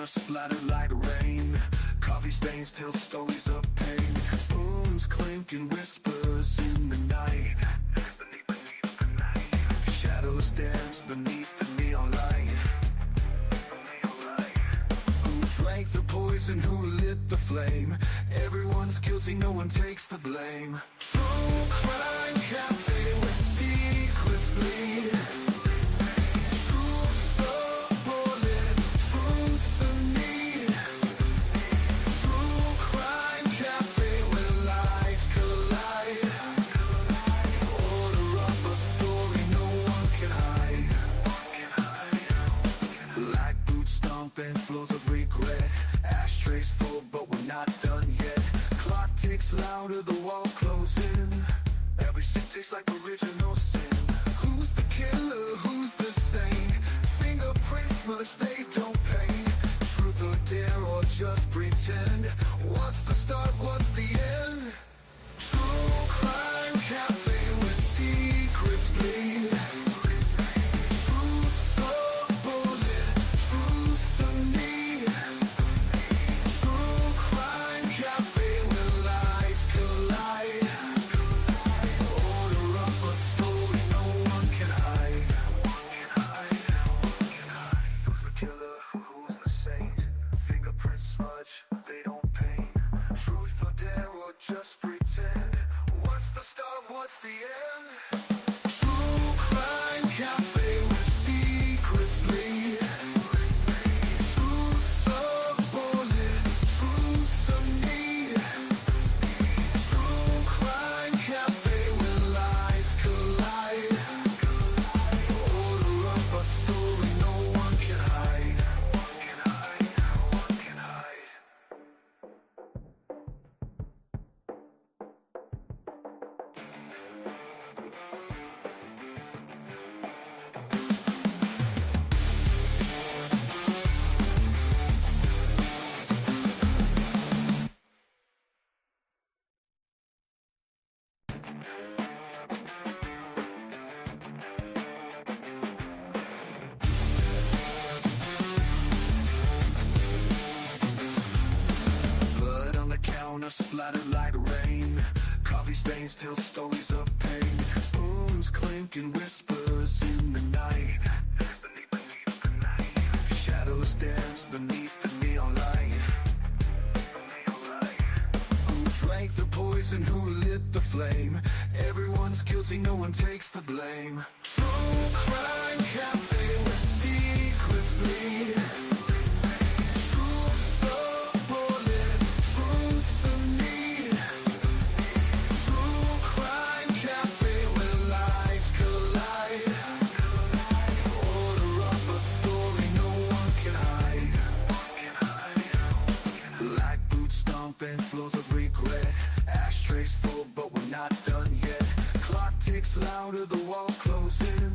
counter splattered like rain. Coffee stains tell stories of pain. Spoons clink and whispers in the night. Beneath the night. Shadows dance beneath the neon light. Who drank the poison, who lit the flame? Everyone's guilty, no one takes the blame. True crime cafe where secrets bleed. Flows of regret. Ashtrays full, but we're not done yet. Clock ticks louder, the walls close in. Every shit tastes like original sin. Who's the killer? Who's the saint? Fingerprints smudged, they don't paint. Truth or dare or just pretend? What's the start? What's the end? True crime cafe where secrets bleed. They don't paint. Truth or dare or just pretend? What's the start, what's the end? True crime cafe where secrets bleed. Truth or bullet, truth some need. True crime cafe where lies collide. Order up a story no one can hide. Splattered like rain. Coffee stains tell stories of pain. Spoons clink and whispers in the night. Beneath the night. Shadows dance beneath the neon light. Who drank the poison, who lit the flame? Everyone's guilty, no one takes the blame. True crime cafe where secrets bleed. Flows of regret. Ashtrays full, but we're not done yet. Clock ticks louder, the walls close in.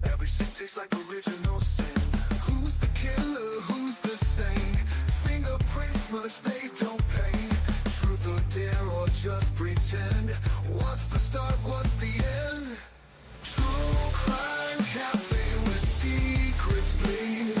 Every shit tastes like original sin. Who's the killer? Who's the saint? Fingerprints smudged, they don't paint. Truth or dare or just pretend? What's the start? What's the end? True crime cafe where secrets bleed.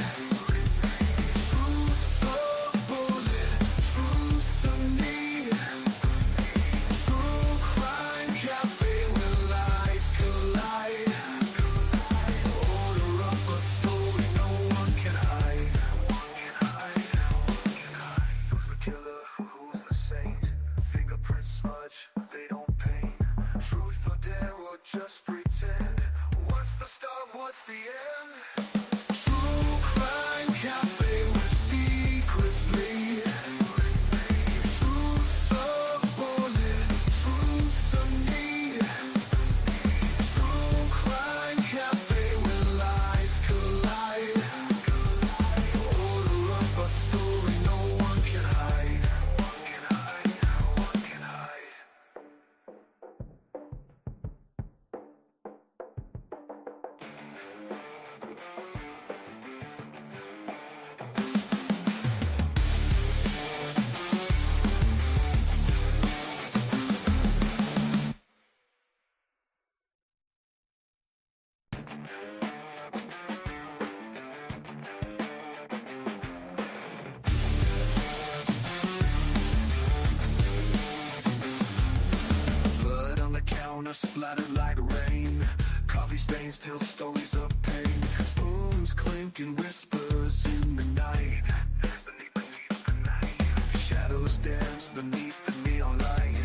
They don't paint. Truth or dare or just pretend? What's the start, what's the end? True crime cafe where secrets bleed. Truth or bullet, truth some need. True crime cafe where lies collide. Order up a story no one can hide. stains tell stories of pain. Spoons clink and whispers in the night. Beneath the night. Shadows dance beneath the neon light.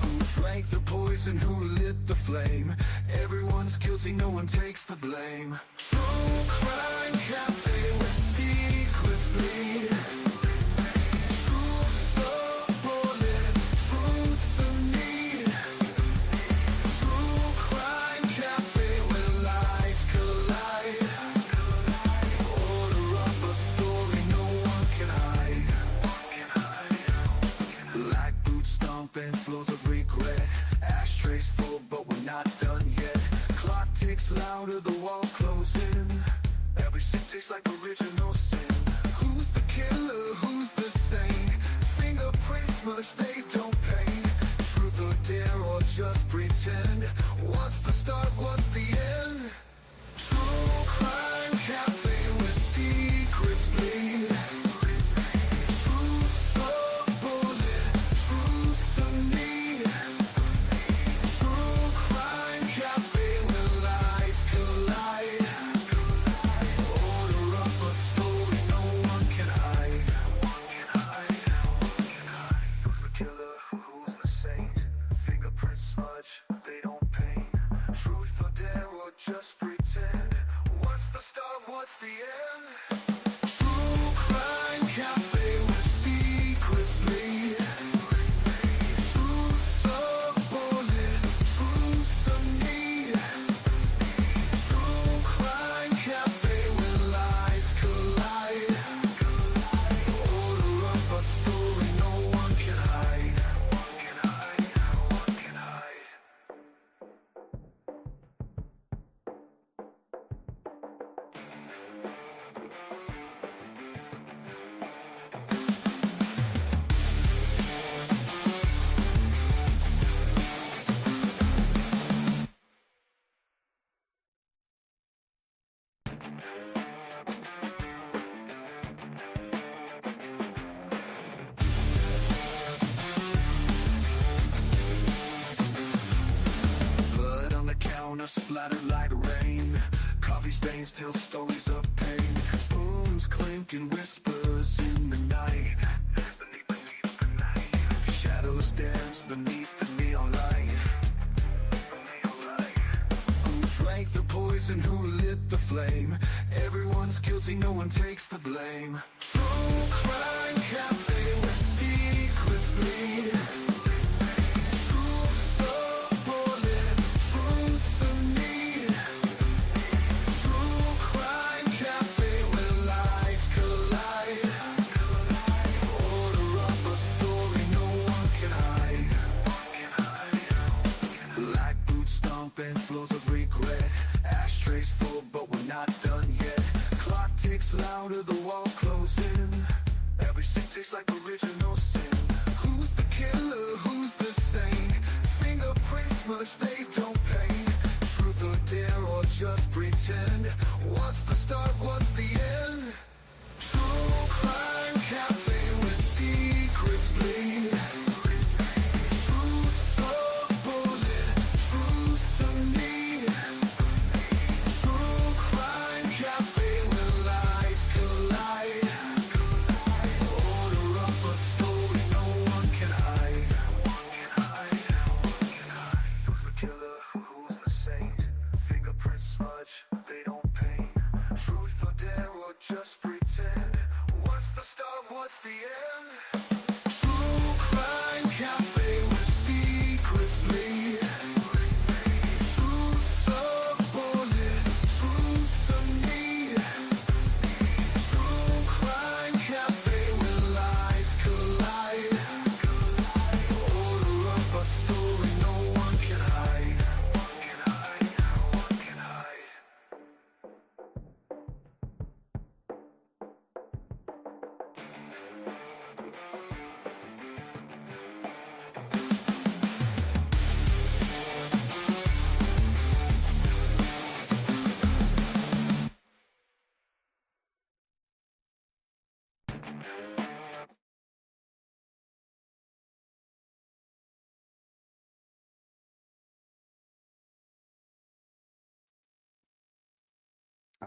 Who drank the poison, who lit the flame? Everyone's guilty, no one takes the blame. True crime cafe where secrets bleed. Truth a bullet, truth a need. True crime cafe where lies collide. Order up a story no one can hide. Black boots stomping floors of regret. Ashtrays full but we're not done yet. Clock ticks louder, the walls close in. Every scene tastes like original sin. Who's the killer, who's the saint? Fingerprints smudged, they don't paint. Truth or dare or just pretend? What's the start, what's the end? True crime cafe where secrets bleed. Truth a bullet, truth a need. True crime cafe where lies collide. Order up a story no one can hide. Who's the killer, who's the saint? Fingerprints smudge, they don't paint. Truth or dare or just pretend? What's the start, what's the end? True crime cafe where secrets bleed. Truth a bullet, truth a need. True crime cafe where lies collide. Order up a story no one can hide. Blood on the counter splattered like rain. Coffee stains tell stories of pain. Spoons clink and whispers in the night. Beneath the night. Shadows dance beneath the neon light. Who drank the poison, who lit the flame? Everyone's guilty, no one takes the blame. True crime cafe where secrets bleed. Truth a bullet, truth a need. True crime cafe where lies collide. Order up a story no one can hide. Black boots stomping floors of regret. Ashtrays full but we're not done yet. Clock ticks louder, the walls close in. Every scene tastes like original sin. Who's the killer, who's the saint? Fingerprints smudged, they don't paint. Truth or dare or just pretend? What's the start, what's the end? True crime cafe where secrets bleed. Truth a bullet, truth a need. True crime cafe where lies collide. Order up a story no one can hide. Who's the killer, who's the saint? Fingerprints smudge, they don't paint. Truth or dare or just pretend? What's the start, what's the end?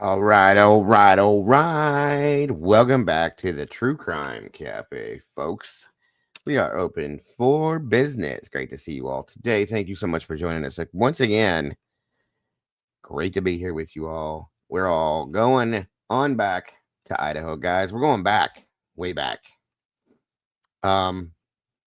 All right, all right, all right. Welcome back to the True Crime Cafe, folks. We are open for business. Great to see you all today. Thank you so much for joining us. Once again, great to be here with you all. We're all going on back to Idaho, guys. We're going back, way back. Um,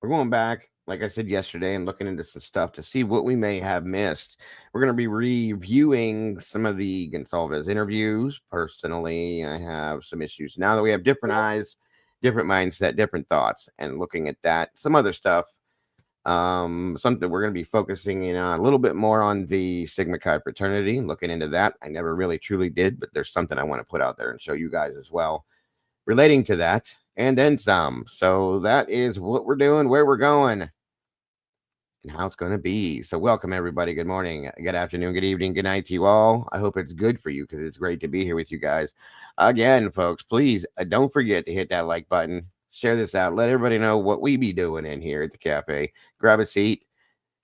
we're going back, like I said yesterday, and looking into some stuff to see what we may have missed. We're going to be reviewing some of the GONCALVES interviews. Personally, I have some issues now that we have different eyes, different mindset, different thoughts, and looking at that. Some other stuff. Something we're going to be focusing in on a little bit more on the Sigma Chi fraternity, looking into that. I never really truly did, but there's something I want to put out there and show you guys as well relating to that, and then some. So that is what we're doing, where we're going, and how it's going to be. So welcome, everybody. Good morning, good afternoon, good evening, good night to you all. I hope it's good for you because it's great to be here with you guys. Again, folks, please don't forget to hit that like button, share this out, let everybody know what we be doing in here at the cafe. Grab a seat,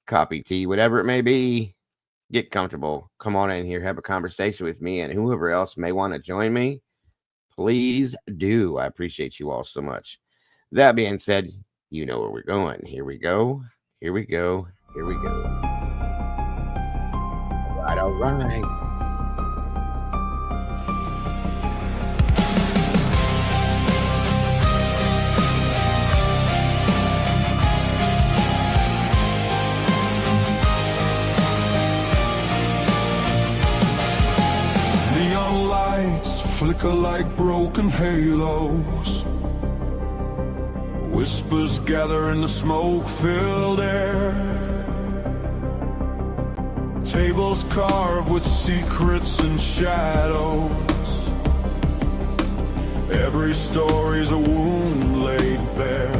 coffee, tea, whatever it may be. Get comfortable. Come on in here, have a conversation with me and whoever else may want to join me. Please do. I appreciate you all so much. That being said, you know where we're going. Here we go. Here we go. Here we go. All right. All right. Neon lights flicker like broken halos. Whispers gather in the smoke-filled air. Tables carved with secrets and shadows. Every story's a wound laid bare.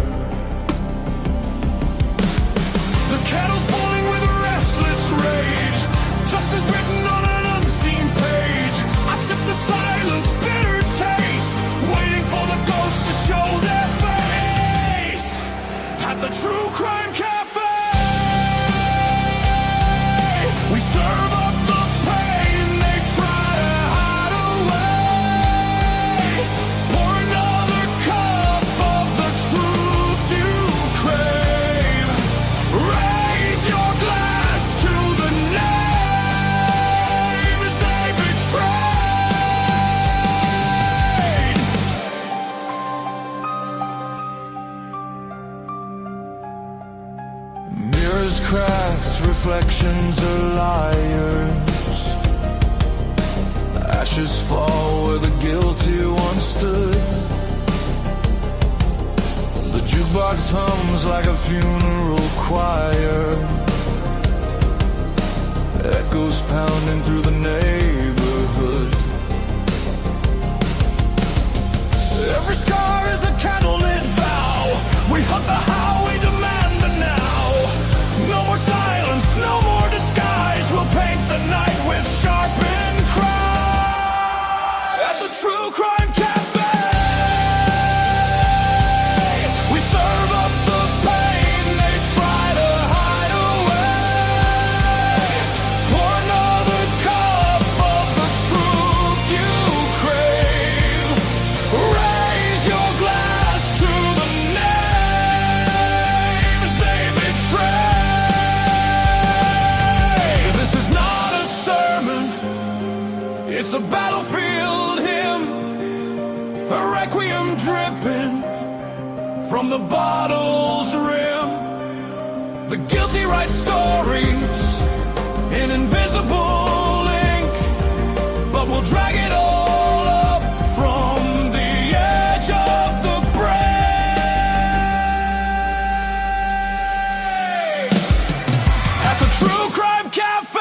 The kettle's boiling with a restless rage. Justice written on an unseen page. I sip the silence, bitter taste, waiting for the ghosts to show their face. At the True Crime Cafe, we serve up the pain they try to hide away. Pour another cup of the truth you crave. Raise your glass to the names they betrayed. Mirrors cracked, reflections are liars. Ashes fall where the guilty once stood. The jukebox hums like a funeral choir. Echoes pounding through the neighborhood. Every scar is a candlelit vow. We hunt the how, we demand the now. No more silence, no more disguise. We'll paint the night with sharpened cry. At the True Crime Cafe, we serve up the pain they try to hide away. Pour another cup of the truth you crave. Raise your glass to the names they betray. This is not a sermon, it's a battlefield hymn, a requiem dripping from the bottle's rim. The guilty write stories in invisible ink, but we'll drag it all up from the edge of the brave. At the True Crime Cafe,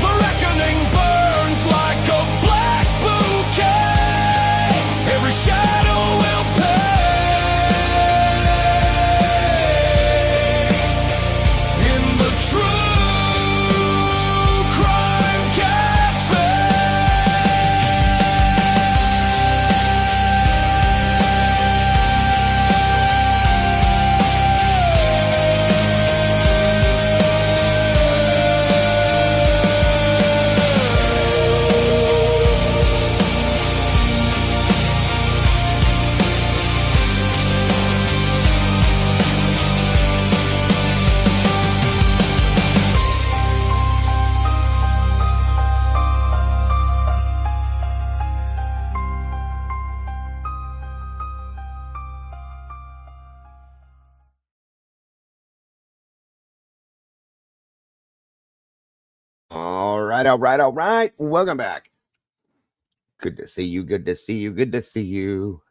the reckoning burns like a black bouquet. Every shadow will pay in the truth right, all right, all right. Welcome back. Good to see you. Good to see you. Good to see you.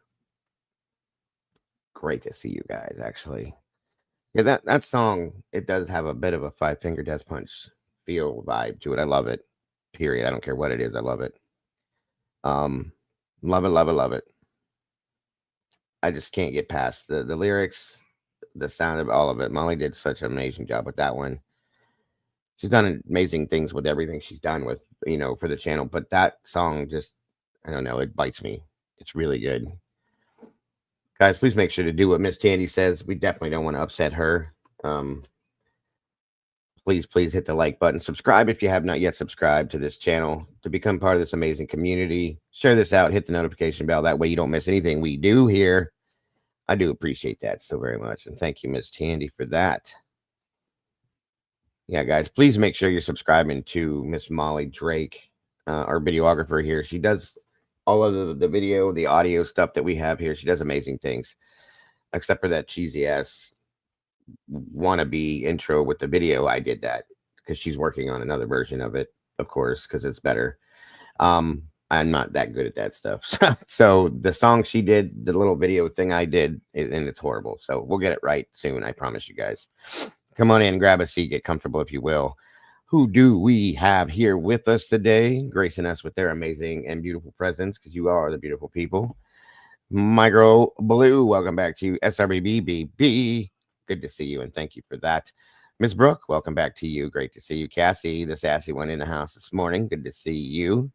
Great to see you guys, actually. Yeah, that song, it does have a bit of a Five Finger Death Punch feel vibe to it. I love it. Period. I don't care what it is. I love it. Um, love it, love it, love it. I just can't get past the lyrics, the sound of all of it. Molly did such an amazing job with that one. She's done amazing things with everything she's done with, for the channel. But that song just, I don't know, it bites me. It's really good. Guys, please make sure to do what Miss Tandy says. We definitely don't want to upset her. Please hit the like button. Subscribe if you have not yet subscribed to this channel to become part of this amazing community. Share this out. Hit the notification bell. That way you don't miss anything we do here. I do appreciate that so very much. And thank you, Miss Tandy, for that. Yeah, guys, please make sure you're subscribing to Miss Molly Drake, our videographer here. She does all of the video, the audio stuff that we have here. She does amazing things, except for that cheesy ass wannabe intro with the video. I did that because she's working on another version of it, of course, because it's better. I'm not that good at that stuff. So the song she did, the little video thing I did, and it's horrible. So we'll get it right soon. I promise you guys. Come on in, grab a seat, get comfortable if you will. Who do we have here with us today, gracing us with their amazing and beautiful presence? Because you are the beautiful people. Micro Blue, welcome back to you. SRBBB, good to see you, and thank you for that. Miss Brooke, welcome back to you. Great to see you. Cassie, the sassy one in the house this morning. Good to see you.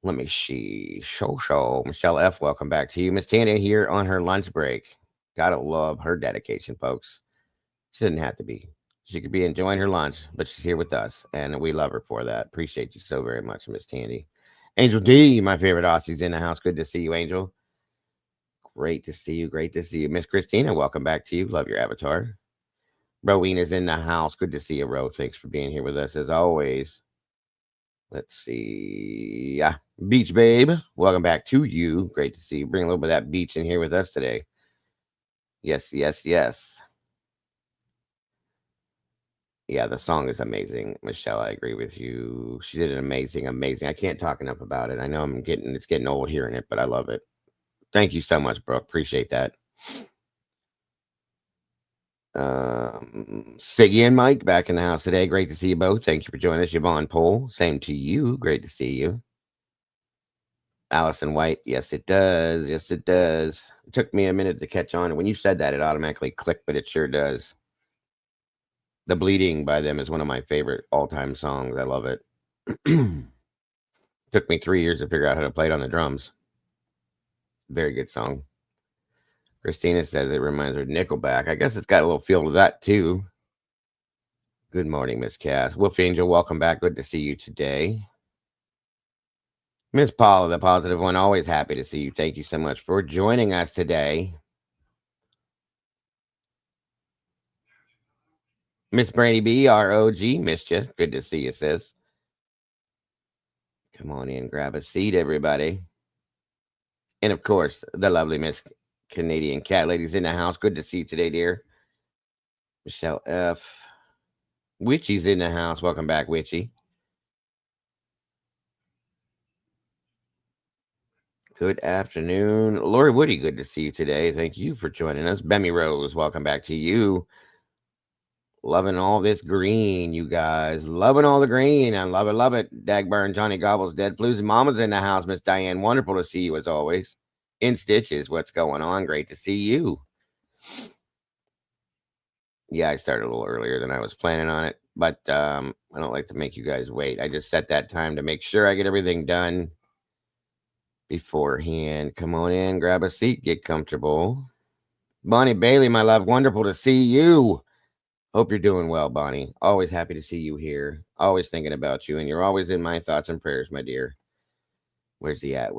Let me see. Show. Michelle F., welcome back to you. Miss Tanya here on her lunch break. Gotta love her dedication, folks. She didn't have to be. She could be enjoying her lunch, but she's here with us, and we love her for that. Appreciate you so very much, Miss Tandy. Angel D, my favorite Aussie's in the house. Good to see you, Angel. Great to see you. Great to see you. Miss Christina, welcome back to you. Love your avatar. Rowena in the house. Good to see you, Ro. Thanks for being here with us as always. Let's see. Yeah, Beach Babe, welcome back to you. Great to see you. Bring a little bit of that beach in here with us today. Yes. Yeah, the song is amazing. Michelle, I agree with you. She did an amazing. I can't talk enough about it. I know it's getting old hearing it, but I love it. Thank you so much, Brooke. Appreciate that. Siggy and Mike back in the house today. Great to see you both. Thank you for joining us. Yvonne Pohl, same to you. Great to see you. Allison White, yes, it does. Yes, it does. It took me a minute to catch on. When you said that, it automatically clicked, but it sure does. The Bleeding by them is one of my favorite all-time songs. I love it. Took me 3 years to figure out how to play it on the drums. Very good song. Christina says it reminds her of Nickelback. I guess it's got a little feel to that, too. Good morning, Miss Cass. Wolf Angel, welcome back. Good to see you today. Miss Paula, the positive one, always happy to see you. Thank you so much for joining us today. Miss Brandy B, ROG, missed you. Good to see you, sis. Come on in, grab a seat, everybody. And of course, the lovely Miss Canadian Cat Lady's in the house. Good to see you today, dear. Michelle F. Witchy's in the house. Welcome back, Witchy. Good afternoon. Lori Woody, good to see you today. Thank you for joining us. Bemmy Rose, welcome back to you. Loving all this green, you guys. Loving all the green. I love it. Dagburn, Johnny Gobbles, Dead Blues, and Mama's in the house. Miss Diane, wonderful to see you as always. In Stitches, what's going on? Great to see you. Yeah, I started a little earlier than I was planning on it, but I don't like to make you guys wait. I just set that time to make sure I get everything done beforehand. Come on in, grab a seat, get comfortable. Bonnie Bailey, my love, wonderful to see you. Hope you're doing well, Bonnie. Always happy to see you here. Always thinking about you, and you're always in my thoughts and prayers, my dear. Where's he at?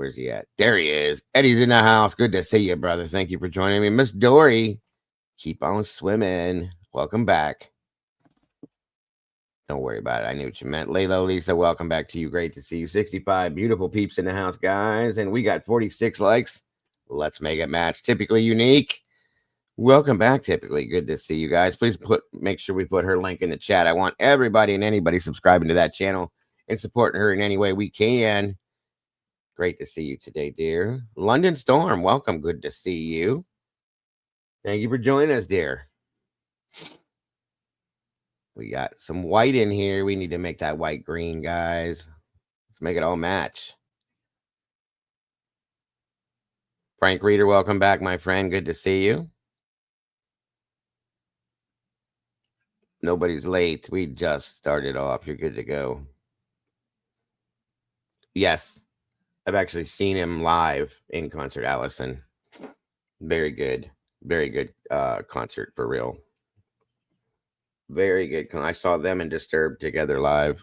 There he is. Eddie's in the house. Good to see you, brother. Thank you for joining me. Miss Dory, keep on swimming. Welcome back. Don't worry about it. I knew what you meant. Layla, Lisa, welcome back to you. Great to see you. 65 beautiful peeps in the house, guys. And we got 46 likes. Let's make it match. Typically unique. Welcome back. Typically, good to see you guys. Please make sure we put her link in the chat. I want everybody and anybody subscribing to that channel and supporting her in any way we can. Great to see you today, dear. London Storm, welcome. Good to see you. Thank you for joining us, dear. We got some white in here. We need to make that white green, guys. Let's make it all match. Frank Reader, welcome back, my friend. Good to see you. Nobody's late. We just started off. You're good to go. Yes, I've actually seen him live in concert, Allison. Very good concert for real. Very good. I saw them and Disturbed together live.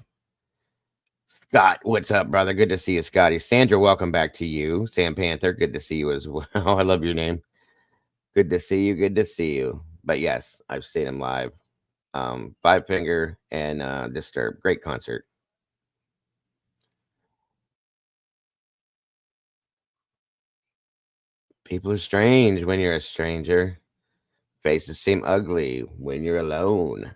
Scott, what's up, brother? Good to see you, Scotty. Sandra, welcome back to you. Sam Panther, good to see you as well. I love your name. Good to see you. Good to see you. But yes, I've seen him live. Five Finger and Disturbed. Great concert. People are strange when you're a stranger. Faces seem ugly when you're alone.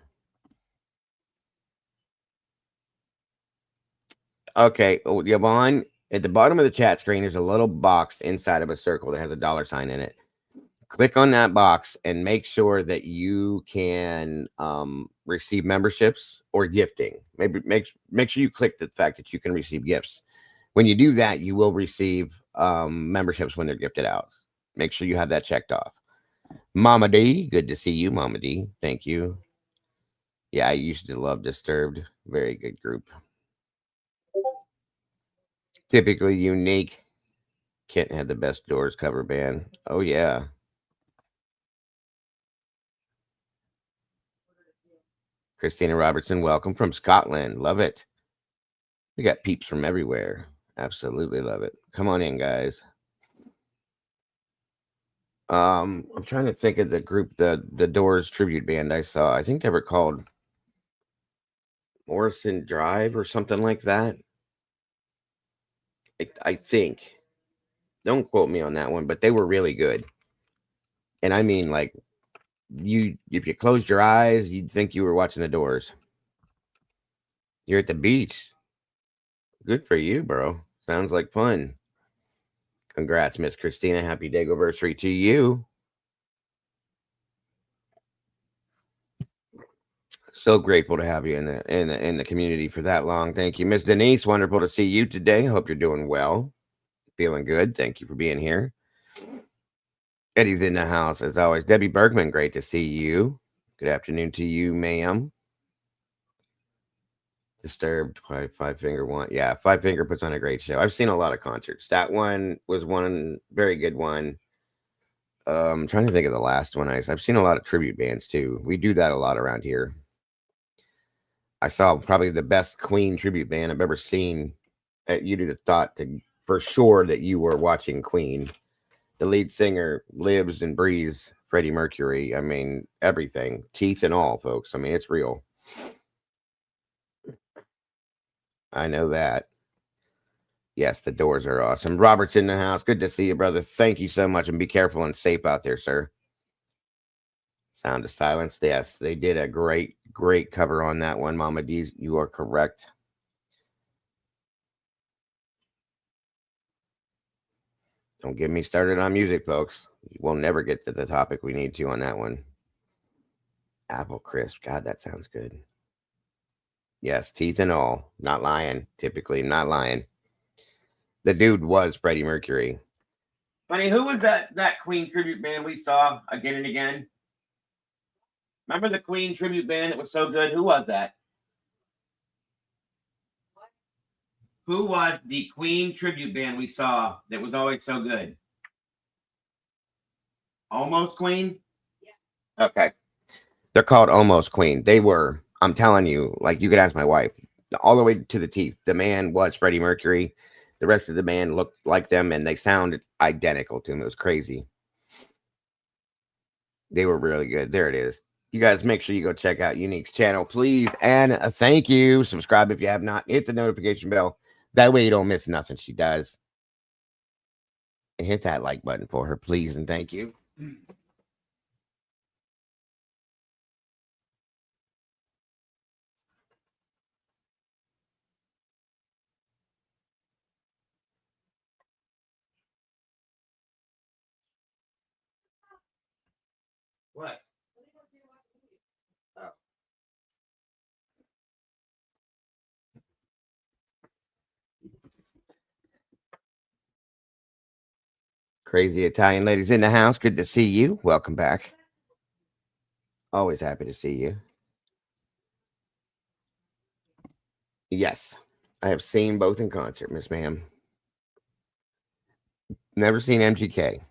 Okay, Yvonne, at the bottom of the chat screen, there's a little box inside of a circle that has a $sign in it. Click on that box and make sure that you can receive memberships or gifting. Maybe make sure you click the fact that you can receive gifts. When you do that, you will receive memberships when they're gifted out. Make sure you have that checked off. Mama D, good to see you, Mama D. Thank you. Yeah, I used to love Disturbed. Very good group. Typically unique. Kent had the best Doors cover band. Oh, yeah. Christina Robertson, welcome from Scotland. Love it. We got peeps from everywhere. Absolutely love it. Come on in, guys. I'm trying to think of the group, the Doors tribute band I saw. I think they were called Morrison Drive or something like that. I think. Don't quote me on that one, but they were really good. And I mean, like, if you closed your eyes, you'd think you were watching the Doors. You're at the beach. Good for you, bro. Sounds like fun. Congrats, Miss Christina. Happy Dagoversary to you. So grateful to have you in the community for that long. Thank you, Miss Denise. Wonderful to see you today. Hope you're doing well. Feeling good. Thank you for being here. Eddie's in the house as always. Debbie Bergman, great to see you. Good afternoon to you, ma'am. Disturbed Five Finger one. Yeah, Five Finger puts on a great show. I've seen a lot of concerts. That one was one very good one. I'm trying to think of the last one. I've seen a lot of tribute bands too. We do that a lot around here. I saw probably the best Queen tribute band I've ever seen. You'd have thought for sure that you were watching Queen. The lead singer lives and breathes Freddie Mercury. I mean, everything, teeth and all, folks. I mean, it's real. I know that. Yes, the Doors are awesome. Robert's in the house. Good to see you, brother. Thank you so much, and be careful and safe out there, sir. Sound of Silence. Yes, they did a great cover on that one, Mama D. You are correct. Don't get me started on music, folks. We'll never get to the topic we need to on that one. Apple crisp. God, that sounds good. Yes, teeth and all. Not lying. Typically, not lying. The dude was Freddie Mercury. Funny, who was that Queen tribute band we saw again and again? Remember the Queen tribute band that was so good? Who was that? Who was the Queen tribute band we saw that was always so good? Almost Queen? Yeah. Okay. They're called Almost Queen. They were, I'm telling you, like you could ask my wife, all the way to the teeth. The man was Freddie Mercury. The rest of the band looked like them, and they sounded identical to him. It was crazy. They were really good. There it is. You guys make sure you go check out Unique's channel, please. And thank you. Subscribe if you have not. Hit the notification bell. That way you don't miss nothing she does. And hit that like button for her, please. And thank you. What? Oh. Crazy Italian ladies in the house. Good to see you. Welcome back. Always happy to see you. Yes, I have seen both in concert, Miss Ma'am. Never seen MGK.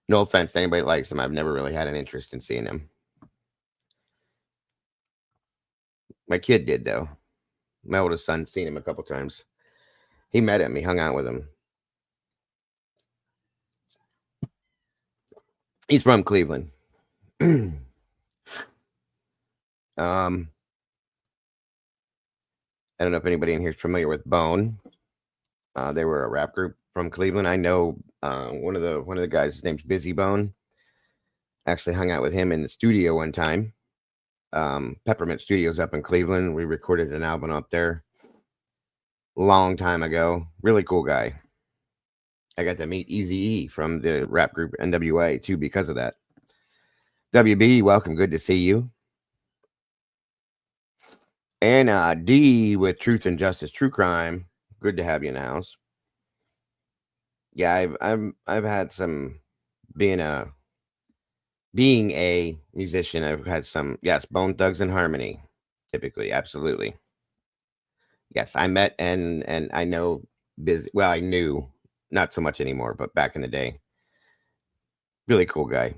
No offense to anybody that likes him. I've never really had an interest in seeing him. My kid did, though. My oldest son's seen him a couple times. He met him. He hung out with him. He's from Cleveland. I don't know if anybody in here is familiar with Bone. They were a rap group from Cleveland. I know one of the guys. His name's Busy Bone. Actually, hung out with him in the studio one time. Peppermint Studios up in Cleveland. We recorded an album up there long time ago. Really cool guy. I got to meet Eazy-E from the rap group NWA too because of that. WB, welcome. Good to see you. And D with Truth and Justice True Crime. Good to have you in the house. Yeah, I've had some being a musician. I've had some Bone Thugs and Harmony. Typically, absolutely. Yes, I met and I know Busy. Well, I knew not so much anymore, but back in the day, really cool guy.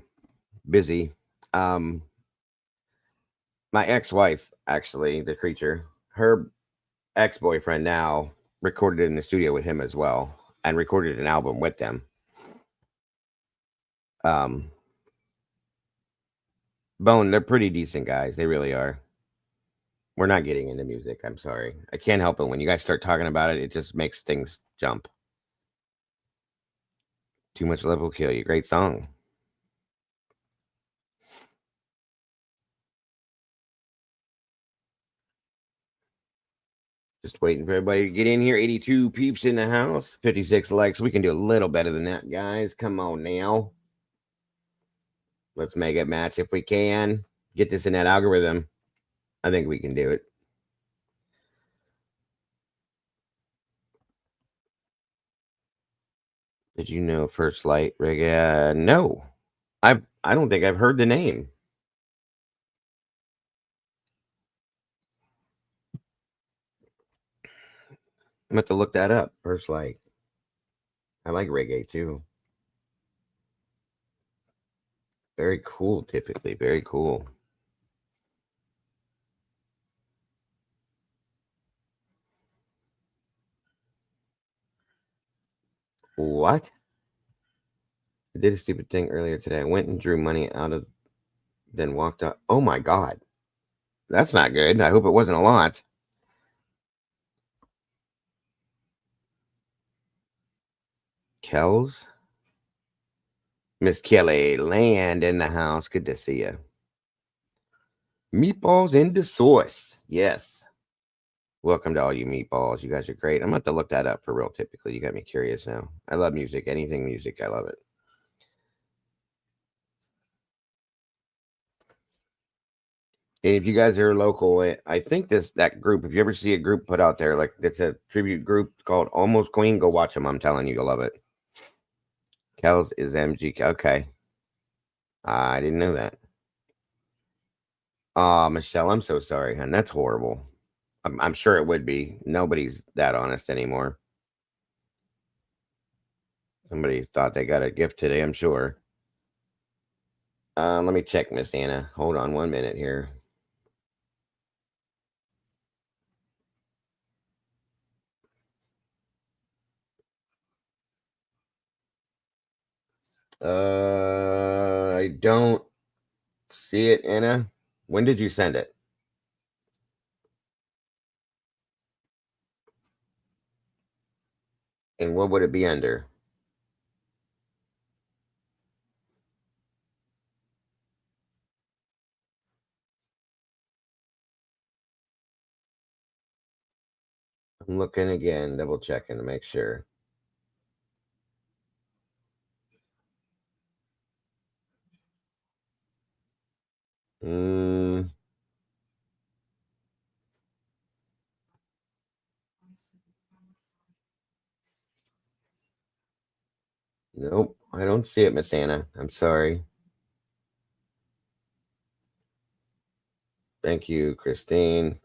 Busy. My ex-wife, actually, the creature, her ex-boyfriend now recorded in the studio with him as well and recorded an album with them. Bone, they're pretty decent guys. They really are. We're not getting into music. I'm sorry. I can't help it. When you guys start talking about it, it just makes things jump. Too much love will kill you. Great song. Just waiting for everybody to get in here. 82 peeps in the house. 56 likes. We can do a little better than that, guys. Come on now. Let's make it match if we can. Get this in that algorithm. I think we can do it. Did you know First Light Rig? No. I don't think I've heard the name. I'm going to look that up. First Light. I like reggae too. Very cool, typically. Very cool. What? I did a stupid thing earlier today. I went and drew money out of, then walked out. Oh my God. That's not good. I hope it wasn't a lot. Kells? Miss Kelly Land in the house. Good to see you. Meatballs in the sauce. Yes. Welcome to all you meatballs. You guys are great. I'm going to have to look that up for real, typically. You got me curious now. I love music. Anything music, I love it. And if you guys are local, I think that group, if you ever see a group put out there, like it's a tribute group called Almost Queen, go watch them. I'm telling you, you'll love it. Kells is MGK. Okay. I didn't know that. Michelle, I'm so sorry, hon. That's horrible. I'm sure it would be. Nobody's that honest anymore. Somebody thought they got a gift today, I'm sure. Let me check, Miss Anna. Hold on 1 minute here. I don't see it, Anna. When did you send it? And what would it be under? I'm looking again, double checking to make sure. Mm, nope, I don't see it, Miss Anna. I'm sorry. Thank you, Christine.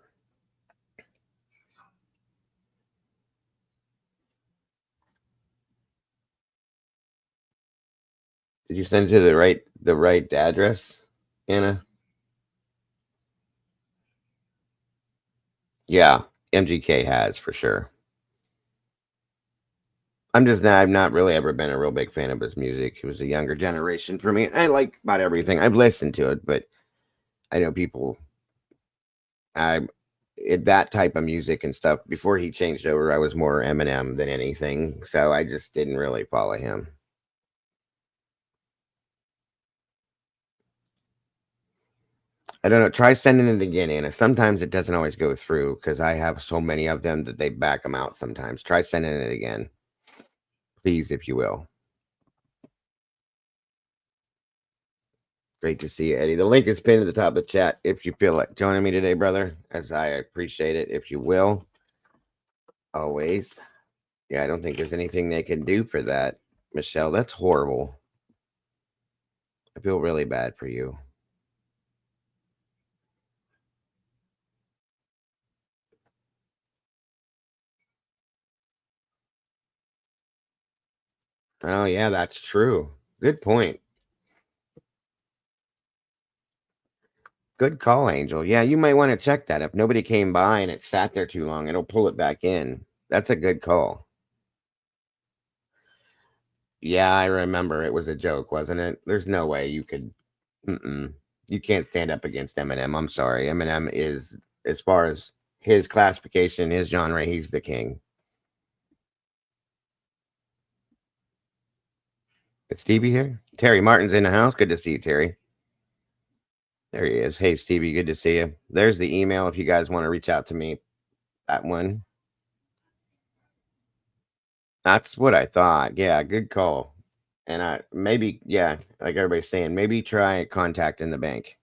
Did you send it to the right address, Anna? Yeah, MGK has for sure. I've not really ever been a real big fan of his music. He was a younger generation for me. I like about everything. I've listened to it, but I know people I that type of music and stuff before he changed over, I was more Eminem than anything. So I just didn't really follow him. I don't know. Try sending it again, Anna. Sometimes it doesn't always go through because I have so many of them that they back them out sometimes. Try sending it again, please, if you will. Great to see you, Eddie. The link is pinned at the top of the chat if you feel like joining me today, brother, as I appreciate it. If you will, always. Yeah, I don't think there's anything they can do for that, Michelle. That's horrible. I feel really bad for you. Oh, yeah, that's true. Good point. Good call, Angel. Yeah, you might want to check that. If nobody came by and it sat there too long, it'll pull it back in. That's a good call. Yeah, I remember it was a joke, wasn't it? There's no way you could. Mm-mm. You can't stand up against Eminem. I'm sorry. Eminem is, as far as his classification, his genre, he's the king. Is Stevie here? Terry Martin's in the house. Good to see you, Terry. There he is. Hey, Stevie, good to see you. There's the email if you guys want to reach out to me. That one. That's what I thought. Yeah, good call. And I maybe, yeah, like everybody's saying, maybe try contacting the bank.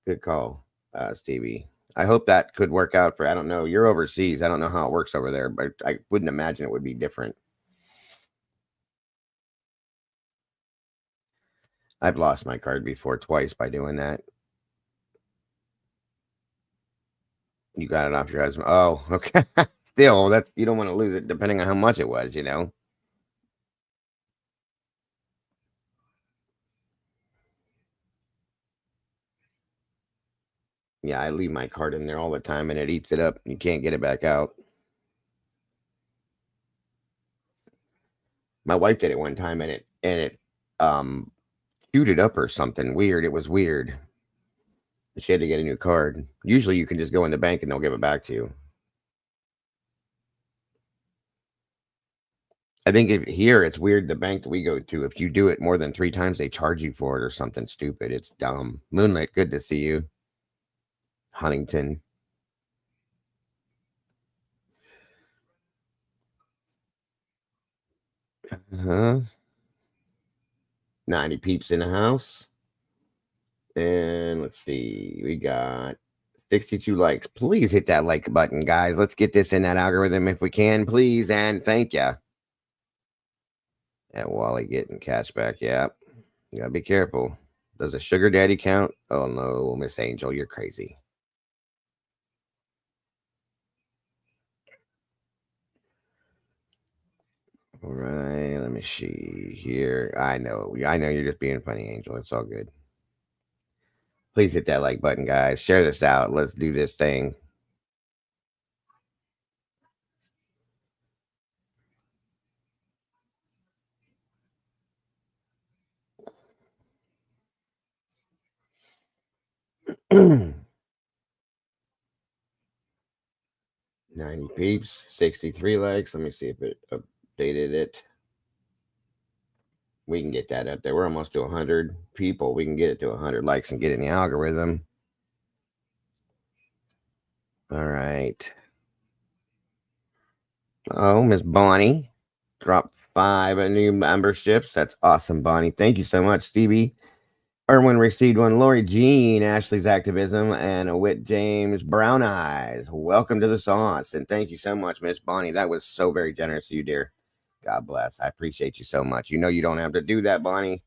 Good call, Stevie. I hope that could work out for. I don't know. You're overseas. I don't know how it works over there, but I wouldn't imagine it would be different. I've lost my card before twice by doing that. You got it off your husband. Oh, okay. Still, that's you don't want to lose it, depending on how much it was. Yeah, I leave my card in there all the time, and it eats it up. You can't get it back out. My wife did it one time, and it queued it up or something weird. It was weird. She had to get a new card. Usually, you can just go in the bank and they'll give it back to you. I think here it's weird. The bank that we go to, if you do it more than 3 times, they charge you for it or something stupid. It's dumb. Moonlight, good to see you. Huntington. Huh? 90 peeps in the house. And let's see. We got 62 likes. Please hit that like button, guys. Let's get this in that algorithm if we can, please. And thank you. That Wally getting cash back. Yeah. You gotta be careful. Does a sugar daddy count? Oh no, Miss Angel, you're crazy. All right, let me see here. I know you're just being funny, Angel. It's all good. Please hit that like button, guys. Share this out. Let's do this thing. Ninety peeps, 63 likes. Let me see if it updated it. We can get that up there. We're almost to 100 people. We can get it to 100 likes and get it in the algorithm. All right. Oh, Miss Bonnie dropped 5 new memberships. That's awesome, Bonnie. Thank you so much, Stevie. Erwin received one. Lori Jean, Ashley's activism, and a Wit James Brown Eyes. Welcome to the sauce, and thank you so much, Miss Bonnie. That was so very generous of you, dear. God bless. I appreciate you so much. You know you don't have to do that, Bonnie,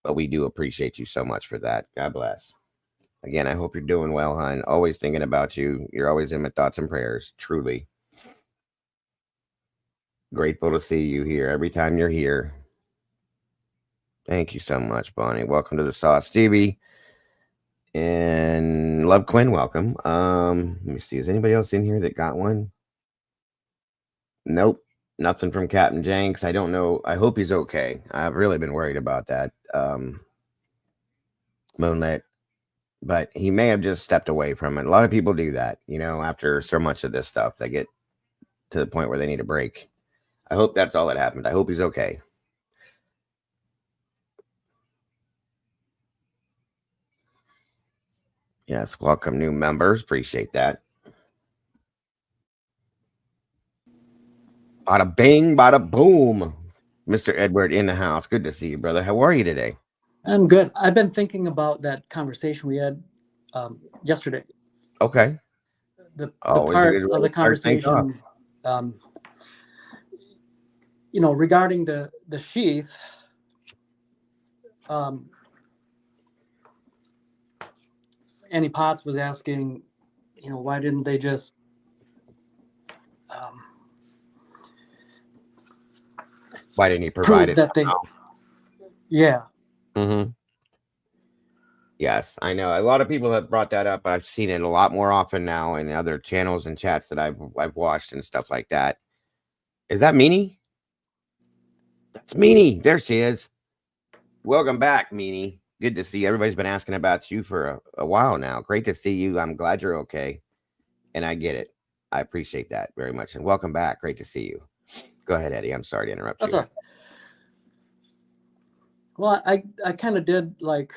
but we do appreciate you so much for that. God bless. Again, I hope you're doing well, hon. Always thinking about you. You're always in my thoughts and prayers. Truly. Grateful to see you here every time you're here. Thank you so much, Bonnie. Welcome to the sauce, Stevie. And Love Quinn, welcome. Let me see. Is anybody else in here that got one? Nope. Nothing from Captain Jenks. I don't know. I hope he's okay. I've really been worried about that. Moonlit. But he may have just stepped away from it. A lot of people do that, after so much of this stuff. They get to the point where they need a break. I hope that's all that happened. I hope he's okay. Yes, welcome new members. Appreciate that. Bada bing, bada boom. Mr. Edward in the house. Good to see you, brother. How are you today? I'm good. I've been thinking about that conversation we had yesterday. Okay. The part of the conversation, regarding the sheath. Annie Potts was asking, why didn't they just why didn't he provide it? That yeah. Mm-hmm. Yes, I know. A lot of people have brought that up. I've seen it a lot more often now in other channels and chats that I've watched and stuff like that. Is that Meanie? That's Meanie. There she is. Welcome back, Meanie. Good to see you. Everybody's been asking about you for a while now. Great to see you. I'm glad you're okay. And I get it. I appreciate that very much. And welcome back. Great to see you. Go ahead, Eddie. I'm sorry to interrupt you. All right. Well, I kind of did like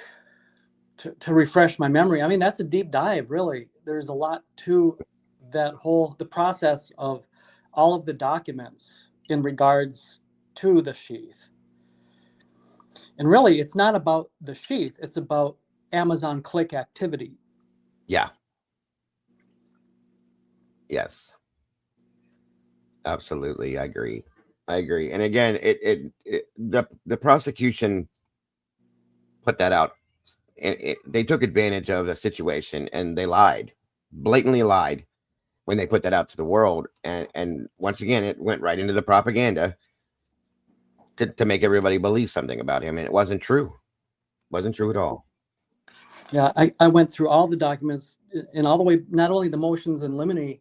to refresh my memory. I mean, that's a deep dive, really. There's a lot to the process of all of the documents in regards to the sheath. And really, it's not about the sheath. It's about Amazon click activity. Yeah. Yes. Absolutely. I agree. And again, the prosecution put that out. They took advantage of the situation and they lied, blatantly lied when they put that out to the world. And once again, it went right into the propaganda to make everybody believe something about him. And it wasn't true. It wasn't true at all. Yeah, I went through all the documents and all the way, not only the motions in limine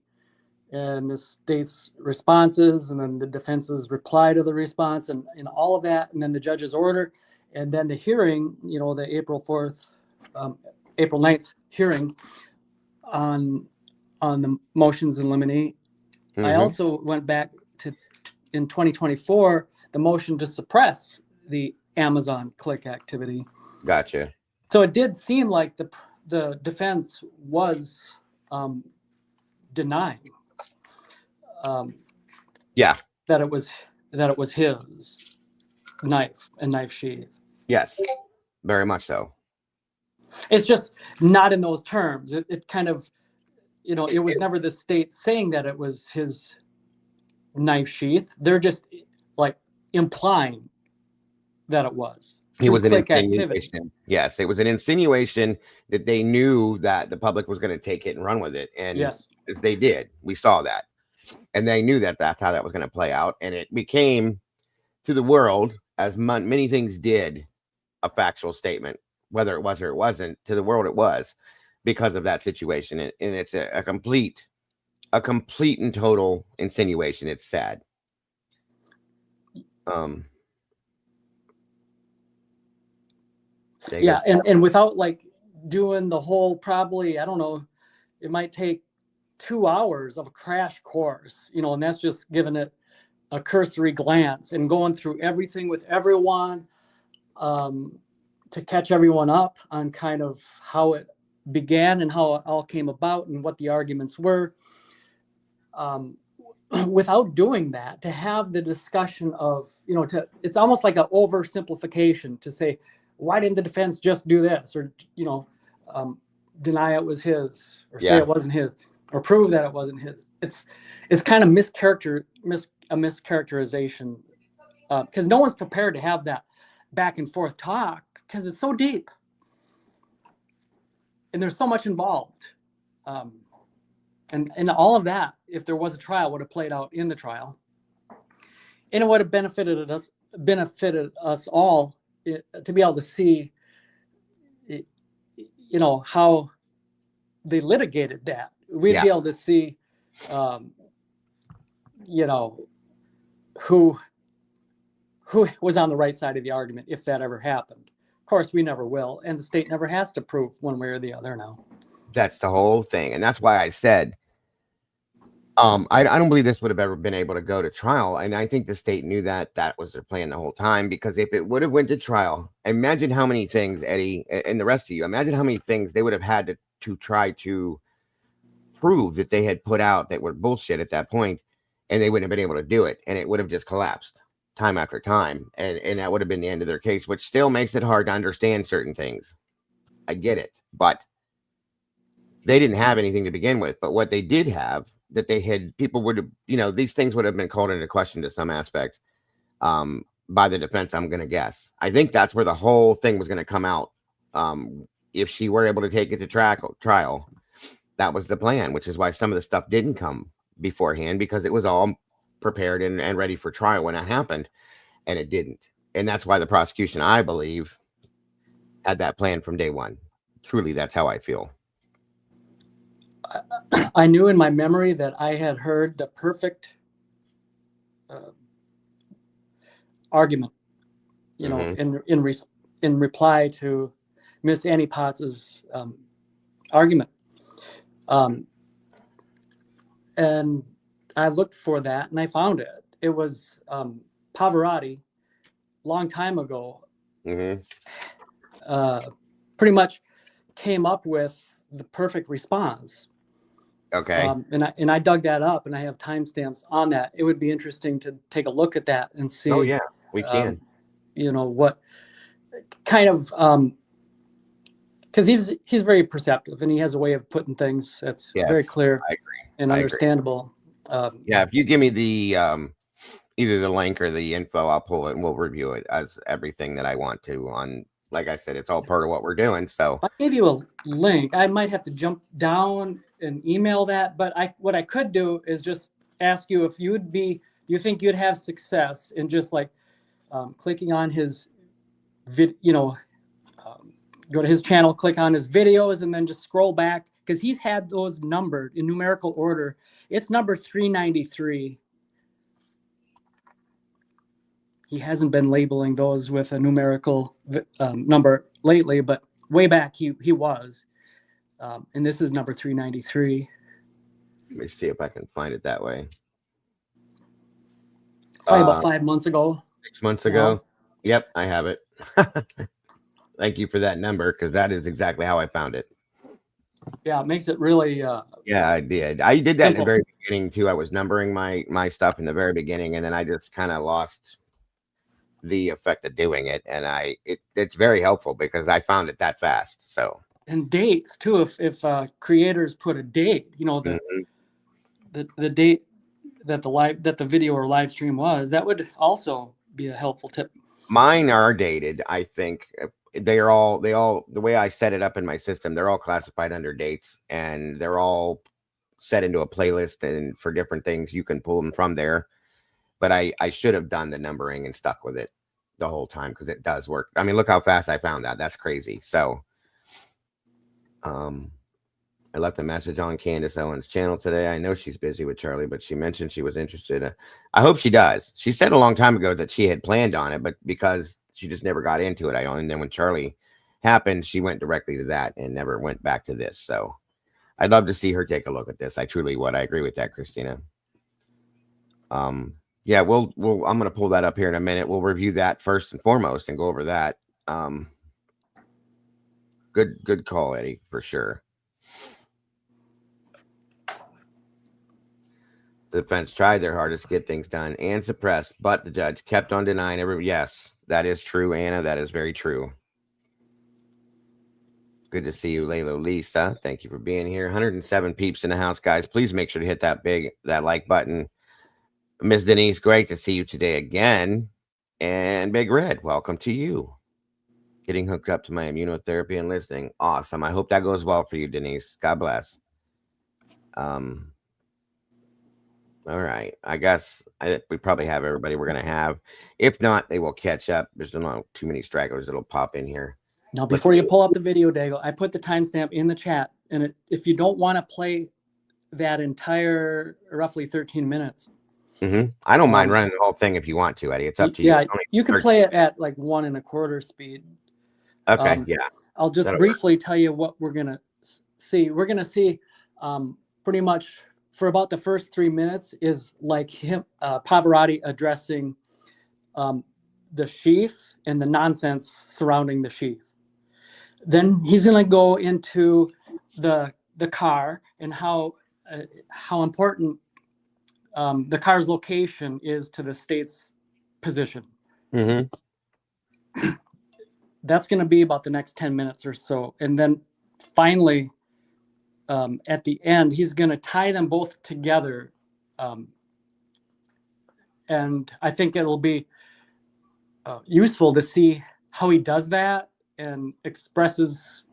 and the state's responses, and then the defense's reply to the response, and all of that, and then the judge's order, and then the hearing, the April 9th hearing on the motions in limine. Mm-hmm. I also went back to, in 2024, the motion to suppress the Amazon click activity. Gotcha. So it did seem like the defense was denying that it was his knife sheath. Yes, very much so. It's just not in those terms. It kind of, it was never the state saying that it was his knife sheath. They're just like implying that it was. It was an insinuation. Yes, it was an insinuation that they knew that the public was going to take it and run with it. And yes, they did. We saw that. And they knew that that's how that was going to play out. And it became to the world, as many things did, a factual statement. Whether it was or it wasn't, to the world it was, because of that situation. And it's a complete and total insinuation. It's sad. Yeah, and without like doing the whole, probably, I don't know, it might take 2 hours of a crash course, and that's just giving it a cursory glance and going through everything with everyone to catch everyone up on kind of how it began and how it all came about and what the arguments were. Without doing that, to have the discussion of, it's almost like an oversimplification to say, why didn't the defense just do this, or deny it was his, or say it wasn't his, or prove that it wasn't his. It's kind of mischaracterization, because no one's prepared to have that back and forth talk, because it's so deep and there's so much involved, and all of that, if there was a trial, would have played out in the trial, and it would have benefited us all to be able to see, how they litigated that. We'd be able to see, who was on the right side of the argument, if that ever happened. Of course, we never will, and the state never has to prove one way or the other now. That's the whole thing, and that's why I said, I don't believe this would have ever been able to go to trial, and I think the state knew that was their plan the whole time, because if it would have went to trial, imagine how many things, Eddie, and the rest of you, imagine how many things they would have had to try to prove that they had put out that were bullshit at that point, and they wouldn't have been able to do it, and it would have just collapsed time after time, and that would have been the end of their case, which still makes it hard to understand certain things. I get it, but they didn't have anything to begin with. But what they did have, that they had, people would have, these things would have been called into question to some aspect by the defense, I'm going to guess. I think that's where the whole thing was going to come out. If she were able to take it to trial, that was the plan, which is why some of the stuff didn't come beforehand, because it was all prepared and ready for trial when that happened, and it didn't. And that's why the prosecution, I believe, had that plan from day one. Truly, that's how I feel. I knew in my memory that I had heard the perfect argument, in reply to Miss Annie Potts's argument, and I looked for that, and I found it. It was Pavarotti, long time ago, pretty much came up with the perfect response. Okay. And I dug that up, and I have timestamps on that. It would be interesting to take a look at that and see. Oh yeah, we can. What kind of, because he's very perceptive, and he has a way of putting things that's very clear and understandable. If you give me the either the link or the info, I'll pull it and we'll review it as everything that I want to on. Like I said, it's all part of what we're doing. So I gave you a link. I might have to jump down and email that, but what I could do is just ask you if you think you'd have success in just like clicking on his go to his channel, click on his videos, and then just scroll back, because he's had those numbered in numerical order. It's number 393. He hasn't been labeling those with a numerical number lately, but way back he was. And this is number 393. Let me see if I can find it that way. Probably about 5 months ago. 6 months ago. Yep, I have it. Thank you for that number, because that is exactly how I found it. Yeah, it makes it really. Yeah, I did. I did that in the very beginning too. I was numbering my stuff in the very beginning, and then I just kind of lost the effect of doing it, and it's very helpful because I found it that fast. So, and dates too. If creators put a date, the date that the video or live stream was, that would also be a helpful tip. Mine are dated. I think they all the way I set it up in my system, they're all classified under dates, and they're all set into a playlist, and for different things you can pull them from there. But I should have done the numbering and stuck with it the whole time, because it does work. I mean, look how fast I found that. That's crazy. So I left a message on Candace Owens' channel today. I know she's busy with Charlie, but she mentioned she was interested. I hope she does. She said a long time ago that she had planned on it, but because she just never got into it, and then when Charlie happened, she went directly to that and never went back to this. So I'd love to see her take a look at this. I truly would. I agree with that, Christina. Yeah, I'm going to pull that up here in a minute. We'll review that first and foremost and go over that. Good call, Eddie, for sure. The defense tried their hardest to get things done and suppressed, but the judge kept on denying every. Yes, that is true, Anna. That is very true. Good to see you, Laylo Lisa. Thank you for being here. 107 peeps in the house, guys. Please make sure to hit that like button. Miss Denise, great to see you today again. And Big Red, welcome to you. Getting hooked up to my immunotherapy and listening. Awesome. I hope that goes well for you, Denise. God bless. All right. I guess we probably have everybody we're going to have. If not, they will catch up. There's not too many stragglers that'll pop in here. Now, before you pull up the video, Dago, I put the timestamp in the chat. And if you don't want to play that entire roughly 13 minutes. I don't mind running the whole thing if you want to, Eddie. It's up to you. Yeah, you can play it at like 1 1/4 speed. Okay, yeah. I'll just briefly tell you what we're going to see. We're going to see pretty much for about the first 3 minutes is like Pavarotti addressing the sheath and the nonsense surrounding the sheath. Then he's going to go into the car and how important the car's location is to the state's position. That's going to be about the next 10 minutes or so. And then finally, at the end, he's going to tie them both together. And I think it'll be useful to see how he does that and expresses,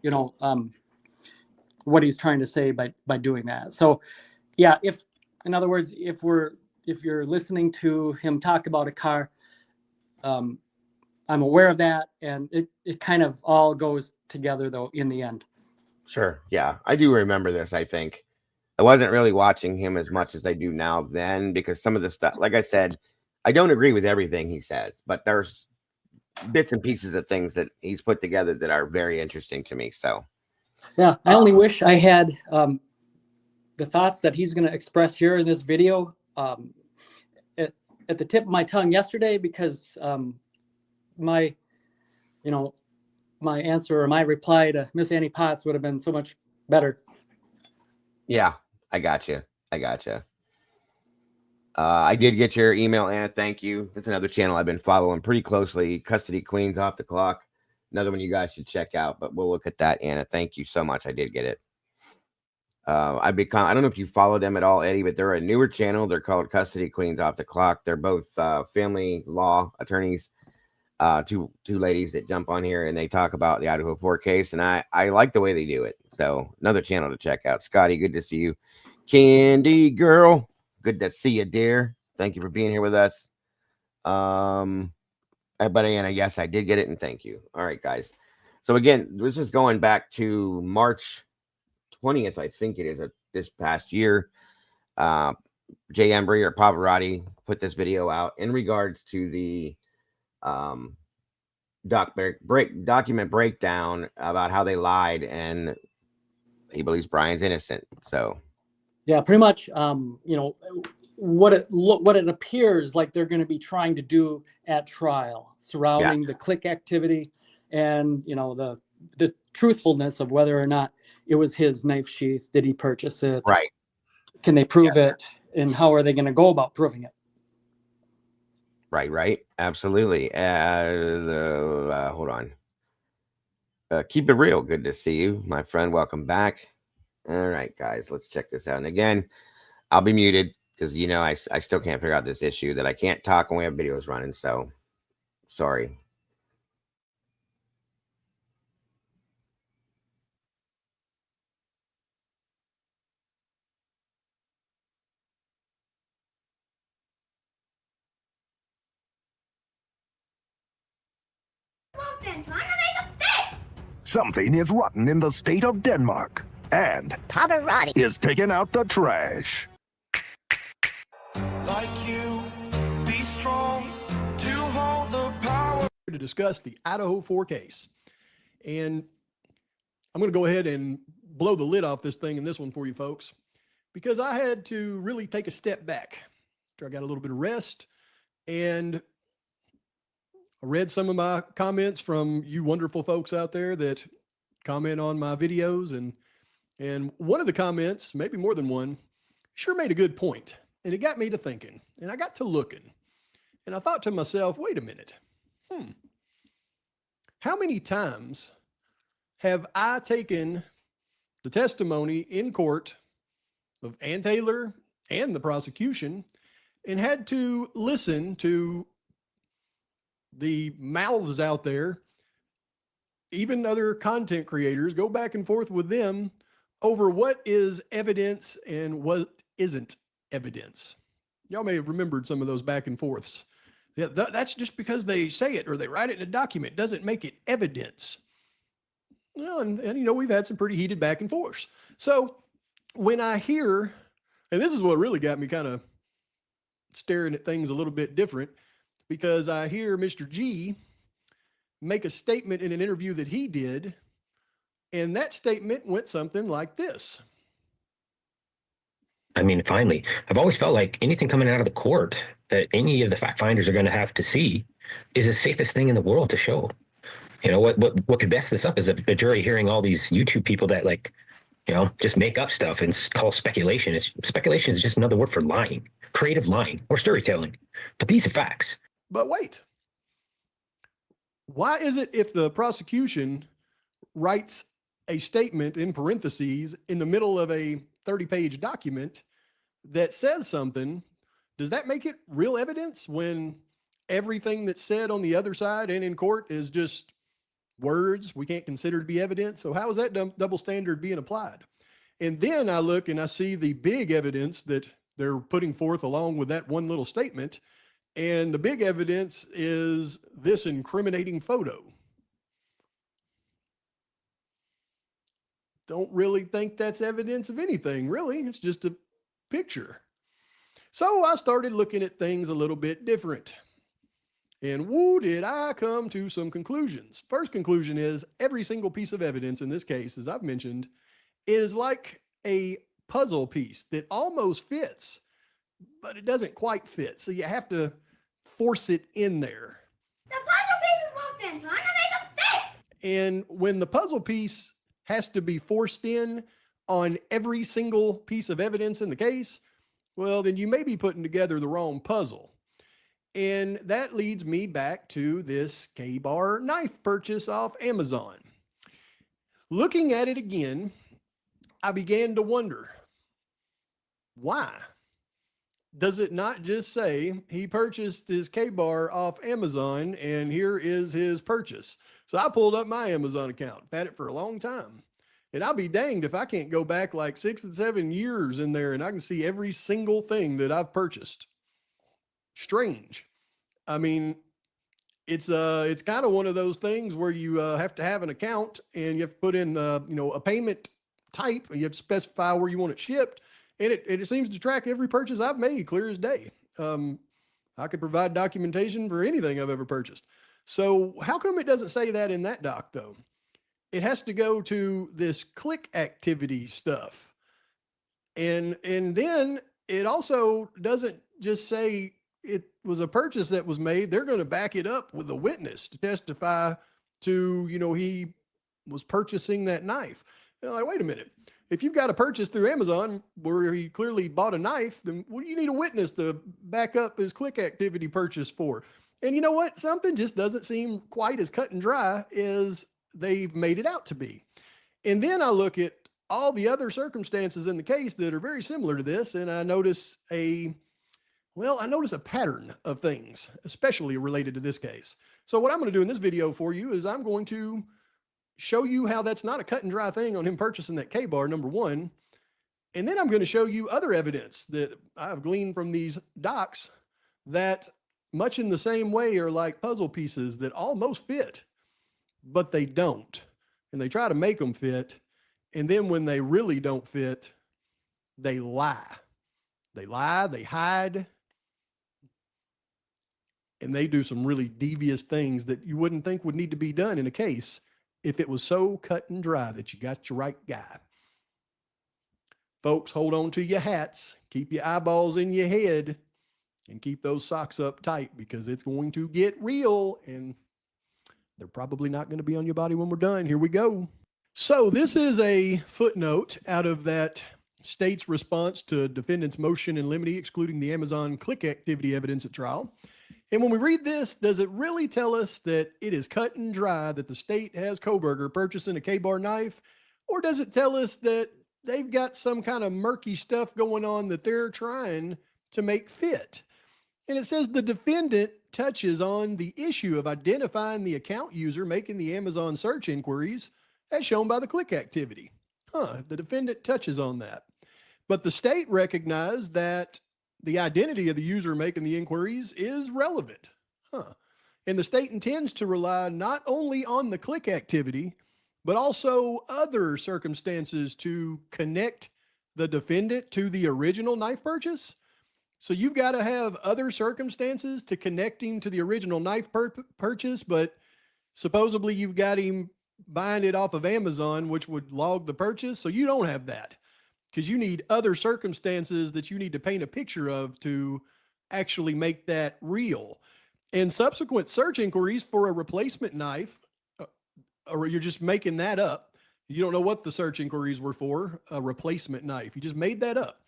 what he's trying to say by doing that. So, yeah, in other words, if you're listening to him talk about a car, I'm aware of that, and it kind of all goes together though in the end. Sure. Yeah, I do remember this. I think I wasn't really watching him as much as I do now then, because some of the stuff, like I said, I don't agree with everything he says, but there's bits and pieces of things that he's put together that are very interesting to me. So, yeah, I only wish I had the thoughts that he's going to express here in this video at the tip of my tongue yesterday, because my answer or my reply to Miss Annie Potts would have been so much better. Yeah, I gotcha. I did get your email, Anna. Thank you. That's another channel I've been following pretty closely. Custody Queens Off the Clock. Another one you guys should check out, but we'll look at that, Anna. Thank you so much. I did get it. I don't know if you follow them at all, Eddie, but they're a newer channel. They're called Custody Queens Off the Clock. They're both family law attorneys, two ladies that jump on here and they talk about the Idaho 4 case. And I like the way they do it. So another channel to check out. Scotty, good to see you. Candy girl, good to see you, dear. Thank you for being here with us. But Anna, yes, I did get it, and thank you. All right, guys. So again, this is going back to March 20th, I think it is, this past year. Jay Embry or Pavarotti put this video out in regards to the document breakdown about how they lied, and he believes Brian's innocent. So yeah, pretty much what it appears like they're going to be trying to do at trial surrounding the click activity and the truthfulness of whether or not it was his knife sheath. Did he purchase it? Right. Can they prove it? And how are they going to go about proving it? Right. Absolutely. Hold on. Keep it real. Good to see you, my friend. Welcome back. All right, guys, let's check this out. And again, I'll be muted because, I still can't figure out this issue that I can't talk when we have videos running. So sorry. Something is rotten in the state of Denmark, and Pavarotti is taking out the trash. Like you, be strong to hold the power. To discuss the Idaho 4 case. And I'm going to go ahead and blow the lid off this thing in this one for you folks, because I had to really take a step back after I got a little bit of rest, and I read some of my comments from you wonderful folks out there that comment on my videos, and one of the comments, maybe more than one, sure made a good point, and it got me to thinking, and I got to looking, and I thought to myself, wait a minute, how many times have I taken the testimony in court of Ann Taylor and the prosecution and had to listen to the mouths out there, even other content creators, go back and forth with them over what is evidence and what isn't evidence. Y'all may have remembered some of those back and forths. Yeah, that's just because they say it or they write it in a document doesn't make it evidence. Well, and you know, we've had some pretty heated back and forths. So when I hear, and this is what really got me kind of staring at things a little bit different, because I hear Mr. G make a statement in an interview that he did, and that statement went something like this. I mean, finally, I've always felt like anything coming out of the court that any of the fact finders are going to have to see is the safest thing in the world to show. You know, what could mess this up is a jury hearing all these YouTube people that, like, you know, just make up stuff and call speculation. Speculation is just another word for lying, creative lying, or storytelling. But these are facts. But wait, why is it if the prosecution writes a statement in parentheses in the middle of a 30-page document that says something, does that make it real evidence when everything that's said on the other side and in court is just words we can't consider to be evidence? So how is that double standard being applied? And then I look and I see the big evidence that they're putting forth along with that one little statement. And the big evidence is this incriminating photo. Don't really think that's evidence of anything, really. It's just a picture. So I started looking at things a little bit different. And woo, did I come to some conclusions. First conclusion is every single piece of evidence in this case, as I've mentioned, is like a puzzle piece that almost fits, but it doesn't quite fit. So you have to force it in there. The puzzle pieces won't fit. Trying to make them fit. And when the puzzle piece has to be forced in on every single piece of evidence in the case, well, then you may be putting together the wrong puzzle. And that leads me back to this K-bar knife purchase off Amazon. Looking at it again, I began to wonder, why? Does it not just say he purchased his K-bar off Amazon and here is his purchase? So I pulled up my Amazon account, had it for a long time. And I'll be danged if I can't go back like 6 and 7 years in there and I can see every single thing that I've purchased. Strange. I mean, it's kind of one of those things where you have to have an account and you have to put in, you know, a payment type, and you have to specify where you want it shipped. And it seems to track every purchase I've made clear as day. I could provide documentation for anything I've ever purchased. So how come it doesn't say that in that doc though? It has to go to this click activity stuff. And then it also doesn't just say it was a purchase that was made. They're going to back it up with a witness to testify to, you know, he was purchasing that knife. And I'm like, wait a minute. If you've got a purchase through Amazon where he clearly bought a knife, then what do you need a witness to back up his click activity purchase for? And you know what? Something just doesn't seem quite as cut and dry as they've made it out to be. And then I look at all the other circumstances in the case that are very similar to this, and I notice a pattern of things, especially related to this case. So what I'm going to do in this video for you is I'm going to show you how that's not a cut and dry thing on him purchasing that K-bar, number one. And then I'm going to show you other evidence that I've gleaned from these docs that much in the same way are like puzzle pieces that almost fit, but they don't. And they try to make them fit. And then when they really don't fit, they lie. They lie, they hide, and they do some really devious things that you wouldn't think would need to be done in a case if it was so cut and dry that you got your right guy. Folks, hold on to your hats, keep your eyeballs in your head, and keep those socks up tight because it's going to get real, and they're probably not going to be on your body when we're done. Here we go. So this is a footnote out of that state's response to defendant's motion in limine excluding the Amazon click activity evidence at trial. And when we read this, does it really tell us that it is cut and dry that the state has Kohberger purchasing a K-bar knife? Or does it tell us that they've got some kind of murky stuff going on that they're trying to make fit? And it says the defendant touches on the issue of identifying the account user making the Amazon search inquiries as shown by the click activity. The defendant touches on that. But the state recognized that the identity of the user making the inquiries is relevant. And the state intends to rely not only on the click activity, but also other circumstances to connect the defendant to the original knife purchase. So you've got to have other circumstances to connect him to the original knife purchase, but supposedly you've got him buying it off of Amazon, which would log the purchase. So you don't have that because you need other circumstances that you need to paint a picture of to actually make that real. And subsequent search inquiries for a replacement knife, or you're just making that up. You don't know what the search inquiries were for, a replacement knife. You just made that up.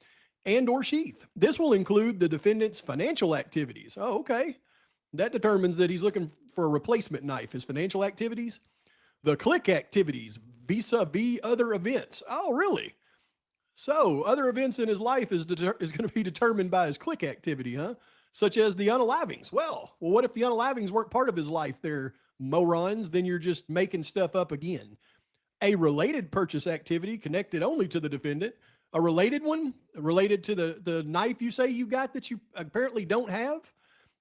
And or sheath. This will include the defendant's financial activities. Oh, okay. That determines that he's looking for a replacement knife, his financial activities. The click activities vis-a-vis other events. Oh, really? So other events in his life is going to be determined by his click activity, huh? Such as the unalivings. Well, what if the unalivings weren't part of his life? They're morons. Then you're just making stuff up again. A related purchase activity connected only to the defendant. A related one related to the knife you say you got that you apparently don't have.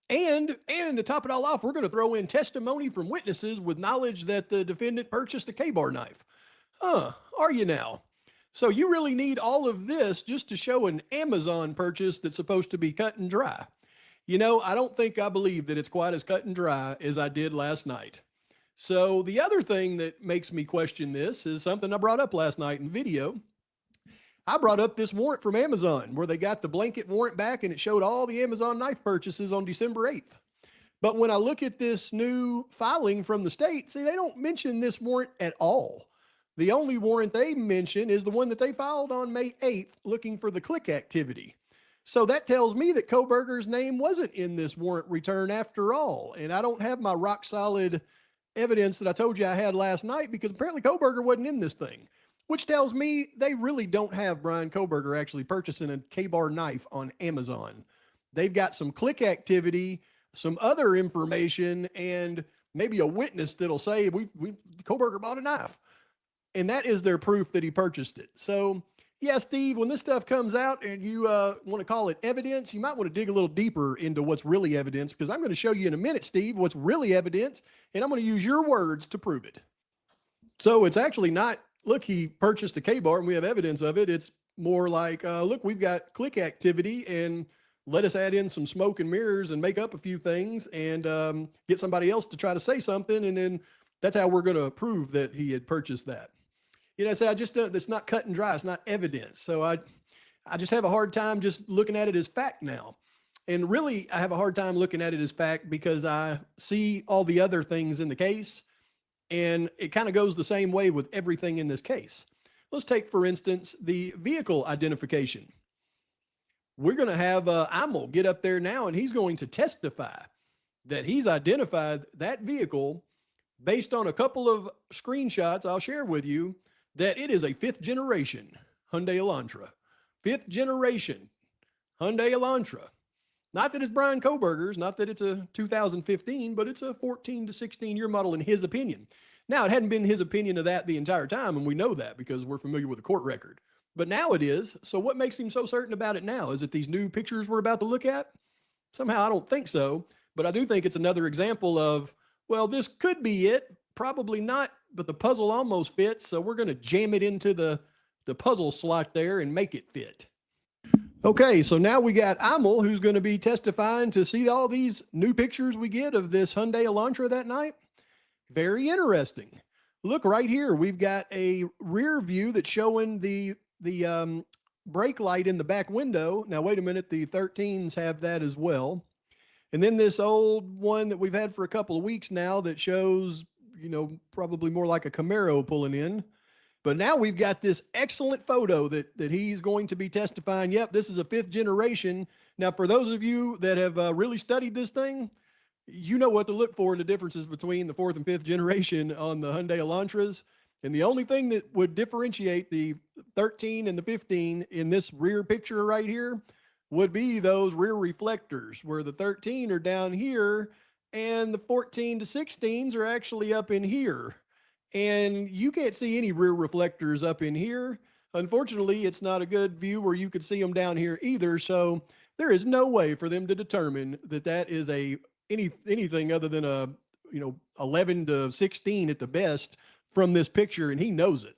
And to top it all off, we're going to throw in testimony from witnesses with knowledge that the defendant purchased a K-bar knife. Are you now? So you really need all of this just to show an Amazon purchase that's supposed to be cut and dry. You know, I don't think I believe that it's quite as cut and dry as I did last night. So the other thing that makes me question this is something I brought up last night in video. I brought up this warrant from Amazon where they got the blanket warrant back and it showed all the Amazon knife purchases on December 8th. But when I look at this new filing from the state, see, they don't mention this warrant at all. The only warrant they mention is the one that they filed on May 8th looking for the click activity. So that tells me that Kohberger's name wasn't in this warrant return after all. And I don't have my rock solid evidence that I told you I had last night because apparently Kohberger wasn't in this thing. Which tells me they really don't have Brian Kohberger actually purchasing a K-bar knife on Amazon. They've got some click activity, some other information, and maybe a witness that'll say, Kohberger bought a knife. And that is their proof that he purchased it. So, yeah, Steve, when this stuff comes out and you want to call it evidence, you might want to dig a little deeper into what's really evidence, because I'm going to show you in a minute, Steve, what's really evidence, and I'm going to use your words to prove it. So it's actually not, look, he purchased a K-bar and we have evidence of it. It's more like, look, we've got click activity and let us add in some smoke and mirrors and make up a few things and get somebody else to try to say something. And then that's how we're going to prove that he had purchased that. You know, so I just, it's not cut and dry. It's not evidence. So I just have a hard time just looking at it as fact now. And really, I have a hard time looking at it as fact because I see all the other things in the case. And it kind of goes the same way with everything in this case. Let's take, for instance, the vehicle identification. We're going to have Amel get up there now, and he's going to testify that he's identified that vehicle based on a couple of screenshots I'll share with you, that it is a 5th generation Hyundai Elantra. 5th generation Hyundai Elantra. Not that it's Brian Kohberger's, not that it's a 2015, but it's a 14 to 16 year model in his opinion. Now, it hadn't been his opinion of that the entire time, and we know that because we're familiar with the court record. But now it is. So what makes him so certain about it now? Is it these new pictures we're about to look at? Somehow I don't think so, but I do think it's another example of, well, this could be it, probably not, but the puzzle almost fits, so we're going to jam it into the puzzle slot there and make it fit. Okay, so now we got Amel, who's going to be testifying to see all these new pictures we get of this Hyundai Elantra that night. Very interesting. Look right here. We've got a rear view that's showing the brake light in the back window. Now, wait a minute. The 13s have that as well. And then this old one that we've had for a couple of weeks now that shows, you know, probably more like a Camaro pulling in. But now we've got this excellent photo that he's going to be testifying. Yep, this is a 5th generation. Now, for those of you that have really studied this thing, you know what to look for in the differences between the 4th and 5th generation on the Hyundai Elantras. And the only thing that would differentiate the 13 and the 15 in this rear picture right here would be those rear reflectors, where the 13 are down here and the 14 to 16s are actually up in here. And you can't see any rear reflectors up in here. Unfortunately, it's not a good view where you could see them down here either. So there is no way for them to determine that that is anything other than a 11 to 16 at the best from this picture, and he knows it.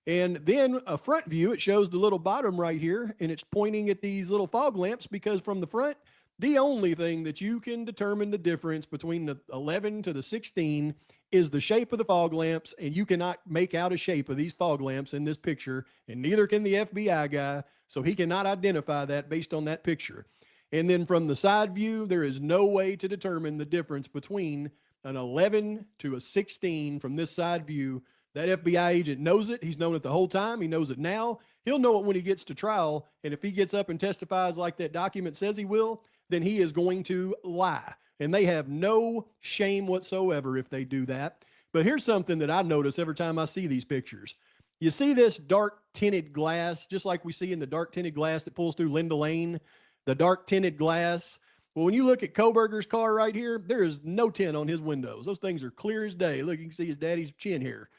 And then a front view, it shows the little bottom right here, and it's pointing at these little fog lamps, because from the front, the only thing that you can determine the difference between the 11 to the 16 is the shape of the fog lamps, and you cannot make out a shape of these fog lamps in this picture, and neither can the FBI guy, so he cannot identify that based on that picture. And then from the side view, there is no way to determine the difference between an 11 to a 16 from this side view. That FBI agent knows it. He's known it the whole time. He knows it now. He'll know it when he gets to trial, and if he gets up and testifies like that document says he will, then he is going to lie. And they have no shame whatsoever if they do that. But here's something that I notice every time I see these pictures. You see this dark tinted glass, just like we see in the dark tinted glass that pulls through Linda Lane, the dark tinted glass. Well, when you look at Koberger's car right here, there is no tint on his windows. Those things are clear as day. Look, you can see his daddy's chin here.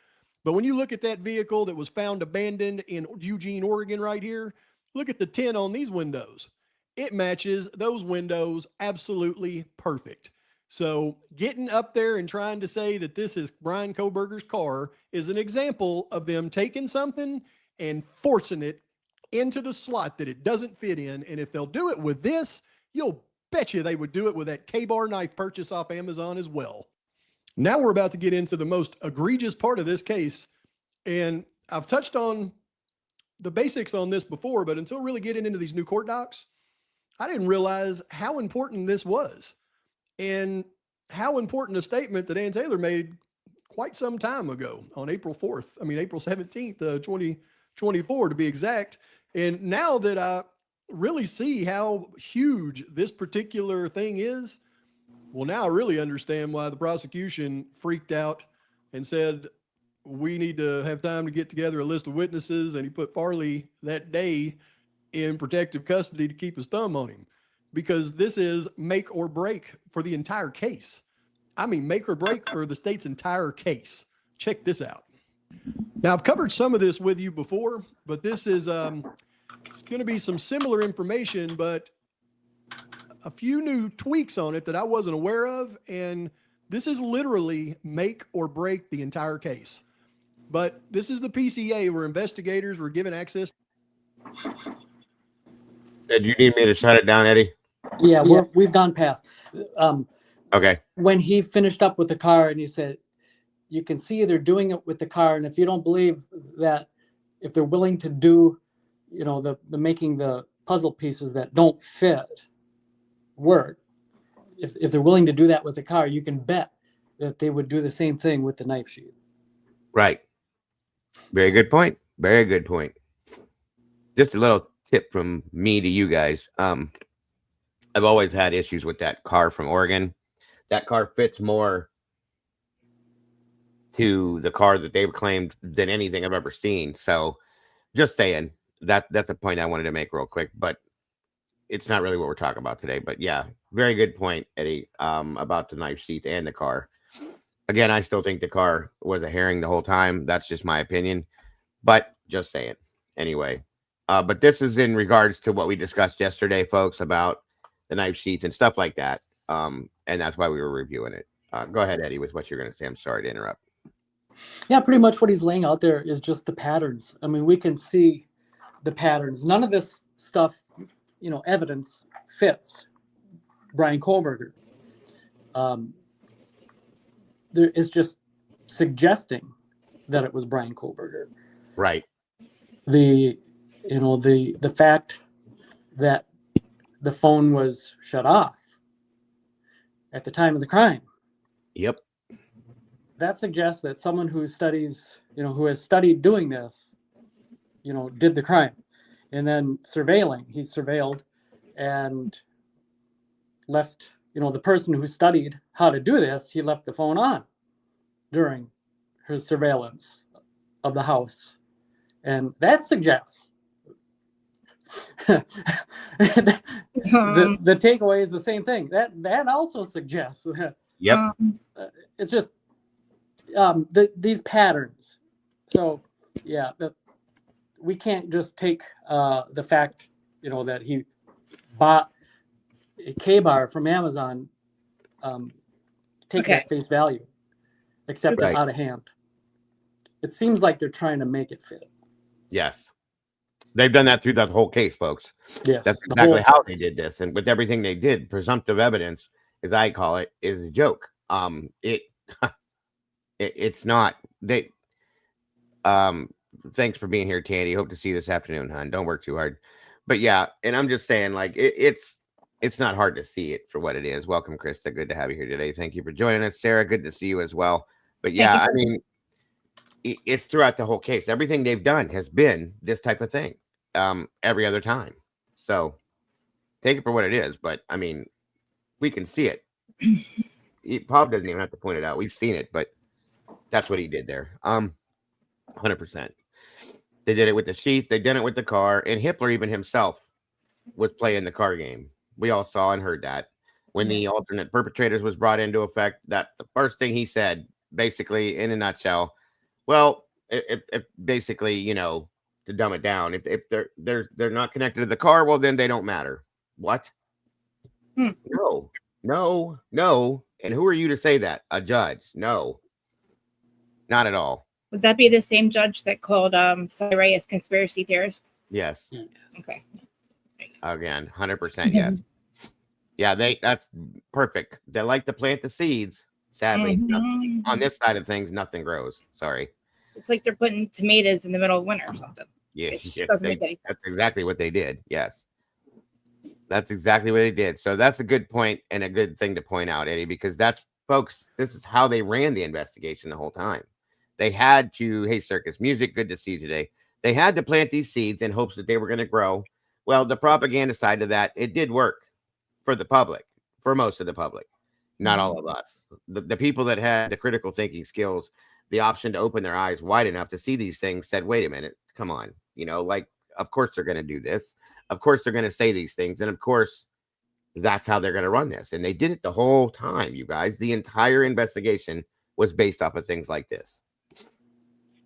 But when you look at that vehicle that was found abandoned in Eugene, Oregon right here, look at the tint on these windows. It matches those windows absolutely perfect. So getting up there and trying to say that this is Brian Koberger's car is an example of them taking something and forcing it into the slot that it doesn't fit in. And if they'll do it with this, you'll bet you they would do it with that K-Bar knife purchase off Amazon as well. Now we're about to get into the most egregious part of this case. And I've touched on the basics on this before, but until really getting into these new court docs, I didn't realize how important this was and how important a statement that Ann Taylor made quite some time ago on April 17th, 2024 to be exact. And now that I really see how huge this particular thing is, well, now I really understand why the prosecution freaked out and said, we need to have time to get together a list of witnesses. And he put Farley that day in protective custody to keep his thumb on him, because this is make or break for the entire case. I mean, make or break for the state's entire case. Check this out. Now, I've covered some of this with you before, but this is it's going to be some similar information, but a few new tweaks on it that I wasn't aware of. And this is literally make or break the entire case. But this is the PCA where investigators were given access. Did you need me to shut it down, Eddie? Yeah, we've gone past. Okay. When he finished up with the car and he said, you can see they're doing it with the car. And if you don't believe that, if they're willing to do, the making the puzzle pieces that don't fit work, if they're willing to do that with the car, you can bet that they would do the same thing with the knife sheath. Right. Very good point. Very good point. Just a little tip from me to you guys. I've always had issues with that car from Oregon. That car fits more to the car that they've claimed than anything I've ever seen. So just saying that's a point I wanted to make real quick, but it's not really what we're talking about today. But yeah, very good point, Eddie, about the knife sheath and the car. Again, I still think the car was a herring the whole time. That's just my opinion, but just saying. Anyway, but this is in regards to what we discussed yesterday, folks, about the knife sheaths and stuff like that. And that's why we were reviewing it. Go ahead, Eddie, with what you're going to say. I'm sorry to interrupt. Yeah, pretty much what he's laying out there is just the patterns. I mean, we can see the patterns. None of this stuff, evidence fits Brian Koberger. There is just suggesting that it was Brian Koberger. Right. The fact that the phone was shut off at the time of the crime. Yep. That suggests that someone who studies, who has studied doing this, did the crime. And then he surveilled and left, the person who studied how to do this, he left the phone on during his surveillance of the house. And that suggests the takeaway is the same thing. That also suggests that Yep. it's just these patterns. So yeah, we can't just take the fact that he bought a K-bar from Amazon, take it at face value, accept Right. it out of hand. It seems like they're trying to make it fit. Yes. They've done that through that whole case, folks. Yes, That's the exactly whole how they did this. And with everything they did, presumptive evidence, as I call it, is a joke. It's not. They thanks for being here, Tandy. Hope to see you this afternoon, hon. Don't work too hard. But yeah, and I'm just saying, like, it's not hard to see it for what it is. Welcome, Krista. Good to have you here today. Thank you for joining us. Sarah, good to see you as well. But yeah, I mean, it's throughout the whole case. Everything they've done has been this type of thing every other time. So take it for what it is. But I mean, we can see it. Bob doesn't even have to point it out. We've seen it, but that's what he did there. 100%. They did it with the sheath. They did it with the car. And Hitler, even himself, was playing the car game. We all saw and heard that. When the alternate perpetrators was brought into effect, that's the first thing he said, basically, in a nutshell. Well, if basically, to dumb it down, if they're not connected to the car, well, then they don't matter. What? No. And who are you to say that? A judge? No, not at all. Would that be the same judge that called Ray a conspiracy theorist? Yes. Okay. Again, 100% yes. Yeah, that's perfect. They like to plant the seeds. Sadly, on this side of things, nothing grows. Sorry. It's like they're putting tomatoes in the middle of winter or something. Yeah, doesn't make that's exactly what they did. Yes. That's exactly what they did. So that's a good point and a good thing to point out, Eddie, because folks, this is how they ran the investigation the whole time. They had to, hey, Circus Music, good to see you today. They had to plant these seeds in hopes that they were going to grow. Well, the propaganda side of that, it did work for the public, for most of the public, not all of us. The people that had the critical thinking skills, the option to open their eyes wide enough to see these things said, wait a minute, come on. Of course they're going to do this. Of course they're going to say these things. And of course, that's how they're going to run this. And they did it the whole time, you guys. The entire investigation was based off of things like this.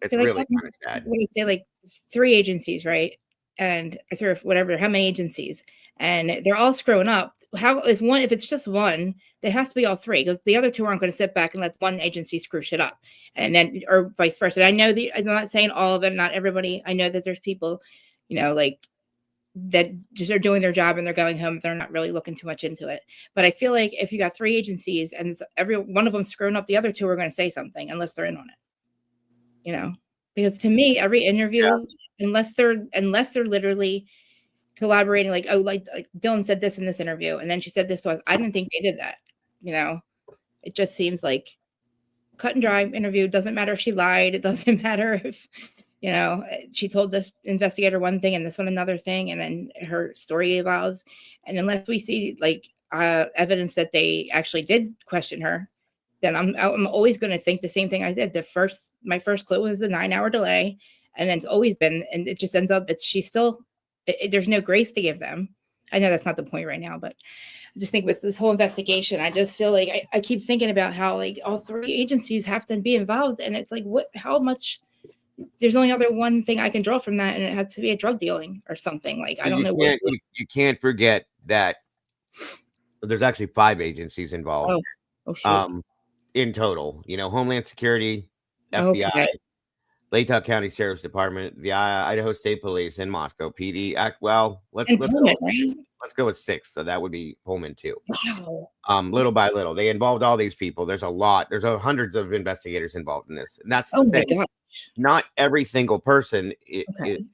It's really kind of sad. What do you say, like 3 agencies, right? And or whatever, how many agencies? And they're all screwing up. If it's just one, there has to be all 3, because the other 2 aren't going to sit back and let one agency screw shit up, and then or vice versa. I know I'm not saying all of it, not everybody. I know that there's people, like that just are doing their job and they're going home. They're not really looking too much into it. But I feel like if you got 3 agencies and every one of them screwing up, the other 2 are going to say something unless they're in on it. Because to me, every interview, unless they're literally collaborating, like Dylan said this in this interview, and then she said this to us. I didn't think they did that. It just seems like cut and dry interview. Doesn't matter if she lied. It doesn't matter if, she told this investigator one thing and this one another thing, and then her story evolves. And unless we see evidence that they actually did question her, then I'm always going to think the same thing I did. My first clue was the 9-hour delay, and then it's always been, and it just ends up, she's still, there's no grace to give them. I know that's not the point right now, but I just think with this whole investigation, I just feel like I keep thinking about how like all 3 agencies have to be involved, and it's like how much. There's only other one thing I can draw from that, and it had to be a drug dealing or something. Like I don't know. You can't forget that there's actually 5 agencies involved. Oh shit. In total, Homeland Security, FBI, Latah County Sheriff's Department, the Idaho State Police, and Moscow PD. Let's go with 6. So that would be Pullman too. Wow. Little by little, they involved all these people. There's a lot. There's hundreds of investigators involved in this, and that's the thing. Gosh. Not every single person. They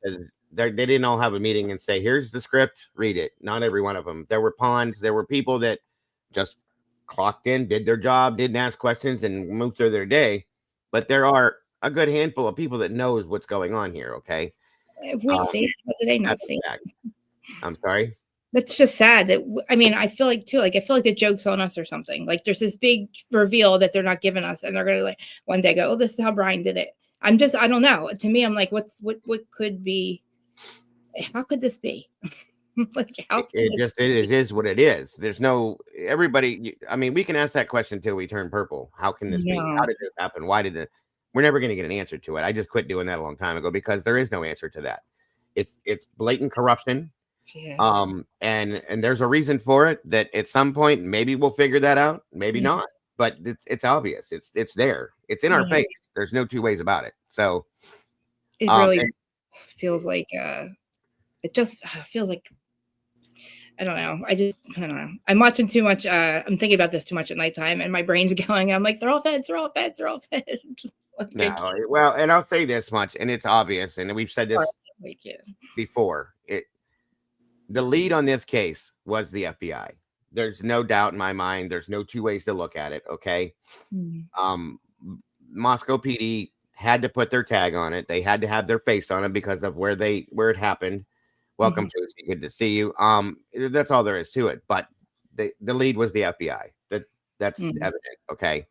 didn't all have a meeting and say, "Here's the script, read it." Not every one of them. There were pawns. There were people that just clocked in, did their job, didn't ask questions, and moved through their day. But there are a good handful of people that knows what's going on here. Okay. If we see, what do they not see? I'm sorry. That's just sad that I mean, I feel like too, like I feel like the joke's on us or something. Like there's this big reveal that they're not giving us, and they're gonna like one day go, "Oh, this is how Brian did it." I don't know. To me, I'm like, what could be? How could this be? Like how could this It is what it is. There's no everybody. I mean, we can ask that question until we turn purple. How can this be? No. How did this happen? Why did it? We're never going to get an answer to it. I just quit doing that a long time ago because there is no answer to that. It's blatant corruption. Yeah. And there's a reason for it that at some point maybe we'll figure that out, maybe Yeah. not, but it's obvious. It's there. It's in our Yeah. face. There's no two ways about it. So It really and- feels like it just feels like I don't know. I don't know. I'm watching too much. I'm thinking about this too much at nighttime, and my brain's going. I'm like, they're all feds. They're all feds. They're all feds. Like, no, well, and I'll say this much, and it's obvious, and we've said this before. The lead on this case was the FBI. There's no doubt in my mind. There's no two ways to look at it. Okay. Moscow PD had to put their tag on it. They had to have their face on it because of where it happened. Welcome to it. Good to see you. That's all there is to it. But the lead was the FBI. That's evident. Okay.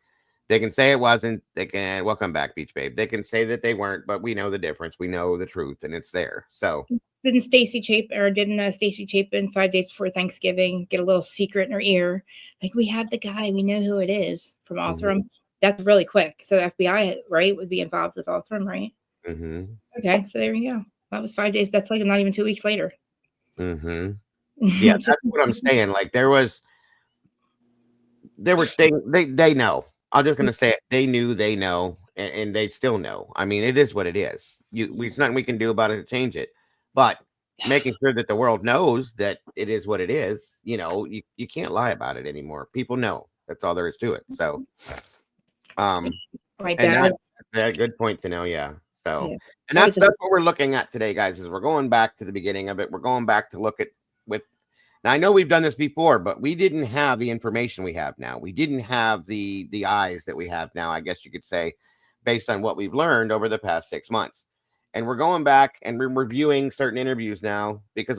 They can say it wasn't. They can welcome back, Beach Babe. They can say that they weren't, but we know the difference. We know the truth, and it's there. So didn't Stacy Chapin 5 days before Thanksgiving get a little secret in her ear? Like, we have the guy, we know who it is from Othram. That's really quick. So FBI, right, would be involved with Othram, right? Okay, so there you go. That was 5 days. That's like not even 2 weeks later. Yeah, that's what I'm saying. Like there were things they know. I'm just gonna say it. They knew, they know, and they still know. I mean, it is what it is. There's nothing we can do about it to change it. But making sure that the world knows that it is what it is, you can't lie about it anymore. People know. That's all there is to it. So, right, and that's a good point to know. Yeah. So, and that's what we're looking at today, guys. Is we're going back to the beginning of it. We're going back to look at Now, I know we've done this before, but we didn't have the information we have now. We didn't have the eyes that we have now, I guess you could say, based on what we've learned over the past 6 months. And we're going back and we're reviewing certain interviews now because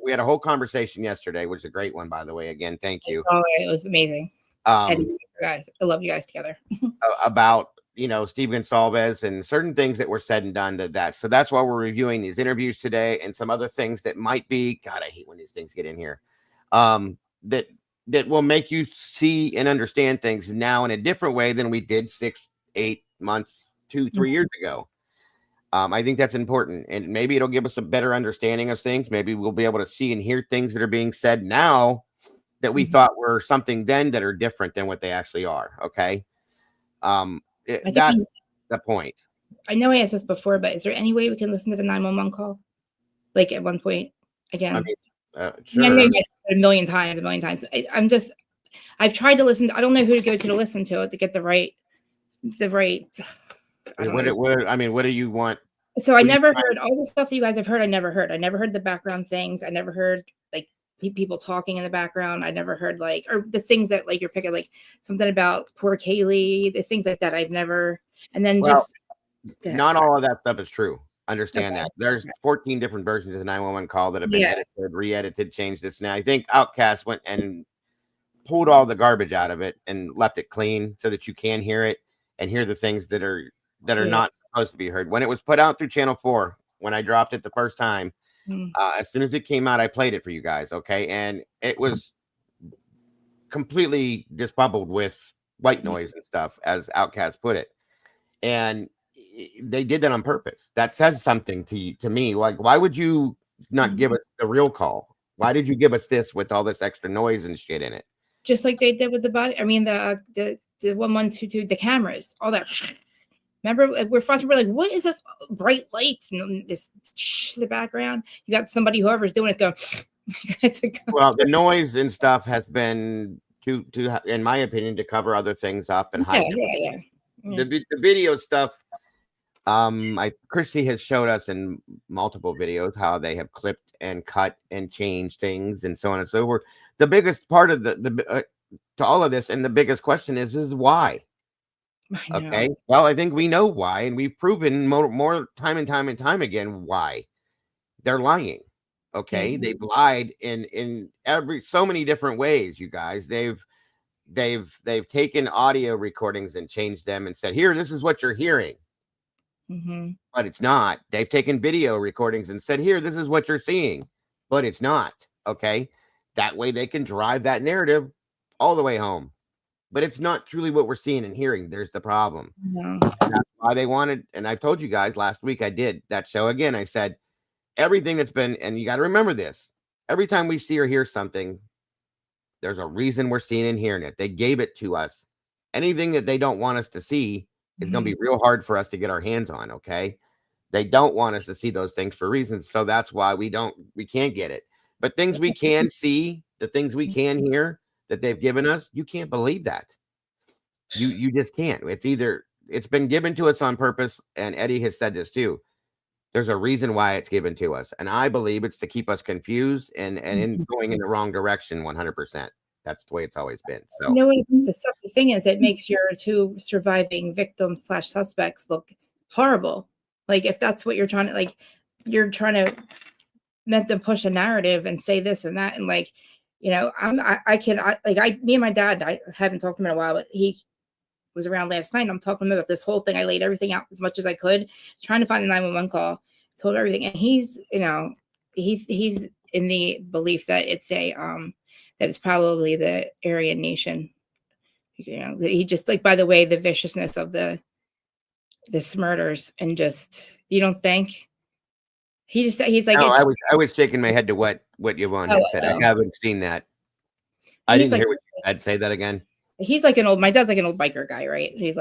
we had a whole conversation yesterday, which is a great one, by the way. Again, thank you. It was amazing. Guys, I love you guys together. About Steve Gonsalves and certain things that were said and done that. So that's why we're reviewing these interviews today and some other things that might be, God, I hate when these things get in here. That will make you see and understand things now in a different way than we did 6, 8 months, 2, 3 years ago. I think that's important, and maybe it'll give us a better understanding of things. Maybe we'll be able to see and hear things that are being said now that we thought were something then that are different than what they actually are. Okay. That's the point. I know I asked this before, but is there any way we can listen to the 911 call? Like at one point again? I mean, sure. I know you guys said a million times. I've tried to listen. I don't know who to go to listen to it to get the right. What do you want? So I never heard all the stuff that you guys have heard. I never heard the background things. I never heard like people talking in the background. I never heard or the things that you're picking, like something about poor Kaylee, the things like that. I've never. And then not all of that stuff is true. Understand that there's 14 different versions of the 911 call that have been edited, re-edited, changed this. Now I think Outcast went and pulled all the garbage out of it and left it clean so that you can hear it and hear the things that are not supposed to be heard. When it was put out through Channel 4, when I dropped it the first time, as soon as it came out, I played it for you guys. Okay. And it was completely disbubbled with white noise and stuff, as Outcast put it. And they did that on purpose. That says something to me. Like, why would you not give us the real call? Why did you give us this with all this extra noise and shit in it? Just like they did with the body. I mean, the 1122, the cameras, all that. Remember, we're like, what is this bright lights and this in the background? You got somebody, whoever's doing it, going. Well, the noise and stuff has been to, in my opinion, to cover other things up and hide. Yeah. The video stuff. Christy has showed us in multiple videos how they have clipped and cut and changed things and so on and so forth. The biggest part of the to all of this, and the biggest question is why? Okay. Well, I think we know why, and we've proven more time and time again why they're lying. Okay, they've lied in so many different ways, you guys. They've taken audio recordings and changed them and said, here, this is what you're hearing. But it's not. They've taken video recordings and said, here, this is what you're seeing, but it's not. Okay, that way they can drive that narrative all the way home, but it's not truly what we're seeing and hearing. There's the problem. That's why they wanted, and I told you guys last week, I did that show again. I said everything that's been, and you got to remember this, every time we see or hear something, there's a reason we're seeing and hearing it. They gave it to us. Anything that they don't want us to see is going to be real hard for us to get our hands on. Okay, they don't want us to see those things for reasons, so that's why we can't get it. But things we can see, the things we can hear that they've given us, you can't believe that. You just can't. It's been given to us on purpose, and Eddie has said this too. There's a reason why it's given to us, and I believe it's to keep us confused and in going in the wrong direction. 100%. That's the way it's always been. So the thing is, it makes your two surviving victims / suspects look horrible. Like if that's what you're trying to, like, you're trying to let them push a narrative and say this and that, and like, me and my dad, I haven't talked to him in a while, but he was around last night. And I'm talking about this whole thing. I laid everything out as much as I could, trying to find a 911 call, told everything, and he's in the belief that it's that it's probably the Aryan nation. He just, like, by the way, the viciousness of this murders, and just, you don't think he's like, no, I was shaking my head to what Yvonne had said. I haven't seen that. I didn't hear what I'd say that again. He's like my dad's like an old biker guy, right? So he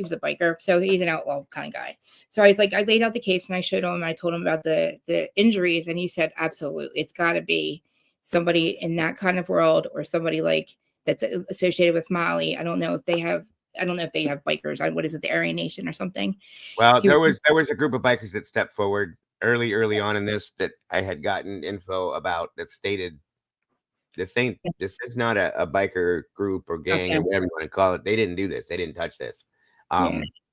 was a biker, so he's an outlaw kind of guy. So I laid out the case and I showed him, and I told him about the injuries, and he said, absolutely, it's got to be somebody in that kind of world, or somebody like that's associated with Mali. I don't know if they have bikers. What is it, the Aryan Nation or something? Well, there was a group of bikers that stepped forward early on in this that I had gotten info about that stated this is not a biker group or gang or whatever you want to call it. They didn't do this. They didn't touch this.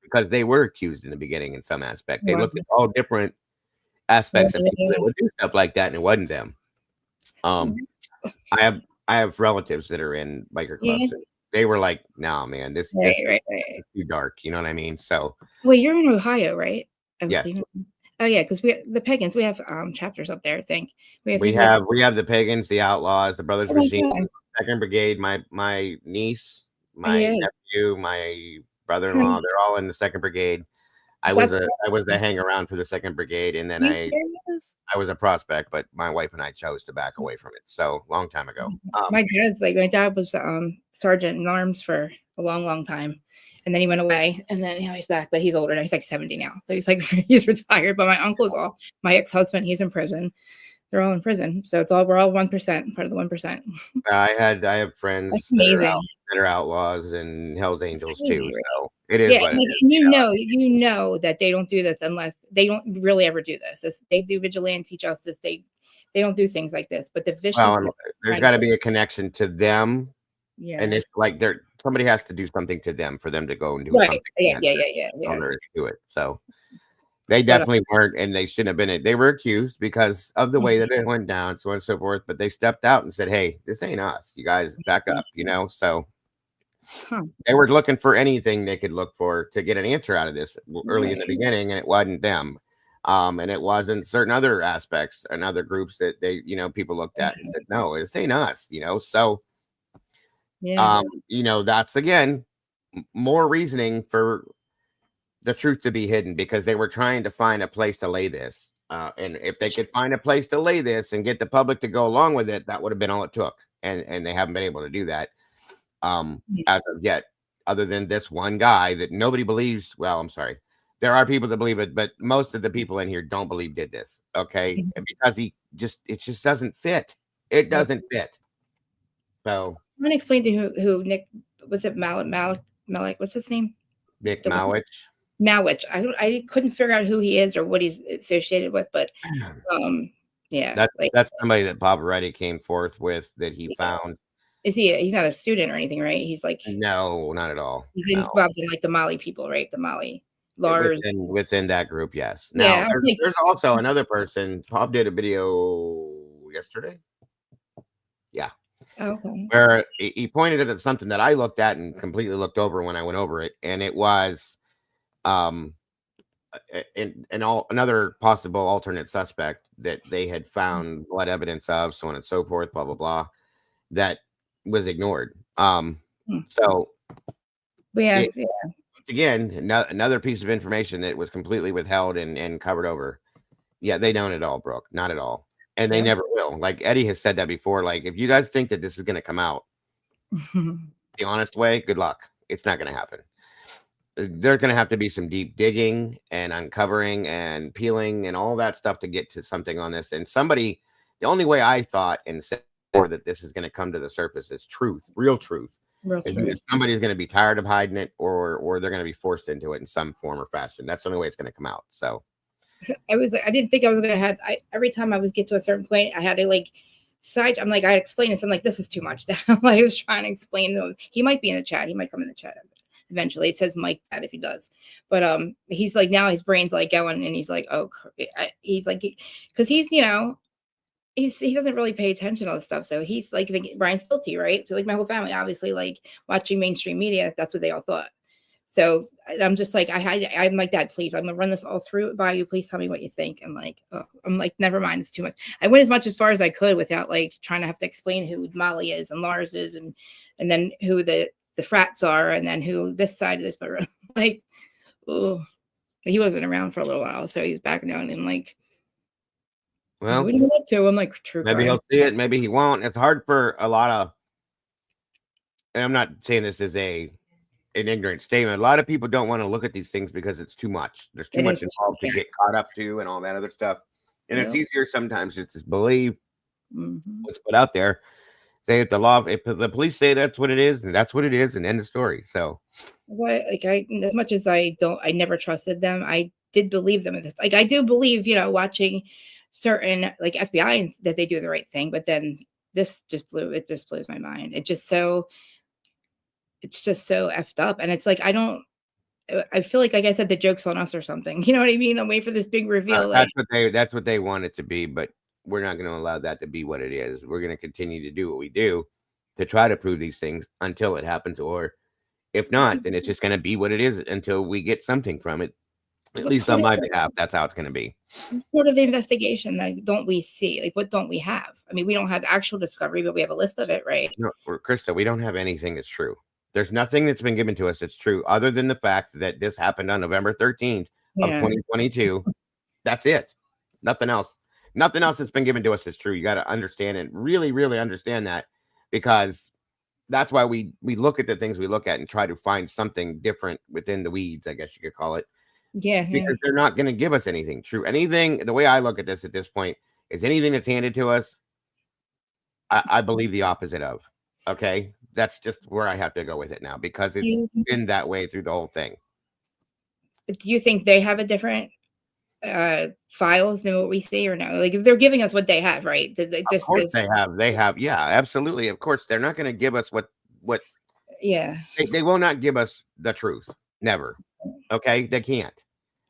Because they were accused in the beginning in some aspect. They looked at all different aspects of people that would do stuff like that, and it wasn't them. I have relatives that are in biker clubs. And they were like, "No, man, this is too dark." You know what I mean? So, well, you're in Ohio, right? Yes. Oh yeah, because the pagans, we have chapters up there. I think we have the pagans, the outlaws, the Brothers Regime, Second Brigade. My niece, my nephew, my brother-in-law, they're all in the Second Brigade. I was the hang around for the Second Brigade, and then I was a prospect, but my wife and I chose to back away from it. So long time ago. My dad was sergeant in arms for a long time, and then he went away, and then he's back, but he's older now. He's like 70 now, so he's retired. But my uncle's my ex-husband, he's in prison. They're all in prison, so we're all 1%, part of the 1%. I have friends that are outlaws and Hell's Angels too. So it is what it is. You know that they don't do this unless they don't really ever do this. They do vigilante justice. They don't do things like this. But the vicious. There's got to be a connection to them. Yeah, and it's like somebody has to do something to them for them to go and do something. Yeah. To do it. So. They definitely weren't, and they shouldn't have been. They were accused because of the way that it went down, so on and so forth. But they stepped out and said, "Hey, this ain't us. You guys back up." So they were looking for anything they could look for to get an answer out of this early in the beginning, and it wasn't them, and it wasn't certain other aspects and other groups that they, people looked at and said, "No, this ain't us." So that's again more reasoning for the truth to be hidden, because they were trying to find a place to lay this. And if they could find a place to lay this and get the public to go along with it, that would have been all it took. And they haven't been able to do that as of yet, other than this one guy that nobody believes. Well, I'm sorry. There are people that believe it, but most of the people in here don't believe did this. Okay. Because it just doesn't fit. It doesn't fit. So I'm going to explain to who Nick, was it Malik? What's his name? Nick Mowich. Mowich. I couldn't figure out who he is or what he's associated with, but that's somebody that Bob Reddy came forth with that he found. Is he's not a student or anything, right? He's like, no, not at all. He's involved in like the Mali people, right? The Mali Lars. Within that group, yes. Now Yeah, there's also another person. Bob did a video yesterday. Yeah. okay. Where he pointed at something that I looked at and completely looked over when I went over it, and it was another possible alternate suspect that they had found blood evidence of, so on and so forth, blah blah blah, that was ignored. So Yeah, again, another piece of information that was completely withheld and covered over. Yeah, they don't at all, Brooke, not at all, and they never will. Like Eddie has said that before. Like, if you guys think that this is going to come out the honest way, good luck. It's not going to happen. There's going to have to be some deep digging and uncovering and peeling and all that stuff to get to something on this. And the only way I thought and said that this is going to come to the surface is truth, real truth. Somebody's going to be tired of hiding it, or they're going to be forced into it in some form or fashion. That's the only way it's going to come out. So I didn't think I was going to have, every time I was get to a certain point, I had to I'm like, I explained this. I'm like, this is too much. I was trying to explain to him. He might be in the chat. He might come in the chat eventually. It says Mike that if he does, but he's like, now his brain's like going, and he's like, oh, he's like, because he's, he doesn't really pay attention to all this stuff, so he's like, Brian's guilty, right? So like my whole family, obviously, like watching mainstream media, that's what they all thought. So I'm just like, I'm like, Dad, please, I'm gonna run this all through by you. Please tell me what you think. And like, I'm like, never mind, it's too much. I went as far as I could without like trying to have to explain who Molly is and Lars is, and then who the frats are, and then who this side of this, but like, oh, he wasn't around for a little while, so he's back down and like, well, what do you like to? I'm like, true. Maybe he'll see it, maybe he won't. It's hard for a lot of, and I'm not saying this is an ignorant statement. A lot of people don't want to look at these things because it's too much. There's too much involved to get caught up to and all that other stuff. And it's easier sometimes just to believe what's put out there. Say if the police say that's what it is, and that's what it is, and end of story. So, as much as I never trusted them, I did believe them. Like, I do believe, watching certain like FBI that they do the right thing, but then this just blows my mind. It's just so effed up, and it's like I feel like I said, the joke's on us or something. You know what I mean? I'm waiting for this big reveal. That's what they want it to be, but we're not going to allow that to be what it is. We're going to continue to do what we do to try to prove these things until it happens, or if not, then it's just going to be what it is until we get something from it. At least on my behalf, that's how it's going to be. Sort of the investigation, like, don't we see? Like, what don't we have? I mean, we don't have actual discovery, but we have a list of it, right? No, Krista, we don't have anything that's true. There's nothing that's been given to us that's true, other than the fact that this happened on November 13th of 2022. That's it. Nothing else. Nothing else that's been given to us is true. You got to understand and really, really understand that, because that's why we look at the things we look at and try to find something different within the weeds, I guess you could call it. Yeah. Because they're not going to give us anything true. Anything, the way I look at this at this point, is anything that's handed to us, I believe the opposite of. Okay? That's just where I have to go with it now, because it's been that way through the whole thing. Do you think they have a different files than what we see, or no? Like, if they're giving us what they have, right? Of course they have. Yeah, absolutely. Of course, they're not going to give us what. Yeah. They will not give us the truth. Never. Okay, they can't,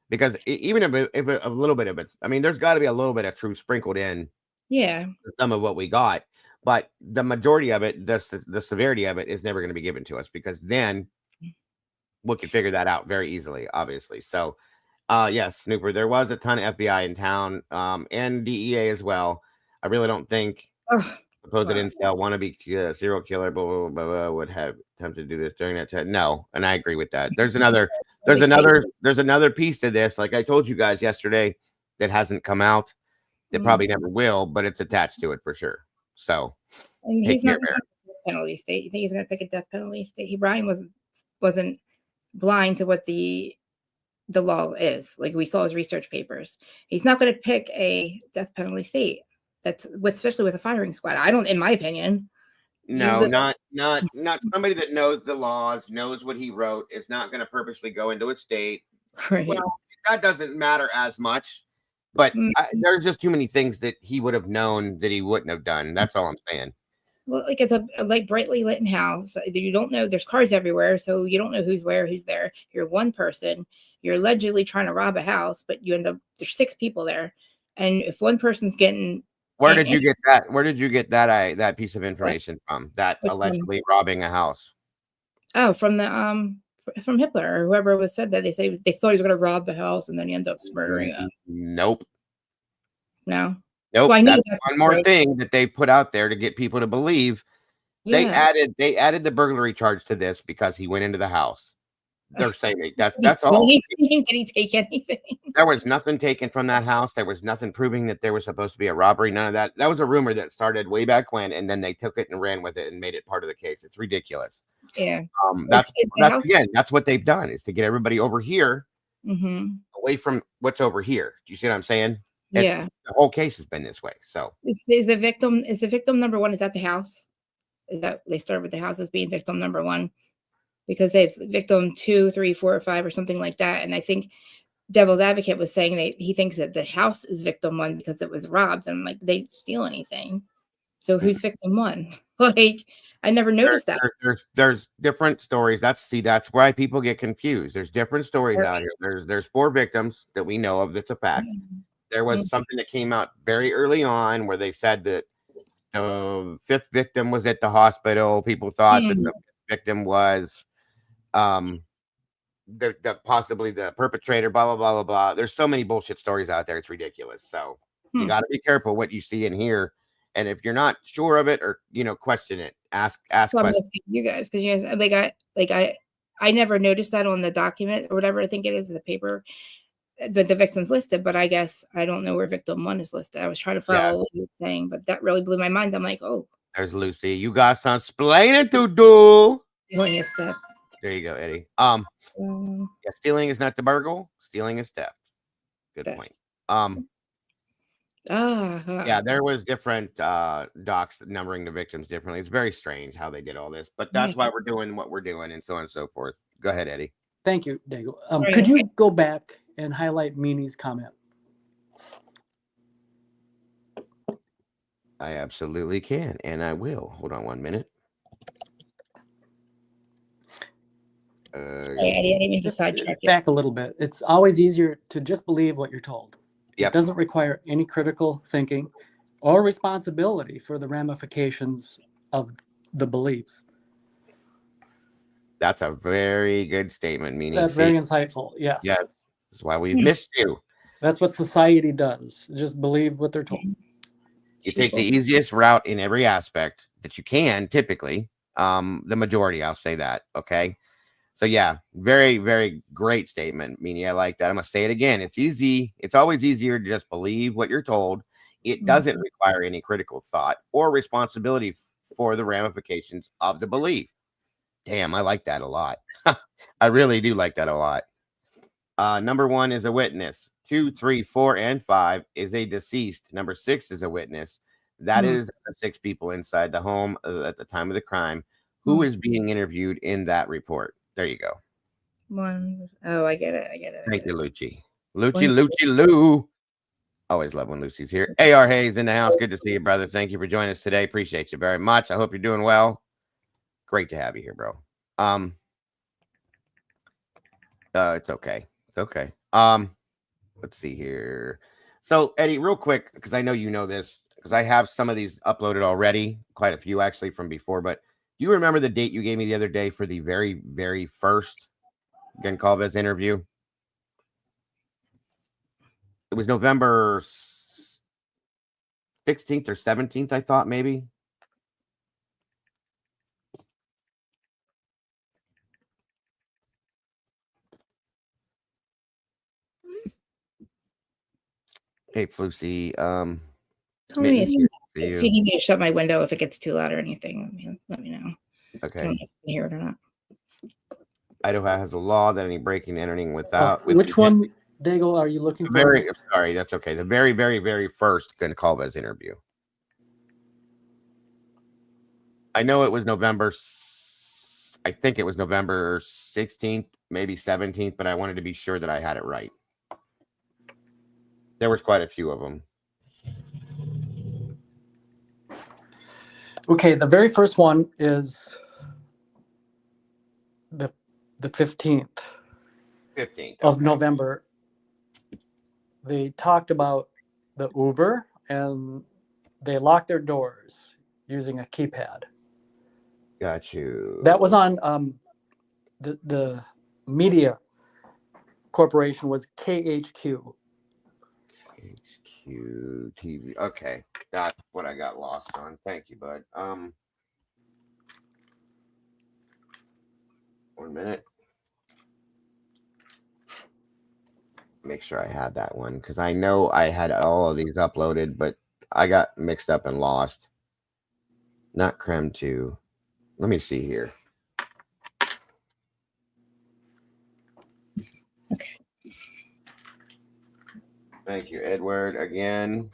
because even if a little bit of it, I mean, there's got to be a little bit of truth sprinkled in. Yeah. Some of what we got, but the majority of it, the severity of it, is never going to be given to us, because then we can figure that out very easily, obviously. So, yes, Snooper, there was a ton of FBI in town, and DEA as well. I really don't think supposed incel wannabe serial killer would have attempted to do this during that time. No, and I agree with that. There's another piece to this, like I told you guys yesterday, that hasn't come out. That probably never will, but it's attached to it for sure. So, he's not going to pick a death penalty state. You think he's going to pick a death penalty state? Brian wasn't blind to what the law is. Like, we saw his research papers. He's not going to pick a death penalty state. That's especially with a firing squad. I don't, in my opinion. No, not somebody that knows the laws, knows what he wrote, is not going to purposely go into a state. Right. Well, that doesn't matter as much, but there's just too many things that he would have known that he wouldn't have done. That's all I'm saying. Well, like it's a like brightly lit house. You don't know. There's cars everywhere, so you don't know who's where, who's there. You're one person. You're allegedly trying to rob a house, but you end up there's 6 people there, and if one person's getting Where did you get that? Where did you get that piece of information from? That Which one? allegedly robbing a house. Oh, from Hitler or whoever was said that they thought he was going to rob the house and then he ends up murdering them. Nope. No. Nope. Well, I knew that's one more thing that they put out there to get people to believe. Yeah. They added the burglary charge to this because he went into the house. They're saying that's all. all. Did he take anything? There was nothing taken from that house. There was nothing proving that there was supposed to be a robbery. None of that. That was a rumor that started way back when, and then they took it and ran with it and made it part of the case. It's ridiculous. Yeah. That's what they've done is to get everybody over here away from what's over here. Do you see what I'm saying? Yeah. The whole case has been this way. So is the victim number 1? Is that the house? Is that they start with the house as being victim number 1? Because they have victim 2, 3, 4, or 5 or something like that. And I think Devil's Advocate was saying that he thinks that the house is victim 1 because it was robbed. And I'm like, they didn't steal anything. So who's victim 1? Like, I never noticed that. There's different stories. That's why people get confused. There's different stories out here. There's 4 victims that we know of. That's a fact. There was something that came out very early on where they said that the 5th victim was at the hospital. People thought that the victim was possibly the perpetrator, blah, blah, blah, blah, blah. There's so many bullshit stories out there. It's ridiculous. So you got to be careful what you see and hear. And if you're not sure of it or, question it, ask questions. You guys, because you guys, I never noticed that on the document or whatever I think it is, the paper, but the victim's listed, but I guess I don't know where victim 1 is listed. I was trying to follow what you were saying, but that really blew my mind. I'm like, oh. There's Lucy. You got some explaining to do. There you go, Eddie. Stealing is not the burgle. Stealing is theft. Good point. There was different docs numbering the victims differently. It's very strange how they did all this, but that's why we're doing what we're doing and so on and so forth. Go ahead, Eddie. Thank you, Dago. Could you go back and highlight Meanie's comment? I absolutely can, and I will. Hold on 1 minute. Back a little bit. It's always easier to just believe what you're told. It doesn't require any critical thinking or responsibility for the ramifications of the belief. That's a very good statement, Meanie. That's very insightful. Yes. Yeah. That's why we've missed you. That's what society does. Just believe what they're told. You take the easiest route in every aspect that you can, typically. The majority, I'll say that. Okay. So yeah, very, very great statement, Meanie. I like that. I'm gonna say it again. It's easy. It's always easier to just believe what you're told. It doesn't require any critical thought or responsibility for the ramifications of the belief. Damn, I like that a lot. I really do like that a lot. Number 1 is a witness. 2, 3, 4, and 5 is a deceased. Number 6 is a witness. That is the 6 people inside the home at the time of the crime. Who is being interviewed in that report? There you go. 1. Oh, I get it. Thank you, Lucci. Lou. Always love when Lucy's here. A.R. Hayes in the house. Good to see you, brother. Thank you for joining us today. Appreciate you very much. I hope you're doing well. Great to have you here, bro. It's okay. It's okay. Let's see here. So, Eddie, real quick, because I know you know this, because I have some of these uploaded already, quite a few actually from before, but do you remember the date you gave me the other day for the very, very first GONCALVES interview? It was November 16th or 17th, I thought, maybe. Hey, Flucy. Tell me if you need me to shut my window if it gets too loud or anything. Let me know. Okay. I don't know if you can hear it or not. Idaho has a law that any breaking and entering without. Which one, Dago, are you looking for? Sorry, that's okay. The very, very, very first GONCALVES interview. I know it was November. I think it was November 16th, maybe 17th, but I wanted to be sure that I had it right. There was quite a few of them. Okay, the very first one is the 15th 15th of okay. November. They talked about the Uber and they locked their doors using a keypad. Got you. That was on the media corporation was KHQ. HQ TV. Okay, that's what I got lost on. Thank you, bud. 1 minute. Make sure I had that one because I know I had all of these uploaded, but I got mixed up and lost. Not Creme 2. Let me see here. Okay. Thank you, Edward, again.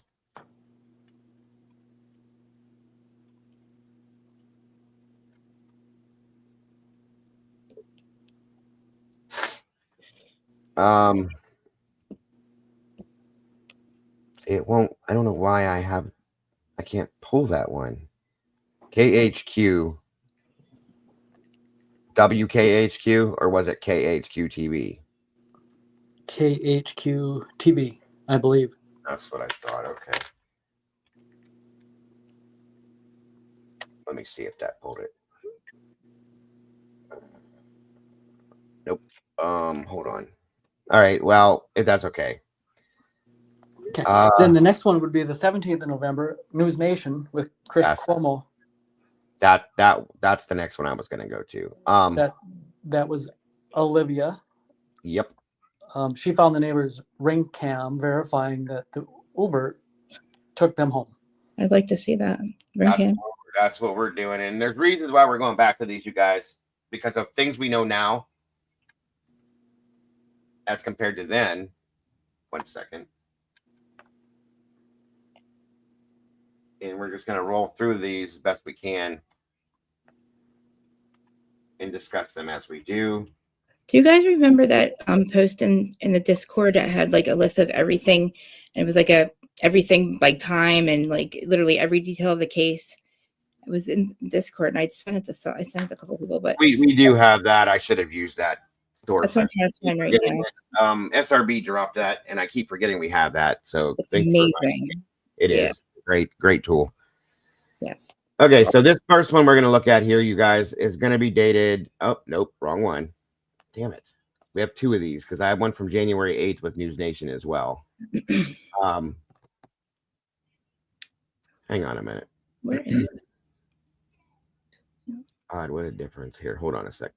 It won't. I don't know why I can't pull that one. KHQ. WKHQ, or was it KHQ TV? KHQ TV, I believe. That's what I thought. Okay. Let me see if that pulled it. Nope. Hold on. All right. Well, if that's okay. Okay. Then the next one would be the 17th of November, News Nation with Chris Cuomo. That's the next one I was going to go to. That was Olivia. Yep. She found the neighbor's ring cam verifying that the Uber took them home. I'd like to see that. That's what we're doing. And there's reasons why we're going back to these, you guys, because of things we know now as compared to then. 1 second. And we're just going to roll through these as best we can and discuss them as we do. Do you guys remember that post in the Discord that had like a list of everything? And it was like everything by time and like literally every detail of the case. It was in Discord, and I sent it to a couple people, but we do have that. I should have used that source. That's what I'm trying to find right now. SRB dropped that, and I keep forgetting we have that. So it's amazing. It is great tool. Yes. Okay, so this first one we're going to look at here, you guys, is going to be dated. Oh, nope, wrong one. Damn it. We have two of these because I have one from January 8th with News Nation as well. Hang on a minute. Where is it? Odd, what a difference here. Hold on a sec.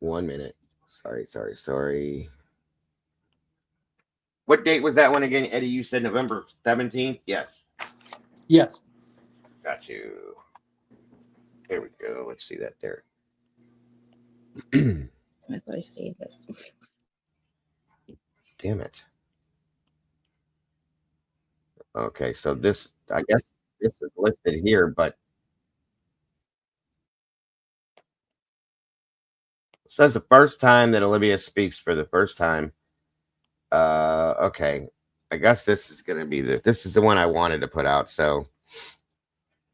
1 minute. Sorry. What date was that one again, Eddie? You said November 17th? Yes. Yes. Got you. Here we go. Let's see that there. I thought I saved this. Damn it. Okay, so this, I guess this is listed here, but it says the first time that Olivia speaks for the first time. Okay. I guess this is going to be this is the one I wanted to put out. So,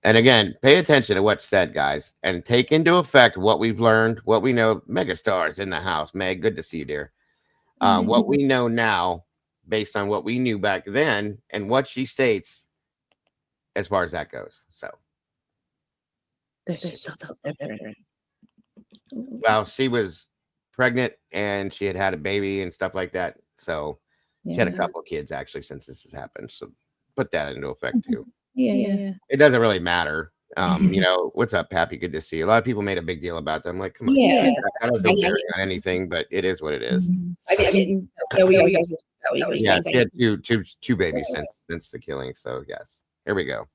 and again, pay attention to what's said, guys, and take into effect what we've learned, what we know. Megastars in the house. Meg, good to see you, dear. What we know now based on what we knew back then and what she states as far as that goes. So, well, she was pregnant and she had a baby and stuff like that. So she had a couple of kids actually since this has happened. So put that into effect too. Yeah. It doesn't really matter. You know, what's up, Pappy? Good to see you. A lot of people made a big deal about them. Like, come on. Yeah. I don't know on anything, but it is what it is. I didn't. Yeah, she had two babies since the killing. So yes. Here we go.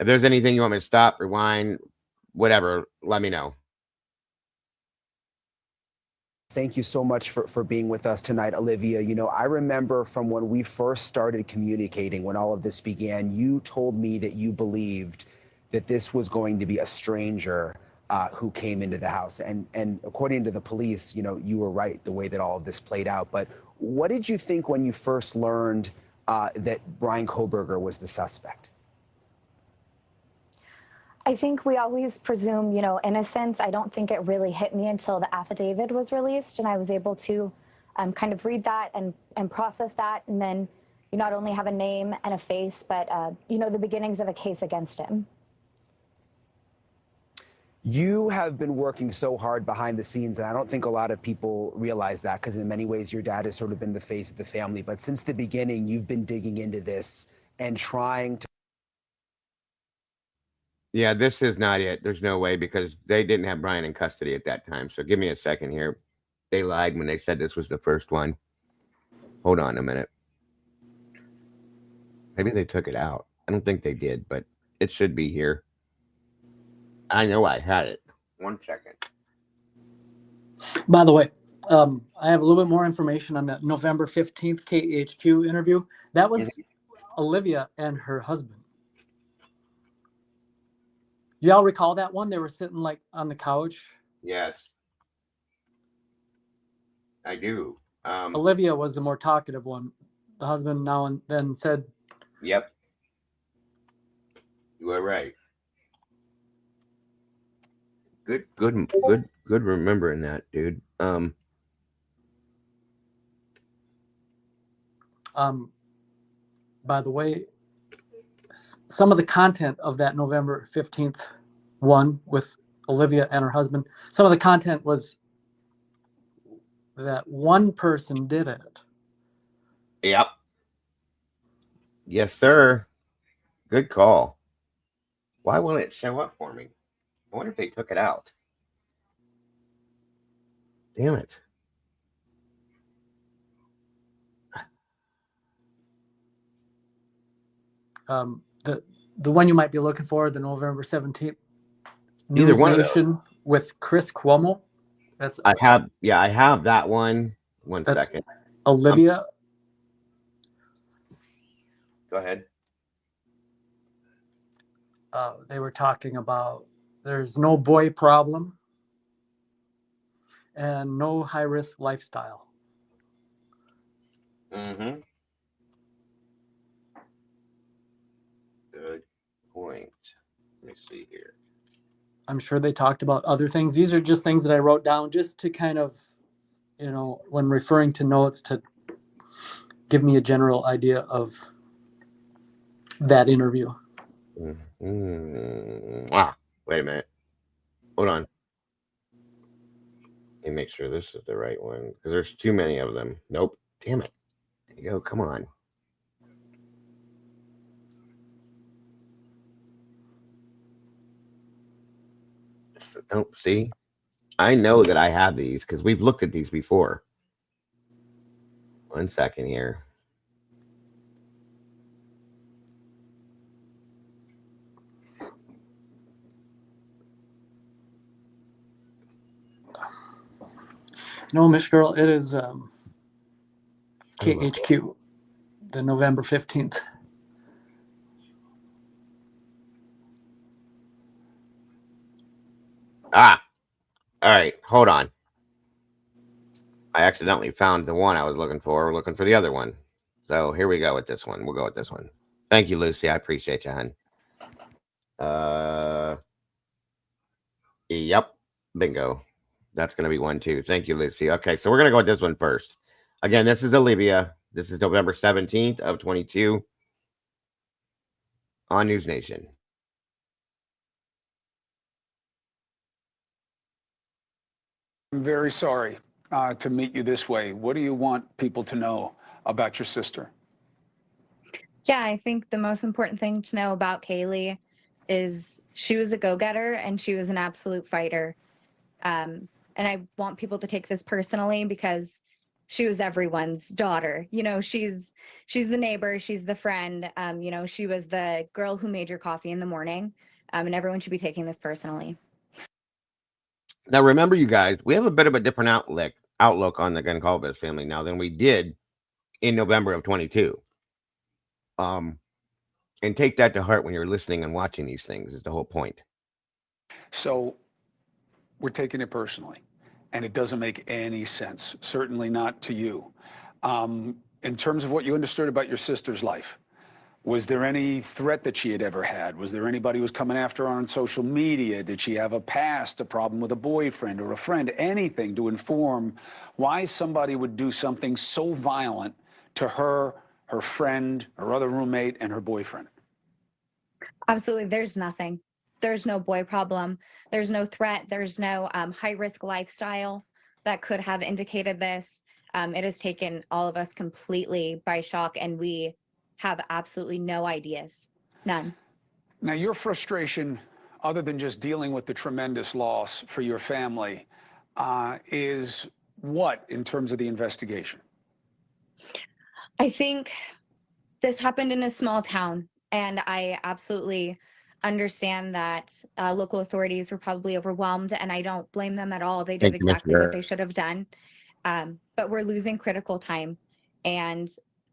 If there's anything you want me to stop, rewind, whatever, let me know. Thank you so much for being with us tonight, Olivia. You know, I remember from when we first started communicating, when all of this began, you told me that you believed that this was going to be a stranger who came into the house. And according to the police, you know, you were right the way that all of this played out. But what did you think when you first learned that Brian Kohberger was the suspect? I think we always presume, innocence. I don't think it really hit me until the affidavit was released, and I was able to kind of read that and process that, and then you not only have a name and a face, but the beginnings of a case against him. You have been working so hard behind the scenes, and I don't think a lot of people realize that, because in many ways your dad has sort of been the face of the family. But since the beginning, you've been digging into this and trying to. Yeah, this is not it. There's no way, because they didn't have Brian in custody at that time. So give me a second here. They lied when they said this was the first one. Hold on a minute. Maybe they took it out. I don't think they did, but it should be here. I know I had it. 1 second. By the way, I have a little bit more information on that November 15th KHQ interview. That was Olivia and her husband. Do y'all recall that one? They were sitting like on the couch. Yes. I do. Olivia was the more talkative one. The husband now and then said, Yep. You are right. Good remembering that, dude. By the way, some of the content of that November 15th one with Olivia and her husband, some of the content was that one person did it. Yep. Yes, sir. Good call. Why won't it show up for me? I wonder if they took it out. Damn it. The one you might be looking for, the November 17th Either News one Nation with Chris Cuomo. I have that one. One second. Olivia. Go ahead. They were talking about there's no boy problem and no high-risk lifestyle. Mm-hmm. Good point. Let me see here. I'm sure they talked about other things. These are just things that I wrote down just to kind of, when referring to notes, to give me a general idea of that interview. Wait a minute. Hold on. Let me make sure this is the right one, because there's too many of them. Nope. Damn it. There you go. Come on. Don't see. I know that I have these because we've looked at these before. 1 second here. No, Mish Girl, it is KHQ, the November 15th. All right. Hold on. I accidentally found the one I was looking for. We're looking for the other one. So here we go with this one. We'll go with this one. Thank you, Lucy. I appreciate you, hon. Yep. Bingo. That's going to be 1, 2. Thank you, Lucy. Okay, so we're going to go with this one first. Again, this is Olivia. This is November 17th of 22 on News Nation. I'm very sorry to meet you this way. What do you want people to know about your sister? Yeah, I think the most important thing to know about Kaylee is she was a go-getter and she was an absolute fighter. And I want people to take this personally because she was everyone's daughter. She's the neighbor, she's the friend. She was the girl who made your coffee in the morning. And everyone should be taking this personally. Now, remember, you guys, we have a bit of a different outlook on the GONCALVES family now than we did in November of 22. And take that to heart when you're listening and watching these things, is the whole point. So we're taking it personally, and it doesn't make any sense, certainly not to you. in terms of what you understood about your sister's life, was there any threat that she had ever had? Was there anybody who was coming after her on social media? Did she have a past, a problem with a boyfriend or a friend? Anything to inform why somebody would do something so violent to her, her friend, her other roommate, and her boyfriend? Absolutely. There's nothing. There's no boy problem. There's no threat. There's no high-risk lifestyle that could have indicated this. It has taken all of us completely by shock, and we have absolutely no ideas. None. Now, your frustration, other than just dealing with the tremendous loss for your family, is what in terms of the investigation? I think this happened in a small town, and I absolutely understand that local authorities were probably overwhelmed, and I don't blame them at all. They did Thank you, exactly what Mr. they should have done. But we're losing critical time, and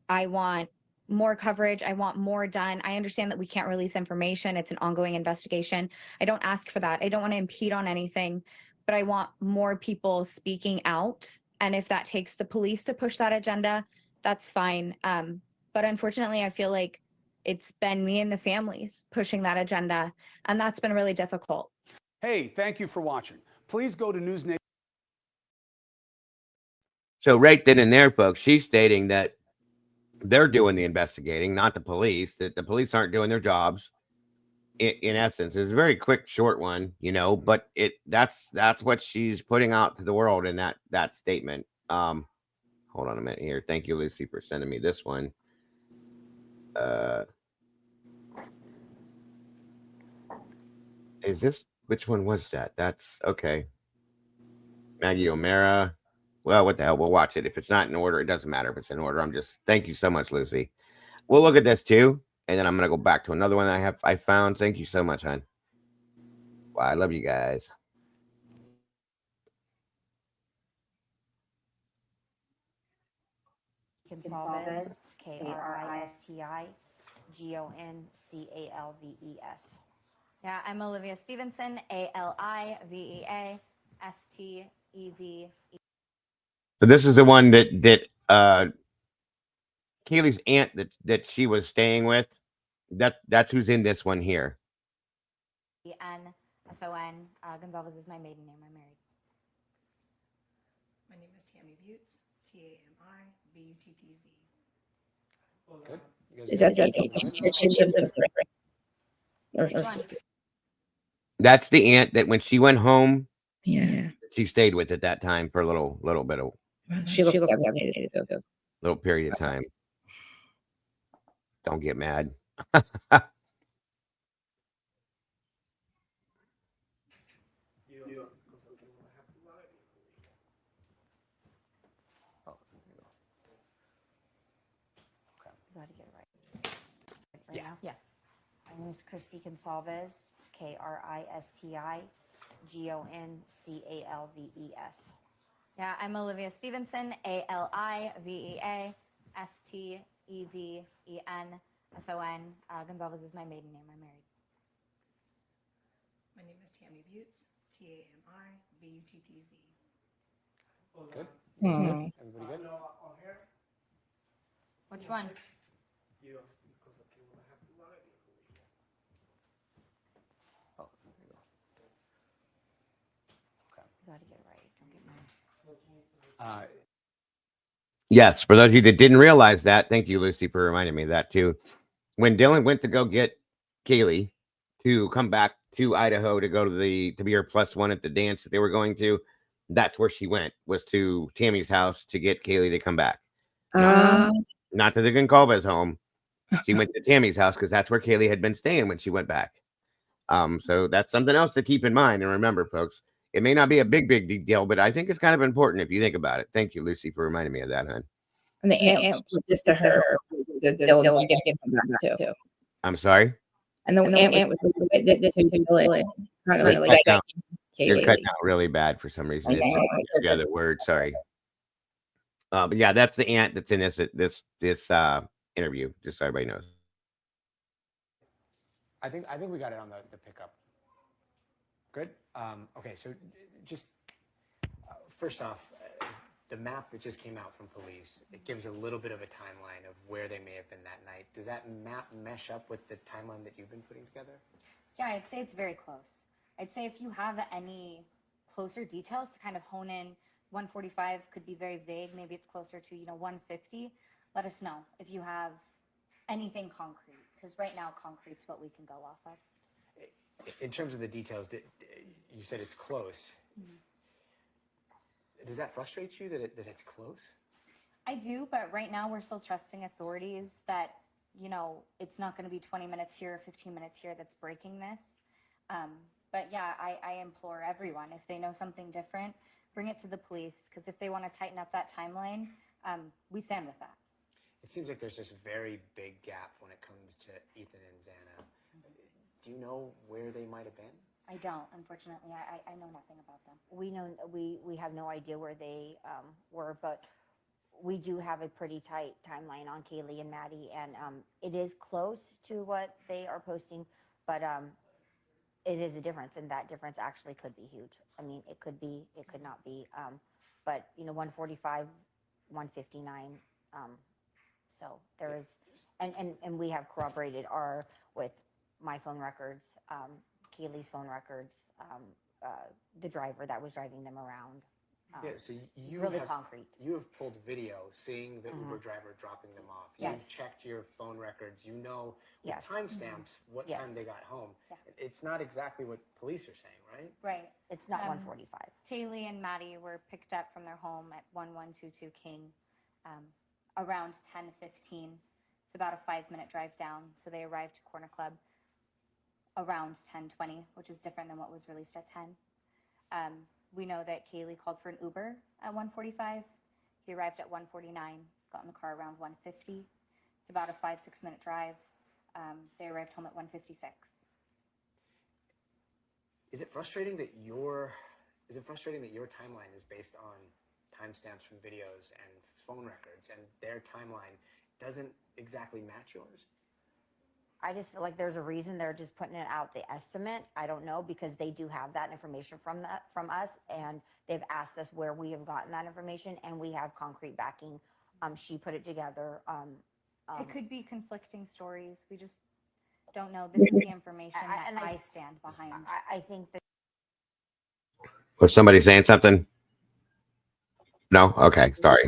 I want more coverage. I want more done. I understand that we can't release information. It's an ongoing investigation. I don't ask for that. I don't want to impede on anything, but I want more people speaking out. And if that takes the police to push that agenda, that's fine. But unfortunately, I feel like it's been me and the families pushing that agenda, and that's been really difficult. Hey, thank you for watching. Please go to News Nation. So right then and there, folks, she's stating that they're doing the investigating, not the police, that the police aren't doing their jobs. In essence, it's a very quick, short one, you know, but that's what she's putting out to the world in that statement. Hold on a minute here. Thank you, Lucy, for sending me this one. Is this, which one was that? That's okay. Maggie O'Mara. Well, what the hell? We'll watch it. If it's not in order, it doesn't matter if it's in order. Thank you so much, Lucy. We'll look at this too. And then I'm going to go back to another one I found. Thank you so much, hon. Wow, I love you guys. GONCALVES, KRISTIGONCALVES. Yeah, I'm Olivia Stevenson, ALIVEA STEVE. So this is the one that Kaylee's aunt that she was staying with. That's who's in this one here. ENSON. Gonzalez is my maiden name. I'm married. My name is Tammy Butts, TAMIBUTTZ. Good. Is that That's the aunt that when she went home, yeah, she stayed with at that time for a little bit of she looks devastated. little period of time. Don't get mad. Got to get it right. Yeah. My name is Christy Gonsalves, KRISTIGONCALVES. Yeah, I'm Olivia Stevenson, ALIVEA STEVENSON. Gonzalez is my maiden name. I'm married. My name is Tammy Butts, TAMIBUTTZ. Good. Oh. Everybody good? Which one? Got to get it right. Don't get mad. Yes, for those of you that didn't realize that, thank you, Lucy, for reminding me of that too. When Dylan went to go get Kaylee to come back to Idaho to go to be her +1 at the dance that they were going to, that's where she went, was to Tammy's house to get Kaylee to come back. Not to the Goncalves home. She went to Tammy's house because that's where Kaylee had been staying when she went back. So that's something else to keep in mind and remember, folks. It may not be a big deal, but I think it's kind of important if you think about it. Thank you, Lucy, for reminding me of that, hon. And the aunt was just to her. Dylan getting back too. I'm sorry? And the aunt was this to Dylan. You're cutting out really bad for some reason. It's the other word. Sorry. But yeah, that's the aunt that's in this interview, just so everybody knows. I think we got it on the pickup. Good. Okay, so just first off, the map that just came out from police, it gives a little bit of a timeline of where they may have been that night. Does that map mesh up with the timeline that you've been putting together? Yeah, I'd say it's very close. I'd say if you have any closer details to kind of hone in, 145 could be very vague. Maybe it's closer to 150. Let us know if you have anything concrete, because right now concrete's what we can go off of. In terms of the details, you said it's close. Does that frustrate you that it's close? I do, but right now we're still trusting authorities that, it's not going to be 20 minutes here or 15 minutes here that's breaking this. But yeah, I implore everyone, if they know something different, bring it to the police, because if they want to tighten up that timeline, we stand with that. It seems like there's this very big gap when it comes to Ethan and Xana. Do you know where they might have been? I don't, unfortunately. I know nothing about them. We have no idea where they were, but we do have a pretty tight timeline on Kaylee and Maddie, and it is close to what they are posting, but it is a difference, and that difference actually could be huge. I mean, it could be, it could not be, but 145, 159. So there is, and we have corroborated with my phone records, Kaylee's phone records, the driver that was driving them around. Yeah, so you really have, concrete. You have pulled video seeing the Uber driver dropping them off. Yes. You've checked your phone records. You know with Yes. timestamps what Yes. time they got home. Yeah. It's not exactly what police are saying, right? Right. It's not 145. Kaylee and Maddie were picked up from their home at 1122 King around 10:15. It's about a 5-minute drive down. So they arrived to Corner Club around 10:20, which is different than what was released at 10. We know that Kaylee called for an Uber at 1:45. He arrived at 1:49, got in the car around 1:50. It's about a 5-6 minute drive. They arrived home at 1:56. Is it frustrating that your timeline is based on timestamps from videos and phone records, and their timeline doesn't exactly match yours? I just feel like there's a reason they're just putting it out, the estimate. I don't know, because they do have that information from us, and they've asked us where we have gotten that information, and we have concrete backing. She put it together. It could be conflicting stories. We just don't know. This is the information that I stand behind. I think that. Was somebody saying something? No? Okay, sorry.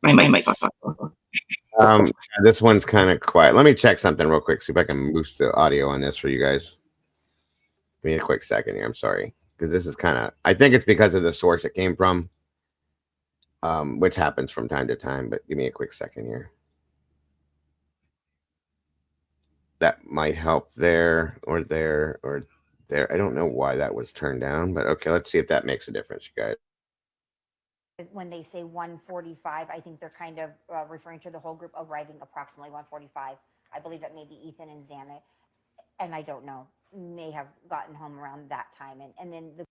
My mic. This one's kind of quiet. Let me check something real quick. See if I can boost the audio on this for you guys. Give me a quick second here. I'm sorry. Because this is kind of, I think it's because of the source it came from, which happens from time to time. But give me a quick second here. That might help there or there or there. I don't know why that was turned down, but okay, let's see if that makes a difference, you guys. When they say 145, I think they're kind of referring to the whole group arriving approximately 145. I believe that maybe Ethan and Xana, and I don't know, may have gotten home around that time. And then the.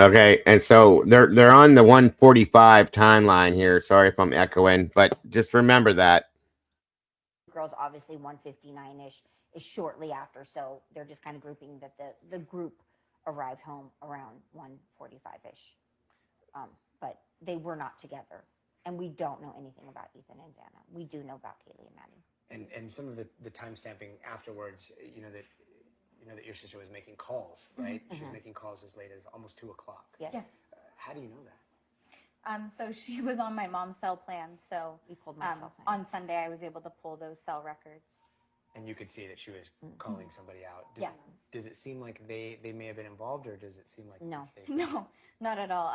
Okay, and so they're on the 145 timeline here. Sorry if I'm echoing, but just remember that. Girls obviously 159-ish is shortly after, so they're just kind of grouping that the group arrived home around 145-ish. But they were not together, and we don't know anything about Ethan and Xana. We do know about Kaylee and Maddie. And some of the time stamping afterwards, that your sister was making calls, right? She was making calls as late as almost 2 o'clock. Yes. Yeah. How do you know that? So she was on my mom's cell plan. So we pulled my cell plan. On Sunday, I was able to pull those cell records. And you could see that she was calling somebody out. Does it seem like they may have been involved, or does it seem like no, not at all?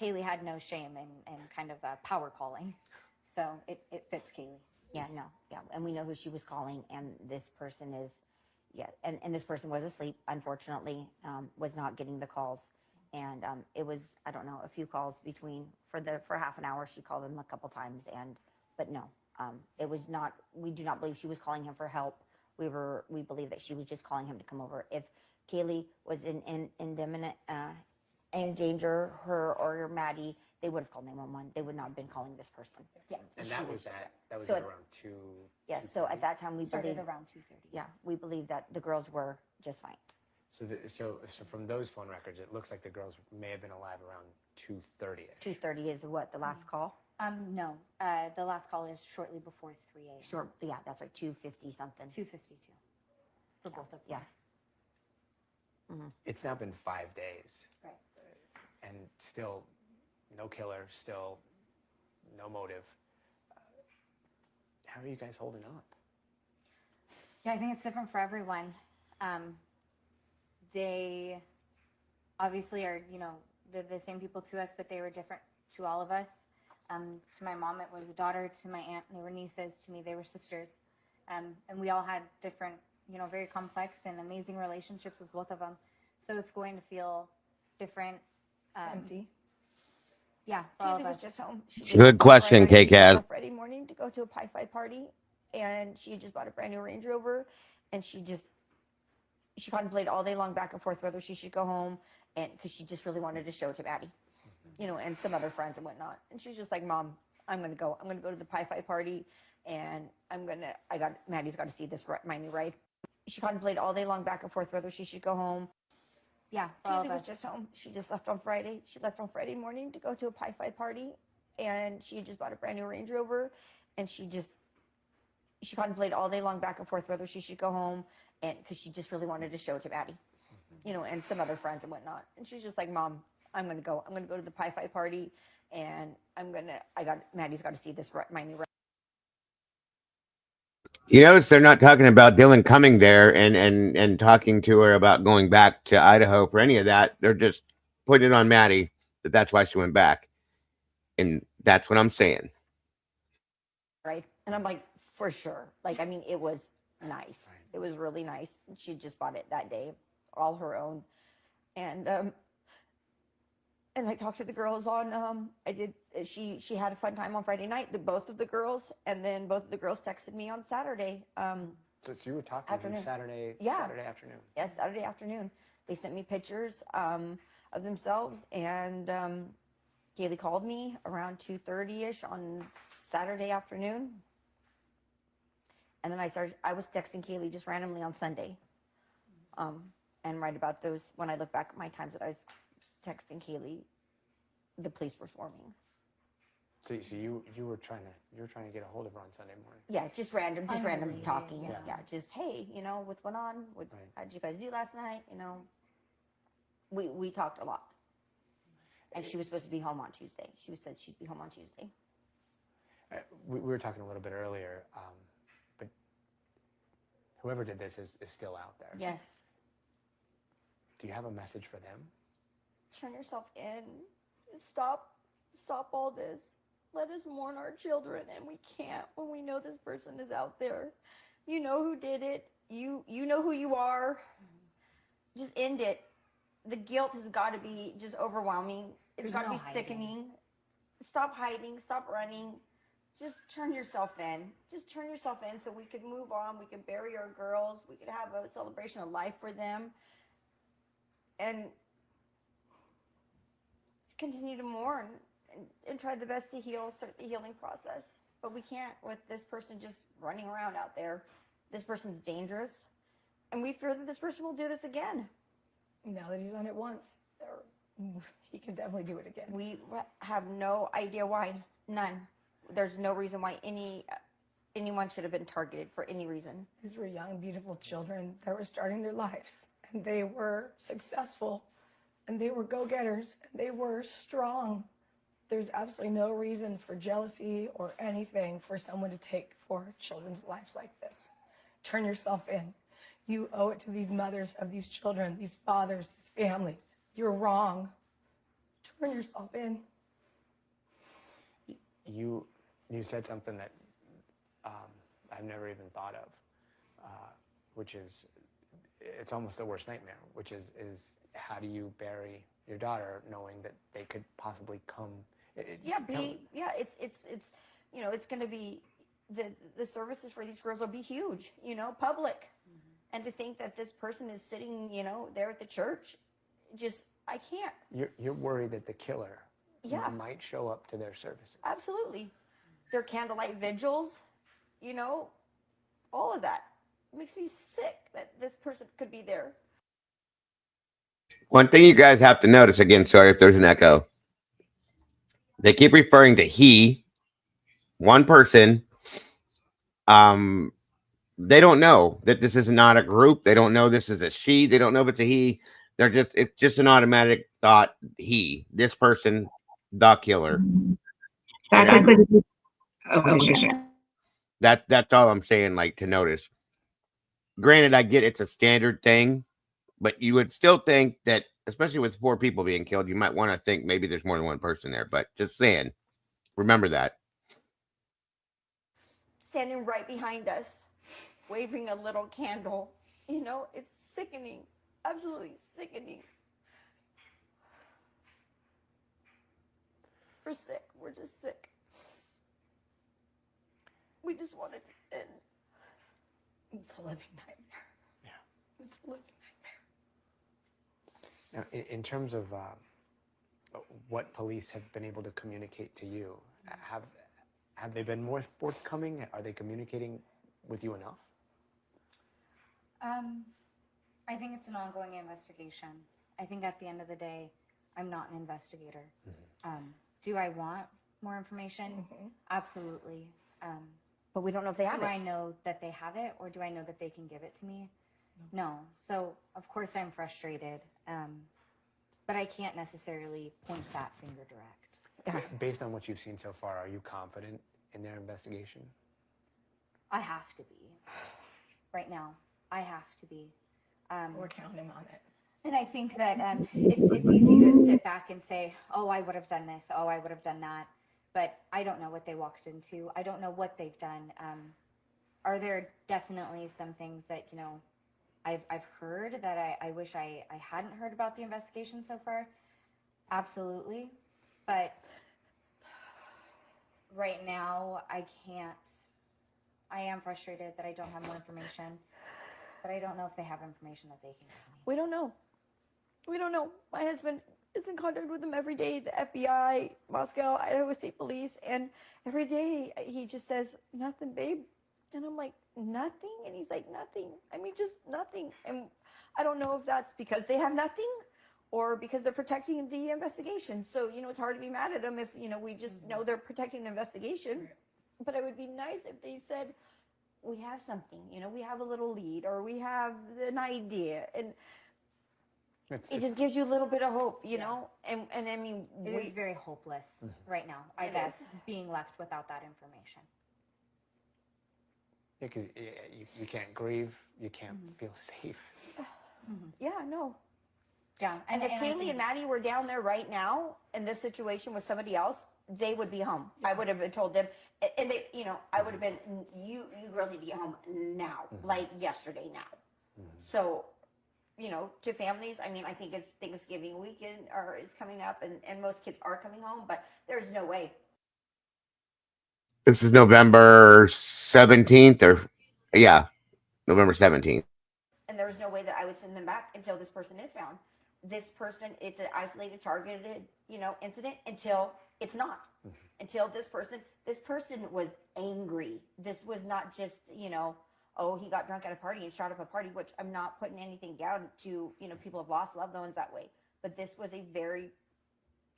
Kaylee had no shame in kind of power calling, so it fits Kaylee. Yeah, and we know who she was calling, and this person is, and this person was asleep, unfortunately, was not getting the calls, and it was, I don't know, a few calls for half an hour. She called him a couple times, but no, it was not. We do not believe she was calling him for help. We believe that she was just calling him to come over. If Kaylee was in imminent danger, her or Maddie, they would have called 911. They would not have been calling this person. Yeah, and that was at around 2. Yes, so at that time we started believe around 2:30. Yeah, we believe that the girls were just fine. So from those phone records, it looks like the girls may have been alive around 2:30ish. 2:30 is what, the last call? No, the last call is shortly before 3 a.m. Sure, yeah, that's right, 2:50 something. 2:52 for both of them. Yeah. It's now been 5 days. Right. And still no killer, still no motive. How are you guys holding up? Yeah, I think it's different for everyone. They obviously are, the same people to us, but they were different to all of us. To my mom, it was a daughter. To my aunt, they were nieces. To me, they were sisters. And we all had different, very complex and amazing relationships with both of them. So it's going to feel different. Empty. Yeah, for all Kaylee of was us. just home. Good question, Friday, K-Kaz. on Friday morning to go to a Pi Phi party, and she had just bought a brand new Range Rover, and she contemplated all day long back and forth whether she should go home, and because she just really wanted to show it to Maddie, and some other friends and whatnot. And she's just like, Mom, I'm gonna go to the Pi Phi party, and Maddie's got to see this my new ride. She contemplated all day long back and forth whether she should go home. Yeah, for all Kaylee of was us. just home. She just left on Friday. She left on Friday morning to go to a Pi Phi party, and she had just bought a brand new Range Rover, and she contemplated all day long back and forth whether she should go home, and because she just really wanted to show it to Maddie, and some other friends and whatnot. And she's just like, Mom, I'm gonna go to the Pi Phi party, and Maddie's got to see this my new ride. You notice they're not talking about Dylan coming there and talking to her about going back to Idaho for any of that. They're just putting it on Maddie that's why she went back. And that's what I'm saying. Right. And I'm like, for sure. Like, I mean, it was nice. It was really nice. She just bought it that day, all her own. And I talked to the girls on, she had a fun time on Friday night, both of the girls, and then both of the girls texted me on Saturday. So you were talking to Saturday afternoon? Yes, Saturday afternoon. They sent me pictures of themselves, and Kaylee called me around 2:30ish on Saturday afternoon. And then I was texting Kaylee just randomly on Sunday. And right about those, when I look back at my times that I was texting Kaylee, the police were swarming. So you were trying to get a hold of her on Sunday morning. Yeah, just random talking. Yeah. Yeah, just, hey, what's going on? How did you guys do last night? We talked a lot. And she was supposed to be home on Tuesday. She said she'd be home on Tuesday. We were talking a little bit earlier, but whoever did this is still out there. Yes. Do you have a message for them? Turn yourself in. Stop all this. Let us mourn our children, and we can't when we know this person is out there. You know who did it. You know who you are. Just end it. The guilt has got to be just overwhelming. It's got to be sickening. Stop hiding. Stop running. Just turn yourself in. Just turn yourself in so we could move on. We could bury our girls. We could have a celebration of life for them. And continue to mourn and try the best to heal, start the healing process. But we can't with this person just running around out there. This person's dangerous. And we fear that this person will do this again. Now that he's done it once, he can definitely do it again. We have no idea why. None. There's no reason why anyone should have been targeted for any reason. These were young, beautiful children that were starting their lives, and they were successful, and they were go-getters, and they were strong. There's absolutely no reason for jealousy or anything for someone to take for children's lives like this. Turn yourself in. You owe it to these mothers of these children, these fathers, these families. You're wrong. Turn yourself in. You said something that I've never even thought of, which is, it's almost the worst nightmare, which is how do you bury your daughter knowing that they could possibly come? It's going to be, the services for these girls will be huge, public. And to think that this person is sitting, there at the church, I can't. You're worried that the killer might show up to their services. Absolutely. Their candlelight vigils, all of that. It makes me sick that this person could be there. One thing you guys have to notice again, sorry if there's an echo. They keep referring to he, one person. They don't know that this is not a group. They don't know this is a she. They don't know if it's a he. It's just an automatic thought. He, this person, the killer. That And could be. Okay. that's all I'm saying. Like to notice. Granted, I get it's a standard thing, but you would still think that, especially with 4 people being killed, you might want to think maybe there's more than one person there. But just saying, remember that. Standing right behind us, waving a little candle. You know, it's sickening, absolutely sickening. We're sick. We're just sick. We just want it to end. It's a living nightmare. Yeah. It's a living Now, in terms of what police have been able to communicate to you, have they been more forthcoming? Are they communicating with you enough? I think it's an ongoing investigation. I think at the end of the day, I'm not an investigator. Do I want more information? Absolutely. But we don't know if they have Do it. I know that they have it, or do I know that they can give it to me? No. So of course I'm frustrated, but I can't necessarily point that finger direct. Based on what you've seen so far, are you confident in their investigation? I have to be. Right now, I have to be. We're counting on it. And I think that it's easy to sit back and say, oh, I would have done this. Oh, I would have done that. But I don't know what they walked into. I don't know what they've done. Are there definitely some things that, you know, I've heard that I wish I hadn't heard about the investigation so far? Absolutely. But right now, I can't. I am frustrated that I don't have more information. But I don't know if they have information that they can give me. We don't know. We don't know. My husband is in contact with them every day, the FBI, Moscow, Idaho State Police, and every day he just says, nothing, babe. And I'm like, nothing? And he's like, nothing. I mean, just nothing. And I don't know if that's because they have nothing or because they're protecting the investigation. So, you know, it's hard to be mad at them if, you know, we just know they're protecting the investigation. But it would be nice if they said, we have something, you know, we have a little lead or we have an idea. And it just gives you a little bit of hope, you know? And I mean, It is very hopeless right now, I guess, being left without that information. Yeah, because you can't grieve, you can't feel safe. Yeah, no. Yeah. And if Kaylee and Maddie were down there right now in this situation with somebody else, they would be home. I would have told them, and they, you know, I would have been, you girls need to get home now, like yesterday now. So, you know, to families, I mean, I think it's Thanksgiving weekend is coming up, and most kids are coming home, but there's no way. This is November 17th, November 17th. And there was no way that I would send them back until this person is found. This person, it's an isolated, targeted, you know, incident until it's not. Until this person was angry. This was not just, you know, oh, he got drunk at a party and shot up a party, which I'm not putting anything down to, you know, people have lost loved ones that way. But this was a very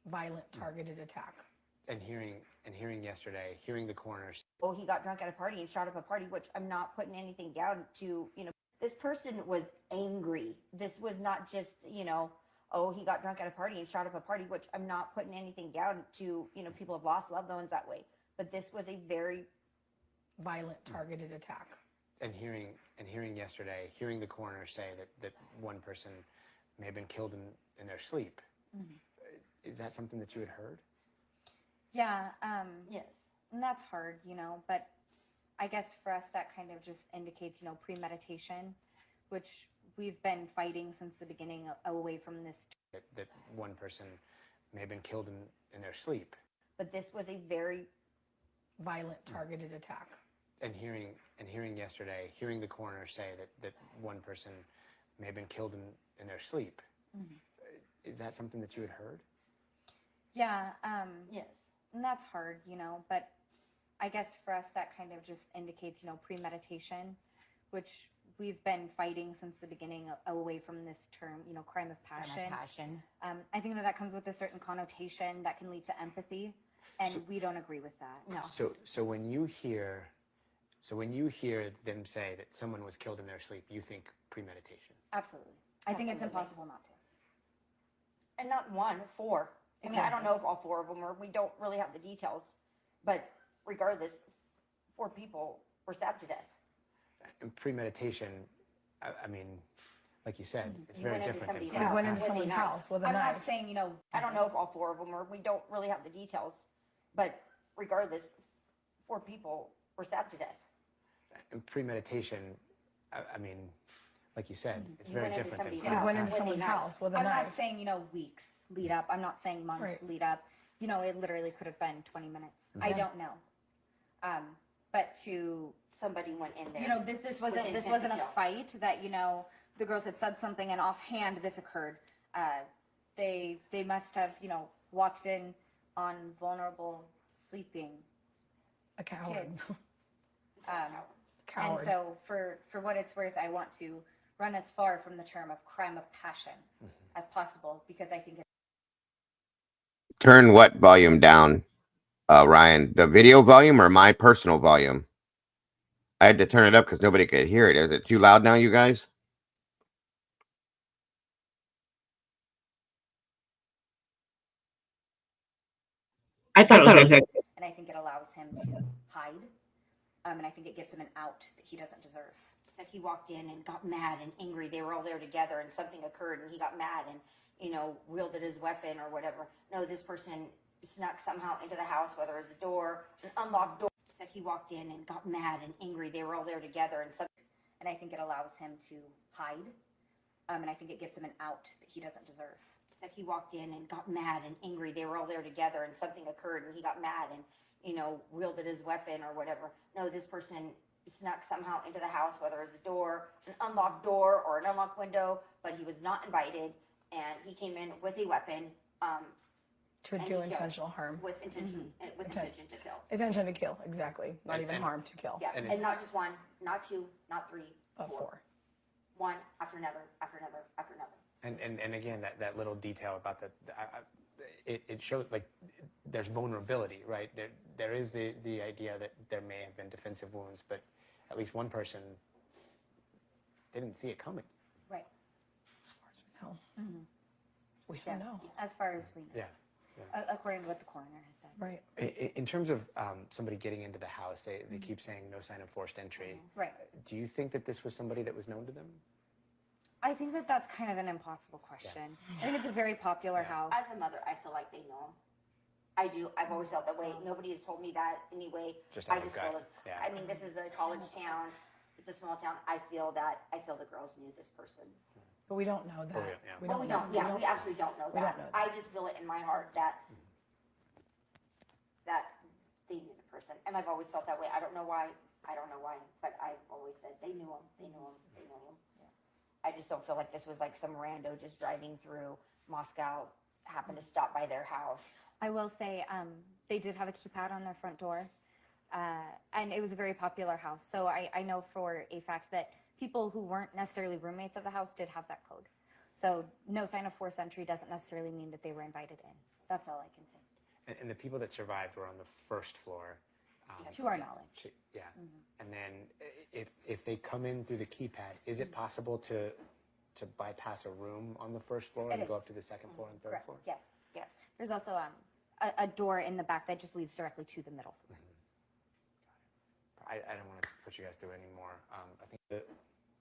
violent, targeted attack. And hearing yesterday, hearing the coroners. Oh, he got drunk at a party and shot up a party, which I'm not putting anything down to, you know, this person was angry. This was not just, you know, oh, he got drunk at a party and shot up a party, which I'm not putting anything down to, you know, people have lost loved ones that way. But this was a very violent, targeted attack. And hearing yesterday, hearing the coroner say that one person may have been killed in their sleep. Is that something that you had heard? Yeah. Yes. And that's hard, you know, but I guess for us that kind of just indicates, you know, premeditation, which we've been fighting since the beginning away from this. That one person may have been killed in their sleep. But this was a very violent, targeted attack. And hearing yesterday, hearing the coroner say that one person may have been killed in their sleep. Is that something that you had heard? Yeah. Yes. And that's hard, you know, but I guess for us that kind of just indicates, you know, premeditation, which we've been fighting since the beginning away from this term, you know, crime of passion. I think that that comes with a certain connotation that can lead to empathy, and we don't agree with that. No. So when you hear them say that someone was killed in their sleep, you think premeditation? Absolutely. I think it's impossible not to. And not one, four. I mean, I don't know if all four of them were. We don't really have the details, but regardless, 4 people were stabbed to death. And premeditation, I mean, like you said, it's very different. He went into someone's house with a I'm knife. not saying, you know, I don't know if all 4 of them were. We don't really have the details, but regardless, 4 people were stabbed to death. And premeditation, I mean, like you said, it's You very went into different. somebody's than house. He went into someone's house with a I'm knife. not saying, you know, weeks lead up. I'm not saying months Right. lead up. You know, it literally could have been 20 minutes. I Yeah. don't know. But to somebody went in there. You know, this wasn't a fight that, you know, the girls had said something and offhand this occurred. They must have, you know, walked in on vulnerable sleeping A coward. kids. Coward. And so for what it's worth, I want to run as far from the term of crime of passion as possible, because I think Turn what volume down, Ryan? The video volume or my personal volume? I had to turn it up because nobody could hear it. Is it too loud now, you guys? I thought it was okay. and I think it allows him to hide. And I think it gives him an out that he doesn't deserve. That he walked in and got mad and angry. They were all there together and something occurred and he got mad and, you know, wielded his weapon or whatever. No, this person snuck somehow into the house, whether it was a door, an unlocked door. That he walked in and got mad and angry. They were all there together and something. And I think it allows him to hide. And I think it gives him an out that he doesn't deserve. That he walked in and got mad and angry. They were all there together and something occurred and he got mad and, you know, wielded his weapon or whatever. No, this person snuck somehow into the house, whether it was a door, an unlocked door or an unlocked window, but he was not invited and he came in with a weapon. To and do he killed intentional harm. With intention, with intention to kill. Intention to kill, exactly. Not even harm, to kill. Yeah, and not just one, not 2, not 3, But 4. One after another, after another, after another. And again, that little detail about it shows, like, there's vulnerability, right? There is the idea that there may have been defensive wounds, but at least one person didn't see it coming. Right. As far as we know. We Yeah. don't know. As far as we know. Yeah. According to what the coroner has said. Right. In terms of somebody getting into the house, they keep saying no sign of forced entry. Right. Do you think that this was somebody that was known to them? I think that that's kind of an impossible question. I think it's a very popular house. As a mother, I feel like they know him. I do. I've always felt that way. Nobody has told me that anyway. Just I out of just gut. feel it. Yeah. I mean, this is a college town. It's a small town. I feel the girls knew this person. But we don't know that. yeah. We don't. Yeah, we absolutely don't know We that. don't know I just feel it in my heart that they knew the person, and I've always felt that way. I don't know why, but I've always said they knew him. They knew him. They knew him. Yeah. I just don't feel like this was like some rando just driving through Moscow, happened to stop by their house. I will say they did have a keypad on their front door, and it was a very popular house. So I know for a fact that people who weren't necessarily roommates of the house did have that code. So no sign of forced entry doesn't necessarily mean that they were invited in. That's all I can say. And the people that survived were on the first floor. To our knowledge. Yeah. And then if they come in through the keypad, is it possible to bypass a room on the first floor and go up to the second floor and third Correct. floor? Yes. Yes. There's also a door in the back that just leads directly to the middle floor. I don't want to put you guys through any more. I think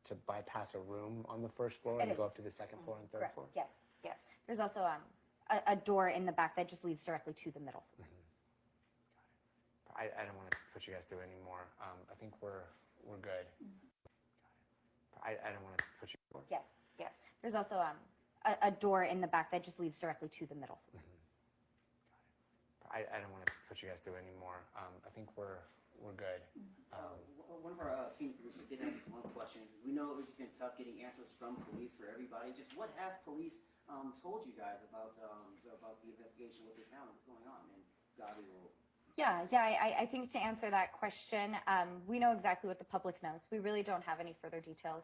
to bypass a room on the first floor and go up to the second floor and third Correct. floor? Yes. Yes. There's also a door in the back that just leads directly to the middle floor. I don't want to put you guys through any more. I think we're good. I don't want to put you through. Yes. Yes. There's also a door in the back that just leads directly to the middle floor. I don't want to put you guys through any more. I think we're good. One of our senior producers did have one question. We know it's been tough getting answers from police for everybody. Just what have police told you guys about the investigation, what they found, what's going on? And Gabi will I think to answer that question, we know exactly what the public knows. We really don't have any further details.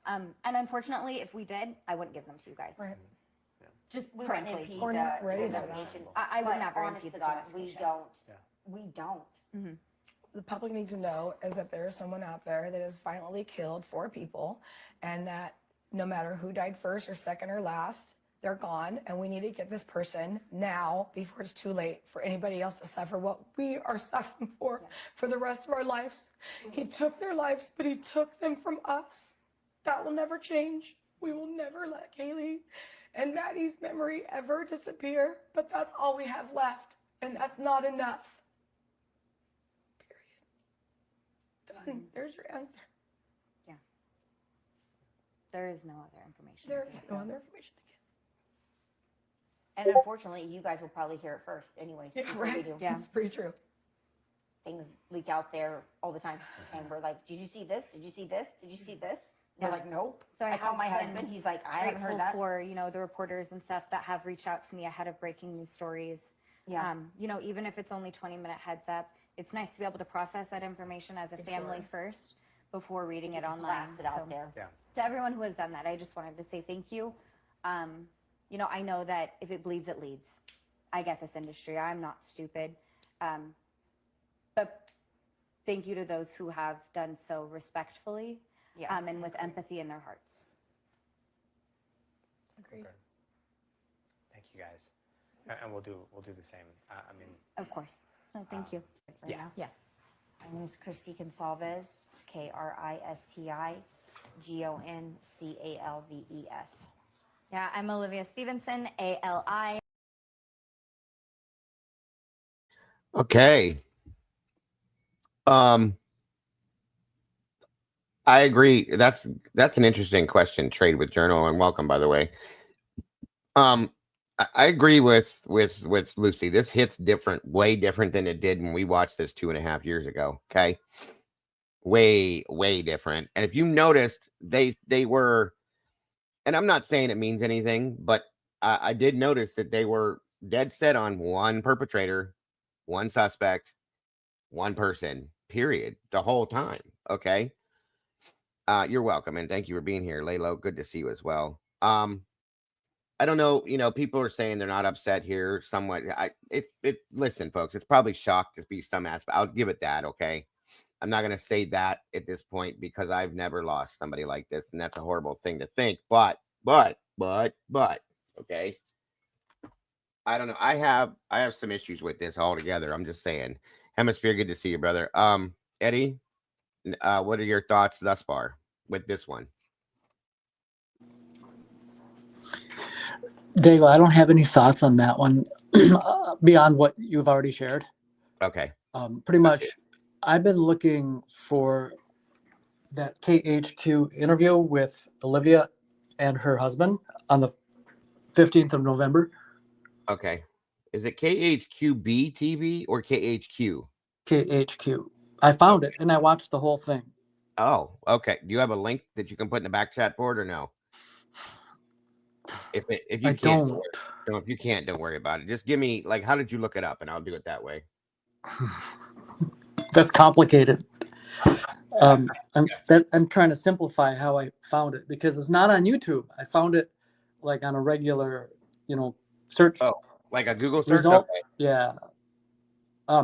And unfortunately, if we did, I wouldn't give them to you guys. Right. Just We wouldn't frankly. impede We're the not ready for that. investigation. I would But never honest impede to this God, investigation. we don't. Mm-hmm. The public needs to know is that there is someone out there that has violently killed 4 people, and that no matter who died first or second or last, they're gone, and we need to get this person now before it's too late for anybody else to suffer what we are suffering for the rest of our lives. He took their lives, but he took them from us. That will never change. We will never let Kaylee and Maddie's memory ever disappear, but that's all we have left, and that's not enough. Done. There's your answer. Yeah. There is no other information. There is no other information. And unfortunately, you guys will probably hear it first anyways. Yeah, before we right. do. Yeah. It's pretty true. Things leak out there all the time. And we're like, did you see this? Did you see this? Did you see this? We're like, nope. So I called my have husband. been He's like, I haven't heard grateful that. for, you know, the reporters and stuff that have reached out to me ahead of breaking these stories. Yeah. You know, even if it's only 20-minute heads up, it's nice to be able to process that information as a family first before reading it online. Blast it out there. Yeah. To everyone who has done that, I just wanted to say thank you. You know, I know that if it bleeds, it leads. I get this industry. I'm not stupid. But thank you to those who have done so respectfully and with empathy in their hearts. Agreed. Okay. Thank you guys. And we'll do the same. I mean, Of course. No, thank you. Right now. Yeah. My name is Christy Goncalves, KristiGoncalves. Yeah, I'm Olivia Stevenson, ALI. Okay. I agree. That's an interesting question. Trade with Journal, and welcome, by the way. I agree with Lucy. This hits different, way different than it did when we watched this 2.5 years ago. Okay, way different. And if you noticed, they were, and I'm not saying it means anything, but I did notice that they were dead set on one perpetrator, one suspect, one person. Period. The whole time. Okay. You're welcome, and thank you for being here, Laylo. Good to see you as well. I don't know, you know, people are saying they're not upset here somewhat. Listen, folks, it's probably shocked to be some aspect. I'll give it that, okay? I'm not going to say that at this point because I've never lost somebody like this, and that's a horrible thing to think. But, okay? I don't know. I have some issues with this altogether. I'm just saying. Hemisphere, good to see you, brother. Eddie, what are your thoughts thus far with this one? Dago, I don't have any thoughts on that one beyond what you've already shared. Okay. Pretty much, I've been looking for that KHQ interview with Olivia and her husband on the 15th of November. Okay. Is it KHQB TV or KHQ? KHQ. I found it and I watched the whole thing. Oh, okay. Do you have a link that you can put in the back chat for it or no? If you can't, if you can't, don't worry about it. Just give me, like, how did you look it up, and I'll do it that way. That's complicated. I'm trying to simplify how I found it because it's not on YouTube. I found it like on a regular, search. Oh, like a Google search. Result. Okay. Yeah.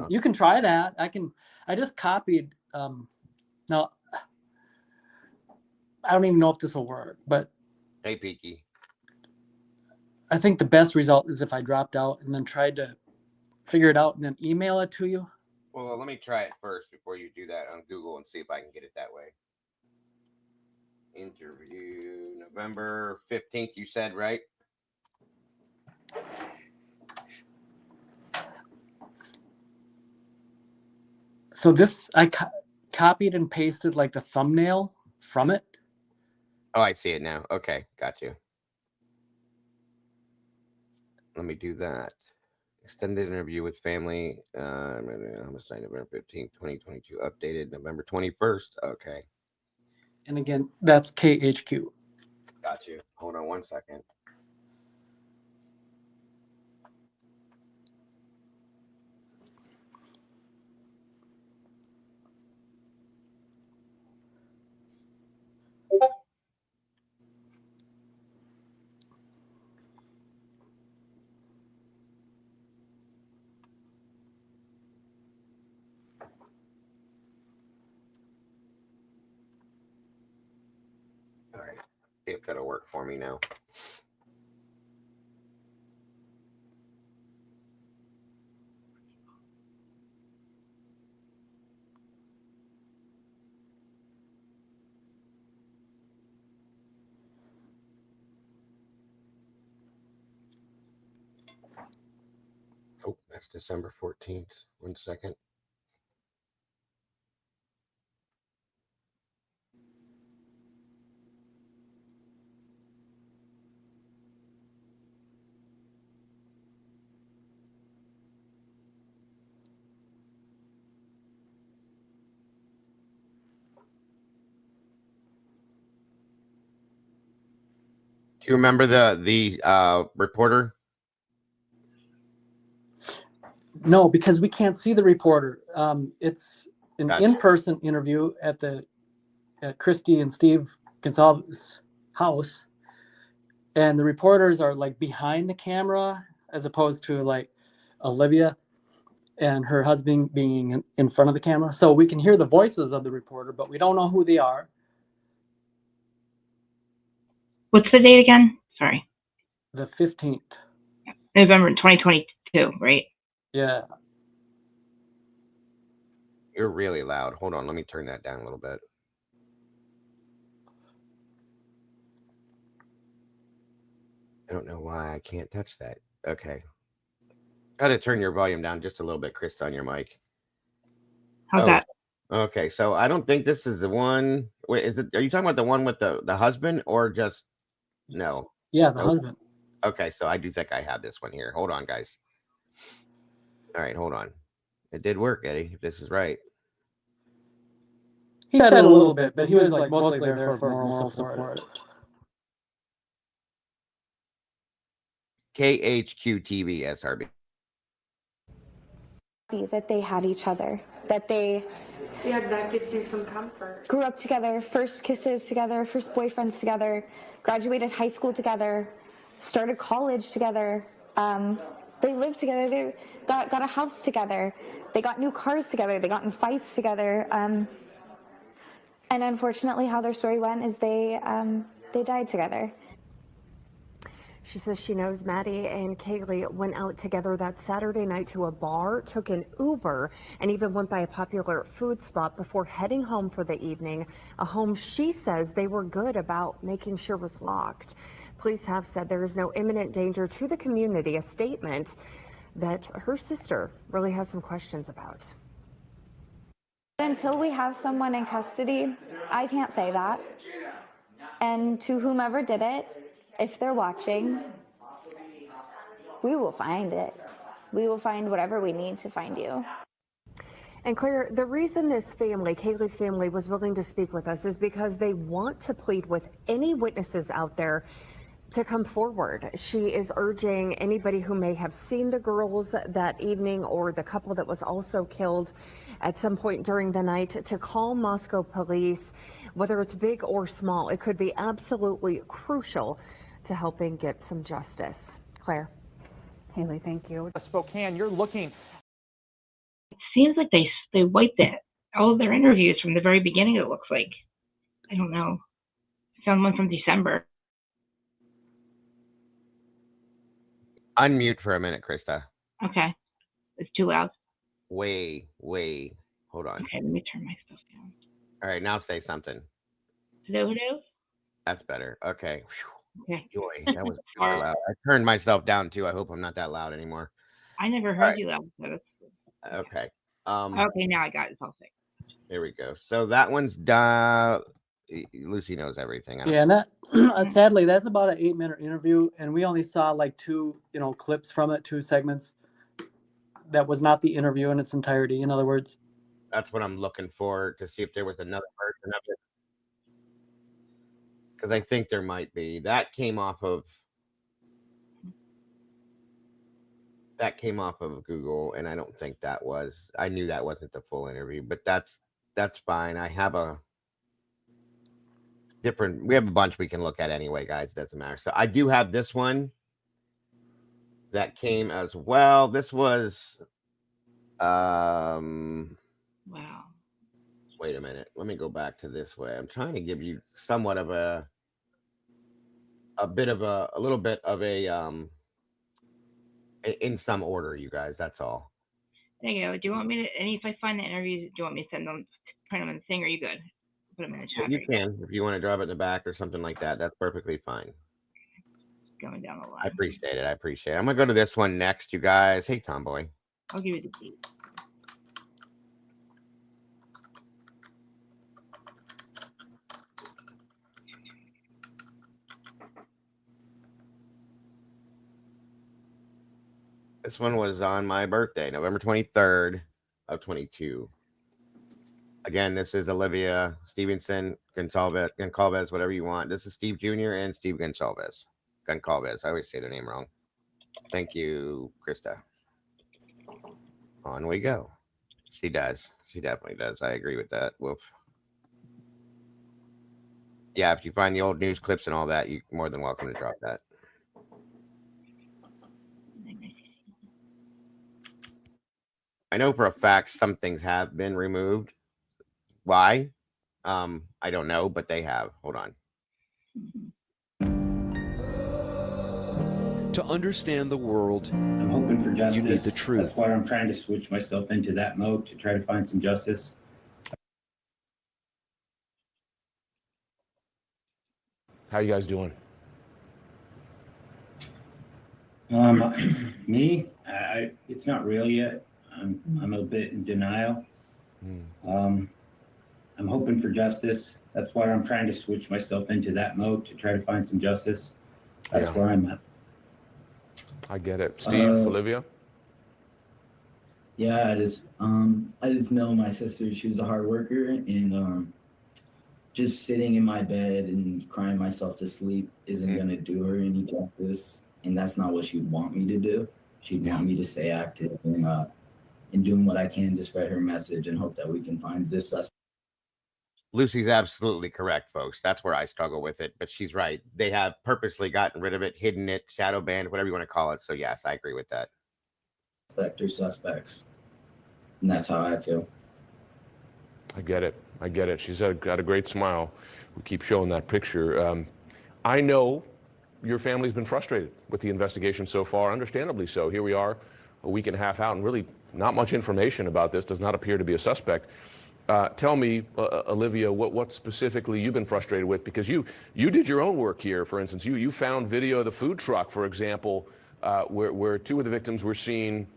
You can try that. I just copied. Now, I don't even know if this will work, but hey, Peaky. I think the best result is if I dropped out and then tried to figure it out and then email it to you. Well, let me try it first before you do that on Google and see if I can get it that way. Interview November 15th, you said, right? So this, I copied and pasted like the thumbnail from it. Oh, I see it now. Okay, got you. Let me do that. Extended interview with family. Homicide November 15th, 2022. Updated November 21st. Okay. And again, that's KHQ. Got you. Hold on one second. See if that'll work for me now. Oh, that's December 14th. 1 second. Do you remember the reporter? No, because we can't see the reporter. It's an Gotcha. in-person interview at Christy and Steve Gonsalves' house, and the reporters are like behind the camera as opposed to like Olivia and her husband being in front of the camera. So we can hear the voices of the reporter, but we don't know who they are. What's the date again? Sorry. The 15th. November 2022, right? Yeah. You're really loud. Hold on. Let me turn that down a little bit. I don't know why I can't touch that. Okay. Got to turn your volume down just a little bit, Chris, on your mic. How's that? Okay. So I don't think this is the one. Wait, is it? Are you talking about the one with the husband or just no? Yeah, the husband. Okay. So I do think I have this one here. Hold on, guys. All right. Hold on. It did work, Eddie, if this is right. He said a little bit, but he was like mostly there for moral support. KHQ-TV SRB. That they had each other, that they that gives you some comfort. grew up together, first kisses together, first boyfriends together, graduated high school together, started college together. They lived together. They got a house together. They got new cars together. They got in fights together. And unfortunately, how their story went is they died together. She says she knows Maddie and Kaylee went out together that Saturday night to a bar, took an Uber, and even went by a popular food spot before heading home for the evening, a home she says they were good about making sure was locked. Police have said there is no imminent danger to the community, a statement that her sister really has some questions about. Until we have someone in custody, I can't say that. And to whomever did it, if they're watching, we will find it. We will find whatever we need to find you. And Claire, the reason this family, Kaylee's family, was willing to speak with us is because they want to plead with any witnesses out there to come forward. She is urging anybody who may have seen the girls that evening or the couple that was also killed at some point during the night to call Moscow police, whether it's big or small. It could be absolutely crucial to helping get some justice. Claire. Haley, thank you. Spokane, you're looking. It seems like they wiped all of their interviews from the very beginning, it looks like. I don't know. I found one from December. Unmute for a minute, Krista. Okay. It's too loud. Way. Hold on. Okay, let me turn my stuff down. All right, now say something. Hello? That's better. Okay. Okay. Joy, that was super loud. I turned myself down too. I hope I'm not that loud anymore. I never heard you loud. So okay. Okay, now I got it. It's all fixed. There we go. So that one's done. Lucy knows everything. Yeah, and that sadly, that's about an 8-minute interview, and we only saw like 2, clips from it, 2 segments. That was not the interview in its entirety. In other words, that's what I'm looking for to see if there was another version of it, because I think there might be. That came off of Google, and I don't think that was. I knew that wasn't the full interview, but that's fine. I have a different. We have a bunch we can look at anyway, guys. It doesn't matter. So I do have this one that came as well. This was wow. Wait a minute. Let me go back to this way. I'm trying to give you somewhat of a a little bit of a in some order, you guys. That's all. There you go. Do you want me to? And if I find the interviews, do you want me to send them, print them in the thing? Or are you good? Put them in the chat. You can, if you want to drop it in the back or something like that. That's perfectly fine. Going down the line. I appreciate it. I'm gonna go to this one next, you guys. Hey, Tomboy. I'll give you the beat. This one was on my birthday, November 23rd of 22. Again, this is Olivia Stevenson, Goncalves, whatever you want. This is Steve Jr. and Steve Goncalves. Goncalves. I always say their name wrong. Thank you, Krista. On we go. She does. She definitely does. I agree with that. Woof. Yeah, if you find the old news clips and all that, you're more than welcome to drop that. I know for a fact some things have been removed. Why? I don't know, but they have. Hold on. To understand the world, I'm hoping for justice. You need the truth. That's why I'm trying to switch myself into that mode to try to find some justice. How you guys doing? Me, it's not real yet. I'm a bit in denial. I'm hoping for justice. That's why I'm trying to switch myself into that mode to try to find some justice. That's where I'm at. I get it. Steve, Olivia? Yeah, I just know my sister, she was a hard worker, and just sitting in my bed and crying myself to sleep isn't going to do her any justice. And that's not what she'd want me to do. She'd want me to stay active and doing what I can to spread her message and hope that we can find this suspect. Lucy's absolutely correct, folks. That's where I struggle with it, but she's right. They have purposely gotten rid of it, hidden it, shadow banned, whatever you want to call it. So yes, I agree with that. Suspects. And that's how I feel. I get it. I get it. She's got a great smile. We keep showing that picture. I know your family's been frustrated with the investigation so far, understandably so. Here we are a week and a half out, and really not much information about this. Does not appear to be a suspect. Tell me, Olivia, what specifically you've been frustrated with, because you did your own work here. For instance, you found video of the food truck, for example, where two of the victims were seen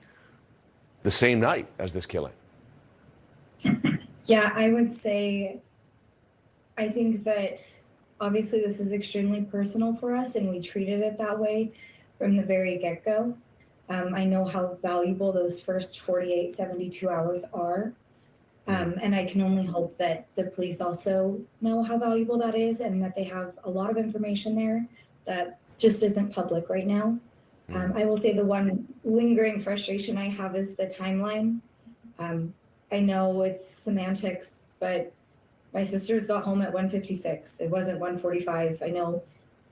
the same night as this killing. Yeah, I would say, I think that obviously this is extremely personal for us, and we treated it that way from the very get-go. I know how valuable those first 48, 72 hours are. And I can only hope that the police also know how valuable that is, and that they have a lot of information there that just isn't public right now. I will say the one lingering frustration I have is the timeline. I know it's semantics, but my sisters got home at 1:56. It wasn't 1:45. I know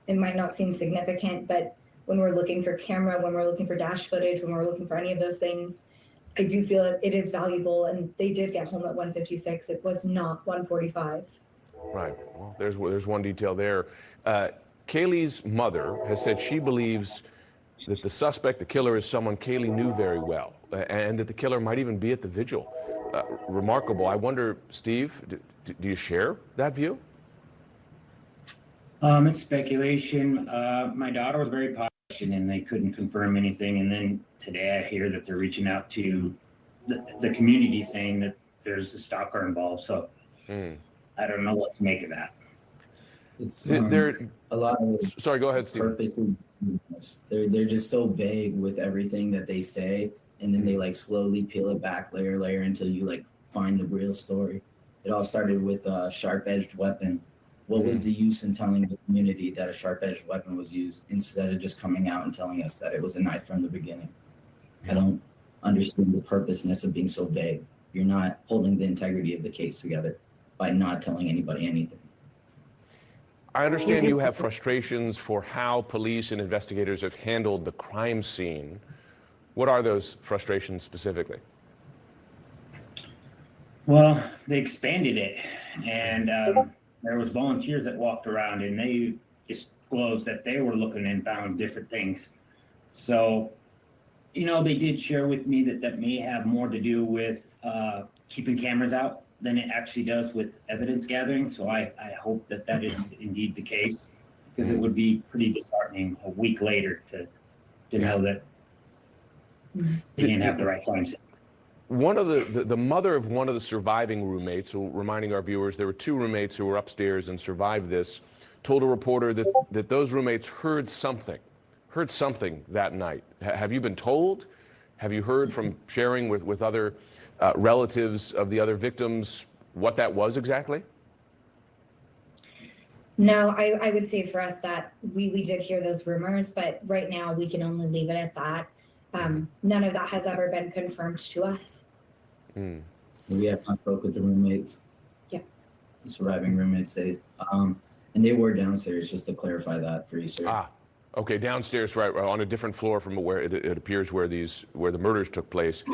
it might not seem significant, but when we're looking for camera, when we're looking for dash footage, when we're looking for any of those things, I do feel it is valuable, and they did get home at 1:56. It was not 1:45. Right. Well, there's one detail there. Kaylee's mother has said she believes that the suspect, the killer, is someone Kaylee knew very well, and that the killer might even be at the vigil. Remarkable. I wonder, Steve, do you share that view? It's speculation. My daughter was very positive, and they couldn't confirm anything. And then today I hear that they're reaching out to the community saying that there's a stalker involved. So I don't know what to make of that. It's a lot of sorry, go ahead, Steve. They're just so vague with everything that they say, and then they like slowly peel it back layer until you like find the real story. It all started with a sharp-edged weapon. What was the use in telling the community that a sharp-edged weapon was used instead of just coming out and telling us that it was a knife from the beginning? I don't understand the purposeness of being so vague. You're not holding the integrity of the case together by not telling anybody anything. I understand you have frustrations for how police and investigators have handled the crime scene. What are those frustrations specifically? Well, they expanded it, and there was volunteers that walked around, and they just disclosed that they were looking and found different things. So, you know, they did share with me that that may have more to do with keeping cameras out than it actually does with evidence gathering. So I hope that that is indeed the case, because it would be pretty disheartening a week later to know that they didn't have the right claims. One of the mother of one of the surviving roommates, so reminding our viewers, there were 2 roommates who were upstairs and survived this, told a reporter that those roommates heard something that night. Have you been told? Have you heard from sharing with other relatives of the other victims what that was exactly? No, I would say for us that we did hear those rumors, but right now we can only leave it at that. None of that has ever been confirmed to us. We have not spoke with the roommates. Yeah. The surviving roommates, and they were downstairs, just to clarify that for you, sir. Okay, downstairs, right, on a different floor from where it appears where the murders took place.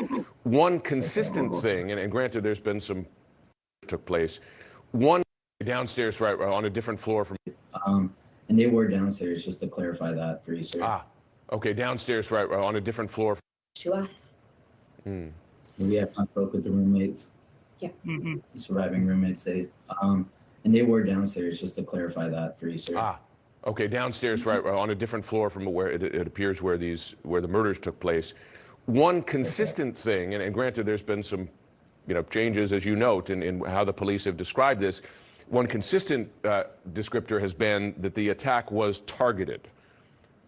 One consistent thing, and granted, there's been some took place. One downstairs, right, on a different floor from. And they were downstairs, just to clarify that for you, sir. Okay, downstairs, right, on a different floor. To us. We have not spoke with the roommates. Yeah. The surviving roommates, and they were downstairs, just to clarify that for you, sir. Okay, downstairs, right, on a different floor from where it appears where the murders took place. One consistent thing, and granted, there's been some, changes, as you note, in how the police have described this. One consistent descriptor has been that the attack was targeted.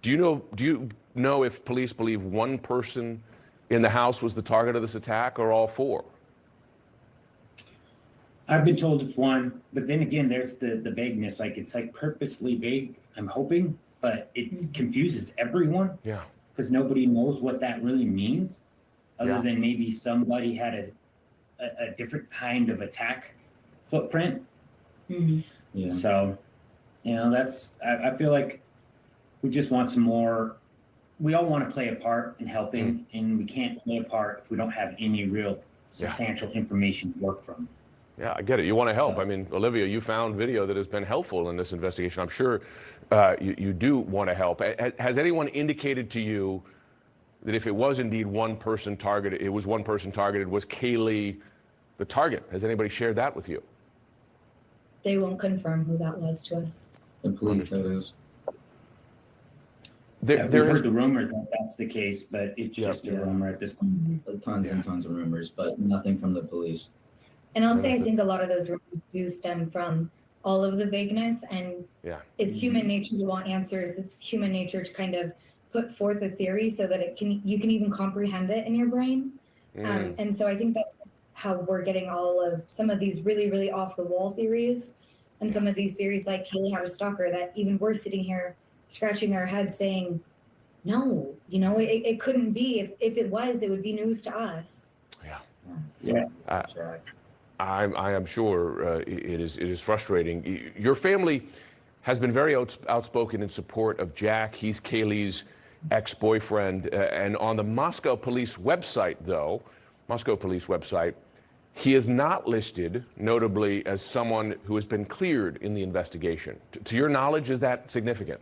Do you know if police believe one person in the house was the target of this attack, or all 4? I've been told it's one, but then again, there's the vagueness. Like, it's like purposely vague, I'm hoping, but it confuses everyone. Yeah. Because nobody knows what that really means, other than maybe somebody had a different kind of attack footprint. Yeah. So, I feel like we just want some more. We all want to play a part in helping, and we can't play a part if we don't have any real substantial information to work from. Yeah, I get it. You want to help. I mean, Olivia, you found video that has been helpful in this investigation. I'm sure you do want to help. Has anyone indicated to you that if it was indeed one person targeted, was Kaylee the target? Has anybody shared that with you? They won't confirm who that was to us. The police, that is. We've heard the rumor that that's the case, but it's just a rumor at this point. Tons and tons of rumors, but nothing from the police. And I'll say I think a lot of those rumors do stem from all of the vagueness, and it's human nature to want answers. It's human nature to kind of put forth a theory so that you can even comprehend it in your brain. And so I think that's how we're getting all of some of these really, really off the wall theories, and some of these theories like Kaylee had a stalker, that even we're sitting here scratching our head saying, no, it couldn't be. If it was, it would be news to us. Yeah. I am sure it is frustrating. Your family has been very outspoken in support of Jack. He's Kaylee's ex-boyfriend. And on the Moscow police website, he is not listed, notably, as someone who has been cleared in the investigation. To your knowledge, is that significant?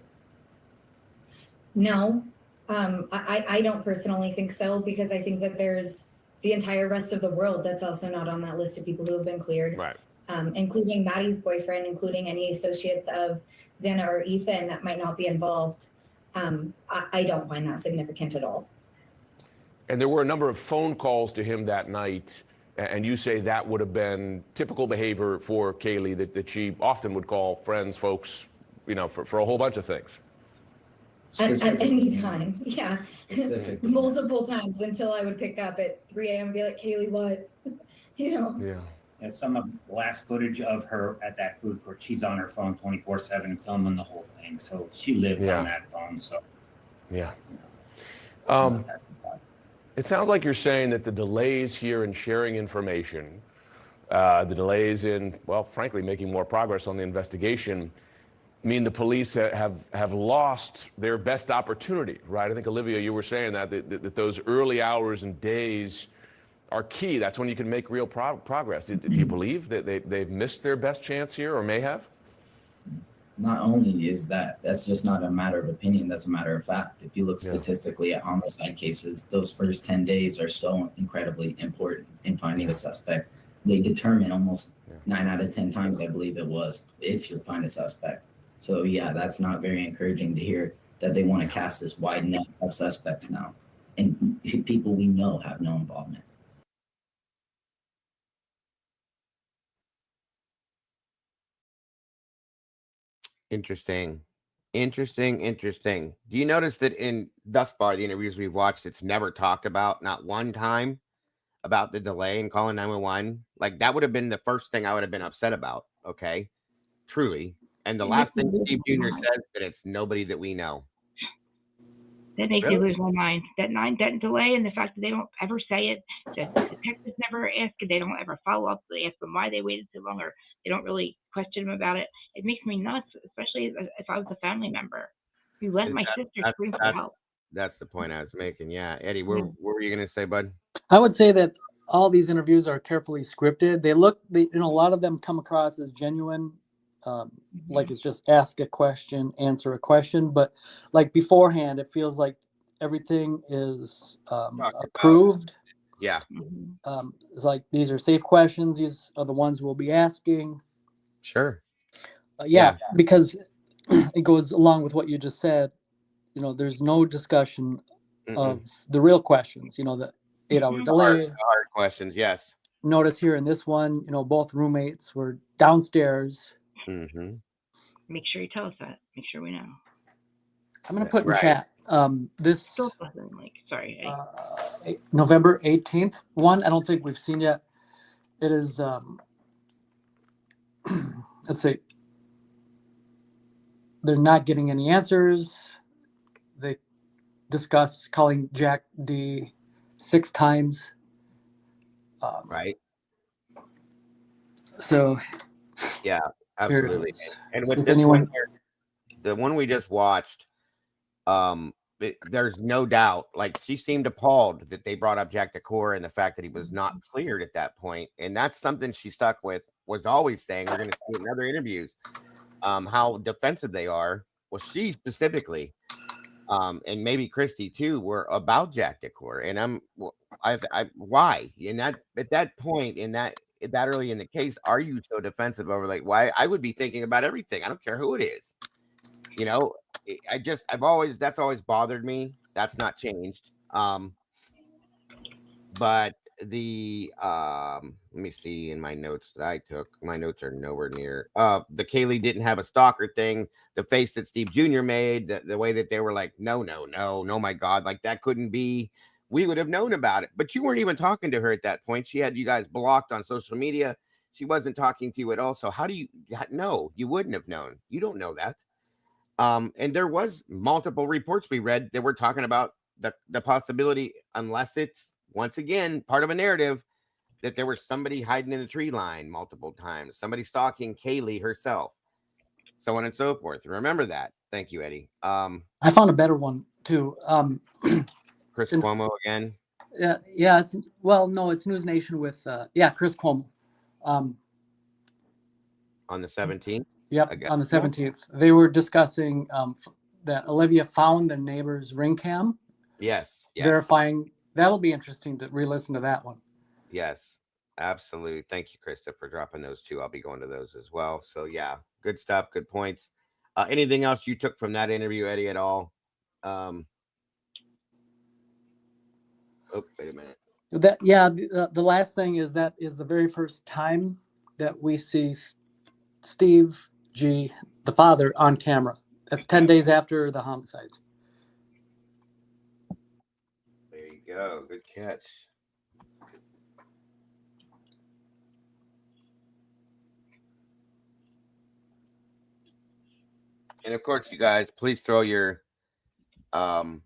No, I don't personally think so, because I think that there's the entire rest of the world that's also not on that list of people who have been cleared, right? Including Maddie's boyfriend, including any associates of Xana or Ethan that might not be involved. I don't find that significant at all. And there were a number of phone calls to him that night, and you say that would have been typical behavior for Kaylee, that she often would call friends, folks, for a whole bunch of things. At any time, yeah. Multiple times, until I would pick up at 3 a.m. and be like, Kaylee, what? Yeah. And some of the last footage of her at that food court, she's on her phone 24/7 filming the whole thing. So she lived on that phone. So it sounds like you're saying that the delays here in sharing information, the delays in, well, frankly, making more progress on the investigation, mean the police have lost their best opportunity, right? I think, Olivia, you were saying that those early hours and days are key. That's when you can make real progress. Do you believe that they've missed their best chance here, or may have? not only is that's just not a matter of opinion, that's a matter of fact. If you look statistically at homicide cases, those first 10 days are so incredibly important in finding a suspect. They determine almost 9 out of 10 times, I believe it was, if you'll find a suspect. So yeah, that's not very encouraging to hear that they want to cast this wide net of suspects now, and people we know have no involvement. Interesting. Interesting. Do you notice that in thus far the interviews we've watched, it's never talked about, not one time, about the delay in calling 911? Like that would have been the first thing I would have been upset about. Okay, truly. And the It makes last me thing lose Steve my Jr. mind. says that it's nobody that we know. That makes me Really? lose my mind. That delay and the fact that they don't ever say it, that the detectives never ask, and they don't ever follow up. They ask them why they waited so long, or they don't really question them about it. It makes me nuts, especially if I was a family member. You let Is my that- sister that's scream for that's help. that's the point I was making. Yeah, Eddie, Yeah. what were you gonna say, bud? I would say that all these interviews are carefully scripted. A lot of them come across as genuine, like it's just ask a question, answer a question. But like beforehand, it feels like everything is Talked about. approved. Yeah. It's like these are safe questions. These are the ones we'll be asking. Sure. Yeah, because it goes along with what you just said. There's no discussion of the real questions. The 8-hour The delay. hard questions. Yes. Notice here in this one, both roommates were downstairs. Mm-hmm. Make sure you tell us that. Make sure we know. I'm going to put in Right. chat this Still doesn't sorry, Eddie. November 18th one. I don't think we've seen yet. It is, let's see. They're not getting any answers. They discuss calling Jack D 6 times. Right. So, yeah, here it absolutely. is. And See with if this anyone. one here, the one we just watched, there's no doubt. Like she seemed appalled that they brought up Jack Decor and the fact that he was not cleared at that point, and that's something she stuck with. Was always saying we're going to see it in other interviews. How defensive they are. Well, she specifically, and maybe Christy too, were about Jack Decor, and why? In that at that point, in that early in the case, are you so defensive over like why? I would be thinking about everything. I don't care who it is. That's always bothered me. That's not changed. But let me see in my notes that I took. My notes are nowhere near. The Kaylee didn't have a stalker thing. The face that Steve Jr. made, the way that they were like, no, my God, like that couldn't be. We would have known about it, but you weren't even talking to her at that point. She had you guys blocked on social media. She wasn't talking to you at all. So how do you know? You wouldn't have known. You don't know that. And there was multiple reports we read that were talking about the possibility, unless it's once again part of a narrative, that there was somebody hiding in the tree line multiple times, somebody stalking Kaylee herself, so on and so forth. Remember that. Thank you, Eddie. I found a better one too. Chris Cuomo again. Yeah. It's News Nation with Chris Cuomo. On the 17th. Yep, on the 17th. They were discussing that Olivia found the neighbor's ring cam. Yes. Verifying. That'll be interesting to re-listen to that one. Yes, absolutely. Thank you, Krista, for dropping those two. I'll be going to those as well. So yeah, good stuff. Good points. Anything else you took from that interview, Eddie, at all? Oh, wait a minute. The last thing is that is the very first time that we see Steve G, the father, on camera. That's 10 days after the homicides. There you go. Good catch. And of course, you guys, please throw your good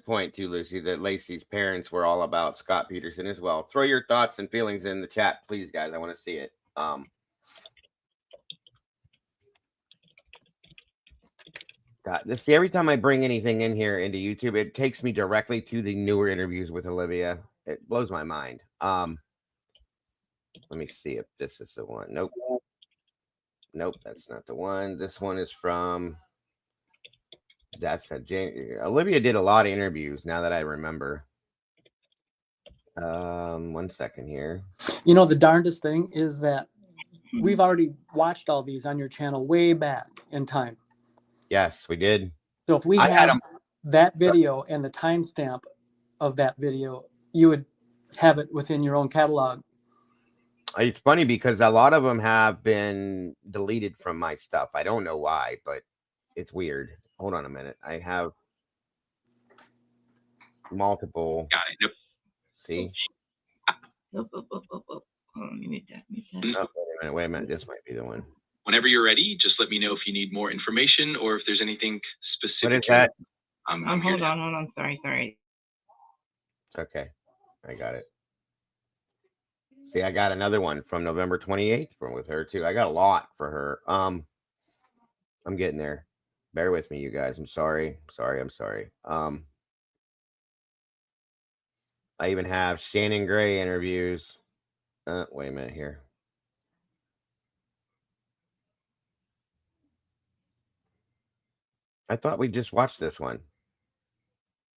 point too, Lucy, that Lacey's parents were all about Scott Peterson as well. Throw your thoughts and feelings in the chat, please, guys. I want to see it. Every time I bring anything in here into YouTube, it takes me directly to the newer interviews with Olivia. It blows my mind. Let me see if this is the one. Nope. Nope, that's not the one. This one is from. That's a Olivia did a lot of interviews. Now that I remember. 1 second here. You know, the darndest thing is that we've already watched all these on your channel way back in time. Yes, we did. So if we had that video and the timestamp of that video, you would have it within your own catalog. It's funny because a lot of them have been deleted from my stuff. I don't know why, but it's weird. Hold on a minute. I have multiple. Got it. Yep. See? Oh, hold on, let me mute that. Oh, wait a minute. This might be the one. Whenever you're ready, just let me know if you need more information or if there's anything specific. What is that? Hold on. Sorry. Okay. I got it. See, I got another one from November 28th from with her too. I got a lot for her. I'm getting there. Bear with me, you guys. I'm sorry. I'm sorry. I even have Shannon Gray interviews. Wait a minute here. I thought we just watched this one.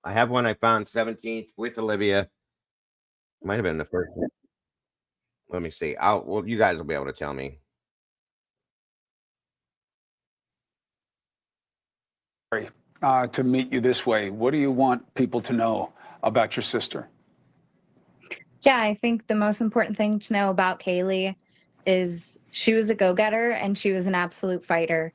I have one I found 17th with Olivia. Might have been the first one. Let me see. Well, you guys will be able to tell me. To meet you this way, what do you want people to know about your sister? Yeah, I think the most important thing to know about Kaylee is she was a go-getter and she was an absolute fighter.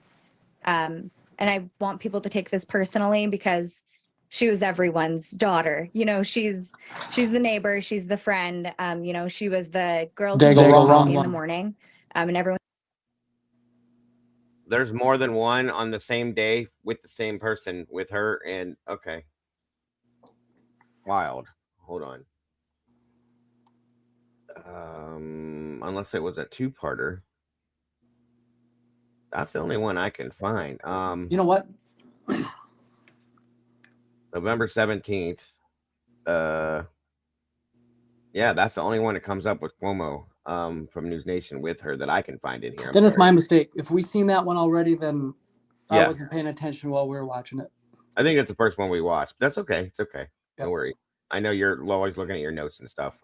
And I want people to take this personally because she was everyone's daughter. You know, she's the neighbor, she's the friend. You know, she was the girl who made coffee in the morning. And everyone. There's more than one on the same day with the same person with her. And okay. Wild. Hold on. Unless it was a two-parter. That's the only one I can find. You know what? November 17th. Yeah, that's the only one that comes up with Cuomo from News Nation with her that I can find in here. Then it's my mistake. If we seen that one already, then I Yeah. wasn't paying attention while we were watching it. I think that's the first one we watched. That's okay. It's okay. Don't worry. I know you're always looking at your notes and stuff.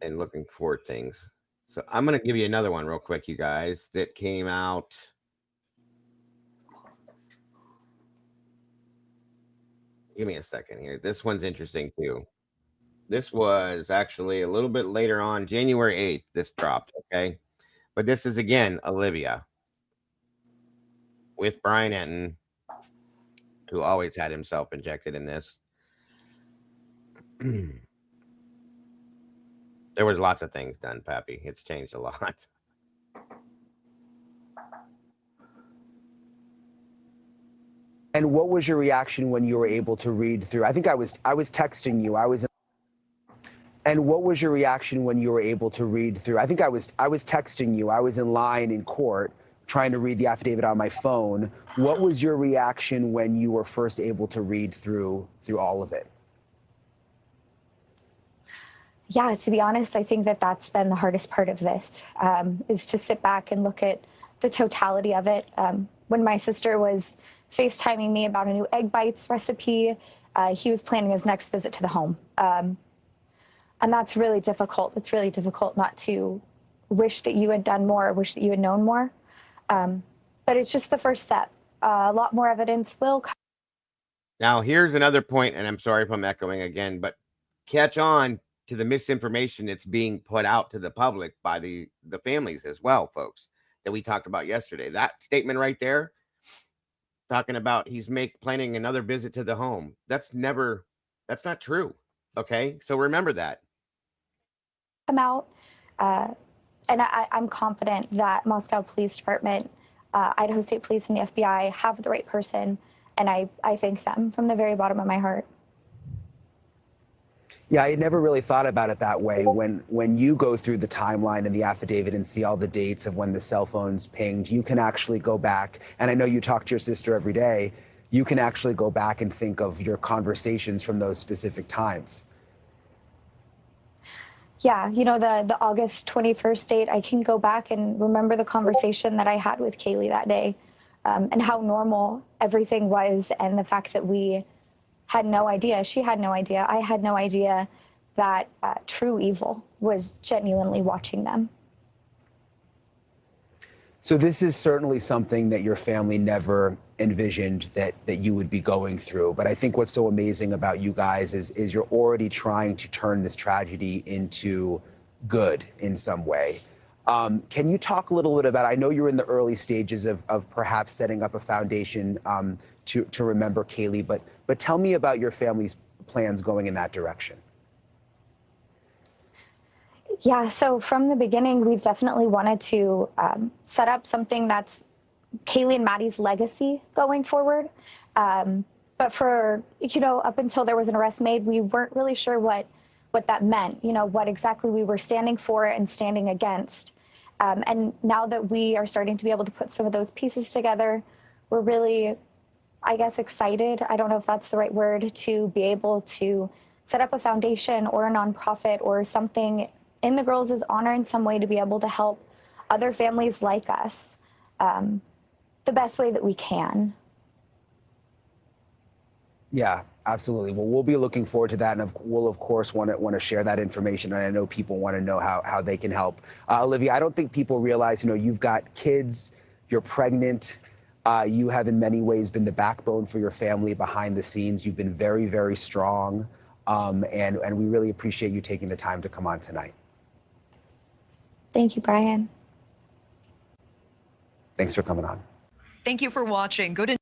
And looking for things. So I'm going to give you another one real quick, you guys, that came out. Give me a second here. This one's interesting too. This was actually a little bit later on, January 8th, this dropped, okay? But this is, again, Olivia with Brian Enton, who always had himself injected in this. There was lots of things done, Pappy. It's changed a lot. And what was your reaction when you were able to read through? I think I was texting you. And what was your reaction when you were able to read through? I think I was texting you. I was in line in court trying to read the affidavit on my phone. What was your reaction when you were first able to read through all of it? Yeah, to be honest, I think that that's been the hardest part of this, is to sit back and look at the totality of it. When my sister was FaceTiming me about a new egg bites recipe, he was planning his next visit to the home. And that's really difficult. It's really difficult not to wish that you had done more, or wish that you had known more. But it's just the first step. A lot more evidence will come. Now, here's another point, and I'm sorry if I'm echoing again, but catch on to the misinformation that's being put out to the public by the families as well, folks, that we talked about yesterday. That statement right there, talking about he's planning another visit to the home. That's not true. Okay, so remember that. Come out, and I'm confident that Moscow Police Department, Idaho State Police, and the FBI have the right person, and I thank them from the very bottom of my heart. Yeah, I had never really thought about it that way. When you go through the timeline and the affidavit and see all the dates of when the cell phones pinged, you can actually go back, and I know you talk to your sister every day, you can actually go back and think of your conversations from those specific times. Yeah, the August 21st date, I can go back and remember the conversation that I had with Kaylee that day, and how normal everything was, and the fact that we had no idea, she had no idea, I had no idea that true evil was genuinely watching them. So this is certainly something that your family never envisioned that you would be going through. But I think what's so amazing about you guys is you're already trying to turn this tragedy into good in some way. Can you talk a little bit about, I know you're in the early stages of perhaps setting up a foundation to remember Kaylee, but tell me about your family's plans going in that direction. Yeah, so from the beginning, we've definitely wanted to set up something that's Kaylee and Maddie's legacy going forward. But for, up until there was an arrest made, we weren't really sure what that meant, what exactly we were standing for and standing against. And now that we are starting to be able to put some of those pieces together, we're really, I guess, excited. I don't know if that's the right word, to be able to set up a foundation or a nonprofit or something in the girls' honor in some way to be able to help other families like us the best way that we can. Yeah, absolutely. Well, we'll be looking forward to that, and we'll of course want to share that information. And I know people want to know how they can help. Olivia, I don't think people realize, you've got kids, you're pregnant. You have in many ways been the backbone for your family behind the scenes. You've been very, very strong, and we really appreciate you taking the time to come on tonight. Thank you, Brian. Thanks for coming on. Thank you for watching. Go to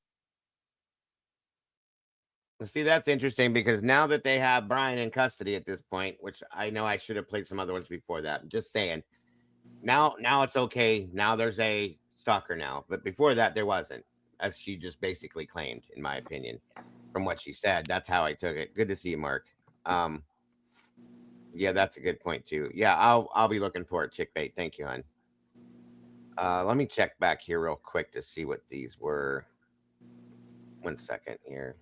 See, that's interesting because now that they have Brian in custody at this point, which I know I should have played some other ones before that. I'm just saying. Now it's okay. Now there's a stalker now, but before that there wasn't, as she just basically claimed, in my opinion, from what she said. That's how I took it. Good to see you, Mark. Yeah, that's a good point too. Yeah, I'll be looking for it, chick bait. Thank you, hon. Let me check back here real quick to see what these were. 1 second here.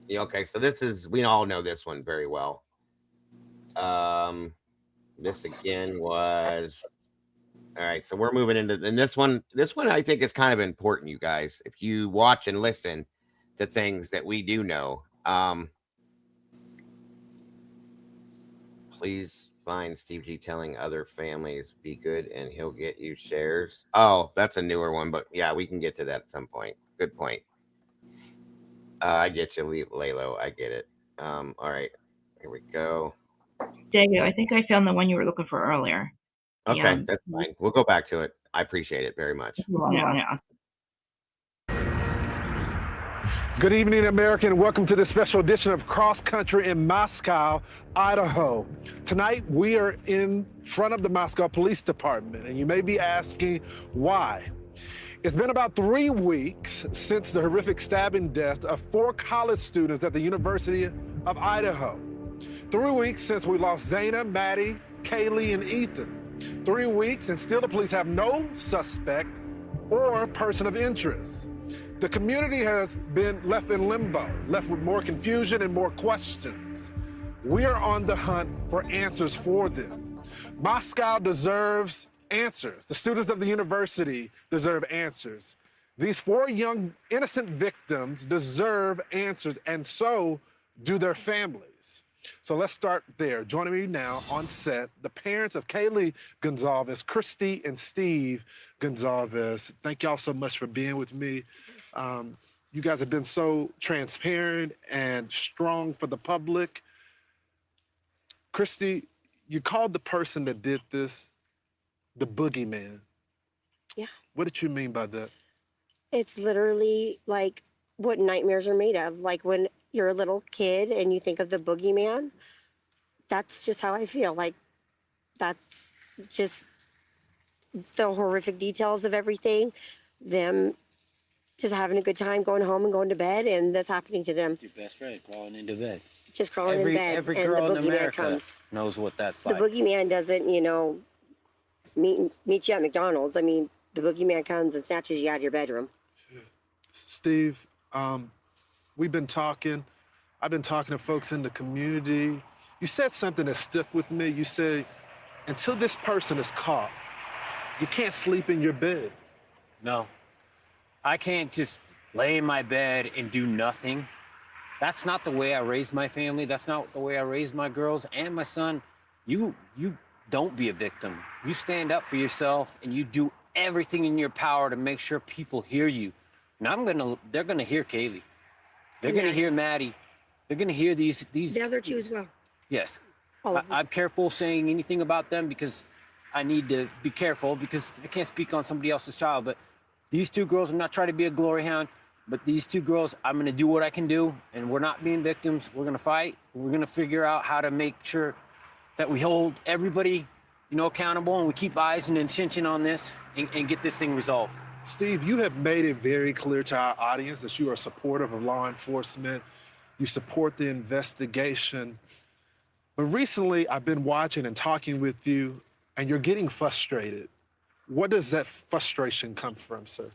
Yeah, okay, so this is, we all know this one very well. This again was, all right, so we're moving into, and this one I think is kind of important, you guys. If you watch and listen to things that we do know, please find Steve G telling other families be good and he'll get you shares. Oh, that's a newer one, but yeah, we can get to that at some point. Good point. I get you, Lalo. I get it. All right, here we go. Diego, I think I found the one you were looking for earlier. Okay, that's fine. We'll go back to it. I appreciate it very much. Yeah. Good evening, America, and welcome to this special edition of Cross Country in Moscow, Idaho. Tonight, we are in front of the Moscow Police Department, and you may be asking why. It's been about 3 weeks since the horrific stabbing death of 4 college students at the University of Idaho. 3 weeks since we lost Zayna, Maddie, Kaylee, and Ethan. 3 weeks, and still the police have no suspect or person of interest. The community has been left in limbo, left with more confusion and more questions. We are on the hunt for answers for them. Moscow deserves answers. The students of the university deserve answers. These 4 young, innocent victims deserve answers, and so do their families. So let's start there. Joining me now on set, the parents of Kaylee Goncalves, Christy and Steve Goncalves. Thank y'all so much for being with me. You guys have been so transparent and strong for the public. Christy, you called the person that did this the boogeyman. Yeah. What did you mean by that? It's literally like what nightmares are made of. Like when you're a little kid and you think of the boogeyman, that's just how I feel. Like that's just the horrific details of everything. Them just having a good time, going home and going to bed, and that's happening to them. Your best friend crawling into bed. Just crawling in bed. Every and girl the in boogeyman America comes. knows what that's The like. boogeyman doesn't, meet you at McDonald's. I mean, the boogeyman comes and snatches you out of your bedroom. Steve, we've been talking. I've been talking to folks in the community. You said something that stuck with me. You said, until this person is caught, you can't sleep in your bed. No, I can't just lay in my bed and do nothing. That's not the way I raised my family. That's not the way I raised my girls and my son. You don't be a victim. You stand up for yourself and you do everything in your power to make sure people hear you. And they're gonna hear Kaylee. They're gonna hear Maddie. They're gonna hear these. The other two as well. Yes. All of them. I'm careful saying anything about them because I need to be careful because I can't speak on somebody else's child. But these two girls, I'm not trying to be a glory hound, but these two girls, I'm going to do what I can do, and we're not being victims. We're going to fight. We're going to figure out how to make sure that we hold everybody, accountable, and we keep eyes and attention on this and get this thing resolved. Steve, you have made it very clear to our audience that you are supportive of law enforcement. You support the investigation. But recently, I've been watching and talking with you, and you're getting frustrated. What does that frustration come from, sir?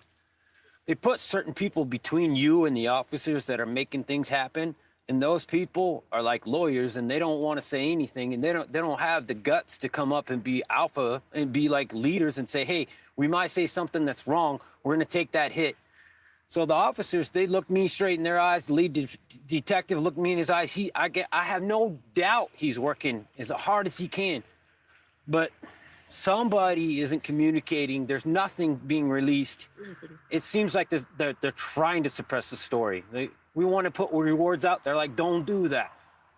They put certain people between you and the officers that are making things happen, and those people are like lawyers, and they don't want to say anything, and they don't have the guts to come up and be alpha and be like leaders and say, hey, we might say something that's wrong. We're going to take that hit. So the officers, they look me straight in their eyes. The lead detective looked me in his eyes. I have no doubt he's working as hard as he can, but somebody isn't communicating. There's nothing being released. It seems like they're trying to suppress the story. We want to put rewards out there, like, don't do that.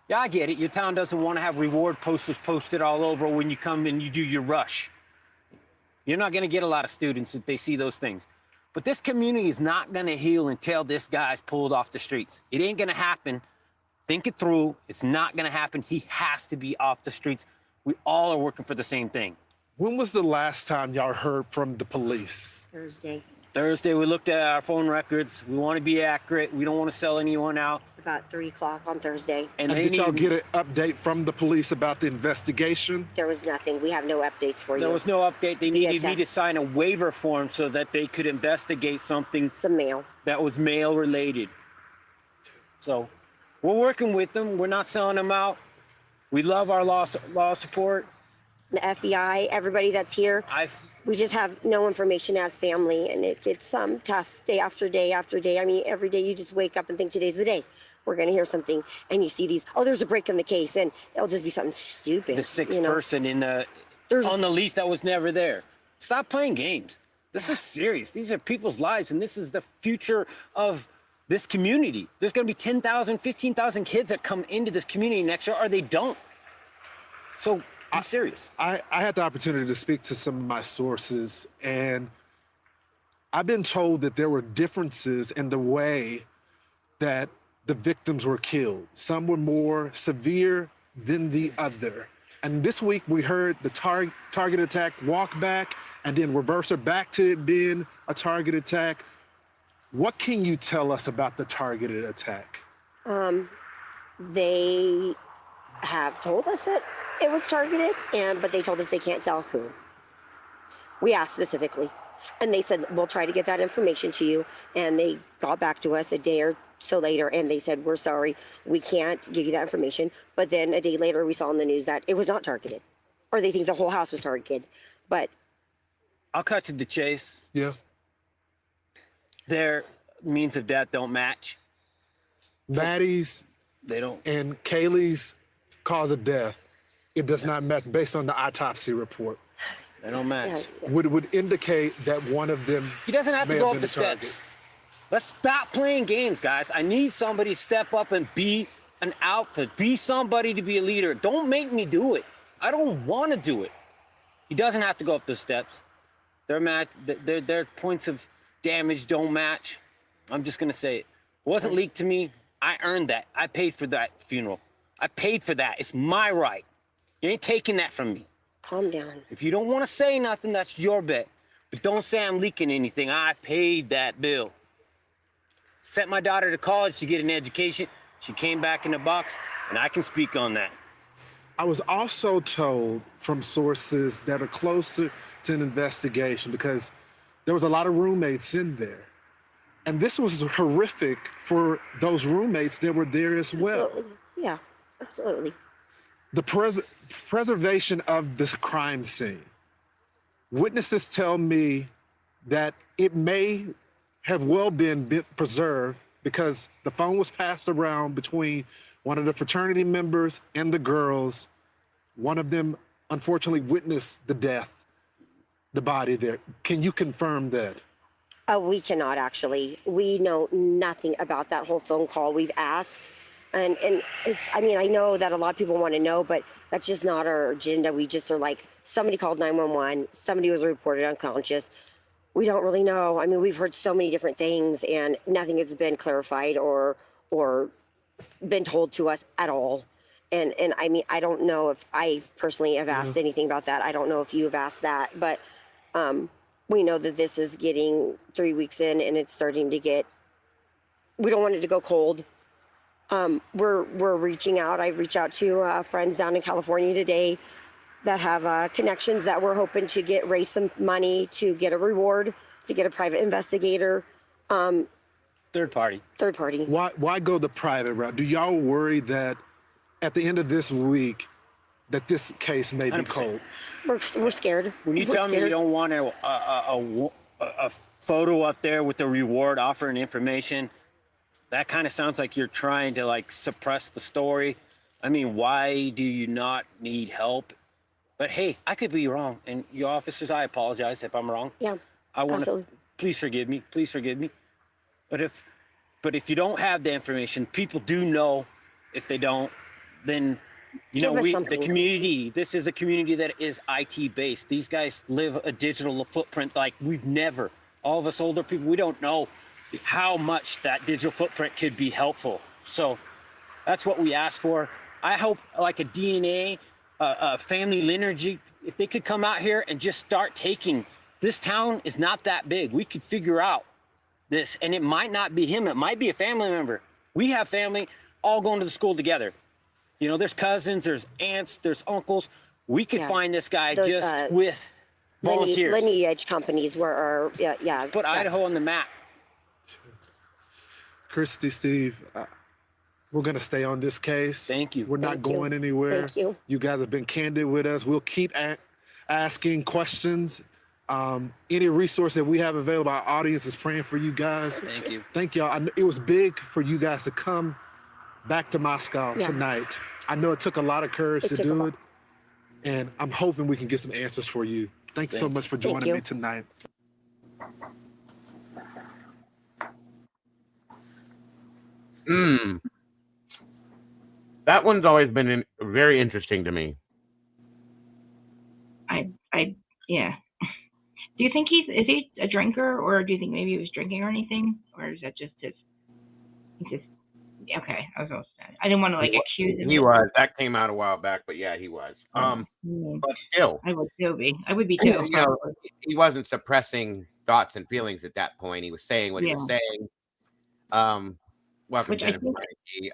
Yeah, I get it. Your town doesn't want to have reward posters posted all over when you come and you do your rush. You're not going to get a lot of students if they see those things. But this community is not going to heal until this guy's pulled off the streets. It ain't going to happen. Think it through. It's not going to happen. He has to be off the streets. We all are working for the same thing. When was the last time y'all heard from the police? Thursday, we looked at our phone records. We want to be accurate. We don't want to sell anyone out. about 3 o'clock on Thursday. And did y'all get an update from the police about the investigation? There was nothing. We have no updates for you. There was no update. They needed me to sign a waiver form so that they could investigate something. Some mail. That was mail related. So we're working with them. We're not selling them out. We love our law support. The FBI, everybody that's here. We just have no information as family, and it's tough day after day after day. I mean, every day you just wake up and think today's the day. We're going to hear something, and you see these, oh, there's a break in the case, and it'll just be something stupid. The sixth person on the lease that was never there. Stop playing games. This is serious. These are people's lives, and this is the future of this community. There's going to be 10,000, 15,000 kids that come into this community next year, or they don't. So be serious. I had the opportunity to speak to some of my sources, and I've been told that there were differences in the way that the victims were killed. Some were more severe than the other. And this week we heard the target attack walk back and then reverse it back to it being a target attack. What can you tell us about the targeted attack? They have told us that it was targeted, but they told us they can't tell who. We asked specifically, and they said, we'll try to get that information to you. And they got back to us a day or so later, and they said, we're sorry, we can't give you that information. But then a day later, we saw in the news that it was not targeted, or they think the whole house was targeted. But I'll cut to the chase. Yeah. Their means of death don't match. Maddie's and Kaylee's cause of death, it does not match based on the autopsy report. They don't match. Would indicate that one of them. He doesn't have to go up the steps. Let's stop playing games, guys. I need somebody to step up and be an alpha. Be somebody to be a leader. Don't make me do it. I don't want to do it. He doesn't have to go up the steps. Their points of damage don't match. I'm just gonna say it. It wasn't leaked to me. I earned that. I paid for that funeral. I paid for that. It's my right. You ain't taking that from me. Calm down. If you don't want to say nothing, that's your bet. But don't say I'm leaking anything. I paid that bill. Sent my daughter to college to get an education. She came back in the box, and I can speak on that. I was also told from sources that are closer to an investigation, because there was a lot of roommates in there, And this was horrific for those roommates that were there as well. Absolutely. Yeah, absolutely. The preservation of this crime scene. Witnesses tell me that it may have well been preserved because the phone was passed around between one of the fraternity members and the girls. One of them unfortunately witnessed the death, the body there. Can you confirm that? We cannot actually. We know nothing about that whole phone call. We've asked, and it's, I mean, I know that a lot of people want to know, but that's just not our agenda. We just are like, somebody called 911, somebody was reported unconscious. We don't really know. I mean, we've heard so many different things and nothing has been clarified or been told to us at all. And I mean, I don't know if I personally have asked anything about that. I don't know if you have asked that, but we know that this is getting 3 weeks in and it's starting to get, we don't want it to go cold. We're reaching out. I've reached out to friends down in California today that have connections that we're hoping to raise some money to get a reward, to get a private investigator. Third party. Why go the private route? Do y'all worry that at the end of this week that this case may be 100%. cold? We're scared. When you tell me you don't want a photo up there with the reward offering information, that kind of sounds like you're trying to like suppress the story. I mean, why do you not need help? But hey, I could be wrong, and you officers, I apologize if I'm wrong. Yeah, I want to. absolutely. Please forgive me. Please forgive me. But if you don't have the information, people do know. If they don't, then you know the community. This is a community that is IT based. These guys live a digital footprint like we've never. All of us older people, we don't know how much that digital footprint could be helpful. So that's what we ask for. I hope like a DNA. Family lineage, if they could come out here and just start taking, this town is not that big. We could figure out this, and it might not be him. It might be a family member. We have family all going to the school together. You know, there's cousins, there's aunts, there's uncles. We could find this guy just with volunteers. Lineage companies were, Put Idaho on the map. Christy, Steve, we're going to stay on this case. Thank you. We're not going anywhere. Thank you. You guys have been candid with us. We'll keep asking questions. Any resource that we have available, our audience is praying for you guys. Thank you. Thank y'all. It was big for you guys to come back to Moscow tonight. I know it took a lot of courage to do it. And I'm hoping we can get some answers for you. Thanks so much for joining me tonight. That one's always been very interesting to me. Yeah. Do you think is he a drinker, or do you think maybe he was drinking or anything, or is that just his? Okay, I didn't want to like accuse him. He was. That came out a while back, but yeah, he was. But still, I would still be. I would be too. You know, he wasn't suppressing thoughts and feelings at that point. He was saying what he was saying. Welcome, Jennifer.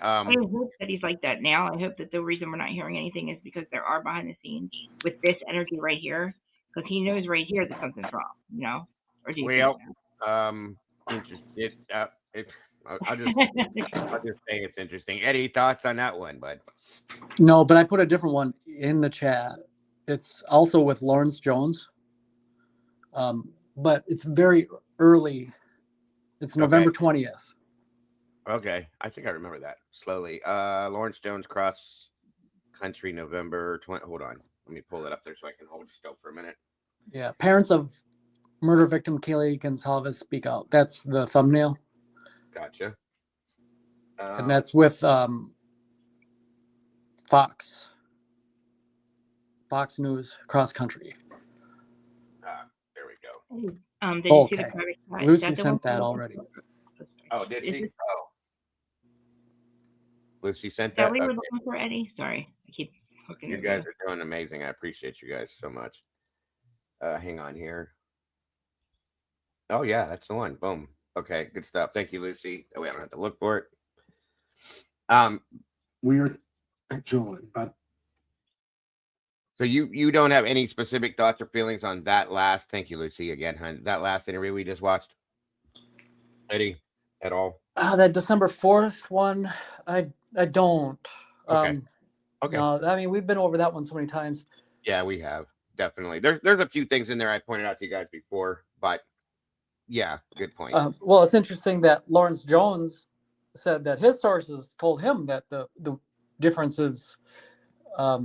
I hope that he's like that now. I hope that the reason we're not hearing anything is because there are behind the scenes with this energy right here, because he knows right here that something's wrong. You know, or do you think I'll just say it's interesting. Eddie, thoughts on that one, bud? No, but I put a different one in the chat. It's also with Lawrence Jones, but it's very early. It's November 20th. Okay, I think I remember that slowly. Lawrence Jones cross country November 20. Hold on, let me pull it up there so I can hold still for a minute. Yeah, parents of murder victim Kaylee Goncalves speak out. That's the thumbnail. Gotcha. And that's with Fox News cross country. There we go. Did you see the private chat? Lucy sent that already. Oh, did she? Oh. Lucy sent That that. we were looking for Eddie. Sorry, I keep hooking. You guys are doing amazing. I appreciate you guys so much. Hang on here. Oh yeah, that's the one. Boom. Okay, good stuff. Thank you, Lucy. Oh, wait, I don't have to look for it. We are joined by. So you don't have any specific thoughts or feelings on that last? Thank you, Lucy. Again, hun. That last interview we just watched. Eddie. at all? That December 4th one, I don't. Okay. Okay. No, I mean, we've been over that one so many times. Yeah, we have. Definitely. There's a few things in there I pointed out to you guys before, but yeah, good point. Well, it's interesting that Lawrence Jones said that his sources told him that the differences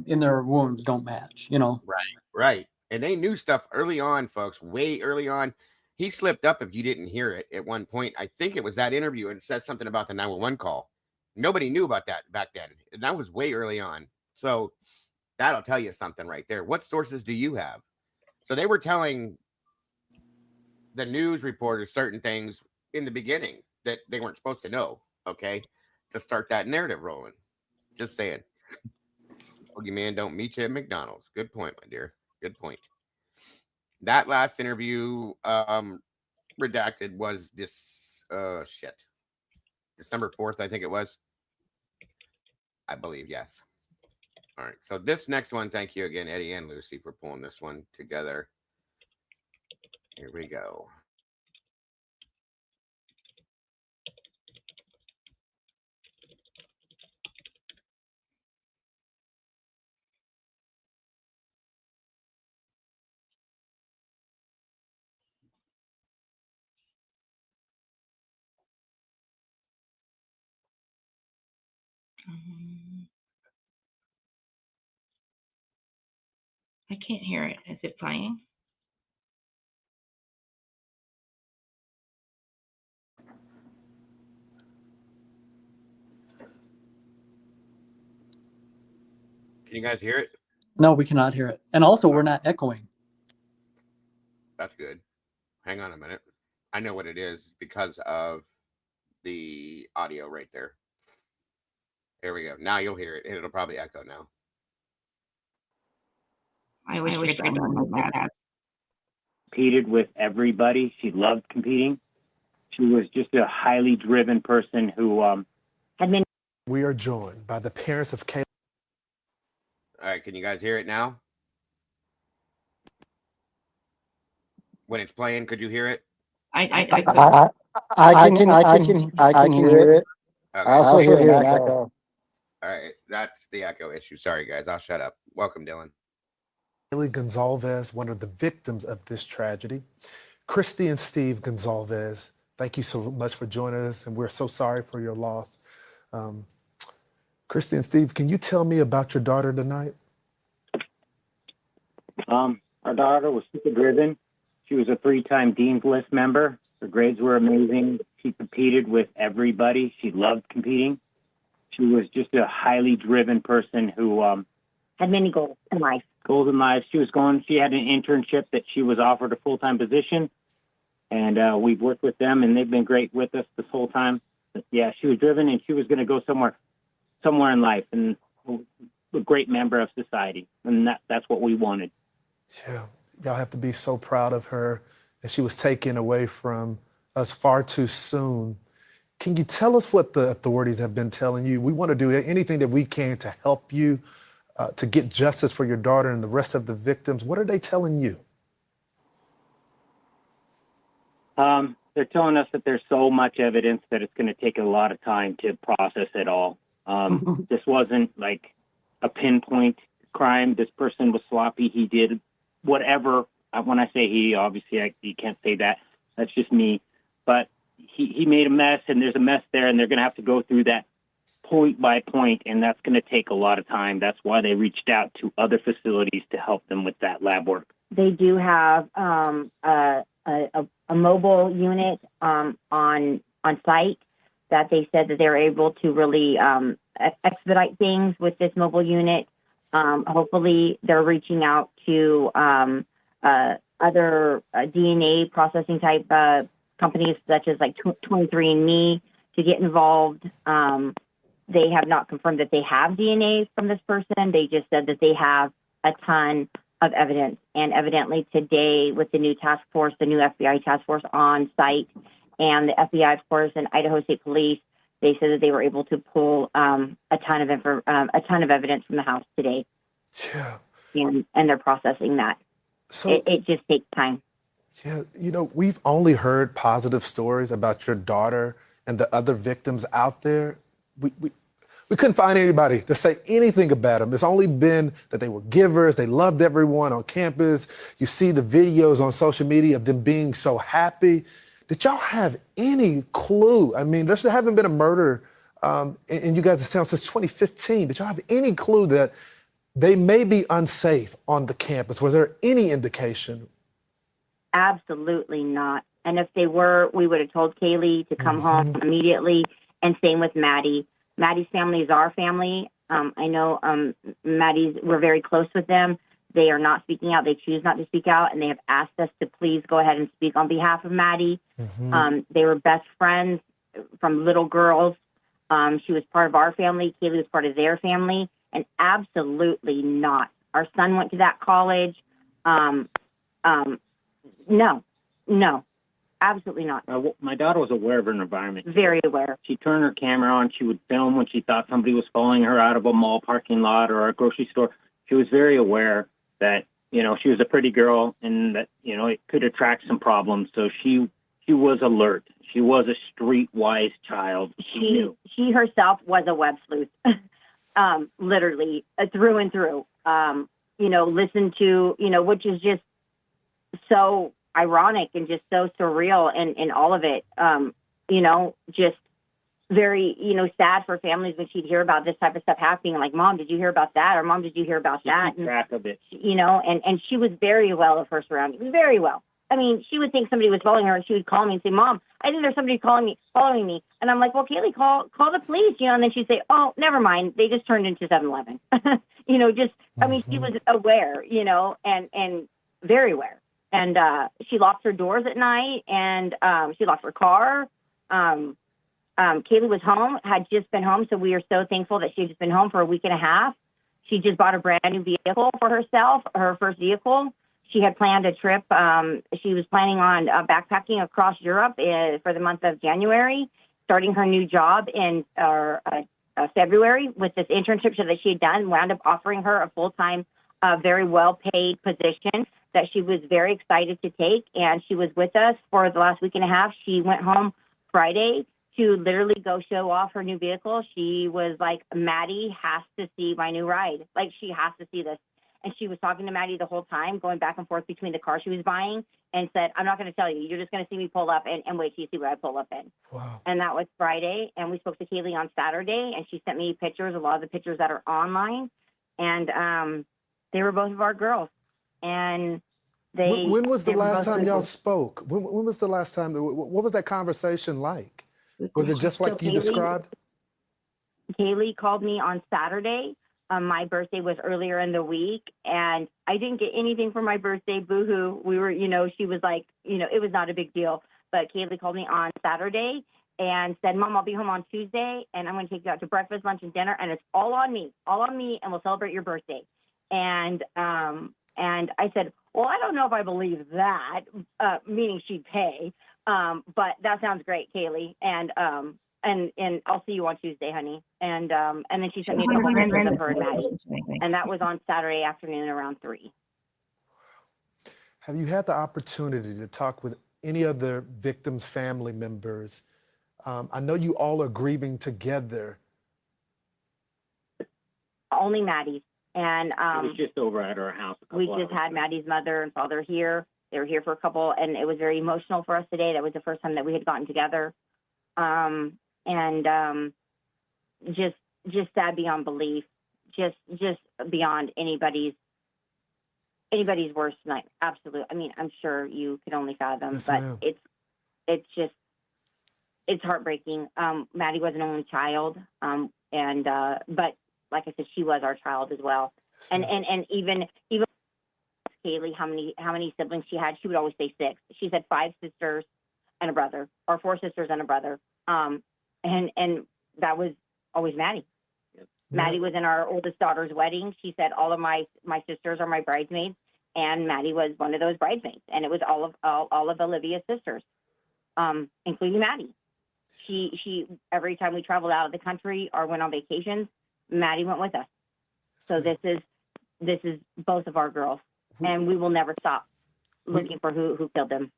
in their wounds don't match, you know. Right. And they knew stuff early on, folks, way early on. He slipped up if you didn't hear it at one point. I think it was that interview, and it said something about the 911 call. Nobody knew about that back then. And that was way early on. So that'll tell you something right there. What sources do you have? So they were telling the news reporters certain things in the beginning that they weren't supposed to know, okay, to start that narrative rolling. Just saying. Boogeyman don't meet you at McDonald's. Good point, my dear. Good point. That last interview, redacted, was this December 4th, I think it was. I believe, yes. All right. So this next one, thank you again, Eddie and Lucy, for pulling this one together. Here we go. I can't hear it. Is it playing? Can you guys hear it? No, we cannot hear it. And also, we're not echoing. That's good. Hang on a minute. I know what it is because of the audio right there. There we go. Now you'll hear it, and it'll probably echo now. I wish I done that. Competed with everybody. She loved competing. She was just a highly driven person who had many. We are joined by the parents of Kayla. All right, can you guys hear it now? When it's playing, could you hear it? I can hear it. Okay. I also hear an echo. All right, that's the echo issue. Sorry, guys. I'll shut up. Welcome, Dylan. GONCALVES, one of the victims of this tragedy. Christy and Steve GONCALVES, thank you so much for joining us, and we're so sorry for your loss. Christy and Steve, can you tell me about your daughter tonight? Our daughter was super driven. She was a 3-time Dean's List member. Her grades were amazing. She competed with everybody. She loved competing. She was just a highly driven person who had many goals in life. She had an internship that she was offered a full-time position, and we've worked with them, and they've been great with us this whole time. But yeah, she was driven, and she was going to go somewhere in life, and a great member of society, and that's what we wanted. Yeah, y'all have to be so proud of her, and she was taken away from us far too soon. Can you tell us what the authorities have been telling you? We want to do anything that we can to help you to get justice for your daughter and the rest of the victims. What are they telling you? They're telling us that there's so much evidence that it's going to take a lot of time to process it all. This wasn't like a pinpoint crime. This person was sloppy. He did whatever. When I say he, obviously you can't say that. That's just me. But he made a mess, and there's a mess there, and they're going to have to go through that point by point, and that's going to take a lot of time. That's why they reached out to other facilities to help them with that lab work. They do have a mobile unit on site that they said that they're able to really expedite things with this mobile unit. Hopefully, they're reaching out to other DNA processing type companies such as like 23andMe to get involved. They have not confirmed that they have DNA from this person. They just said that they have a ton of evidence. And evidently today with the new task force, the new FBI task force on site, and the FBI, of course, and Idaho State Police, they said that they were able to pull a ton of evidence from the house today. Yeah. And they're processing that. So it just takes time. Yeah, we've only heard positive stories about your daughter and the other victims out there, we couldn't find anybody to say anything about them. It's only been that they were givers. They loved everyone on campus. You see the videos on social media of them being so happy. Did y'all have any clue? I mean, there haven't been a murder in you guys' town since 2015. Did y'all have any clue that they may be unsafe on the campus? Was there any indication? Absolutely not. And if they were, we would have told Kaylee to come home immediately, and same with Maddie. Maddie's family is our family. I know we're very close with them. They are not speaking out. They choose not to speak out, and they have asked us to please go ahead and speak on behalf of Maddie. They were best friends from little girls. She was part of our family. Kaylee was part of their family, and absolutely not. Our son went to that college. No, absolutely not. My daughter was aware of her environment. Very aware. She turned her camera on. She would film when she thought somebody was following her out of a mall parking lot or a grocery store. She was very aware that, she was a pretty girl and that, it could attract some problems. So she was alert. She was a streetwise child. She herself was a web sleuth, literally through and through. Listen to, which is just so ironic and just so surreal and all of it, just very, sad for families when she'd hear about this type of stuff happening. Like, Mom, did you hear about that? Or Mom, did you hear about that? Keep track of it. And she was very well of her surroundings, very well. I mean, she would think somebody was following her and she would call me and say, Mom, I think there's somebody following me. And I'm like, well, Kaylee, call the police, and then she'd say, oh, never mind. They just turned into 7-Eleven. She was aware, and very aware. And she locked her doors at night, and she locked her car. Kaylee was home, had just been home, so we are so thankful that she had just been home for a week and a half. She just bought a brand new vehicle for herself, her first vehicle. She had planned a trip. She was planning on backpacking across Europe for the month of January, starting her new job in February with this internship that she had done, wound up offering her a full-time, very well-paid position that she was very excited to take. And she was with us for the last week and a half. She went home Friday to literally go show off her new vehicle. She was like, Maddie has to see my new ride. Like, she has to see this. And she was talking to Maddie the whole time, going back and forth between the car she was buying, and said, I'm not going to tell you. You're just going to see me pull up and wait till you see what I pull up in. Wow. And that was Friday. And we spoke to Kaylee on Saturday, and she sent me pictures, a lot of the pictures that are online. And they were both of our girls. And when was the last time y'all spoke? When was the last time? What was that conversation like? Was it just like you described? Kaylee called me on Saturday. My birthday was earlier in the week, and I didn't get anything for my birthday. Boo-hoo. We were, she was like, it was not a big deal. But Kaylee called me on Saturday and said, Mom, I'll be home on Tuesday, and I'm going to take you out to breakfast, lunch, and dinner, and it's all on me, and we'll celebrate your birthday. And I said, well, I don't know if I believe that, meaning she'd pay, but that sounds great, Kaylee. And I'll see you on Tuesday, honey. And then she sent me a couple pictures of her and Maddie, and that was on Saturday afternoon around 3. Have you had the opportunity to talk with any other victims' family members? I know you all are grieving together. Only Maddie. And it was just over at our house. We just had Maddie's mother and father here. They were here for a couple, and it was very emotional for us today. That was the first time that we had gotten together. Just sad beyond belief, just beyond anybody's worst night. Absolutely. I mean, I'm sure you could only fathom, Yes, but ma'am. it's heartbreaking. Maddie was an only child. But like I said, she was our child as well. Yes, And even Kaylee, how many siblings she had, she would always say 6. She said 5 sisters and a brother, or 4 sisters and a brother. And that was always Maddie. Yep. Maddie was in our oldest daughter's wedding. She said all of my sisters are my bridesmaids, and Maddie was one of those bridesmaids. And it was all of Olivia's sisters, including Maddie. She every time we traveled out of the country or went on vacations, Maddie went with us. So this is both of our girls, and we will never stop looking for who killed them.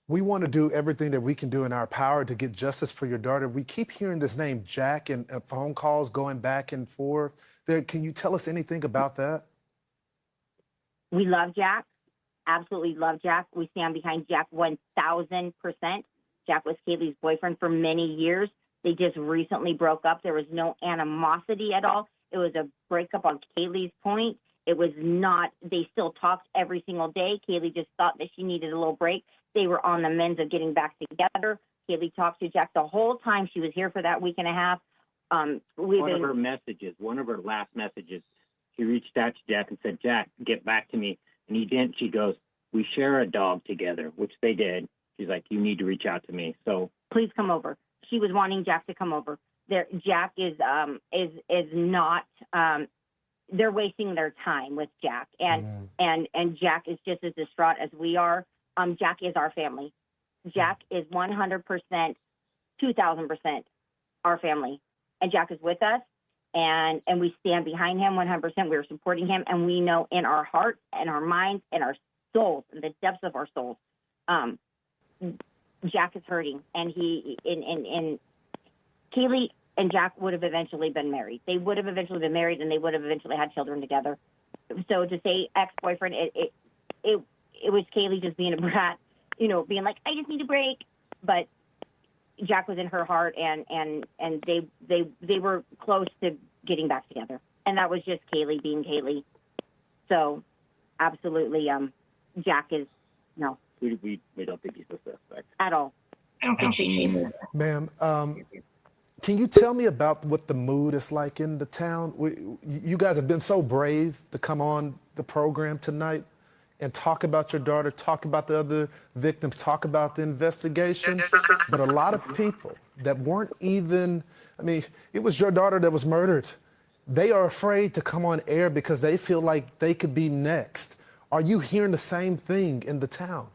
We want to do everything that we can do in our power to get justice for your daughter. We keep hearing this name, Jack, and phone calls going back and forth. Can you tell us anything about that? We love Jack. Absolutely love Jack. We stand behind Jack 1,000%. Jack was Kaylee's boyfriend for many years. They just recently broke up. There was no animosity at all. It was a breakup on Kaylee's point. It was not, they still talked every single day. Kaylee just thought that she needed a little break. They were on the mend of getting back together. Kaylee talked to Jack the whole time she was here for that week and a half. One of her messages, one of her last messages, she reached out to Jack and said, Jack, get back to me. And he didn't. She goes, we share a dog together, which they did. She's like, you need to reach out to me. So please come over. She was wanting Jack to come over. Jack is not, they're wasting their time with Jack. And Jack is just as distraught as we are. Jack is our family. Jack is 100%, 2,000% our family. And Jack is with us, and we stand behind him 100%. We're supporting him, and we know in our hearts and our minds and our souls, in the depths of our souls, Jack is hurting. And Kaylee and Jack would have eventually been married. They would have eventually been married, and they would have eventually had children together. So to say ex-boyfriend, it was Kaylee just being a brat, being like, I just need a break. But Jack was in her heart, and they were close to getting back together. And that was just Kaylee being Kaylee. So absolutely, Jack is, no. We don't think he's a suspect. At all. I don't think she needs it. Ma'am, can you tell me about what the mood is like in the town? You guys have been so brave to come on the program tonight and talk about your daughter, talk about the other victims, talk about the investigation. But a lot of people that weren't even, it was your daughter that was murdered. They are afraid to come on air because they feel like they could be next. Are you hearing the same thing in the town?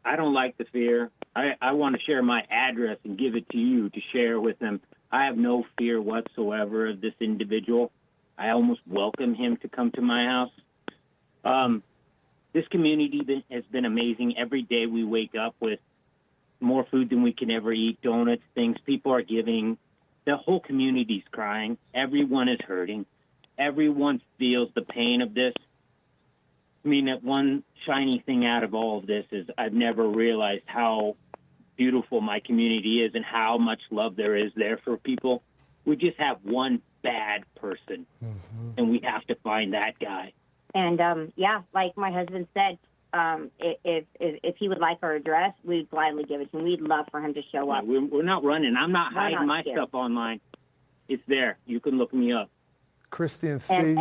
I don't like the fear. I want to share my address and give it to you to share with them. I have no fear whatsoever of this individual. I almost welcome him to come to my house. This community has been amazing. Every day we wake up with more food than we can ever eat, donuts, things. People are giving. The whole community's crying. Everyone is hurting. Everyone feels the pain of this. That one shiny thing out of all of this is I've never realized how beautiful my community is and how much love there is there for people. We just have one bad person, and we have to find that guy. And like my husband said, if he would like our address, we'd gladly give it to him. We'd love for him to show up. We're not running. I'm not hiding my stuff online. It's there. You can look me up. Christy and Steve,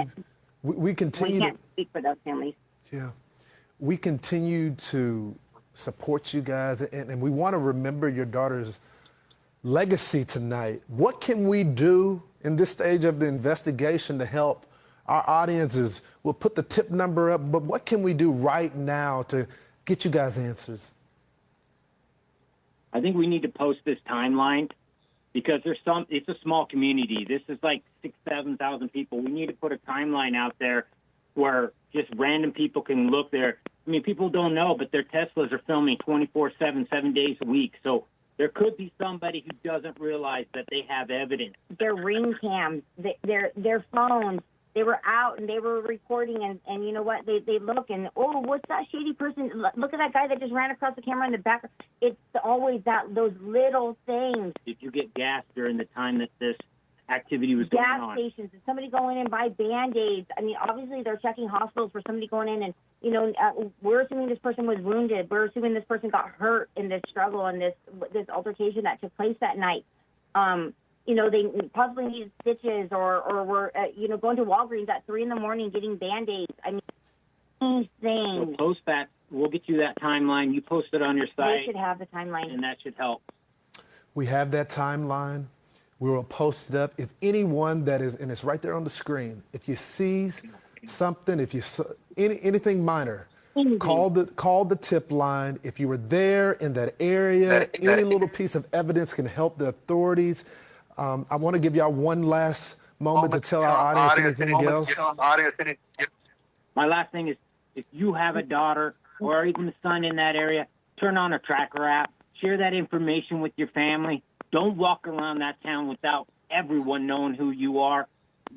we continue. We can't speak for those families. Yeah, we continue to support you guys, and we want to remember your daughter's legacy tonight. What can we do in this stage of the investigation to help our audiences? We'll put the tip number up, but what can we do right now to get you guys answers? I think we need to post this timeline because it's a small community. This is like 6,000-7,000 people. We need to put a timeline out there where just random people can look there. People don't know, but their Teslas are filming 24/7, 7 days a week. So there could be somebody who doesn't realize that they have evidence. Their ring cams, their phones, they were out and they were recording, and you know what? They look and, oh, what's that shady person? Look at that guy that just ran across the camera in the back. It's always those little things. Did you get gas during the time that this activity was going on? Gas stations. Did somebody go in and buy Band-Aids? Obviously they're checking hospitals for somebody going in and, we're assuming this person was wounded. We're assuming this person got hurt in this struggle and this altercation that took place that night. They possibly needed stitches or were, going to Walgreens at 3 a.m. getting Band-Aids. Anything. We'll post that. We'll get you that timeline. You post it on your site. They should have the timeline. And that should help. We have that timeline. We will post it up. If anyone that is, and it's right there on the screen, if you see something, if you anything minor, call the tip line. If you were there in that area, any little piece of evidence can help the authorities. I want to give y'all one last moment to tell our audience anything else. My last thing is, if you have a daughter or even the son in that area, turn on a tracker app, share that information with your family. Don't walk around that town without everyone knowing who you are.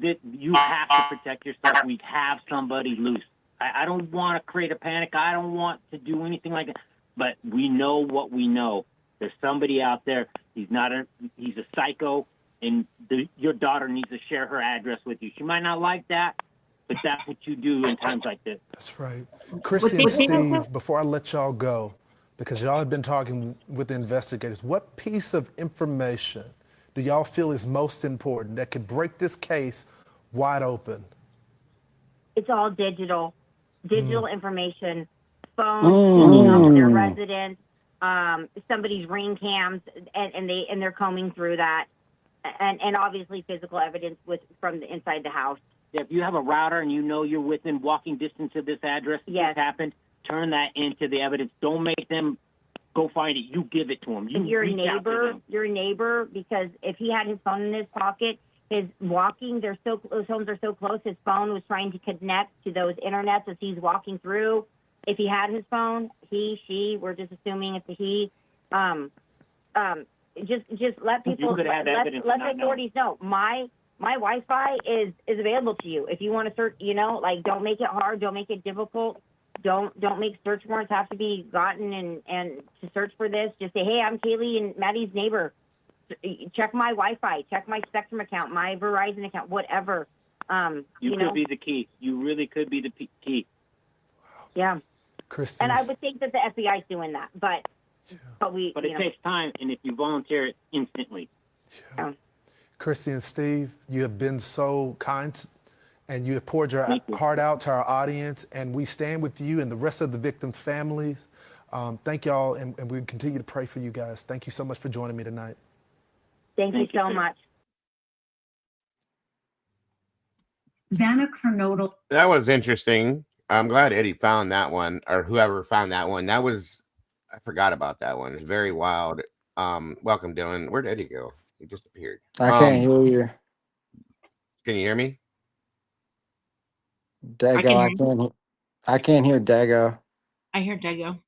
That you have to protect yourself. We have somebody loose. I don't want to create a panic. I don't want to do anything like that. But we know what we know. There's somebody out there. He's a psycho, and your daughter needs to share her address with you. She might not like that, but that's what you do in times like this. That's right. Christy and Steve, before I let y'all go, because y'all have been talking with the investigators, what piece of information do y'all feel is most important that could break this case wide open? It's all digital information, phones picking up their residents, somebody's ring cams, and they're combing through that, and obviously physical evidence from the inside the house. If you have a router and you know you're within walking distance of this address, yes, this happened, turn that into the evidence. Don't make them go find it. You give it to them. Your neighbor, because if he had his phone in his pocket, those homes are so close, his phone was trying to connect to those internets as he's walking through. If he had his phone, we're just assuming it's a he, just let people, let the authorities know. My Wi-Fi is available to you. If you want to search, don't make it hard, don't make it difficult. Don't make search warrants have to be gotten and to search for this. Just say, hey, I'm Kaylee and Maddie's neighbor. Check my Wi-Fi, check my Spectrum account, my Verizon account, whatever. You could be the key. You really could be the key. Yeah. Christy, and I would think that the FBI is doing that, but it takes time, and if you volunteer it instantly. Yeah. Christy and Steve, you have been so kind, and you have poured your heart out to our audience, and we stand with you and the rest of the victims' families. Thank y'all, and we continue to pray for you guys. Thank you so much for joining me tonight. Thank you so much. Xana Kernodal. That was interesting. I'm glad Eddie found that one, or whoever found that one. I forgot about that one. It's very wild. Welcome, Dylan. Where'd Eddie go? He disappeared. I can't hear you. Can you hear me? Dago, I can't hear Dago. I hear Dago.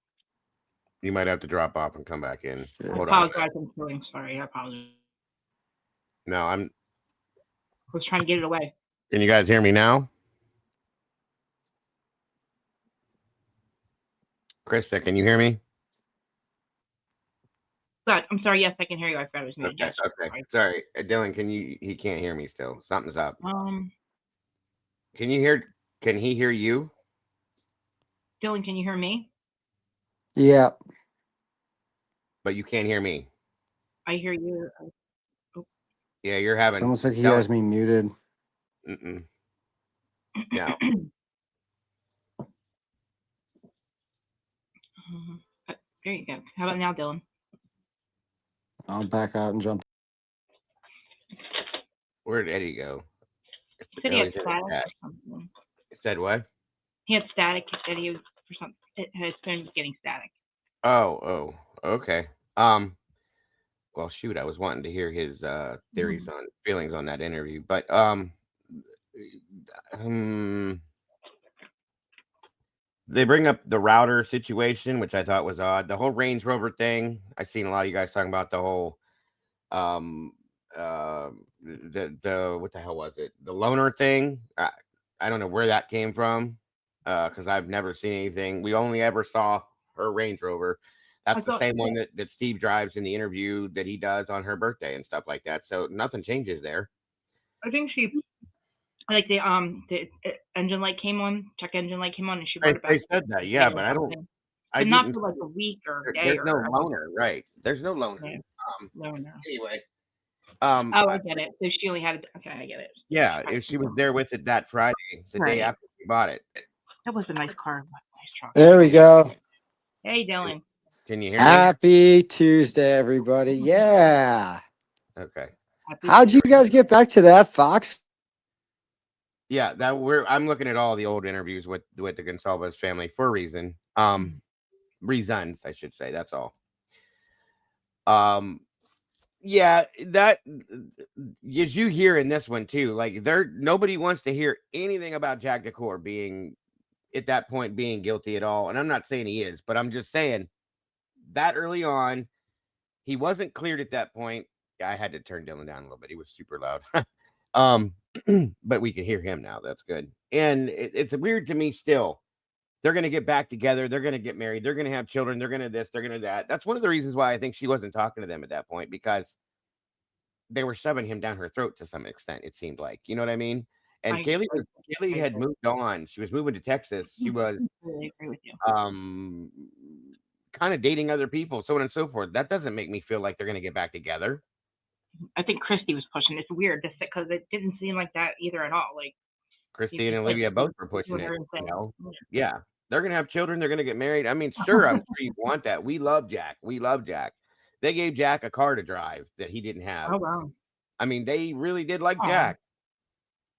You might have to drop off and come back in. I Hold on. apologize. I'm feeling sorry. I apologize. No, I was trying to get it away. Can you guys hear me now? Krista, can you hear me? But I'm sorry. Yes, I can hear you. I forgot I was muted. Okay, Yes. okay. Sorry. Dylan, he can't hear me still. Something's up. Can he hear you? Dylan, can you hear me? Yeah. But you can't hear me. I hear you. Yeah, you're having. It's almost like he has me muted. Mm-mm. No. There you go. How about now, Dylan? I'll back out and jump. Where did Eddie go? He said he had static or something. Said what? He had static. He said he was for something. His phone was getting static. Oh, okay. Well, shoot, I was wanting to hear his theories on feelings on that interview, but they bring up the router situation, which I thought was odd. The whole Range Rover thing. I've seen a lot of you guys talking about the whole the what the hell was it? The loaner thing. I don't know where that came from because I've never seen anything. We only ever saw her Range Rover. That's the same one that Steve drives in the interview that he does on her birthday and stuff like that. So nothing changes there. I think she, like the engine light came on, check engine light came on, and she brought it back. They said that, yeah, but I don't. But not for like a week or a day. There's no loaner, right? There's no loaner. Loaner. Anyway. I get it. So she only had it. Okay, I get it. Yeah, if she was there with it that Friday, the day after we bought it. That was a nice car, nice truck. There we go. Hey, Dylan. Can you hear me? Happy Tuesday, everybody. Yeah. Okay. How'd you guys get back to that, Fox? Yeah, I'm looking at all the old interviews with the GONCALVES family for a reason. Reasons, I should say. That's all. Yeah, that as you hear in this one too, like nobody wants to hear anything about Jack Decor being at that point being guilty at all. And I'm not saying he is, but I'm just saying that early on, he wasn't cleared at that point. I had to turn Dylan down a little bit. He was super loud. But we can hear him now. That's good. And it's weird to me still. They're going to get back together. They're going to get married. They're going to have children. They're going to this. They're going to that. That's one of the reasons why I think she wasn't talking to them at that point, because they were shoving him down her throat to some extent, it seemed like. You know what I mean? And Kaylee had moved on. She was moving to Texas. She was I agree with you. kind of dating other people, so on and so forth. That doesn't make me feel like they're going to get back together. I think Christy was pushing. It's weird because it didn't seem like that either at all. Like Christy and Olivia both were pushing it. You know? Yeah, they're going to have children. They're going to get married. I mean, sure, I'm sure you want that. We love Jack. We love Jack. They gave Jack a car to drive that he didn't have. Oh wow. I mean, they really did like Jack.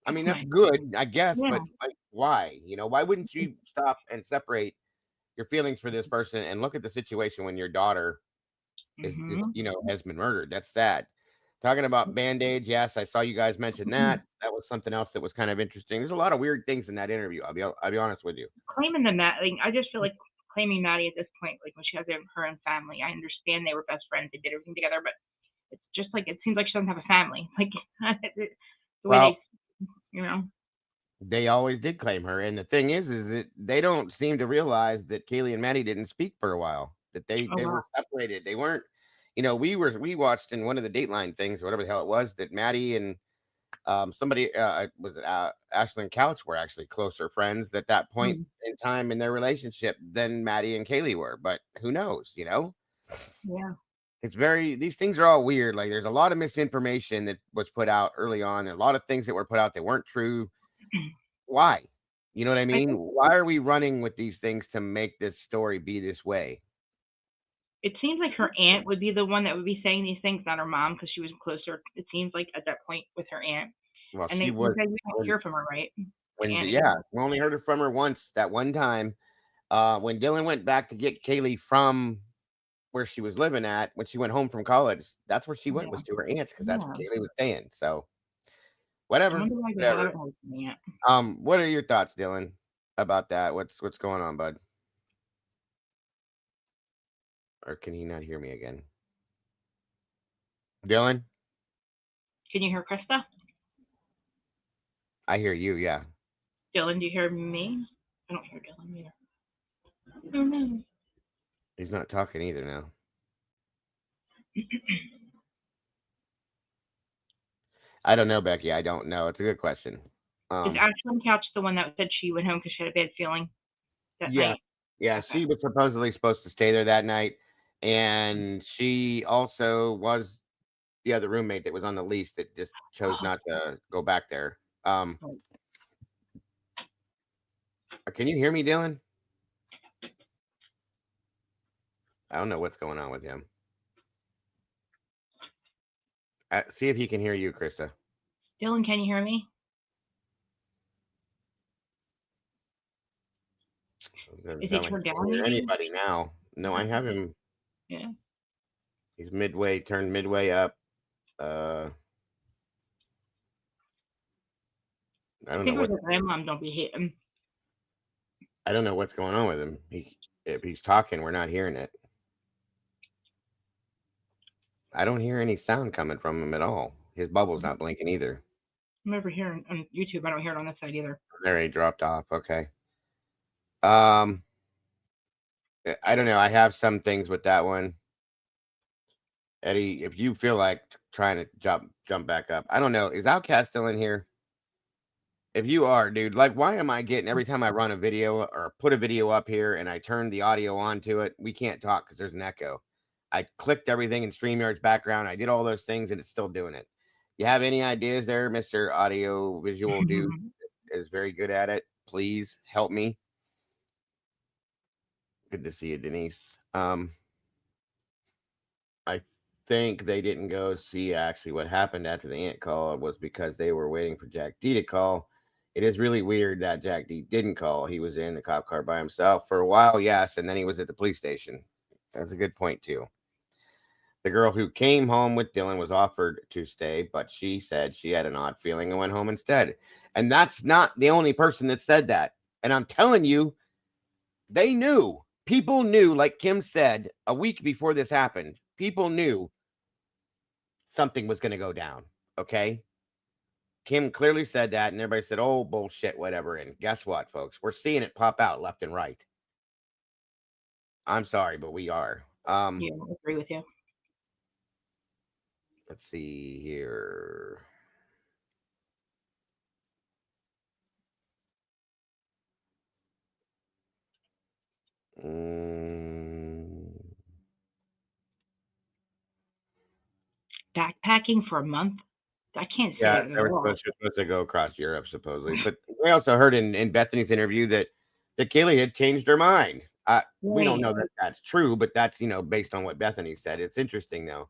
I mean, that's good, I guess, but like, why? You know, why wouldn't you stop and separate your feelings for this person and look at the situation when your daughter is you know, has been murdered? That's sad. Talking about Band-Aids, yes, I saw you guys mention that. That was something else that was kind of interesting. There's a lot of weird things in that interview. I'll be honest with you. Claiming I just feel like claiming Maddie at this point, like when she has her own family. I understand they were best friends, they did everything together, but it's just like it seems like she doesn't have a family. Like the way you know. They always did claim her, and the thing is that they don't seem to realize that Kaylee and Maddie didn't speak for a while. That they were separated. They weren't. You know, we watched in one of the Dateline things, whatever the hell it was, that Maddie and somebody was it Ashlyn Couch were actually closer friends at that point in time in their relationship than Maddie and Kaylee were. But who knows? You know. Yeah. It's these things are all weird. Like there's a lot of misinformation that was put out early on. And a lot of things that were put out that weren't true. Why? You know what I mean? Why are we running with these things to make this story be this way? It seems like her aunt would be the one that would be saying these things, not her mom, because she was closer. It seems like at that point with her aunt. Well, and she you was. guys don't hear from her, right? Yeah, we only heard from her once. That one time, when Dylan went back to get Kaylee from where she was living at when she went home from college. That's where she went, was to her aunt's, because that's where Kaylee was staying. So whatever. What are your thoughts, Dylan, about that? What's going on, bud? Or can he not hear me again? Dylan? Can you hear Krista? I hear you, yeah. Dylan, do you hear me? I don't hear Dylan either. Oh no. He's not talking either now. I don't know, Becky. I don't know. It's a good question. Is Ashlyn Couch the one that said she went home because she had a bad feeling that night? Yeah, she was supposedly supposed to stay there that night. And she also was the other roommate that was on the lease that just chose not to go back there. Can you hear me, Dylan? I don't know what's going on with him. See if he can hear you, Krista. Dylan, can you hear me? Is he turned down? Anybody now? No, I have him. Yeah. He's turned midway up. I don't know what. Grandmom don't be hitting. I don't know what's going on with him. If he's talking, we're not hearing it. I don't hear any sound coming from him at all. His bubble's not blinking either. I'm over here on YouTube. I don't hear it on this side either. There, he dropped off. Okay. I don't know. I have some things with that one. Eddie, if you feel like trying to jump back up, I don't know. Is Outcast still in here? If you are, dude, like, why am I getting every time I run a video or put a video up here and I turn the audio onto it, we can't talk because there's an echo. I clicked everything in StreamYard's background. I did all those things and it's still doing it. You have any ideas there, Mr. Audio Visual dude is very good at it. Please help me. Good to see you, Denise. I think they didn't go see actually what happened after the aunt called was because they were waiting for Jack D to call. It is really weird that Jack D didn't call. He was in the cop car by himself for a while, yes, and then he was at the police station. That's a good point, too. The girl who came home with Dylan was offered to stay, but she said she had an odd feeling and went home instead. And that's not the only person that said that. And I'm telling you, they knew. People knew, like Kim said, a week before this happened, people knew something was going to go down. Okay. Kim clearly said that, and everybody said, oh, bullshit, whatever. And guess what, folks? We're seeing it pop out left and right. I'm sorry, but we are. Yeah, I agree with you. Let's see here. Backpacking for a month? I can't see Yeah, that they at were all. supposed to go across Europe, supposedly. But we also heard in Bethany's interview that Kaylee had changed her mind. We don't know that that's true, but that's, based on what Bethany said. It's interesting, though.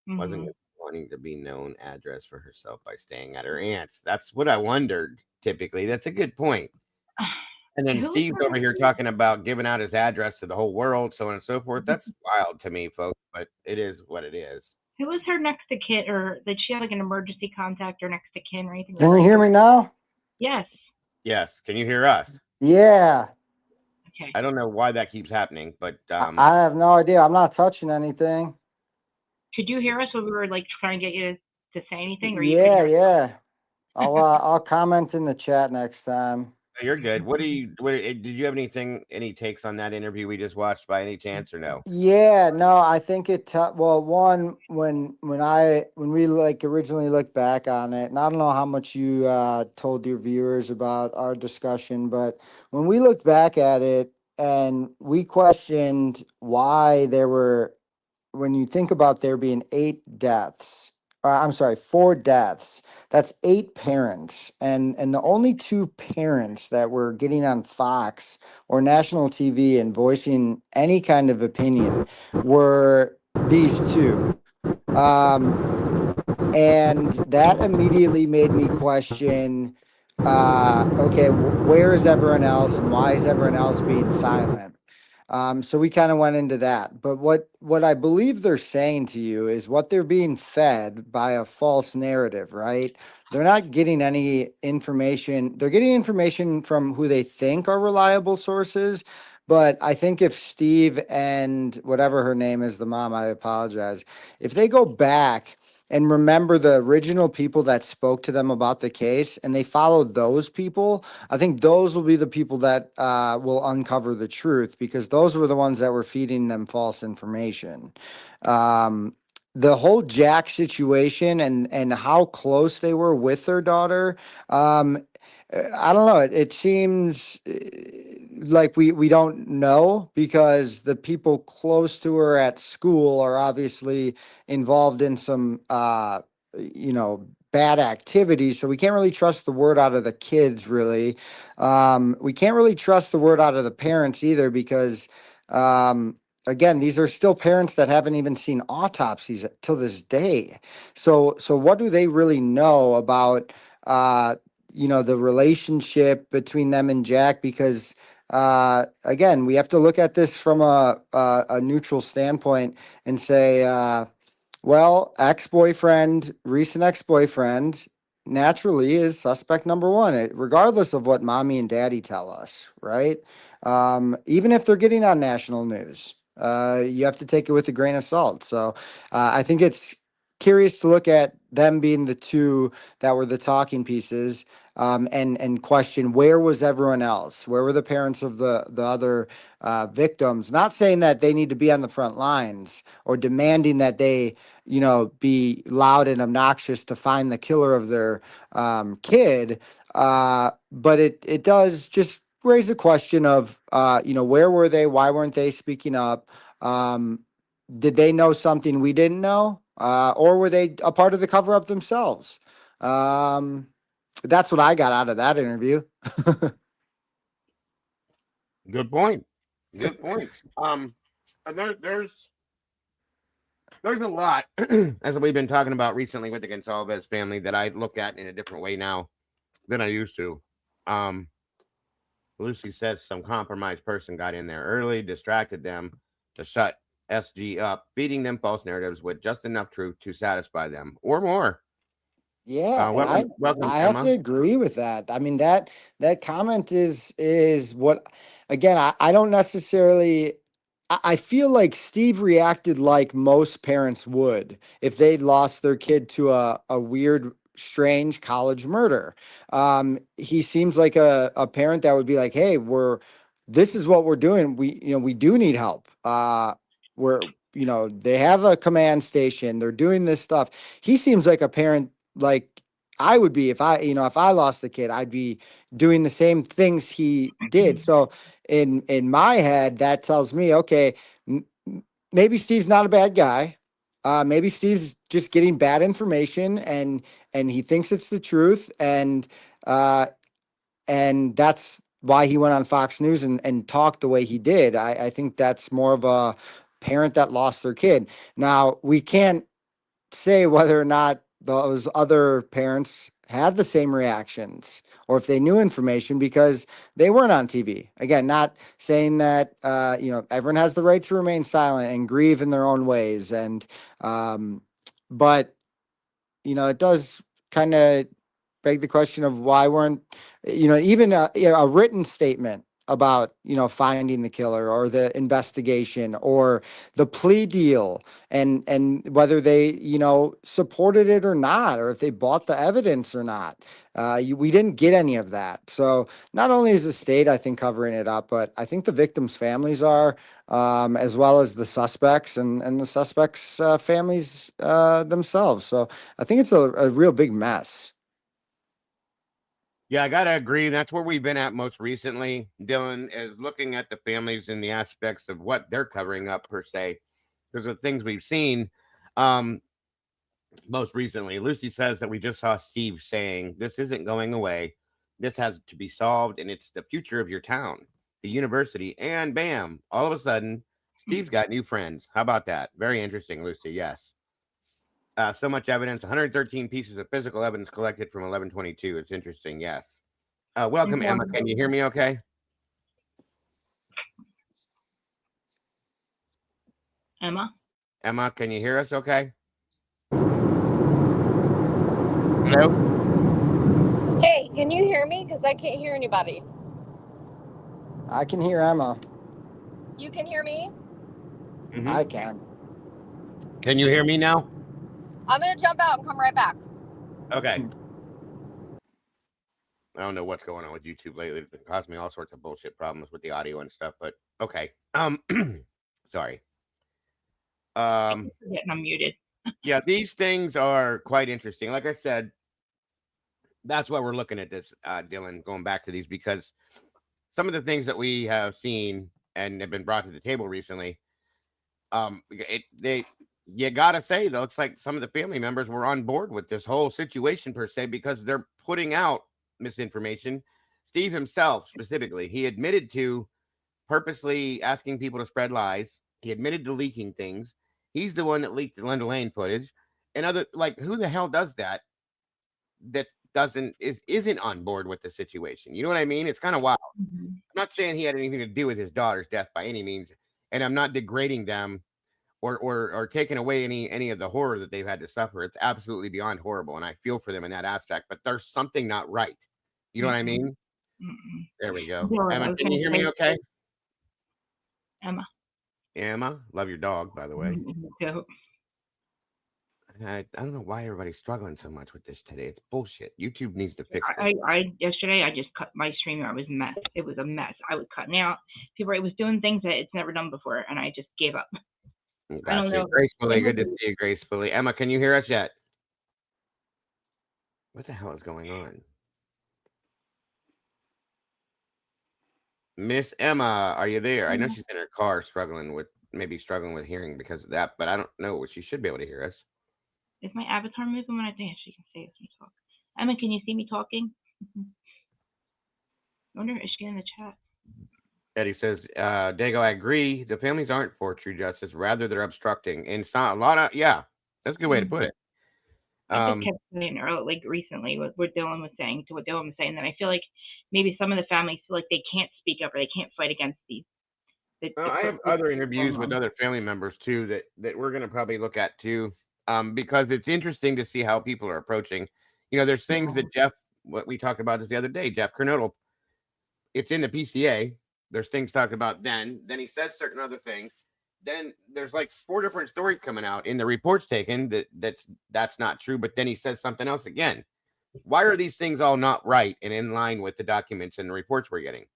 Wasn't wanting to be known address for herself by staying at her aunt's. That's what I wondered, typically. That's a good point. And then Steve's over here talking about giving out his address to the whole world, so on and so forth. That's wild to me, folks, but it is what it is. Who was her next to kin, or did she have like an emergency contact or next to kin or anything? Can you hear me now? Yes. Yes. Can you hear us? Yeah. Okay. I don't know why that keeps happening, but I have no idea. I'm not touching anything. Could you hear us when we were like trying to get you to say anything? Or Yeah. I'll comment in the chat next time. you're good. Did you have any takes on that interview we just watched by any chance, or no? Yeah, no, I think one, when we like originally looked back on it, and I don't know how much you told your viewers about our discussion, but when we looked back at it and we questioned why when you think about there being 4 deaths, that's 8 parents. And the only 2 parents that were getting on Fox or national TV and voicing any kind of opinion were these 2. And that immediately made me question, okay, where is everyone else and why is everyone else being silent? So we kind of went into that. But what I believe they're saying to you is what they're being fed by a false narrative, right? They're not getting any information. They're getting information from who they think are reliable sources. But I think if Steve and whatever her name is, the mom, I apologize, if they go back and remember the original people that spoke to them about the case and they follow those people, I think those will be the people that will uncover the truth, because those were the ones that were feeding them false information. The whole Jack situation and how close they were with their daughter, I don't know. It seems like we don't know, because the people close to her at school are obviously involved in some bad activities. So we can't really trust the word out of the kids, really. We can't really trust the word out of the parents either, because again, these are still parents that haven't even seen autopsies till this day. So what do they really know about the relationship between them and Jack? Because again, we have to look at this from a neutral standpoint and say, well, recent ex-boyfriend, naturally is suspect number 1, regardless of what mommy and daddy tell us, right? Even if they're getting on national news, you have to take it with a grain of salt. So I think it's curious to look at them being the 2 that were the talking pieces, and question, where was everyone else? Where were the parents of the other victims? Not saying that they need to be on the front lines or demanding that they be loud and obnoxious to find the killer of their kid, but it does just raise the question of where were they? Why weren't they speaking up? Did they know something we didn't know, or were they a part of the cover up themselves? That's what I got out of that interview. Good point. Good point. There's a lot, as we've been talking about recently with the GONCALVES family, that I look at in a different way now than I used to. Lucy says some compromised person got in there early, distracted them to shut SG up, feeding them false narratives with just enough truth to satisfy them or more. Yeah, and welcome, I have Emma. to agree with that. I mean, that comment is what, again, I don't necessarily, I feel like Steve reacted like most parents would if they'd lost their kid to a weird, strange college murder. He seems like a parent that would be like, hey, this is what we're doing. We do need help. We're, they have a command station. They're doing this stuff. He seems like a parent like I would be if I lost a kid, I'd be doing the same things he did. So in my head, that tells me, okay, maybe Steve's not a bad guy. Maybe Steve's just getting bad information and he thinks it's the truth and that's why he went on Fox News and talked the way he did. I think that's more of a parent that lost their kid. Now we can't say whether or not those other parents had the same reactions or if they knew information because they weren't on TV. Again, not saying that everyone has the right to remain silent and grieve in their own ways, and but it does kind of beg the question of why weren't even a written statement about finding the killer or the investigation or the plea deal and whether they supported it or not, or if they bought the evidence or not. We didn't get any of that. So not only is the state, I think, covering it up, but I think the victims' families are, as well as the suspects and the suspects' families themselves. So I think it's a real big mess. Yeah, I gotta agree. That's where we've been at most recently, Dylan, is looking at the families and the aspects of what they're covering up per se. Because of things we've seen. Most recently, Lucy says that we just saw Steve saying, this isn't going away. This has to be solved, and it's the future of your town, the university. And bam, all of a sudden, Steve's got new friends. How about that? Very interesting, Lucy. Yes. So much evidence, 113 pieces of physical evidence collected from 11/22. It's interesting. Yes. Welcome, Emma. Can you hear me okay? Emma? Emma, can you hear us okay? Hello? Hey, can you hear me? Because I can't hear anybody. I can hear Emma. You can hear me? Mhm. I can. Can you hear me now? I'm going to jump out and come right back. Okay. I don't know what's going on with YouTube lately. It's been causing me all sorts of bullshit problems with the audio and stuff, but okay. Sorry. Getting unmuted. Yeah, these things are quite interesting. Like I said, that's why we're looking at this, Dylan, going back to these, because some of the things that we have seen and have been brought to the table recently, you gotta say though, it's like some of the family members were on board with this whole situation per se, because they're putting out misinformation. Steve himself specifically, he admitted to purposely asking people to spread lies. He admitted to leaking things. He's the one that leaked the Linda Lane footage. And who the hell does that? That isn't on board with the situation. You know what I mean? It's kind of wild. Mm-hmm. I'm not saying he had anything to do with his daughter's death by any means, and I'm not degrading them or taking away any of the horror that they've had to suffer. It's absolutely beyond horrible, and I feel for them in that aspect. But there's something not right. You know what I mean? Mm-mm. There we go. Well, Emma, can you hear me okay? Emma. Emma, love your dog, by the way. So, I don't know why everybody's struggling so much with this today. It's bullshit. YouTube needs to fix this. Yesterday I just cut my streamer. I was a mess. It was a mess. I was cutting out people. It was doing things that it's never done before, and I just gave up. I don't know. Gracefully, good to see you gracefully. Emma, can you hear us yet? What the hell is going on? Miss Emma, are you there? I know she's in her car struggling with hearing because of that, but I don't know. She should be able to hear us. Is my avatar moving when I think she can say me talk? Emma, can you see me talking? I wonder, is she in the chat? Eddie says, Dago, I agree. The families aren't for true justice. Rather, they're obstructing. And it's not a lot of, yeah, that's a good way to put it. I just kept saying earlier, like recently, what Dylan was saying, that I feel like maybe some of the families feel like they can't speak up or they can't fight against these. I have other interviews with other family members too that we're going to probably look at too, because it's interesting to see how people are approaching. You know, there's things that Jeff, what we talked about this the other day, Jeff Kernodle, it's in the PCA. There's things talked about then he says certain other things. Then there's like 4 different stories coming out in the reports taken that's not true, but then he says something else again. Why are these things all not right and in line with the documents and the reports we're getting?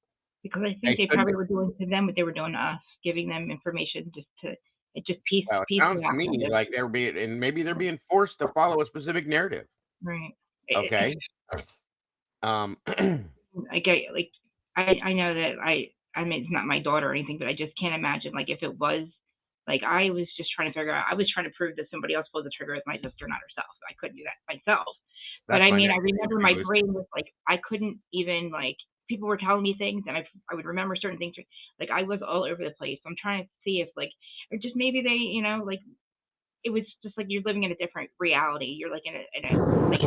Because I think they probably were doing to them what they were doing to us, giving them information piece. Well, it sounds to me like they're being forced to follow a specific narrative. Right. Okay. I get like I know that I mean it's not my daughter or anything, but I just can't imagine like if it was like I was just trying to figure out. I was trying to prove that somebody else pulled the trigger with my sister, not herself. I couldn't do that myself. But I mean, I remember my brain was like I couldn't even like. People were telling me things and I would remember certain things. Like I was all over the place. I'm trying to see if like, or just maybe they, you know, like it was just like you're living in a different reality. You're like in a like,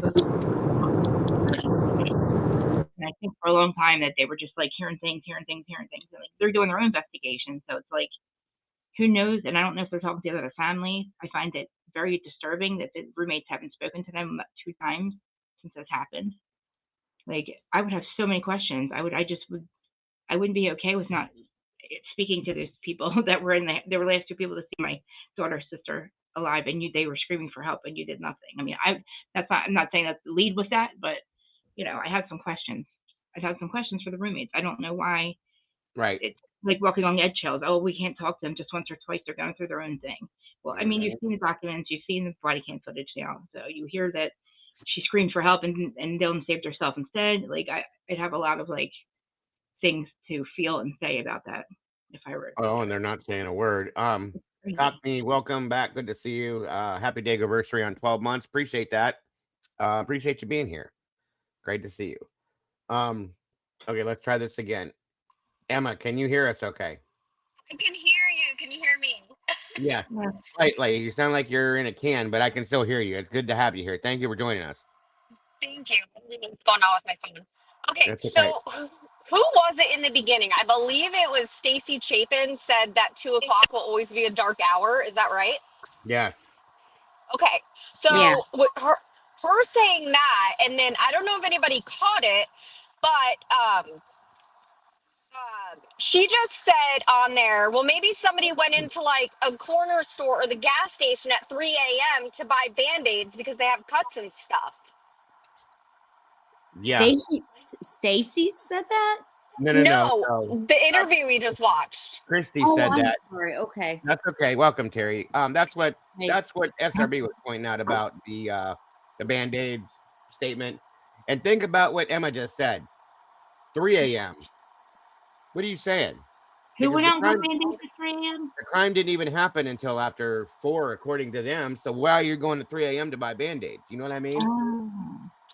and I think for a long time that they were just like hearing things. And like they're doing their own investigation. So it's like, who knows? And I don't know if they're talking to the other families. I find it very disturbing that the roommates haven't spoken to them about 2 times since this happened. Like I would have so many questions. I wouldn't be okay with not speaking to those people that were they were the last 2 people to see my daughter's sister alive, and they were screaming for help, and you did nothing. I mean, I'm not saying that the lead was that, but you know, I had some questions. I had some questions for the roommates. I don't know why. Right. It's like walking on eggshells. Oh, we can't talk to them just once or twice. They're going through their own thing. Well, I mean, you've seen the documents, you've seen the body cam footage now, so you hear that she screamed for help and Dylan saved herself instead. Like I'd have a lot of like things to feel and say about that if I were. Oh, and they're not saying a word. Cockney, welcome back. Good to see you. Happy day anniversary on 12 months. Appreciate that. Appreciate you being here. Great to see you. Okay, let's try this again. Emma, can you hear us okay? I can hear you. Can you hear me? Yes, slightly. You sound like you're in a can, but I can still hear you. It's good to have you here. Thank you for joining us. Thank you. What's going on with my phone? Okay, That's okay. so who was it in the beginning? I believe it was Stacy Chapin said that 2 o'clock will always be a dark hour. Is that right? Yes. Okay, so with her saying that, and then I don't know if anybody caught it, but she just said on there, well, maybe somebody went into like a corner store or the gas station at 3 a.m. to buy Band-Aids because they have cuts and stuff. Yeah. Stacy said that? No. The interview we just watched. Christy Oh, said I'm that. sorry. Okay. That's okay. Welcome, Terry. That's what SRB was pointing out about the Band-Aids statement. And think about what Emma just said. 3 a.m. What are you saying? Who went out and got Band-Aids at 3 a.m.? The crime didn't even happen until after 4, according to them. So why are you going to 3 a.m. to buy Band-Aids? You know what I mean?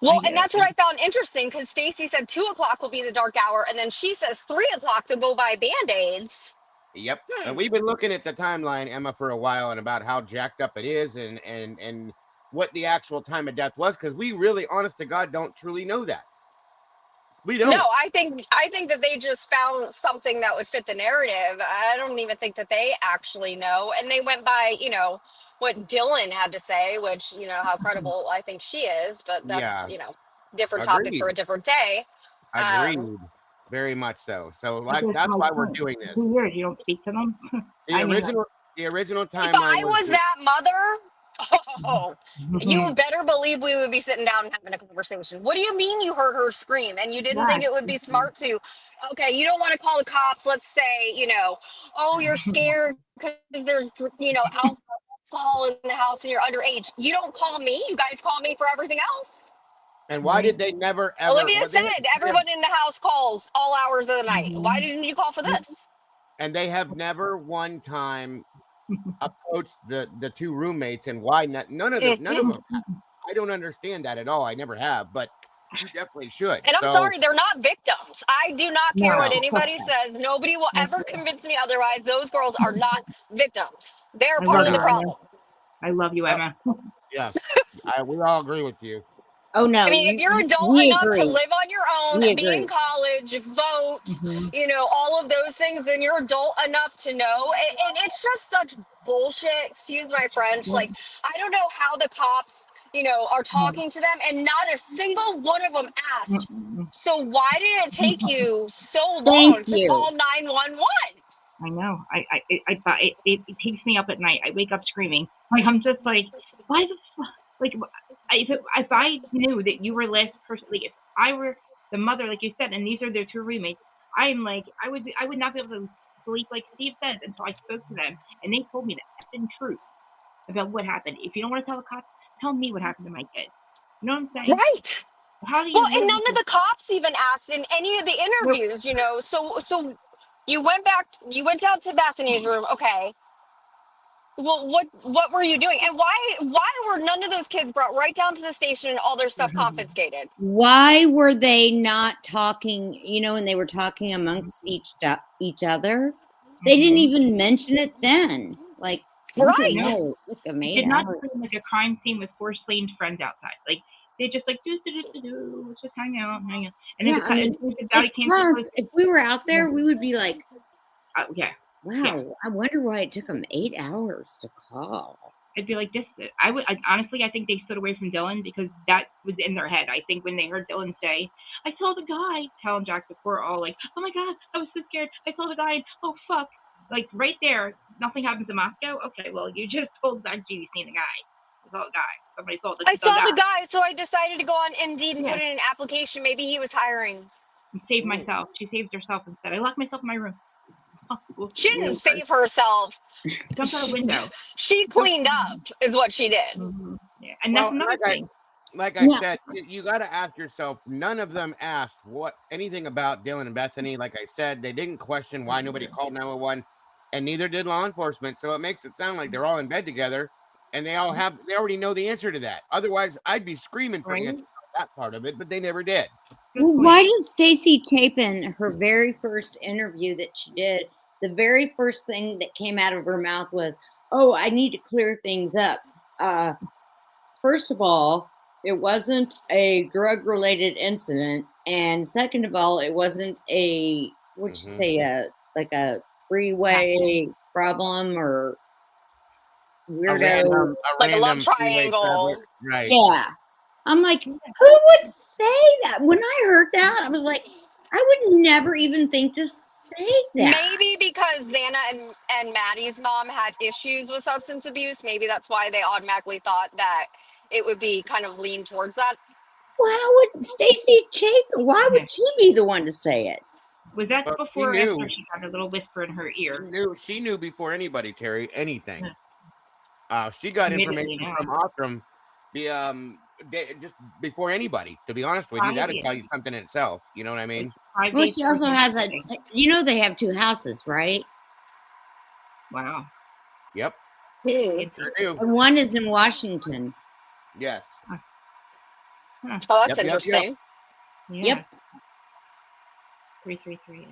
Well, and that's what I found interesting because Stacy said 2 o'clock will be the dark hour, and then she says 3 o'clock to go buy Band-Aids. Yep. And we've been looking at the timeline, Emma, for a while, and about how jacked up it is and what the actual time of death was, because we really, honest to God, don't truly know that. We don't. No, I think that they just found something that would fit the narrative. I don't even think that they actually know. And they went by, you know, what Dylan had to say, which, you know, how credible I think she is, but that's, you know, different topic for a different day. Agreed. Very much so. So that's why we're doing this. 2 years, you don't speak to them? The original timeline. If I was that mother, you better believe we would be sitting down and having a conversation. What do you mean you heard her scream and you didn't think it would be smart to, okay, you don't want to call the cops. Let's say, you know, oh, you're scared because there's, you know, alcohol in the house and you're underage. You don't call me. You guys call me for everything else. And why did they never ever? Olivia said everyone in the house calls all hours of the night. Why didn't you call for this? And they have never one time approached the 2 roommates, and why not? None of them. I don't understand that at all. I never have, but you definitely should. And I'm sorry, they're not victims. I do not care what anybody says. Nobody will ever convince me otherwise. Those girls are not victims. They're part of the problem. I love you, Emma. Yes, we all agree with you. Oh no! I mean, if you're adult enough to live on your own, be in college, vote, you know, all of those things, then you're adult enough to know. And it's just such bullshit. Excuse my French. Like, I don't know how the cops are talking to them, and not a single one of them asked, so why did it take you so long Thank to you. call 911? I know. It takes me up at night. I wake up screaming. Like, I'm just like, why the fuck? Like, if I knew that you were last person, like, if I were the mother, like you said, and these are their 2 roommates, I'm like, I would not be able to sleep, like Steve said, until I spoke to them and they told me the effing truth about what happened. If you don't want to tell the cops, tell me what happened to my kid. You know what I'm saying? Right. How do you? Well, and none of the cops even asked in any of the interviews, So you went down to Bethany's room. Okay. Well, what were you doing? And why were none of those kids brought right down to the station and all their stuff confiscated? Why were they not talking, when they were talking amongst each other? They didn't even mention it then. Like, Right. it took them 8 Did not hours. seem like a crime scene with 4 slain friends outside. Like, they just like, let's just hang out. And then Yeah, I mean, the body cam plus, if we were out there, we would be like, yeah. wow, I wonder why it took them 8 hours to call. I'd be like, honestly, I think they stood away from Dylan because that was in their head. I think when they heard Dylan say, I saw the guy, telling Jack before, all like, oh my God, I was so scared. I saw the guy. Oh, fuck. Like, right there, nothing happens in Moscow. Okay, well, you just told Zach G you seen the guy. You saw the guy. Somebody saw the I saw the guy, so I decided to go on Indeed and put in an application. Maybe he was hiring. And save myself. She saved herself instead. I locked myself in my room. She didn't save herself. Jumped out a window. She cleaned up, is what she did. Yeah, and that's another thing. Like I said, you got to ask yourself. None of them asked anything about Dylan and Bethany. Like I said, they didn't question why nobody called 911, and neither did law enforcement. So it makes it sound like they're all in bed together, and they already know the answer to that. Otherwise, I'd be screaming for answers on that part of it, but they never did. Well, why did Stacy Chapin, her very first interview that she did, the very first thing that came out of her mouth was, "Oh, I need to clear things up." First of all, it wasn't a drug-related incident, and second of all, it wasn't a a freeway problem or weirdo, like a love triangle, right? Yeah, I'm like, who would say that? When I heard that, I was like, I would never even think to say that. Maybe because Xana and Maddie's mom had issues with substance abuse. Maybe that's why they automatically thought that it would be kind of lean towards that. Well, how would Stacy Chapin? Why would she be the one to say it? Was that before or after she got a little whisper in her ear? She knew before anybody, Terry, anything. She got information from Ostrom just before anybody, to be honest with you. That'd tell you something in itself. You know what I mean? Well, she also has they have 2 houses, right? Wow. Yep. Sure do. And one is in Washington. Yes. Oh, that's interesting. Yep. 333.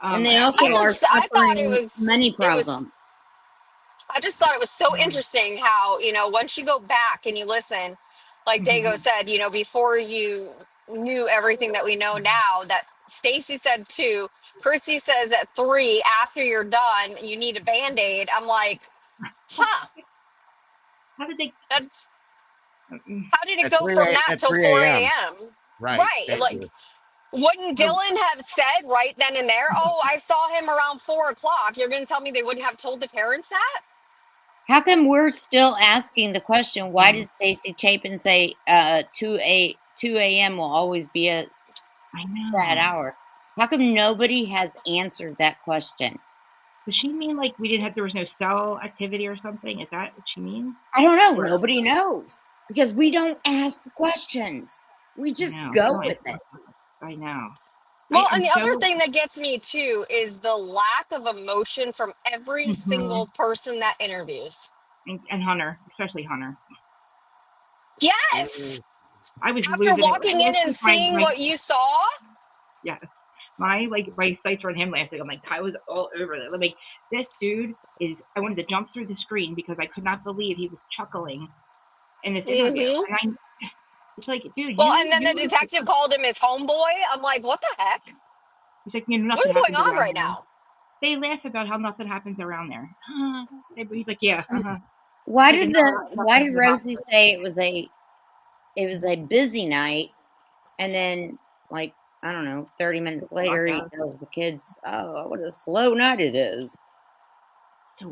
And they also are suffering money problems. I just thought it was so interesting how, once you go back and you listen, like Dago said, before you knew everything that we know now, that Stacy said 2, Chrissy says at 3, after you're done, you need a Band-Aid. I'm like, huh. How did they? How did it go from that till 4 a.m.? Right. Like, wouldn't Dylan have said right then and there, oh, I saw him around 4 o'clock? You're going to tell me they wouldn't have told the parents that? How come we're still asking the question, why did Stacy Chapin say 2 a.m. will always be a sad hour? How come nobody has answered that question? Does she mean like there was no cell activity or something? Is that what she means? I don't know. Nobody knows because we don't ask the questions. We just go with it. I know. Well, and the other thing that gets me too is the lack of emotion from every single person that interviews. And Hunter, especially Hunter. Yes. I was after walking in and seeing what you saw. Yes. My sights were on him last week. I'm like, I was all over that. Like, this dude I wanted to jump through the screen because I could not believe he was chuckling in this interview. And it's like, dude. Well, and then the detective called him his homeboy. I'm like, what the heck? He's like, what's going on right now? They laugh about how nothing happens around there. He's like, yeah. Why did Rosie say it was a busy night, and then like I don't know, 30 minutes later he tells the kids, "Oh, what a slow night it is."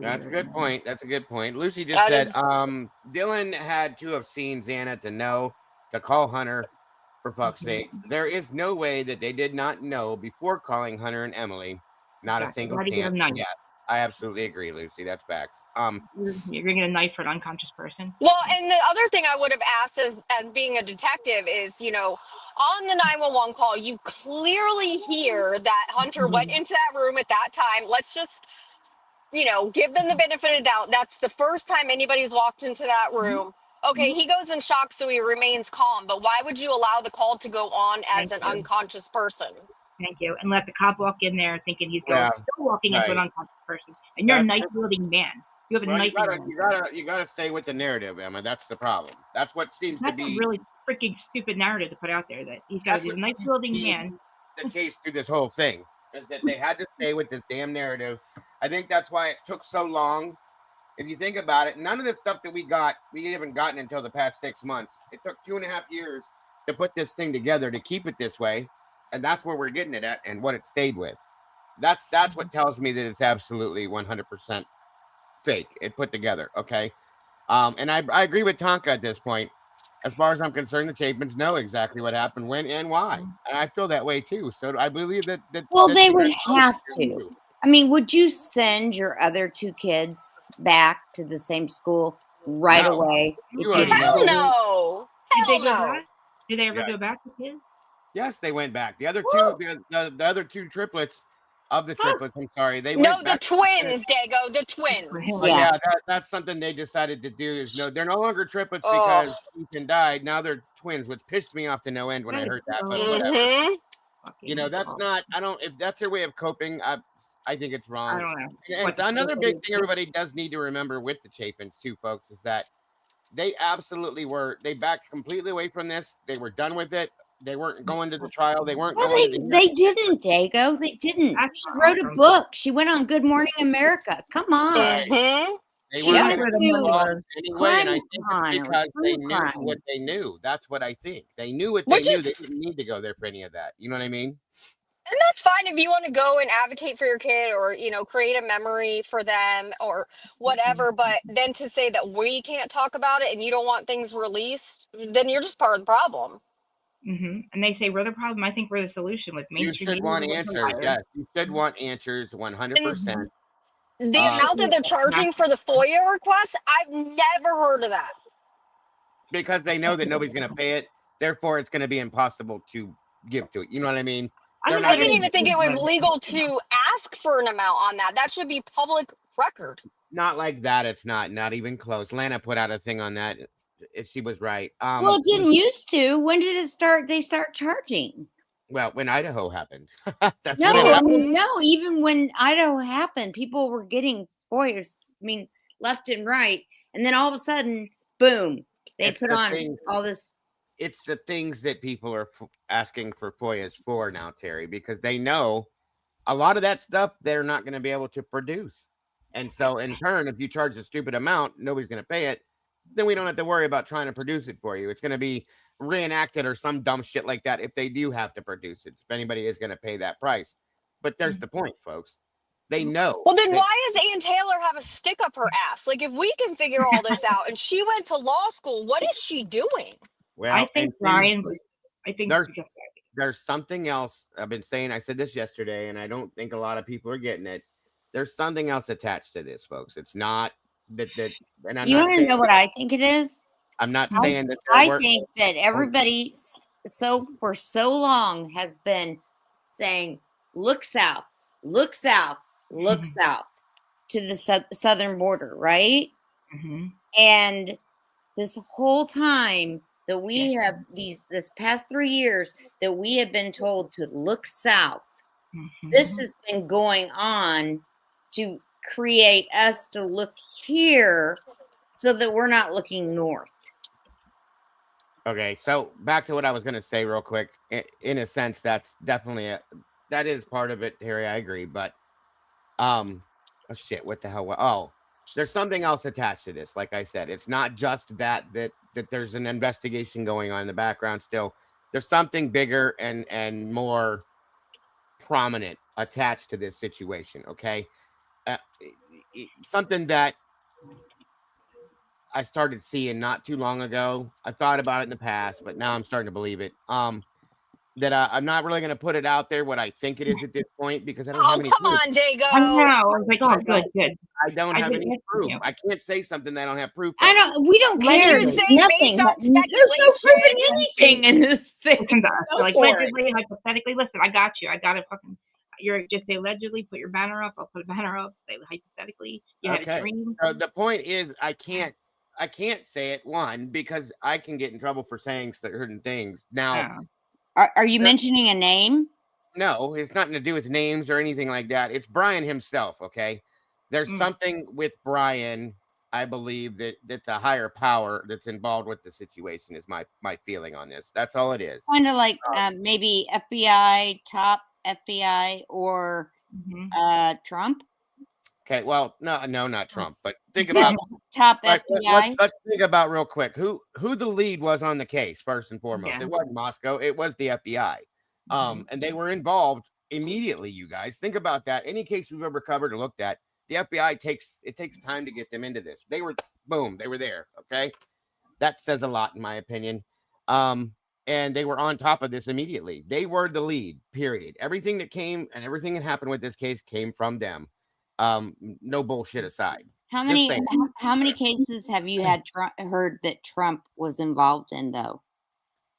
That's a good point. That's a good point. Lucy just That said, is Dylan had to have seen Xana to know to call Hunter. For fuck's sake, there is no way that they did not know before calling Hunter and Emily. Not a single Why do you get a chance. knife? Yeah, I absolutely agree, Lucy. That's facts. You're gonna get a knife for an unconscious person. well, and the other thing I would have asked as being a detective is, on the 911 call, you clearly hear that Hunter went into that room at that time. Let's just, give them the benefit of the doubt. That's the first time anybody's walked into that room. Okay, he goes in shock, so he remains calm. But why would you allow the call to go on as an unconscious person? Thank you. And let the cop walk in there thinking he's Yeah, still walking into an unconscious person. And you're a knife-wielding man. You have a knife in your hand. You gotta stay with the narrative, Emma. That's the problem. That's what seems to That's be a really freaking stupid narrative to put out there, that he's got to be a knife-wielding man. the case through this whole thing is that they had to stay with this damn narrative. I think that's why it took so long. If you think about it, none of the stuff that we haven't gotten until the past 6 months. It took 2.5 years to put this thing together to keep it this way, and that's where we're getting it at and what it stayed with. That's what tells me that it's absolutely 100% fake. It put together, okay? And I agree with Tonka at this point. As far as I'm concerned, the Chapins know exactly what happened, when, and why, and I feel that way too. So I believe that. Well, they would have to. I mean, would you send your other 2 kids back to the same school right away? Hell no. Hell no. Did they ever go back to kids? Yes, they went back. The other two, the other 2 triplets of the triplets. I'm sorry, they went No, back. the twins, Dago, the twins. Yeah, that's something they decided to do. Is they're no longer triplets because Ethan died. Now they're twins, which pissed me off to no end when I heard that. But whatever. That's not. I don't. If that's your way of coping, I think it's wrong. I don't know. And it's another big thing everybody does need to remember with the Chapins too, folks, is that they absolutely were. They backed completely away from this. They were done with it. They weren't going to the trial. They weren't going to the They didn't, Dago. They didn't. She wrote a book. She went on Good Morning America. Come on. They She weren't went going to to anyway, and I think crime it's because they true knew crime. what they knew. That's what I think. They knew what they knew. They didn't need to go there for any of that. You know what I mean? And that's fine if you want to go and advocate for your kid or, create a memory for them or whatever. But then to say that we can't talk about it and you don't want things released, then you're just part of the problem. And they say we're the problem. I think we're the solution with mainstream. You should want answers. Yes, you should want answers 100%. The amount that they're charging for the FOIA requests, I've never heard of that. Because they know that nobody's going to pay it. Therefore, it's going to be impossible to give to it. You know what I mean? I didn't even think it was legal to ask for an amount on that. That should be public record. Not like that. It's not even close. Lana put out a thing on that. If she was right. Well, it didn't used to. When did it start? They start charging. Well, when Idaho happened. That's No, when it I happened. mean, no. Even when Idaho happened, people were getting FOIAs. I mean, left and right, and then all of a sudden, boom! They put on all this. It's the things that people are asking for FOIAs for now, Terry, because they know a lot of that stuff they're not going to be able to produce. And so in turn, if you charge a stupid amount, nobody's going to pay it. Then we don't have to worry about trying to produce it for you. It's going to be reenacted or some dumb shit like that if they do have to produce it. If anybody is going to pay that price. But there's the point, folks. They know. Well, then why does Ann Taylor have a stick up her ass? Like, if we can figure all this out and she went to law school, what is she doing? Well, I think there's something else I've been saying. I said this yesterday, and I don't think a lot of people are getting it. There's something else attached to this, folks. It's not that. And I'm You not want to know what I think it is? I'm not saying that. I think that everybody for so long has been saying, "Look south, look south, look south," to the southern border, right? And this whole time that we have this past 3 years that we have been told to look south. This has been going on to create us to look here so that we're not looking north. Okay, so back to what I was going to say real quick. In a sense, that's definitely that is part of it, Harry. I agree, but oh shit, what the hell? Oh, there's something else attached to this. Like I said, it's not just that there's an investigation going on in the background still. There's something bigger and more prominent attached to this situation, okay? Something that I started seeing not too long ago. I thought about it in the past, but now I'm starting to believe it. That I'm not really going to put it out there what I think it is at this point because I don't have any come proof. on, Dago. I know. I was like, oh, good. I don't have any think proof. you. I can't say something that I don't have proof. We don't care. You say Nothing. based on There's no speculation. proving anything in this thing. Listen to us. Go Like, for it. allegedly, hypothetically, listen, I got you. I got it fucking. You're just say allegedly, put your banner up. I'll put a banner up. Say hypothetically, you had a dream. The point is, I can't say it, one, because I can get in trouble for saying certain things. Now, are you mentioning a name? No, it's nothing to do with names or anything like that. It's Brian himself, okay? There's something with Brian, I believe, that's a higher power that's involved with the situation is my feeling on this. That's all it is. Kind of like maybe FBI, top FBI, or Trump? Okay, well, no, not Trump, but think about top FBI. Let's think about real quick who the lead was on the case first and foremost. Yeah. It wasn't Moscow, it was the FBI, and they were involved immediately. You guys think about that. Any case we've ever covered or looked at, the FBI takes time to get them into this. They were there. Okay, that says a lot in my opinion. And they were on top of this immediately. They were the lead. Period. Everything that came and everything that happened with this case came from them. No bullshit aside. How many cases have you heard that Trump was involved in though?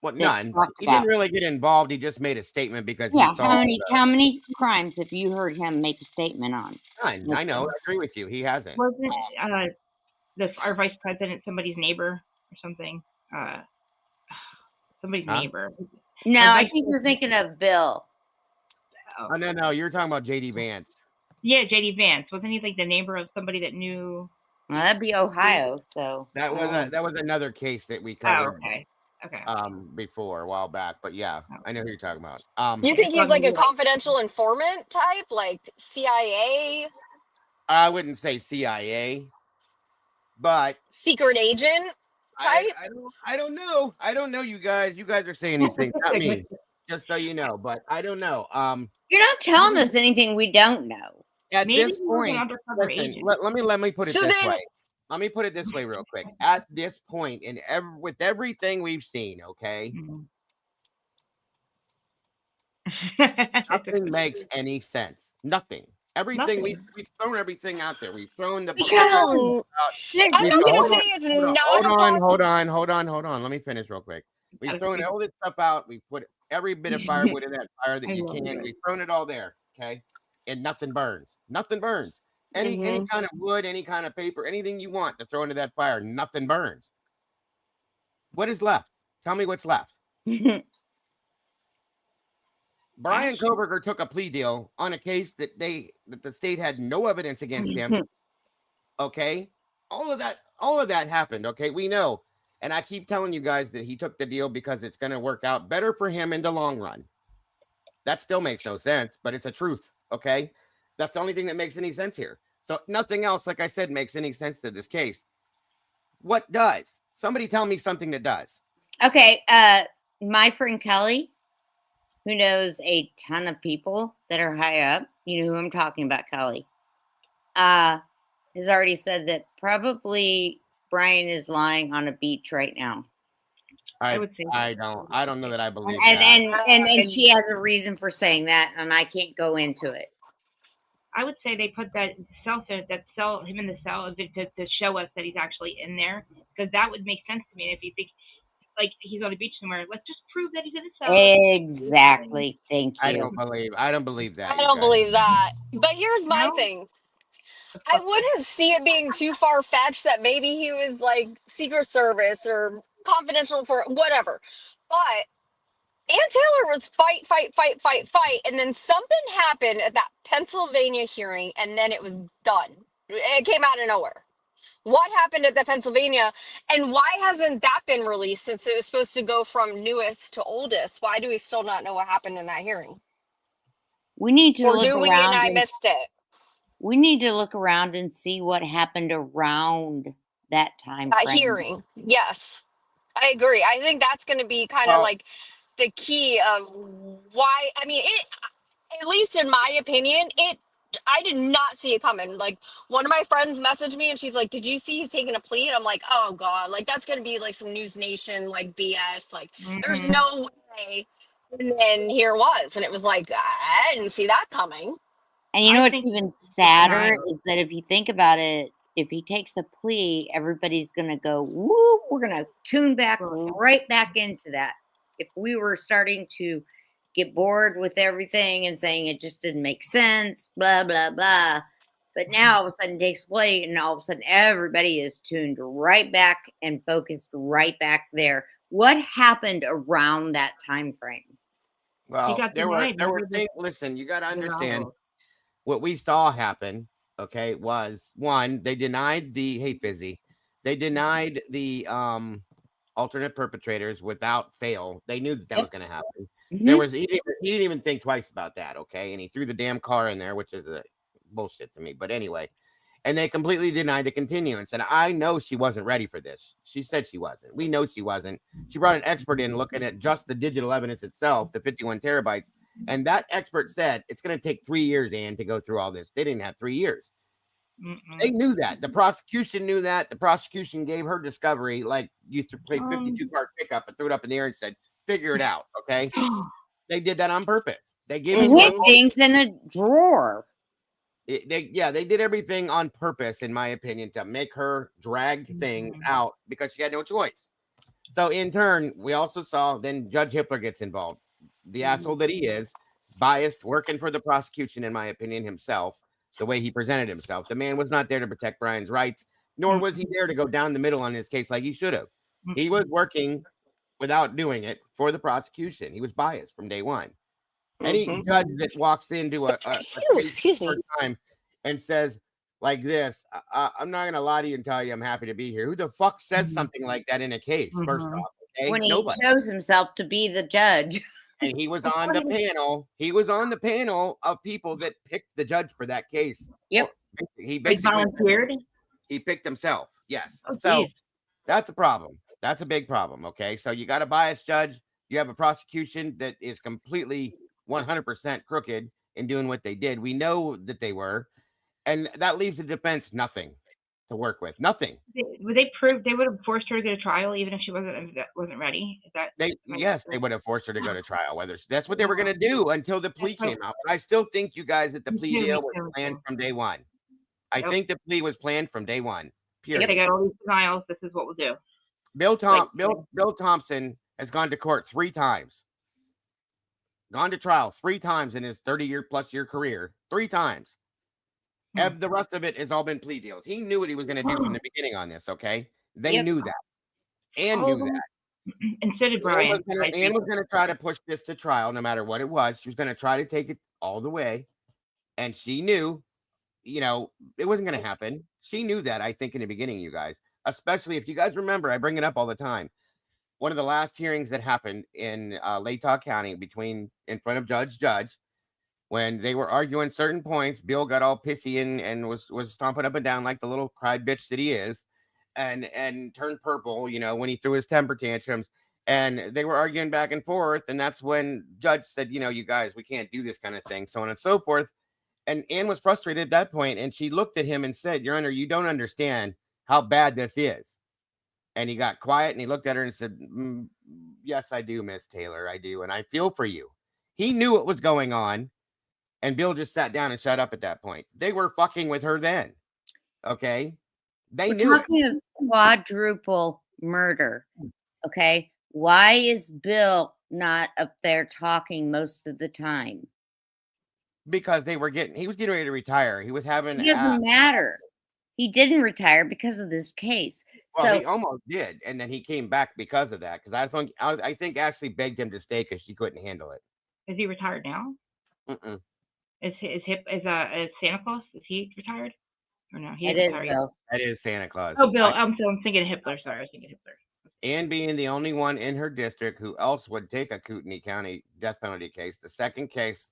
Well, none. He didn't really get involved. He just made a statement because he saw how many crimes have you heard him make a statement on? None. I know. I agree with you. He hasn't. Wasn't our vice president somebody's neighbor or something? Somebody's neighbor. No, I think you're thinking of Bill. Oh no, you're talking about JD Vance. Yeah, JD Vance. Wasn't he like the neighbor of somebody that knew? Well, that'd be Ohio. So that was another case that we covered. Oh, okay. Before a while back, but yeah, I know who you're talking about. You think he's like a confidential informant type, like CIA? I wouldn't say CIA, but secret agent type. I don't know. I don't know. You guys are saying these things, not me. Just so you know, but I don't know. You're not telling us anything we don't know. At this point, listen, let me put it this way. Let me put it this way real quick. At this point, with everything we've seen, okay, nothing makes any sense. Nothing. Everything we've thrown everything out there. We've thrown the. I'm not going to say it's not. Hold on. Let me finish real quick. We've thrown all this stuff out. We've put every bit of firewood in that fire that you can. We've thrown it all there, okay, and nothing burns. Nothing burns. Any kind of wood, any kind of paper, anything you want to throw into that fire, nothing burns. What is left? Tell me what's left. Brian Koberger took a plea deal on a case that the state had no evidence against him. Okay, all of that happened. Okay, we know, and I keep telling you guys that he took the deal because it's going to work out better for him in the long run. That still makes no sense, but it's a truth. Okay, that's the only thing that makes any sense here. So nothing else, like I said, makes any sense to this case. What does? Somebody tell me something that does. Okay, my friend Kelly, who knows a ton of people that are high up, you know who I'm talking about, Kelly, has already said that probably Brian is lying on a beach right now. I don't know that I believe that. And she has a reason for saying that, and I can't go into it. I would say they put him in the cell to show us that he's actually in there, because that would make sense to me. If you think like he's on a beach somewhere, let's just prove that he's in the cell. Exactly. Thank you. I don't believe that. I don't believe that. But here's my thing. I wouldn't see it being too far fetched that maybe he was like Secret Service or confidential for whatever. But Ann Taylor was fight, and then something happened at that Pennsylvania hearing, and then it was done. It came out of nowhere. What happened at the Pennsylvania, and why hasn't that been released since it was supposed to go from newest to oldest? Why do we still not know what happened in that hearing? We need to look and I missed it. We need to look around and see what happened around that time That frame. hearing. Yes, I agree. I think that's going to be kind of Well, like the key of why. I mean, it, at least in my opinion, I did not see it coming. Like, one of my friends messaged me and she's like, "Did you see he's taking a plea?" And I'm like, "Oh God, like that's gonna be like some News Nation like BS. Like, there's no way." And then here it was, and it was like, I didn't see that coming. And you know I what's think even it's sadder denial. is that if you think about it, if he takes a plea, everybody's going to go, woo, we're going to tune back right back into that. If we were starting to get bored with everything and saying it just didn't make sense, blah, blah, blah. But now all of a sudden it takes a plea, and all of a sudden everybody is tuned right back and focused right back there. What happened around that time frame? Well, got there were denied. things. Listen, you got to understand Denial. what we saw happen. Okay, was one, they denied the hey fizzy, they denied the alternate perpetrators without fail. They knew that was going to happen. There was he didn't even think twice about that. Okay, and he threw the damn car in there, which is a bullshit to me. But anyway, and they completely denied the continuance. And I know she wasn't ready for this. She said she wasn't. We know she wasn't. She brought an expert in looking at just the digital evidence itself, the 51 terabytes. And that expert said it's going to take 3 years, Ann, to go through all this. They didn't have 3 years. They knew that. The prosecution knew that. The prosecution gave her discovery like you played 52 card pickup and threw it up in the air and said, figure it out. Okay. They did that on purpose. They gave It hid things in a drawer. They did everything on purpose, in my opinion, to make her drag things out because she had no choice. So in turn, we also saw then Judge Hippler gets involved. The asshole that he is, biased, working for the prosecution, in my opinion, himself, the way he presented himself. The man was not there to protect Brian's rights, nor was he there to go down the middle on his case like he should have. He was working without doing it for the prosecution. He was biased from day one. Any judge that walks into a case for the first time and says like this, I'm not gonna lie to you and tell you I'm happy to be here. Who the fuck says something like that in a case? First off, okay, When he nobody. shows himself to be the judge. And he was on the panel. He was on the panel of people that picked the judge for that case. Yep. He basically volunteered. He picked himself. Yes. Oh, So geez. that's a problem. That's a big problem. Okay. So you got a biased judge. You have a prosecution that is completely 100% crooked in doing what they did. We know that they were. And that leaves the defense nothing to work with. Nothing. Would they prove they would have forced her to go to trial even if she wasn't ready? Is that Yes, they would have forced her to go to trial. Whether that's what they were going to do until the plea came out. But I still think you guys that the plea deal was planned from day one. I think the plea was planned from day one. Period. They got all these denials. This is what we'll do. Bill Thompson has gone to court 3 times. Gone to trial 3 times in his 30-year-plus-year career. 3 times. The rest of it has all been plea deals. He knew what he was going to do from the beginning on this, okay? They knew that. And knew that. And so did Brian. Ann was going to try to push this to trial no matter what it was. She was going to try to take it all the way. And she knew, it wasn't going to happen. She knew that, I think, in the beginning, you guys. Especially if you guys remember, I bring it up all the time. One of the last hearings that happened in Latah County in front of Judge, when they were arguing certain points, Bill got all pissy and was stomping up and down like the little cry bitch that he is, and turned purple, when he threw his temper tantrums, and they were arguing back and forth, and that's when Judge said, you guys, we can't do this kind of thing, so on and so forth. And Ann was frustrated at that point, and she looked at him and said, Your Honor, you don't understand how bad this is. And he got quiet, and he looked at her and said, yes, I do, Miss Taylor, I do, and I feel for you. He knew what was going on. And Bill just sat down and shut up at that point. They were fucking with her then. Okay. We're knew talking quadruple murder. Okay. Why is Bill not up there talking most of the time? Because he was getting ready to retire. He was having. It doesn't matter. He didn't retire because of this case. Well, he almost did. And then he came back because of that. Because I think Ashley begged him to stay because she couldn't handle it. Is he retired now? Mm-mm. Is Santa Claus? Is he retired? Or no? He is retired. Bill. That is Santa Claus. Oh, Bill. I'm thinking of Hitler. Sorry, I was thinking Hitler. And being the only one in her district who else would take a Kootenai County death penalty case. The second case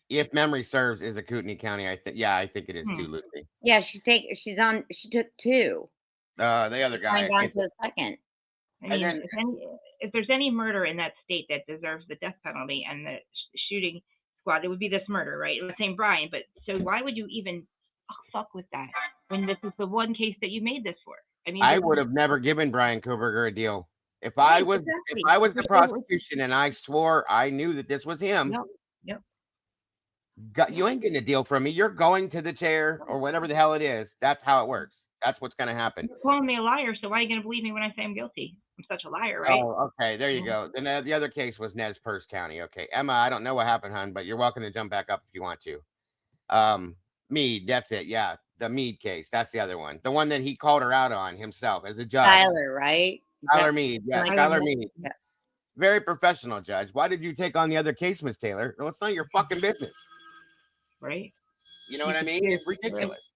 if memory serves, is a Kootenai County. I think. Yeah, I think it is too, Hmm. Lucy. Yeah, she took 2. The other She guy. signed on to a second. I And mean, then if there's any murder in that state that deserves the death penalty and the shooting squad, it would be this murder, right? Let's say Brian, but so why would you even fuck with that when this is the one case that you made this for? I mean, I this would is have never given Brian Koberger a deal. If right, I was exactly. the But prosecution and I swore I knew that this was him, Yep. you ain't getting a deal from me. You're going to the chair or whatever the hell it is. That's how it works. That's what's going to happen. You're calling me a liar, so why are you going to believe me when I say I'm guilty? I'm such a liar, right? Oh, okay. There you Yeah. go. Then the other case was Nez Perce County. Okay, Emma, I don't know what happened, hon, but you're welcome to jump back up if you want to. Meade, that's it. Yeah, the Meade case. That's the other one. The one that he called her out on himself as a judge. Skylar, right? Skylar Meade. Yeah, Skylar Meade. Yes. Very professional judge. Why did you take on the other case, Miss Taylor? Well, it's not your fucking business. Right. You know what I mean? It's ridiculous.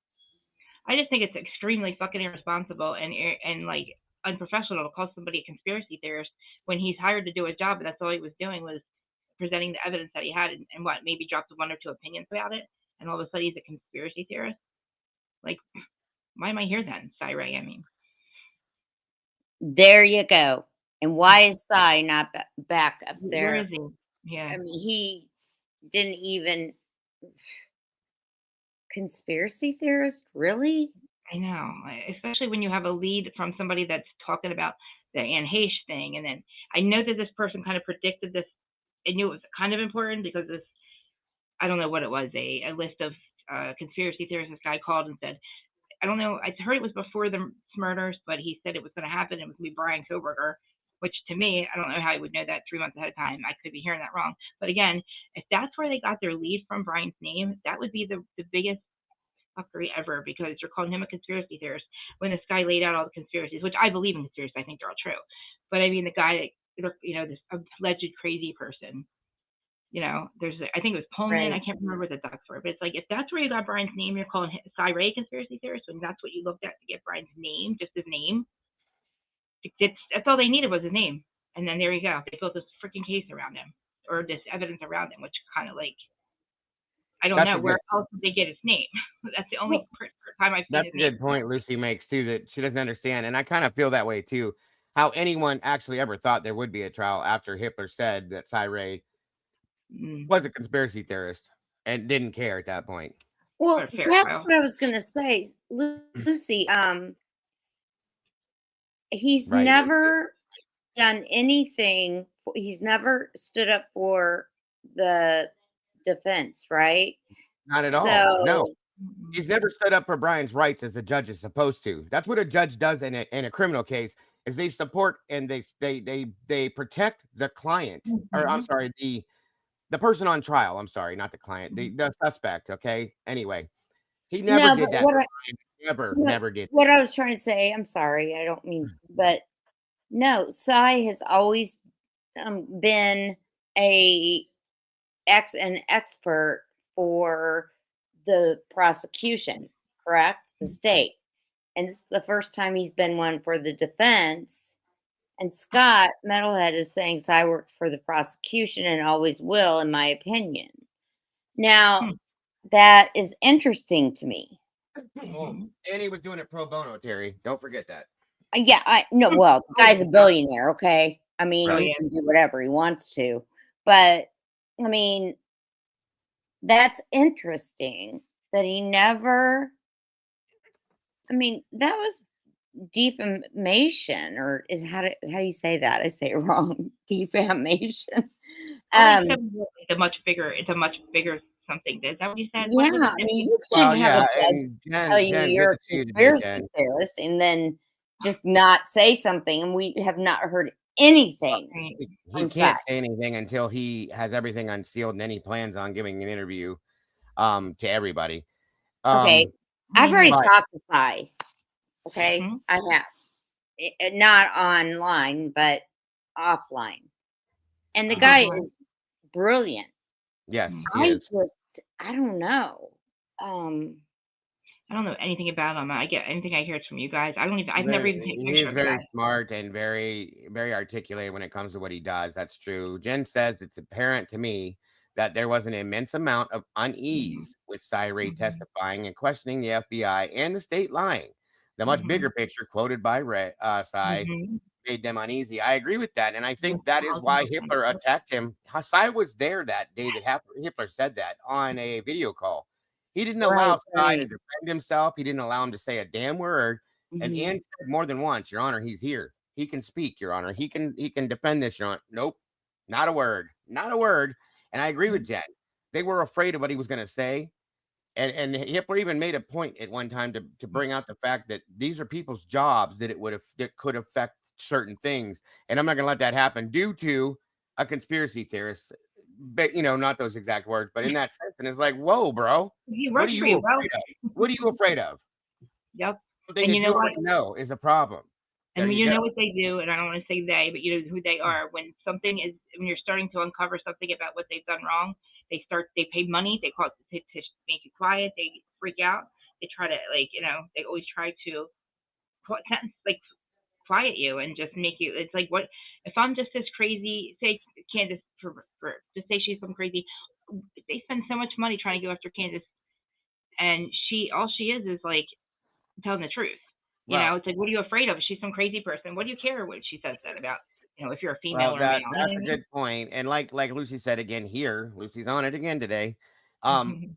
I just think it's extremely fucking irresponsible and like unprofessional to call somebody a conspiracy theorist when he's hired to do his job, and that's all he was doing was presenting the evidence that he had and what maybe dropped 1 or 2 opinions about it, and all of a sudden he's a conspiracy theorist. Like, why am I here then, Cy-Ray? I mean, There you go. And why is Cy not back up there? where is he? Yeah. I mean, he didn't even conspiracy theorist, really? I know, especially when you have a lead from somebody that's talking about the Anne Heche thing, and then I know that this person kind of predicted this. I knew it was kind of important because this, I don't know what it was, a list of conspiracy theorists. This guy called and said, I don't know, I heard it was before the murders, but he said it was going to happen. It was going to be Brian Koberger, which to me, I don't know how he would know that 3 months ahead of time. I could be hearing that wrong. But again, if that's where they got their lead from, Brian's name, that would be the biggest fuckery ever, because you're calling him a conspiracy theorist when this guy laid out all the conspiracies, which I believe in conspiracies. I think they're all true. But I mean, the guy, this alleged crazy person, I think it was Pullman. Right. I can't remember what the ducks were, but it's like, if that's where you got Brian's name, you're calling Cy-Ray a conspiracy theorist, when that's what you looked at to get Brian's name, just his name. That's all they needed was his name. And then there you go. They built this freaking case around him, or this evidence around him, which kind of like, I don't know where else did they get his name. That's the only time I've seen That's his a name. good point Lucy makes too, that she doesn't understand. And I kind of feel that way too. How anyone actually ever thought there would be a trial after Hitler said that Cy-Ray was a conspiracy theorist and didn't care at that point. Well, that's what I was going to say. Lucy, he's never done anything. He's never stood up for the defense, right? Not at all. No. He's never stood up for Brian's rights as a judge is supposed to. That's what a judge does in a criminal case, is they support and they protect the client, or I'm sorry, the person on trial. I'm sorry, not the client, the suspect. Okay. Anyway, he never did that. Never did. What I was trying to say, I'm sorry, I don't mean, but no, Cy has always been an expert for the prosecution, correct? The state. And this is the first time he's been one for the defense. And Scott Metalhead is saying Cy works for the prosecution and always will, in my opinion. Now, that is interesting to me. And he was doing it pro bono, Terry. Don't forget that. Yeah, I no. Well, the guy's a billionaire. Okay, I mean, Right. he can do whatever he wants to, but I mean, that's interesting that he never. I mean, that was defamation, or is how do you say that? I say it wrong. Defamation. It's a much bigger something. Is that what you said? Yeah, I mean, you can't have a judge tell you you're a conspiracy theorist and then just not say something, and we have not heard anything. He can't say anything until he has everything unsealed, and then he plans on giving an interview to everybody. Okay, I've already talked to Cy. Okay, I have. Not online, but offline. And the guy is brilliant. Yes, I don't know. I don't know anything about him. I get anything I hear it's from you guys. I've never even taken a picture He's of the very guy. smart and very, very articulate when it comes to what he does. That's true. Jen says it's apparent to me that there was an immense amount of unease with Cy testifying and questioning the FBI and the state lying. The much bigger picture quoted by Cy made them uneasy. I agree with that. And I think that is why Hitler attacked him. Cy was there that day that Hitler said that on a video call. He didn't allow Cy to defend himself. He didn't allow him to say a damn word. And Ann said more than once, Your Honor, he's here. He can speak, Your Honor. He can defend this, Your Honor. Nope. Not a word. Not a word. And I agree with Jen. They were afraid of what he was going to say. And Hitler even made a point at one time to bring out the fact that these are people's jobs that that could affect certain things. And I'm not going to let that happen due to a conspiracy theorist. But, not those exact words, but in that sense. And it's like, whoa, bro. What are you afraid of? What are you afraid of? Yep. Something and you know what? No is a problem. And you know what they do, and I don't want to say they, but you know who they are. When you're starting to uncover something about what they've done wrong, they pay money, they call it to make you quiet, they freak out, they try to they always try to quiet you and just make you. It's like, what if I'm just as crazy? Say Candace, to say she's some crazy. They spend so much money trying to go after Candace, and all she is like telling the truth. It's like, what are you afraid of? She's some crazy person. What do you care what she says that about? If you're a female or a male. That's a good point. And like Lucy said again here, Lucy's on it again today.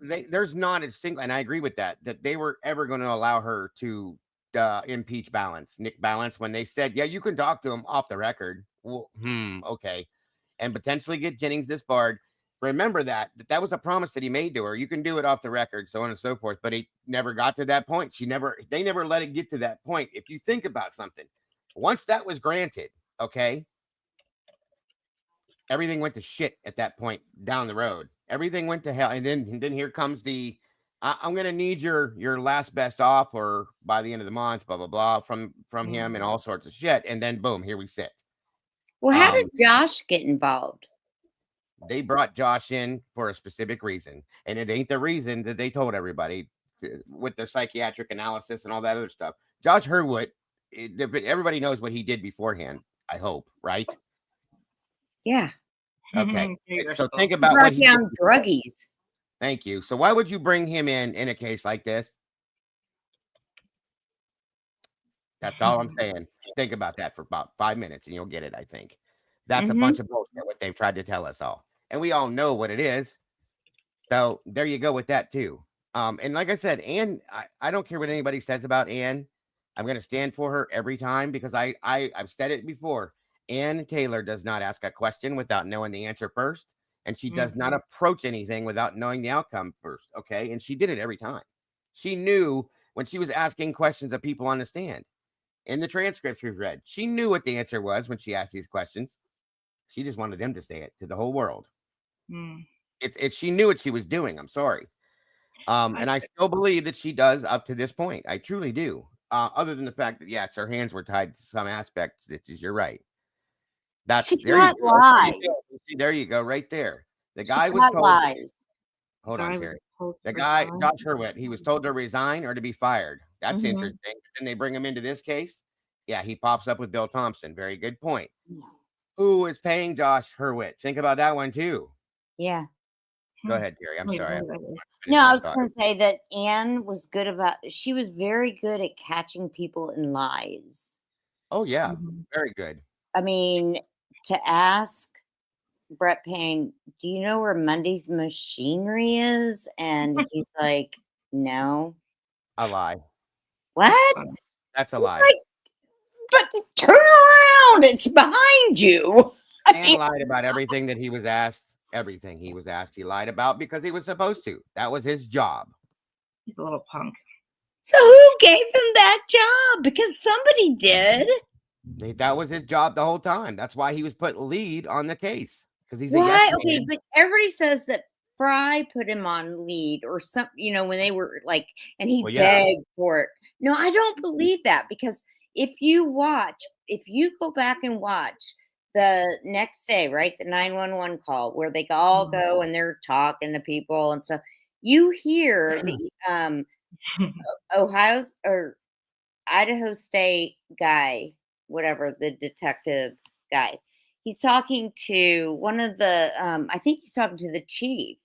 There's not a single, and I agree with that they were ever going to allow her to impeach Nick Balance, when they said, yeah, you can talk to him off the record. Well, okay. And potentially get Jennings disbarred. Remember that was a promise that he made to her. You can do it off the record, so on and so forth. But he never got to that point. They never let it get to that point. If you think about something, once that was granted, okay, everything went to shit at that point down the road. Everything went to hell. And then here comes I'm going to need your last best offer by the end of the month, blah, blah, blah, from him and all sorts of shit. And then boom, here we sit. Well, how did Josh get involved? They brought Josh in for a specific reason, and it ain't the reason that they told everybody with their psychiatric analysis and all that other stuff. Josh Hurwitz, everybody knows what he did beforehand, I hope, right? Yeah. Okay. So think about what he down druggies. Thank you. So why would you bring him in a case like this? That's all I'm saying. Think about that for about 5 minutes and you'll get it, I think. That's a bunch of bullshit, what they've tried to tell us all. And we all know what it is. So there you go with that too. And like I said, Ann, I don't care what anybody says about Ann. I'm going to stand for her every time because I've said it before. Ann Taylor does not ask a question without knowing the answer first. And she does not approach anything without knowing the outcome first. Okay. And she did it every time. She knew when she was asking questions of people on the stand. In the transcripts we've read, she knew what the answer was when she asked these questions. She just wanted them to say it to the whole world. She knew what she was doing. I'm sorry. And I still believe that she does up to this point. I truly do. Other than the fact that, yes, her hands were tied to some aspects. You're right. She got lies. There you go, right there. The guy was told. Lies. Hold on, Terry. The guy, Josh Hurwitz, he was told to resign or to be fired. That's interesting. And they bring him into this case. Yeah, he pops up with Bill Thompson. Very good point. Who is paying Josh Hurwitz? Think about that one too. Yeah. Go ahead, Terry. I'm sorry. No, I was going to say that Ann was she was very good at catching people in lies. Oh, yeah. Very good. I mean, to ask Brett Payne, do you know where Monday's Machinery is? And he's like, no. A lie. What? That's a lie. But turn around. It's behind you. Ann lied about everything that he was asked. Everything he was asked, he lied about because he was supposed to. That was his job. He's a little punk. So who gave him that job? Because somebody did. That was his job the whole time. That's why he was put lead on the case. Because he's why? Okay, but everybody says that Fry put him on lead or something, when they were like, and he begged for it. No, I don't believe that, because if you go back and watch the next day, right, the 911 call where they all go and they're talking to people and stuff, you hear the Ohio's or Idaho State guy, whatever, the detective guy, he's talking to one of the, I think he's talking to the chief.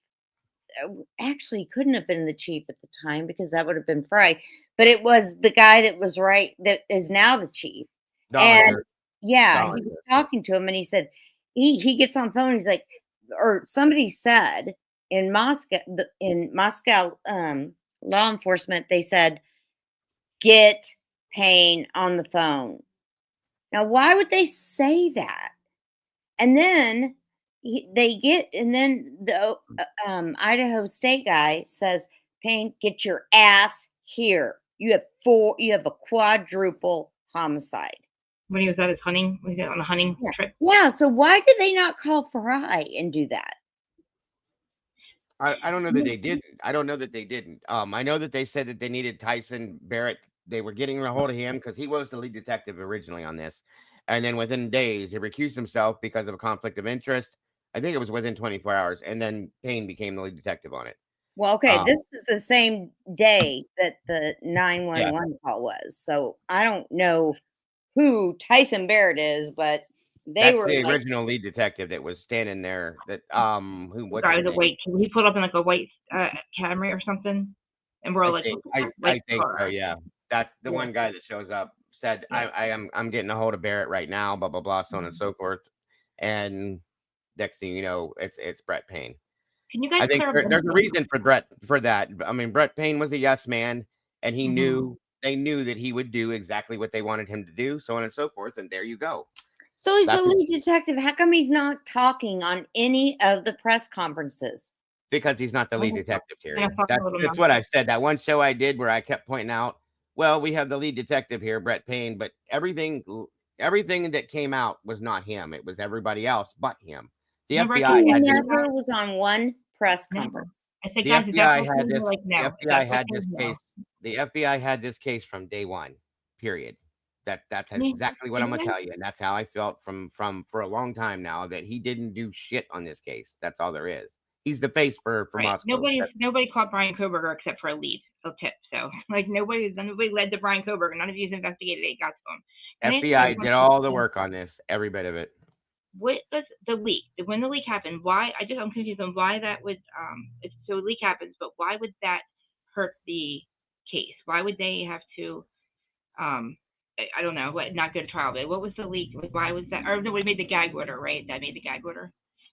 Actually, he couldn't have been the chief at the time because that would have been Fry, but it was the guy that was right, that is now the chief. And Dollinger. yeah, he was talking to him and he said, he gets on the phone. He's like, or somebody said in Moscow, law enforcement, they said, get Payne on the phone. Now, why would they say that? And then the Idaho State guy says, Payne, get your ass here. You have a quadruple homicide. When he was at his hunting, was he on a hunting trip? Yeah. So why did they not call Fry and do that? I don't know that they didn't. I don't know that they didn't. I know that they said that they needed Tyson Barrett. They were getting a hold of him because he was the lead detective originally on this. And then within days, he recused himself because of a conflict of interest. I think it was within 24 hours. And then Payne became the lead detective on it. Well, okay, this is the same day that the 911 call was. So I don't know who Tyson Barrett is, but That's the original lead detective that was standing there. That what's guy his was a name? white. He pulled up in like a white Camry or something, and we're all like, I think so. Yeah, that the one guy that shows up said, I'm getting a hold of Barrett right now. Blah blah blah, so on and so forth. And next thing you know, it's Brett Payne. Can you guys? I think there's a reason for that. I mean, Brett Payne was a yes man, and he knew they knew that he would do exactly what they wanted him to do, so on and so forth. And there you go. So he's the lead detective. How come he's not talking on any of the press conferences? Because he's not the lead detective, Terry. That's what I said. That one show I did where I kept pointing out, well, we have the lead detective here, Brett Payne, but everything that came out was not him. It was everybody else but him. The FBI never was on one press conference. The FBI had this case. The FBI had this case from day one. Period. That's exactly what I'm gonna tell you, and that's how I felt from for a long time now, that he didn't do shit on this case. That's all there is. He's the face for Moscow. Nobody caught Brian Koberger except for a tip. So like nobody led to Brian Koberger. None of you investigated it. Got to him. FBI did all the work on this, every bit of it. What was the leak? When the leak happened, why? I'm confused on why that would so a leak happens, but why would that hurt the case? Why would they have to I don't know, not go to trial? But what was the leak? Why was that? Or no, we made the gag order, right? That made the gag order.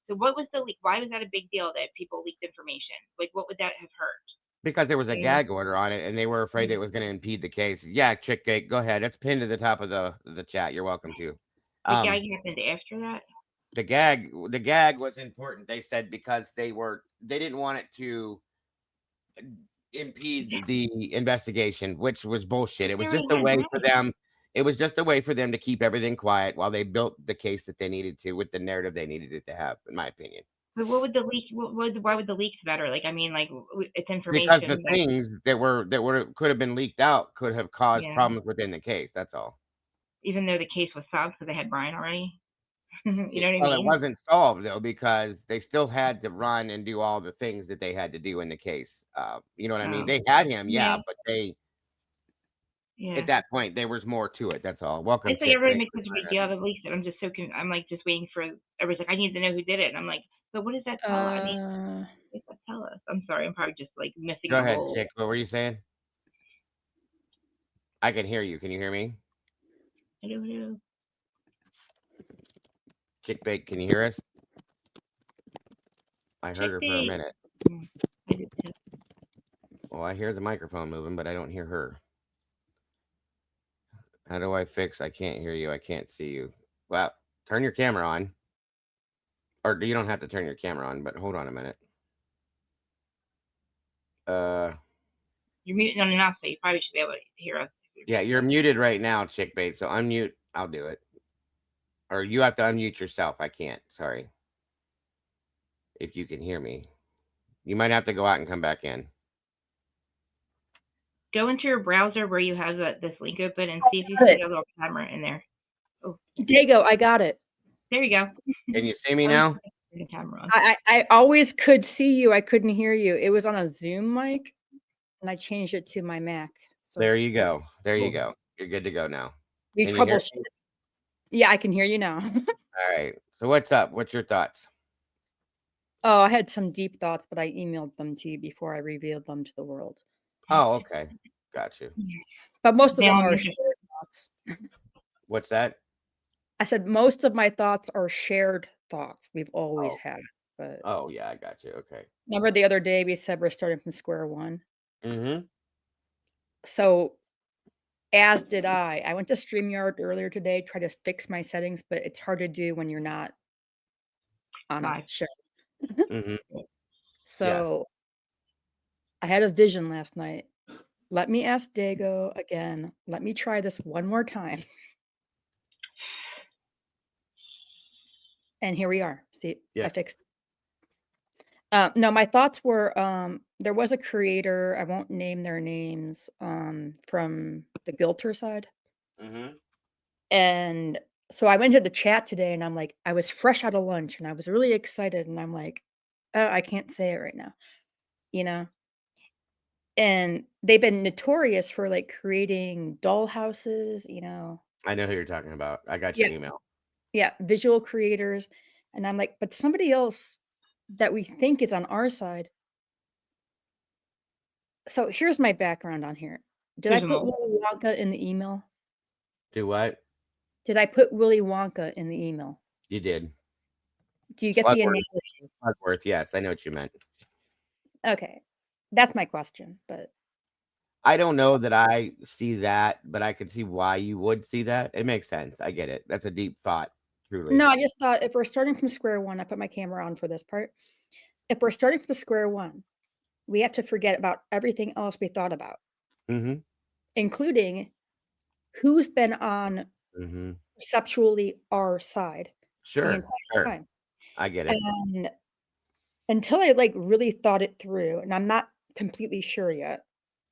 So what was the leak? Why was that a big deal that people leaked information? Like, what would that have hurt? Because there was a gag order on it, and they were afraid it was going to impede the case. Yeah, Chick Cake, go ahead. It's pinned to the top of the chat. You're welcome to. The gag happened after that. The gag was important. They said because they didn't want it to impede the investigation, which was bullshit. It was just a way for them. It was just a way for them to keep everything quiet while they built the case that they needed to with the narrative they needed it to have, in my opinion. But what would the leak? Why would the leaks matter? Like, I mean, like it's information. Because the things that could have been leaked out could have caused problems within the case. That's all. Even though the case was solved because they had Brian already. You know what I mean? Well, it wasn't solved though, because they still had to run and do all the things that they had to do in the case. You know what I mean? They had him, but they. At that point, there was more to it. That's all. Welcome. It's like everybody makes such a big deal out of leaks, and I'm just so I'm like just waiting for everybody's like, I need to know who did it, and I'm like, so what does that tell? I mean, what does that tell us? I'm sorry, I'm probably just like missing. Go ahead, Chick. What were you saying? I can hear you. Can you hear me? Hello. Chick Bake, can you hear us? I heard her for a minute. Well, I hear the microphone moving, but I don't hear her. How do I fix? I can't hear you. I can't see you. Well, turn your camera on. Or you don't have to turn your camera on, but hold on a minute. You're muted on and off, so you probably should be able to hear us. Yeah, you're muted right now, Chick Bait. So unmute. I'll do it. Or you have to unmute yourself. I can't. Sorry. If you can hear me. You might have to go out and come back in. Go into your browser where you have this link open and see if you see a little camera in there. Oh, Dago, I got it. There you go. Can you see me now? The camera on. I always could see you. I couldn't hear you. It was on a Zoom mic, and I changed it to my Mac. So there you go. There you go. You're good to go now. You troubleshoot. Yeah, I can hear you now. All right. So what's up? What's your thoughts? Oh, I had some deep thoughts, but I emailed them to you before I revealed them to the world. Oh, okay. Got you. But most of They them all are need to- shared thoughts. What's that? I said most of my thoughts are shared thoughts we've always Oh. had. But Oh, yeah, I got you. Okay. remember the other day we said we're starting from square one? Mm-hmm. So as did I. I went to StreamYard earlier today, tried to fix my settings, but it's hard to do when you're not on a show. Mm-hmm. So I had a vision last night. Let me ask Dago again. Let me try this one more time. And here we are. See, Yeah. I fixed it. No, my thoughts were there was a creator, I won't name their names, from the Gilter side. Mm-hmm. And so I went to the chat today and I'm like, I was fresh out of lunch and I was really excited. And I'm like, oh, I can't say it right now, you know? And they've been notorious for like creating doll houses, you know? I know who you're talking about. I got Yeah. your email. Yeah, visual creators. And I'm like, but somebody else that we think is on our side. So here's my background on here. Did I Here's a put mole. Willy Wonka in the email? Do what? Did I put Willy Wonka in the email? You did. Do you get the Slugworth. analogy? Slugworth, yes, I know what you meant. Okay. That's my question, but I don't know that I see that, but I can see why you would see that. It makes sense. I get it. That's a deep thought, truly. no, I just thought if we're starting from square one, I put my camera on for this part. If we're starting from square one, we have to forget about everything else we thought about, Mm-hmm. including who's been on Mm-hmm. conceptually our side the Sure. entire Sure. time. I get it. And until I like really thought it through, and I'm not completely sure yet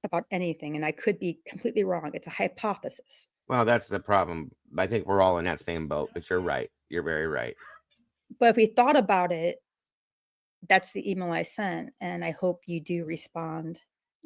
about anything, and I could be completely wrong. It's a hypothesis. Well, that's the problem. I think we're all in that same boat, but you're right. You're very right. But if we thought about it, that's the email I sent, and I hope you do respond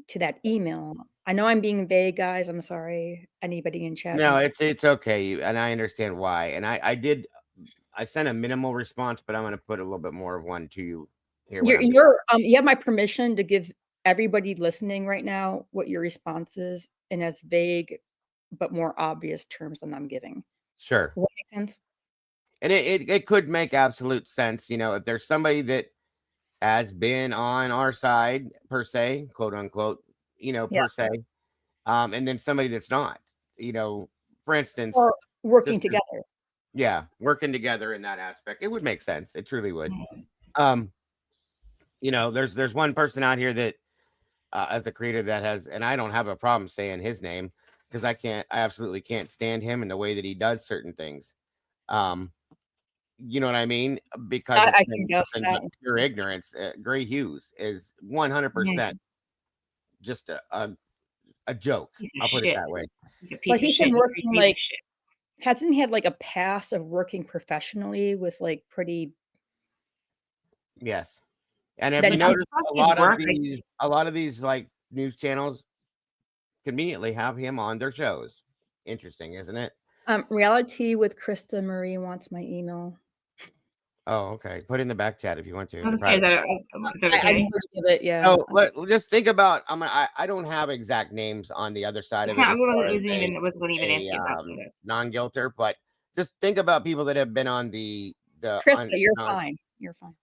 to that email. I know I'm being vague, guys. I'm sorry. Anybody in chat? No, wants- it's okay, and I understand why. And I sent a minimal response, but I'm going to put a little bit more of one to you here. You have my permission to give everybody listening right now what your response is in as vague but more obvious terms than I'm giving. Sure. Does that make sense? And it could make absolute sense, if there's somebody that has been on our side per se, quote unquote, Yeah. per se, and then somebody that's not, for instance, Or working just together. yeah, working together in that aspect, it would make sense. It truly would. There's one person out here that, as a creator that has, and I don't have a problem saying his name because I absolutely can't stand him and the way that he does certain things. You know what I mean? Because I it's can guess nothing that. but pure ignorance. Gray Hughes is 100% just a joke. I'll put it that way. But he's been working like, hasn't he had like a past of working professionally with like pretty? Yes. And have Then you I'm noticed a lot of these like news channels conveniently have him on their shows? Interesting, isn't it? Reality with Krista Marie wants my email. Oh, okay. Put it in the back chat if you want to. Okay, I I'm gonna give it, yeah. So just think about. I don't have exact names on the other side of it. Yeah, As I far as wasn't even asking about that. non-guilter, but just think about people that have been on the Krista, you're fine. You're fine.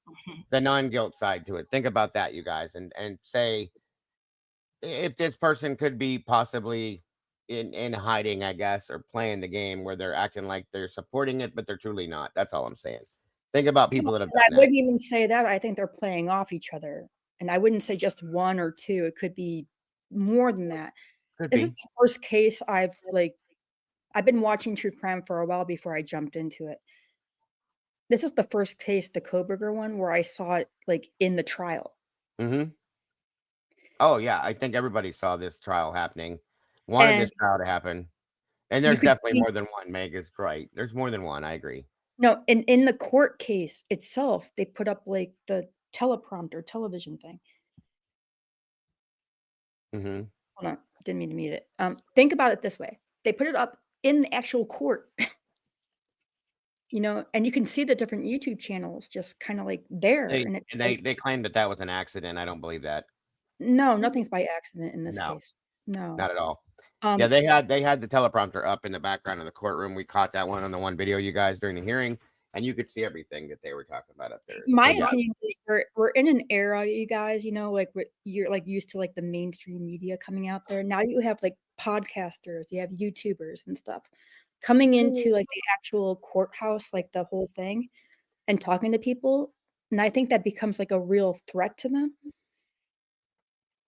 The non-guilt side to it. Think about that, you guys, and say if this person could be possibly in hiding, I guess, or playing the game where they're acting like they're supporting it, but they're truly not. That's all I'm saying. Think about people that have done I that. wouldn't even say that. I think they're playing off each other. And I wouldn't say just one or two. It could be more than that. This is the first case I've been watching true crime for a while before I jumped into it. This is the first case, the Koberger one, where I saw it like in the trial. Mm-hmm. Oh yeah, I think everybody saw this trial happening. Wanted this trial to happen. And there's definitely more than one. Meg is right. There's more than one. I agree. No, in the court case itself, they put up like the teleprompter television thing. Mm-hmm. Hold on, didn't mean to mute it. Think about it this way: they put it up in the actual court. you know, and you can see the different YouTube channels just kind of like there. And it's like, They claimed that that was an accident. I don't believe that. no, nothing's by accident in this No, case. No. not at all. Yeah, Um, they had the teleprompter up in the background of the courtroom. We caught that one on the one video, you guys, during the hearing, and you could see everything that they were talking about up there. my So, yeah. opinion is we're in an era, you guys, you know, like you're like used to like the mainstream media coming out there. Now you have like podcasters, you have YouTubers and stuff coming into like the actual courthouse, like the whole thing, and talking to people. And I think that becomes like a real threat to them.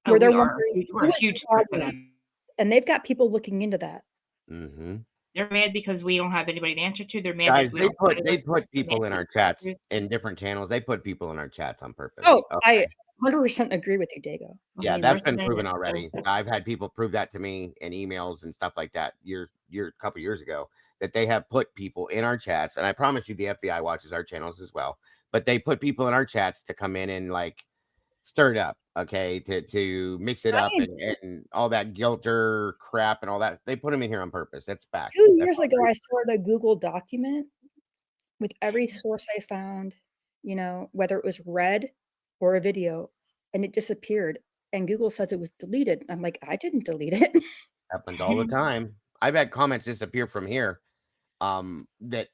Oh, Where we they're are. wondering We're who a is huge the threat to audience, them. and they've got people looking into that. Mm-hmm. They're mad because we don't have anybody to answer to. They're mad Guys, that we don't have they editors. put They're people mad in our because chats in different channels. They put people in our chats on purpose. Oh, Okay. I 100% agree with you, Dago. I Yeah, mean, that's there's been been proven it. already. I've had people prove that to me in emails and stuff like that a couple years ago, that they have put people in our chats. And I promise you the FBI watches our channels as well. But they put people in our chats to come in and like stir it up, okay, to mix it up and all that guilter crap and all that. They put them in here on purpose. That's fact. 2 That's years all ago, there I is. started a Google document with every source I found, you know, whether it was read or a video, and it disappeared. And Google says it was deleted. I'm like, I didn't delete it. Happens all the time. I've had comments disappear from here. That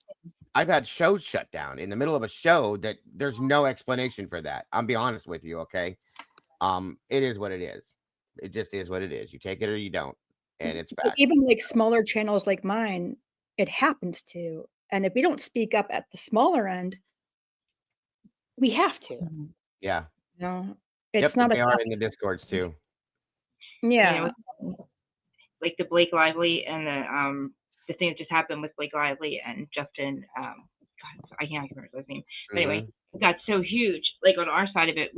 I've had shows shut down in the middle of a show that there's no explanation for that. I'll be honest with you, okay? It is what it is. It just is what it is. You take it or you don't, and it's But fact. even like smaller channels like mine, it happens to. And if we don't speak up at the smaller end, we have to. Yeah. You know, Yep, it's not a they are tough. in the discords too. Yeah. Like the Blake Lively and the thing that just happened with Blake Lively and Justin. God, I can't remember his name. But anyway, it got so huge. Like on our side of it,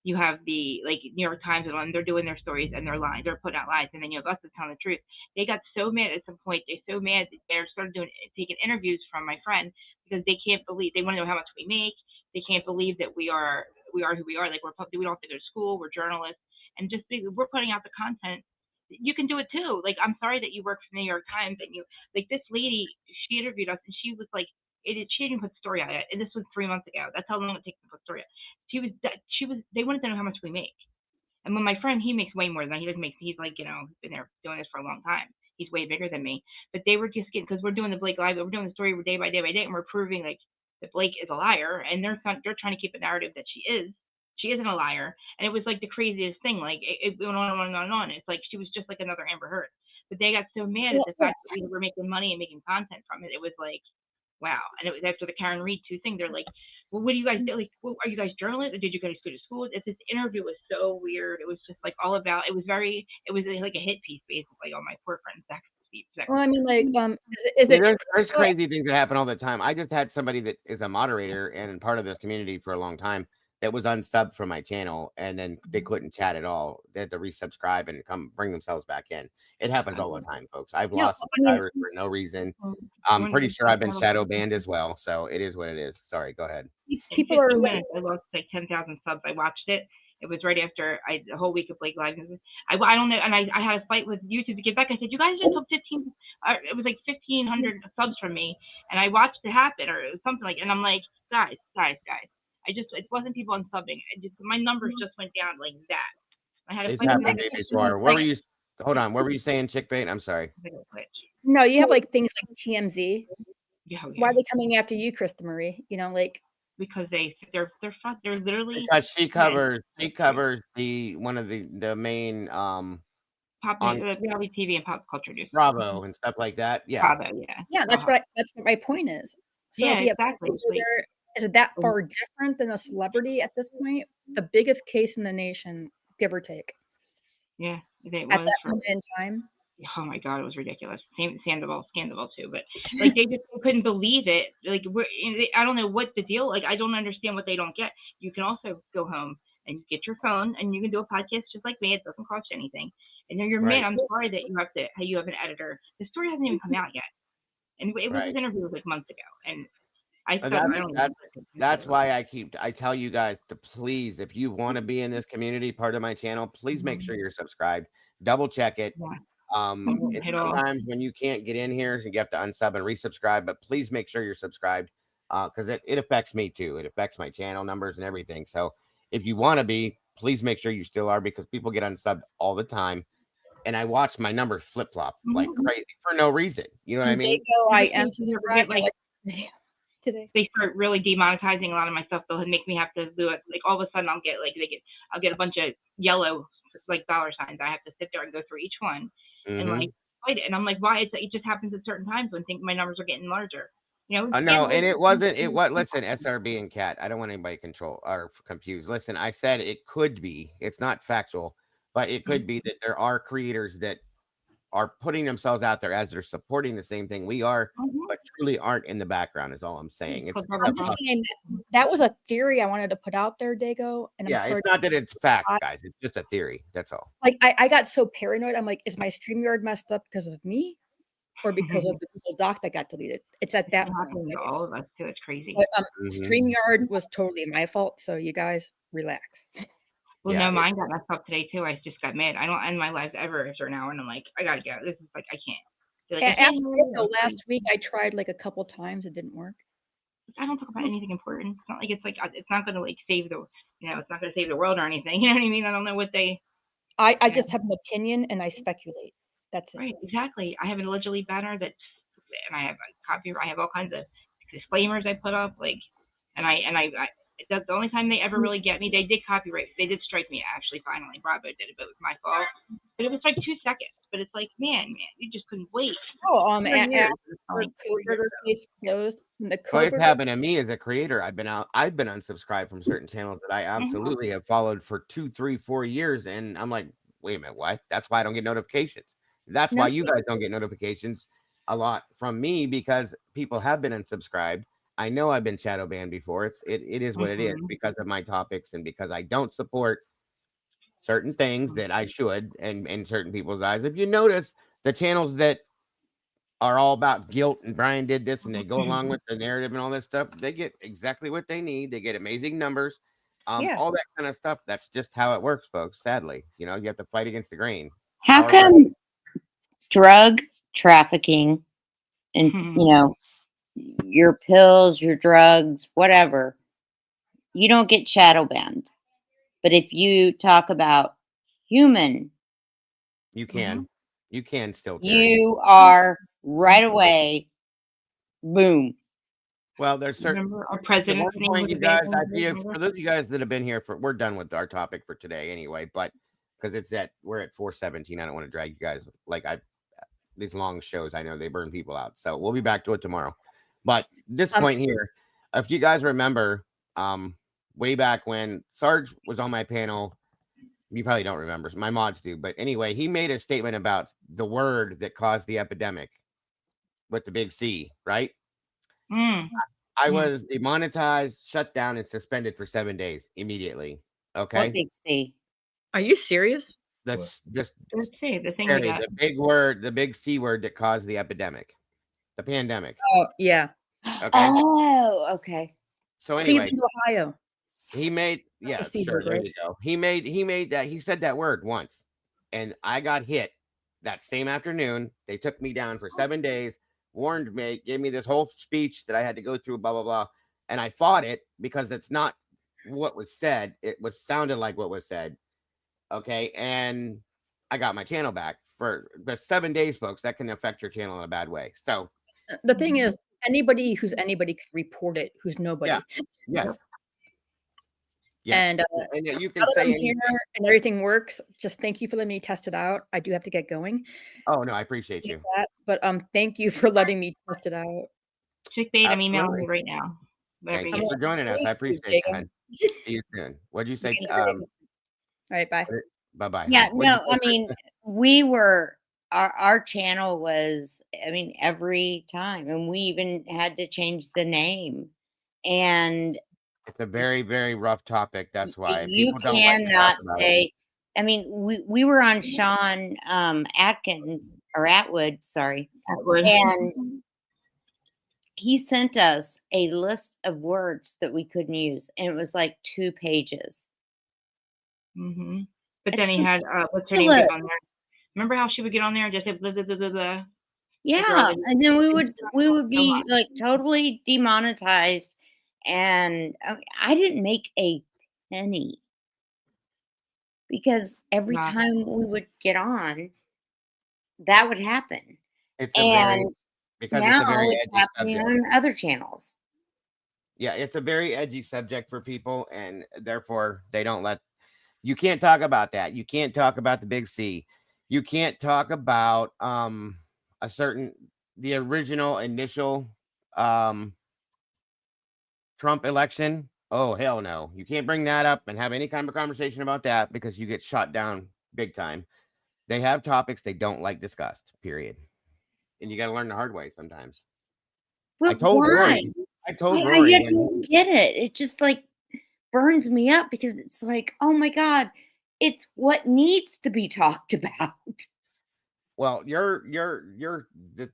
you have the like New York Times and they're doing their stories and they're lying, they're putting out lies, and then you have us that's telling the truth. They got so mad at some point. They're so mad that they started taking interviews from my friend because they can't believe, they want to know how much we make. They can't believe that we are who we are. Like we don't have to go to school. We're journalists, and just we're putting out the content. You can do it too. Like, I'm sorry that you work for the New York Times and you like this lady. She interviewed us and she was like, she didn't put the story out yet. And this was 3 months ago. That's how long it takes to put the story out. They wanted to know how much we make. And when my friend, he makes way more than that. He doesn't make. He's like, been there doing this for a long time. He's way bigger than me. But they were just getting, because we're doing the Blake Live, we're doing the story day by day by day, and we're proving like that Blake is a liar, and they're trying to keep a narrative that she is. She isn't a liar. And it was like the craziest thing. Like it went on and on and on and on. It's like she was just like another Amber Heard. But they got so mad at the fact that we were making money and making content from it. It was like, wow. And it was after the Karen Reed 2 thing. They're like, well, what do you guys do? Like, well, are you guys journalists or did you guys go to school? This interview was so weird. It was just like all about, it was like a hit piece basically on my poor friend Zach. Well, I mean, like, is it? There's crazy things that happen all the time. I just had somebody that is a moderator and part of this community for a long time that was unsubbed from my channel, and then they couldn't chat at all. They had to resubscribe and come bring themselves back in. It happens all the time, folks. I've lost subscribers for no reason. I'm pretty sure I've been shadow banned as well, so it is what it is. Sorry, go ahead. People are like, I lost like 10,000 subs. I watched it. It was right after a whole week of Blake Live. I don't know, and I had a fight with YouTube to get back. I said, you guys just took 15. It was like 1,500 subs from me, and I watched it happen or something like. And I'm like, guys. It wasn't people unsubbing. My numbers just went down like that. I had a fight happened with to me before. Where were you? Hold on. Where were you saying, Chickbait? I'm sorry. No, you have like things like TMZ. Yeah. Why are they coming after you, Krista Marie? You know, like because they're literally because she covers the one of the main reality TV and pop culture news. Bravo and stuff like that. Yeah. Bravo, yeah. Yeah, that's what my point is. So yeah, if you exactly. Is it that far different than a celebrity at this point? The biggest case in the nation, give or take. Yeah, at that moment in time. Oh my God, it was ridiculous. Scandal too, but like they just couldn't believe it. Like I don't know what the deal. Like I don't understand what they don't get. You can also go home and get your phone and you can do a podcast just like me. It doesn't cost you anything. And then you're mad. I'm sorry that you have an editor. The story hasn't even come out yet, and it was this interview was like months ago, and that's why I tell you guys to please, if you want to be in this community part of my channel, please make sure you're subscribed. Double check it. And At all. sometimes when you can't get in here, you have to unsub and resubscribe. But please make sure you're subscribed because it affects me too. It affects my channel numbers and everything. So if you want to be, please make sure you still are because people get unsubbed all the time. And I watch my numbers flip flop like crazy for no reason. You know what I mean? Dago, I am You ever subscribed. get, like, Today. they start really demonetizing a lot of my stuff. They'll make me have to do it. Like all of a sudden, I'll get a bunch of yellow like dollar signs. I have to sit there and go through each one and like fight it. And I'm like, why? It just happens at certain times when my numbers are getting larger. You know? No, and it wasn't. It what? Listen, SRB and Cat. I don't want anybody control or confused. Listen, I said it could be. It's not factual, but it could be that there are creators that are putting themselves out there as they're supporting the same thing we are, but truly aren't in the background. Is all I'm saying. It's I'm just saying that was a theory I wanted to put out there, Dago. And yeah, it's not that it's fact, guys. It's just a theory. That's all. Like I got so paranoid. I'm like, is my StreamYard messed up because of me, or because of the Google Doc that got deleted? It's at that point. Happens to all of us too. It's crazy. But, StreamYard was totally my fault. So you guys relax. Well, no, mine got messed up today too. I just got mad. I don't end my lives ever after an hour, and I'm like, I gotta go. This is like, I can't. Like, Last week I tried like a couple times. It didn't work. I don't talk about anything important. It's not like it's not gonna like save the, it's not gonna save the world or anything. You know what I mean? I don't know what they. I just have an opinion and I speculate. That's it. Right, exactly. I have an allegedly banner that, and I have a copyright. I have all kinds of disclaimers I put up, like, and I that's the only time they ever really get me. They did copyright. They did strike me, actually, finally. Bravo did it, but it was my fault. But it was like 2 seconds. But it's like, man, you just couldn't wait. Oh, case closed. It's happened to me as a creator. I've been unsubscribed from certain channels that I absolutely have followed for 2, 3, 4 years. And I'm like, wait a minute, what? That's why I don't get notifications. That's why you guys don't get notifications a lot from me, because people have been unsubscribed. I know I've been shadow banned before. It is what it is because of my topics and because I don't support certain things that I should, and in certain people's eyes. If you notice, the channels that are all about guilt and Brian did this and they go along with the narrative and all this stuff, they get exactly what they need. They get amazing numbers, all that kind of stuff. That's just how it works, folks. Sadly, you have to fight against the grain. How come drug trafficking and your pills, your drugs, whatever, you don't get shadow banned? But if you talk about human, you can. You can still. You are right away. Boom. Well, there's certain. Our president's name, you guys, for those of you guys that have been here we're done with our topic for today anyway. But because we're at 4:17, I don't want to drag you guys these long shows. I know they burn people out, so we'll be back to it tomorrow. But this point here, if you guys remember, way back when Sarge was on my panel, you probably don't remember. My mods do, but anyway, he made a statement about the word that caused the epidemic with the big C, right? I was demonetized, shut down, and suspended for 7 days immediately. Okay. What big C? Are you serious? That's just the thing. The big word, the big C word that caused the epidemic, the pandemic. Oh yeah. Okay. Oh, okay. So anyway, Ohio. He made sure. There you go. He made that. He said that word once, and I got hit that same afternoon. They took me down for 7 days, warned me, gave me this whole speech that I had to go through, blah blah blah, and I fought it because it's not what was said. It sounded like what was said. Okay, and I got my channel back for 7 days, folks. That can affect your channel in a bad way. So the thing is, anybody who's anybody could report it. Who's nobody? Yeah. Yes. And you can say here and everything works. Just thank you for letting me test it out. I do have to get going. Oh no, I appreciate you. But thank you for letting me test it out. Chick Bait, I'm emailing you right now. Thank you for joining us. I appreciate it. See you soon. What'd you say? All right, bye. Bye. Yeah, no, I mean, our channel was, every time, and we even had to change the name. And it's a very, very rough topic. That's why you cannot say. We were on Sean Atwood, sorry, and he sent us a list of words that we couldn't use, and it was like 2 pages. But then he had what's her name on there? Remember how she would get on there and just say blah blah blah blah blah. Yeah, and then we would be like totally demonetized, and I didn't make a penny because every Nah. time we would get on, that would happen, It's a very and because it's now a very it's edgy happening subject. on other channels. Yeah, it's a very edgy subject for people, and therefore they don't let. You can't talk about that. You can't talk about the big C. You can't talk about a certain the original initial Trump election. Oh hell no. You can't bring that up and have any kind of conversation about that because you get shot down big time. They have topics they don't like discussed, period. And you got to learn the hard way sometimes. I But told why? Rory. I told I Rory just when don't get it. It just like burns me up because it's like, oh my God, it's what needs to be talked about. well, the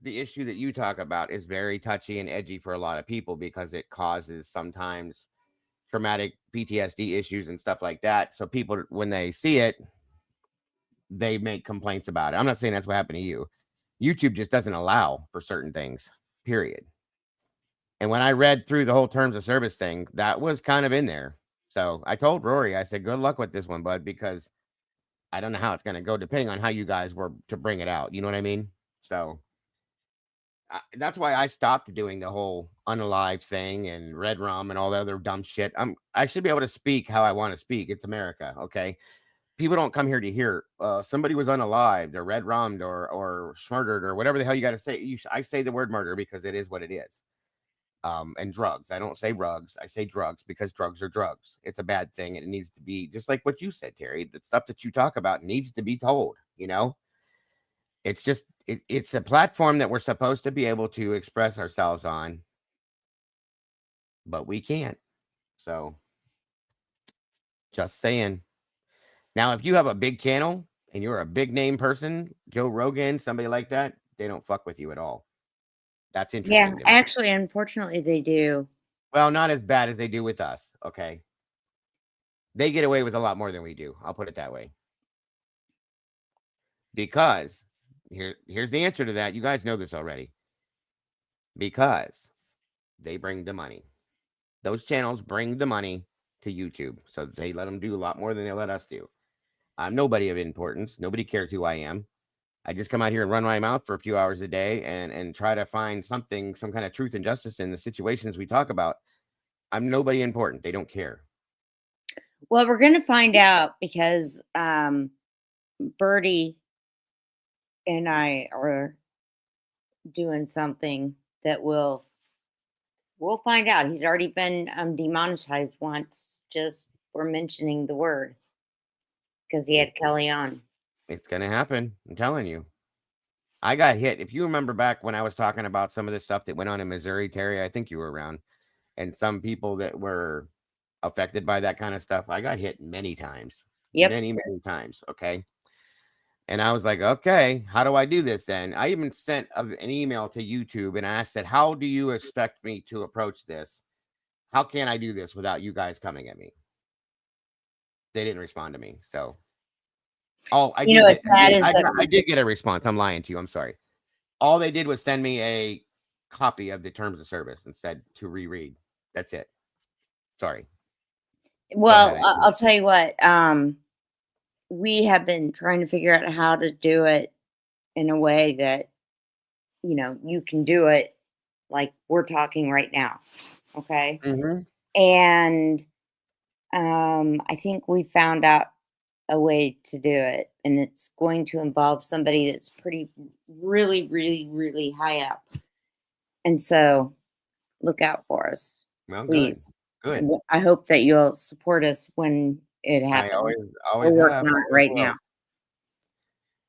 issue that you talk about is very touchy and edgy for a lot of people because it causes sometimes traumatic PTSD issues and stuff like that. So people, when they see it, they make complaints about it. I'm not saying that's what happened to you. YouTube just doesn't allow for certain things, period. And when I read through the whole terms of service thing, that was kind of in there. So I told Rory, I said, good luck with this one, bud, because I don't know how it's going to go depending on how you guys were to bring it out. You know what I mean? So that's why I stopped doing the whole unalive thing and red rum and all the other dumb shit. I should be able to speak how I want to speak. It's America. Okay. People don't come here to hear somebody was unalived or red rummed or murdered or whatever the hell you got to say. I say the word murder because it is what it is. And drugs. I don't say rugs. I say drugs because drugs are drugs. It's a bad thing. And it needs to be just like what you said, Terry. The stuff that you talk about needs to be told, you know? It's just, it's a platform that we're supposed to be able to express ourselves on, but we can't. So just saying. Now, if you have a big channel and you're a big name person, Joe Rogan, somebody like that, they don't fuck with you at all. That's Yeah, interesting to me. actually, unfortunately, they do. Well, not as bad as they do with us. Okay. They get away with a lot more than we do. I'll put it that way. Because here's the answer to that. You guys know this already. Because they bring the money. Those channels bring the money to YouTube. So they let them do a lot more than they let us do. I'm nobody of importance. Nobody cares who I am. I just come out here and run my mouth for a few hours a day and try to find something, some kind of truth and justice in the situations we talk about. I'm nobody important. They don't care. Well, we're going to find out because Birdie and I are doing something that we'll find out. He's already been demonetized once just for mentioning the word because he had Kelly on. It's going to happen. I'm telling you. I got hit. If you remember back when I was talking about some of the stuff that went on in Missouri, Terry, I think you were around, and some people that were affected by that kind of stuff, I got hit many times. Yep. Many times. Okay. And I was like, okay, how do I do this then? I even sent an email to YouTube and I said, how do you expect me to approach this? How can I do this without you guys coming at me? They didn't respond to me. So, I did get a response. I'm lying to you. I'm sorry. All they did was send me a copy of the terms of service and said to reread. That's it. Sorry. Well, I'll tell you what. We have been trying to figure out how to do it in a way that, you can do it like we're talking right now. Okay. Mm-hmm. And I think we found out a way to do it, and it's going to involve somebody that's really, really, really high up. And so look out for us, well, please. Good. I hope that you'll support us when it happens. I always we're working have. on it right now.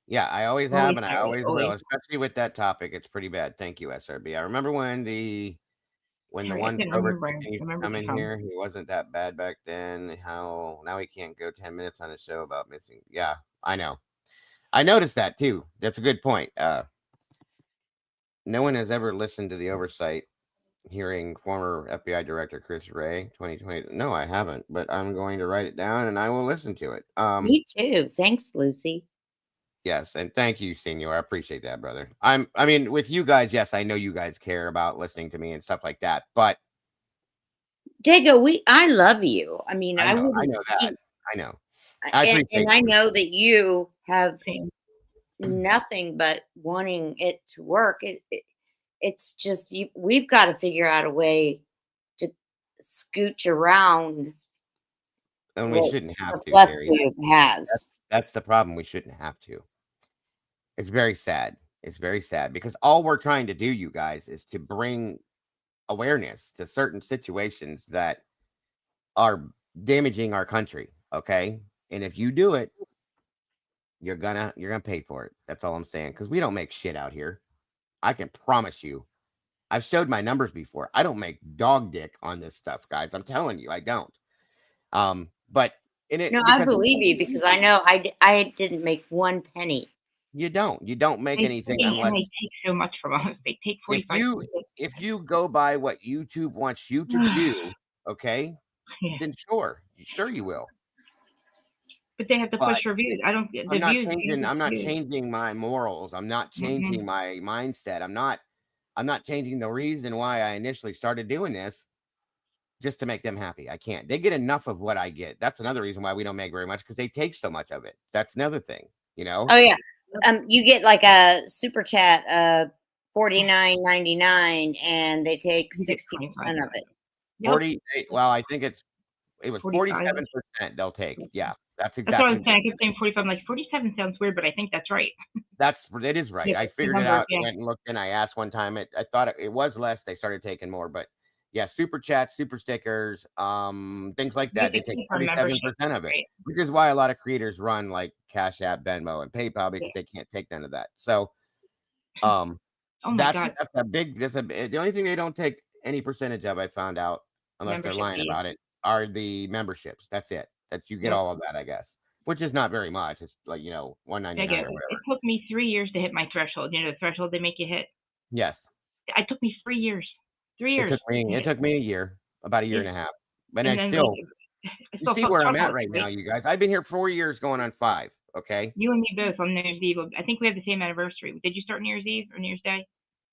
Yeah, I always Always have, and I have it, always will, always. especially with that topic. It's pretty bad. Thank you, SRB. I remember when the Sorry, I one couldn't sober remember. chicken used to Remember come to in come. here, he wasn't that bad back then. How now he can't go 10 minutes on a show about missing. Yeah, I know. I noticed that too. That's a good point. No one has ever listened to the oversight hearing former FBI Director Chris Wray 2020. No, I haven't, but I'm going to write it down and I will listen to it. Me too. Thanks, Lucy. Yes, and thank you, Senor. I appreciate that, brother. I mean, with you guys, yes, I know you guys care about listening to me and stuff like that, but Diego, I love you. I mean, I I know wouldn't, that. I know. I and appreciate I you. know that you have nothing but wanting it to work. It's just we've got to figure out a way to scooch around And we what shouldn't have the to, left Terry. tube has. That's the problem. We shouldn't have to. It's very sad. It's very sad because all we're trying to do, you guys, is to bring awareness to certain situations that are damaging our country. Okay. And if you do it, you're gonna pay for it. That's all I'm saying. Because we don't make shit out here. I can promise you. I've showed my numbers before. I don't make dog dick on this stuff, guys. I'm telling you, I don't. But in it, No, I because believe you because I know I didn't make one penny. you don't make anything unless they take so much from us. They take 45. if you go by what YouTube wants you to do, okay, Yeah. then sure you will. But they have to push But for views. I don't get the I'm not views. changing. I'm not changing my morals. I'm not changing Mhm. my mindset. I'm not changing the reason why I initially started doing this just to make them happy. I can't. They get enough of what I get. That's another reason why we don't make very much because they take so much of it. That's another thing, you know. Oh yeah, you get like a super chat of $49.99, and they take 60% of it. 48. Well, I think it was 45. 47% they'll take. Yeah, that's That's what I exactly. was saying. I kept saying 45. I'm like 47 sounds weird, but I think that's right. It is right. Yeah, I that's the figured it number, out. yeah. Went and looked, and I asked one time. I thought it was less. They started taking more, but yeah, super chats, super stickers, things like Yeah, that. they They take keep our membership, 47% of it, right. which is why a lot of creators run like Cash App, Venmo, and PayPal because they can't take none of that. So, Oh my God. that's a big. The only thing they don't take any percentage of. I found out, unless they're Membership lying fees. about it, are the memberships. That's it. That you get Yep. all of that, I guess, which is not very much. It's like $1.99 or whatever. It took me 3 years to hit my threshold. You know, the threshold they make you hit. Yes. It took me 3 years. 3 It years. took me a year, about a year and a half. And I And then like still I you still see felt where I'm at struggled, right now, right? you guys. I've been here 4 years going on 5, okay? You and me both on New Year's Eve. I think we have the same anniversary. Did you start New Year's Eve or New Year's Day?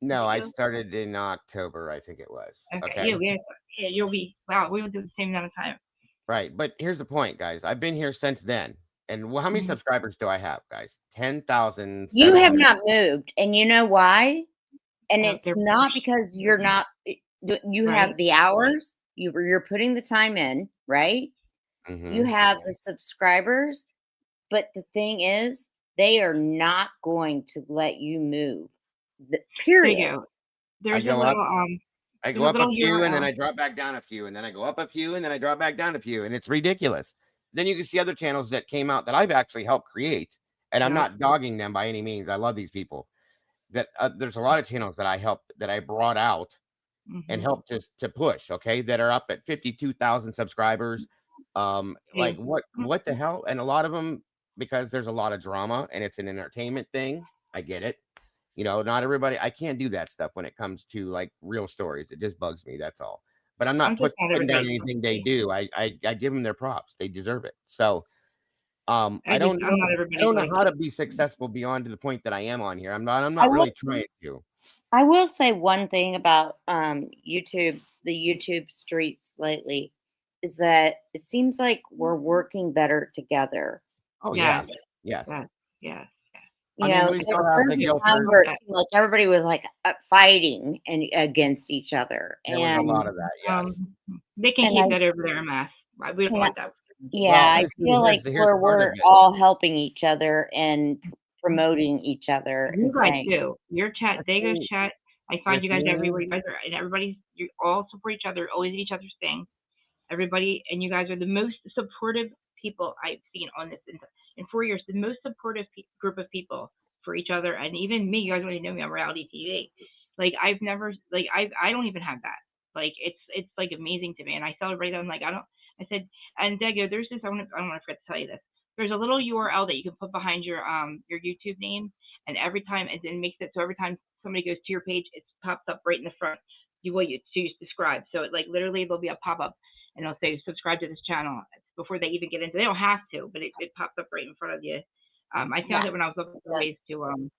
No, I started in October, I think it was. Okay. Okay. Yeah, you'll be wow, we will do the same amount of time. Right. But here's the point, guys. I've been here since then. And how many Mhm. subscribers do I have, guys? 10,000. You have not moved, and you know why? And it's they're not because you're not. You have Right. the hours. You're putting the time in, right? You Mhm. have the subscribers, but the thing is, they are not going to let you move. There Period. you go. I There's a go up. little I there's go a up a little few and then URL. I drop back down a few and then I go up a few and then I drop back down a few and it's ridiculous. Then you can see other channels that came out that I've actually helped create, and I'm Yeah. not dogging them by any means. I love these people. That there's a lot of channels that I helped, that I brought out and Mhm. helped to push. Okay, that are up at 52,000 subscribers. Like See. what the hell? And a lot of them, because there's a lot of drama and it's an entertainment thing. I get it. Not everybody. I can't do that stuff when it comes to like real stories. It just bugs me. That's all. But I'm I'm not just not putting down everybody's cup of anything they tea. do. I give them their props. They deserve it. So I I'm don't not know. I everybody's don't know like how to be successful beyond to the point that I am on here. I'm I not will. really trying to. I will say one thing about YouTube, the YouTube streets lately, is that it seems like we're working better together. Oh Yeah. yeah. Yes. Yeah. Yeah. I mean, we There still was have the a time guilters. where it seemed like everybody was like fighting and against each other, There was a lot of that. Yes. They can keep that over there a mess. We don't want that. Yeah, Well, I feel like here's part of we're it. all helping each other and promoting each other You and guys saying, do. Your chat, Dago's chat. I find With you guys me- everywhere. You guys are, and everybody's, you all support each other, always at each other's things. Everybody, and you guys are the most supportive people I've seen on this in 4 years. The most supportive group of people for each other, and even me. You guys already know me on reality TV. Like I've never, like I don't even have that. Like it's like amazing to me, and I celebrate them. Like I said, and Dago, there's this. I don't want to forget to tell you this. There's a little URL that you can put behind your YouTube name, and every time it makes it so every time somebody goes to your page, it pops up right in the front. You choose subscribe. So it like literally there'll be a pop up and it'll say subscribe to this channel before they even get into. They don't have to, but it pops up right in front of you. I found it when I was looking for ways to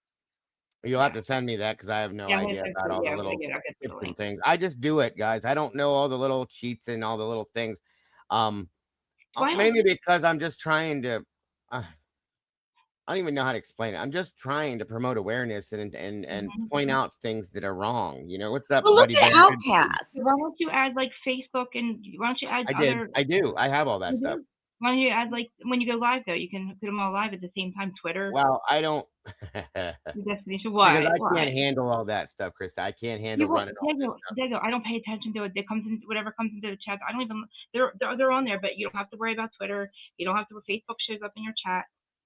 You'll have to send me that because I have no yeah, idea about all the I'll little get the tips and link. things. I just do it, guys. I don't know all the little cheats and all the little things. Mainly because I'm just trying to. I don't even know how to explain it. I'm just trying to promote awareness and point out things that are wrong. You know, what's up, Well, look buddy? at Ben? Outcast. Why don't you add like Facebook and why don't you add I did. other? I do. I have all that stuff. Why don't you add like when you go live though? You can put them all live at the same time. Twitter. Well, I don't. Destination. Because I Why? can't handle all that stuff, Krista. I can't handle running all this stuff. Diego, I don't pay attention to it. It comes in whatever comes into the chat. I don't even. They're on there, but you don't have to worry about Twitter. You don't have to. Facebook shows up in your chat.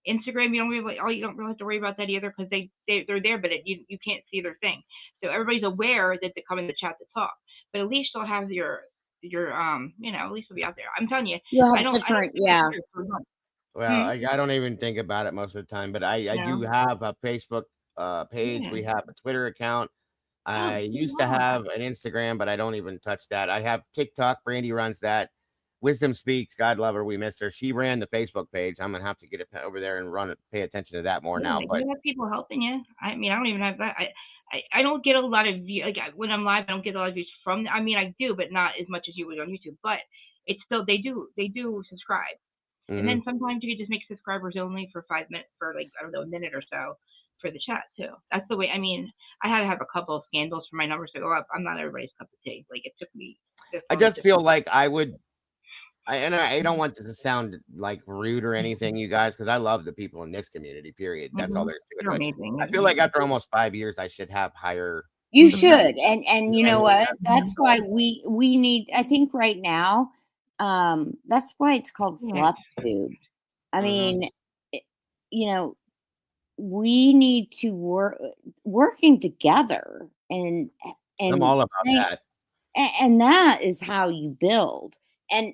Instagram, you don't really have to worry about that either because they're there, but you can't see their thing. So everybody's aware that they come in the chat to talk. But at least you'll have your at least you'll be out there. I'm telling you, You'll have I don't different, yeah. Well, I don't even think about it most of the time, but I do have a Facebook page. Yeah. We have a Twitter account. I used to wow. have an Instagram, but I don't even touch that. I have TikTok. Brandy runs that. Wisdom Speaks. God love her. We miss her. She ran the Facebook page. I'm gonna have to get it over there and run it. Pay attention to that more now. But you have people helping you. I mean, I don't even have that. I don't get a lot of views. Like when I'm live, I don't get a lot of views from. I mean, I do, but not as much as you would on YouTube. But it's still they do subscribe. And then sometimes you could just make subscribers only for 5 minutes, for like, I don't know, a minute or so for the chat too. That's the way. I mean, I had to have a couple of scandals for my numbers to go up. I'm not everybody's cup of tea. Like it took me. I just feel like I would. I don't want this to sound like rude or anything, you guys, because I love the people in this community. Period. That's all there is to it. You're But amazing. I feel like after almost 5 years, I should have higher. You should, and you know what? That's why we need. I think right now, that's why it's called Fluff Tube. I mean, you know, we need to working together, and I'm all about that. And that is how you build. And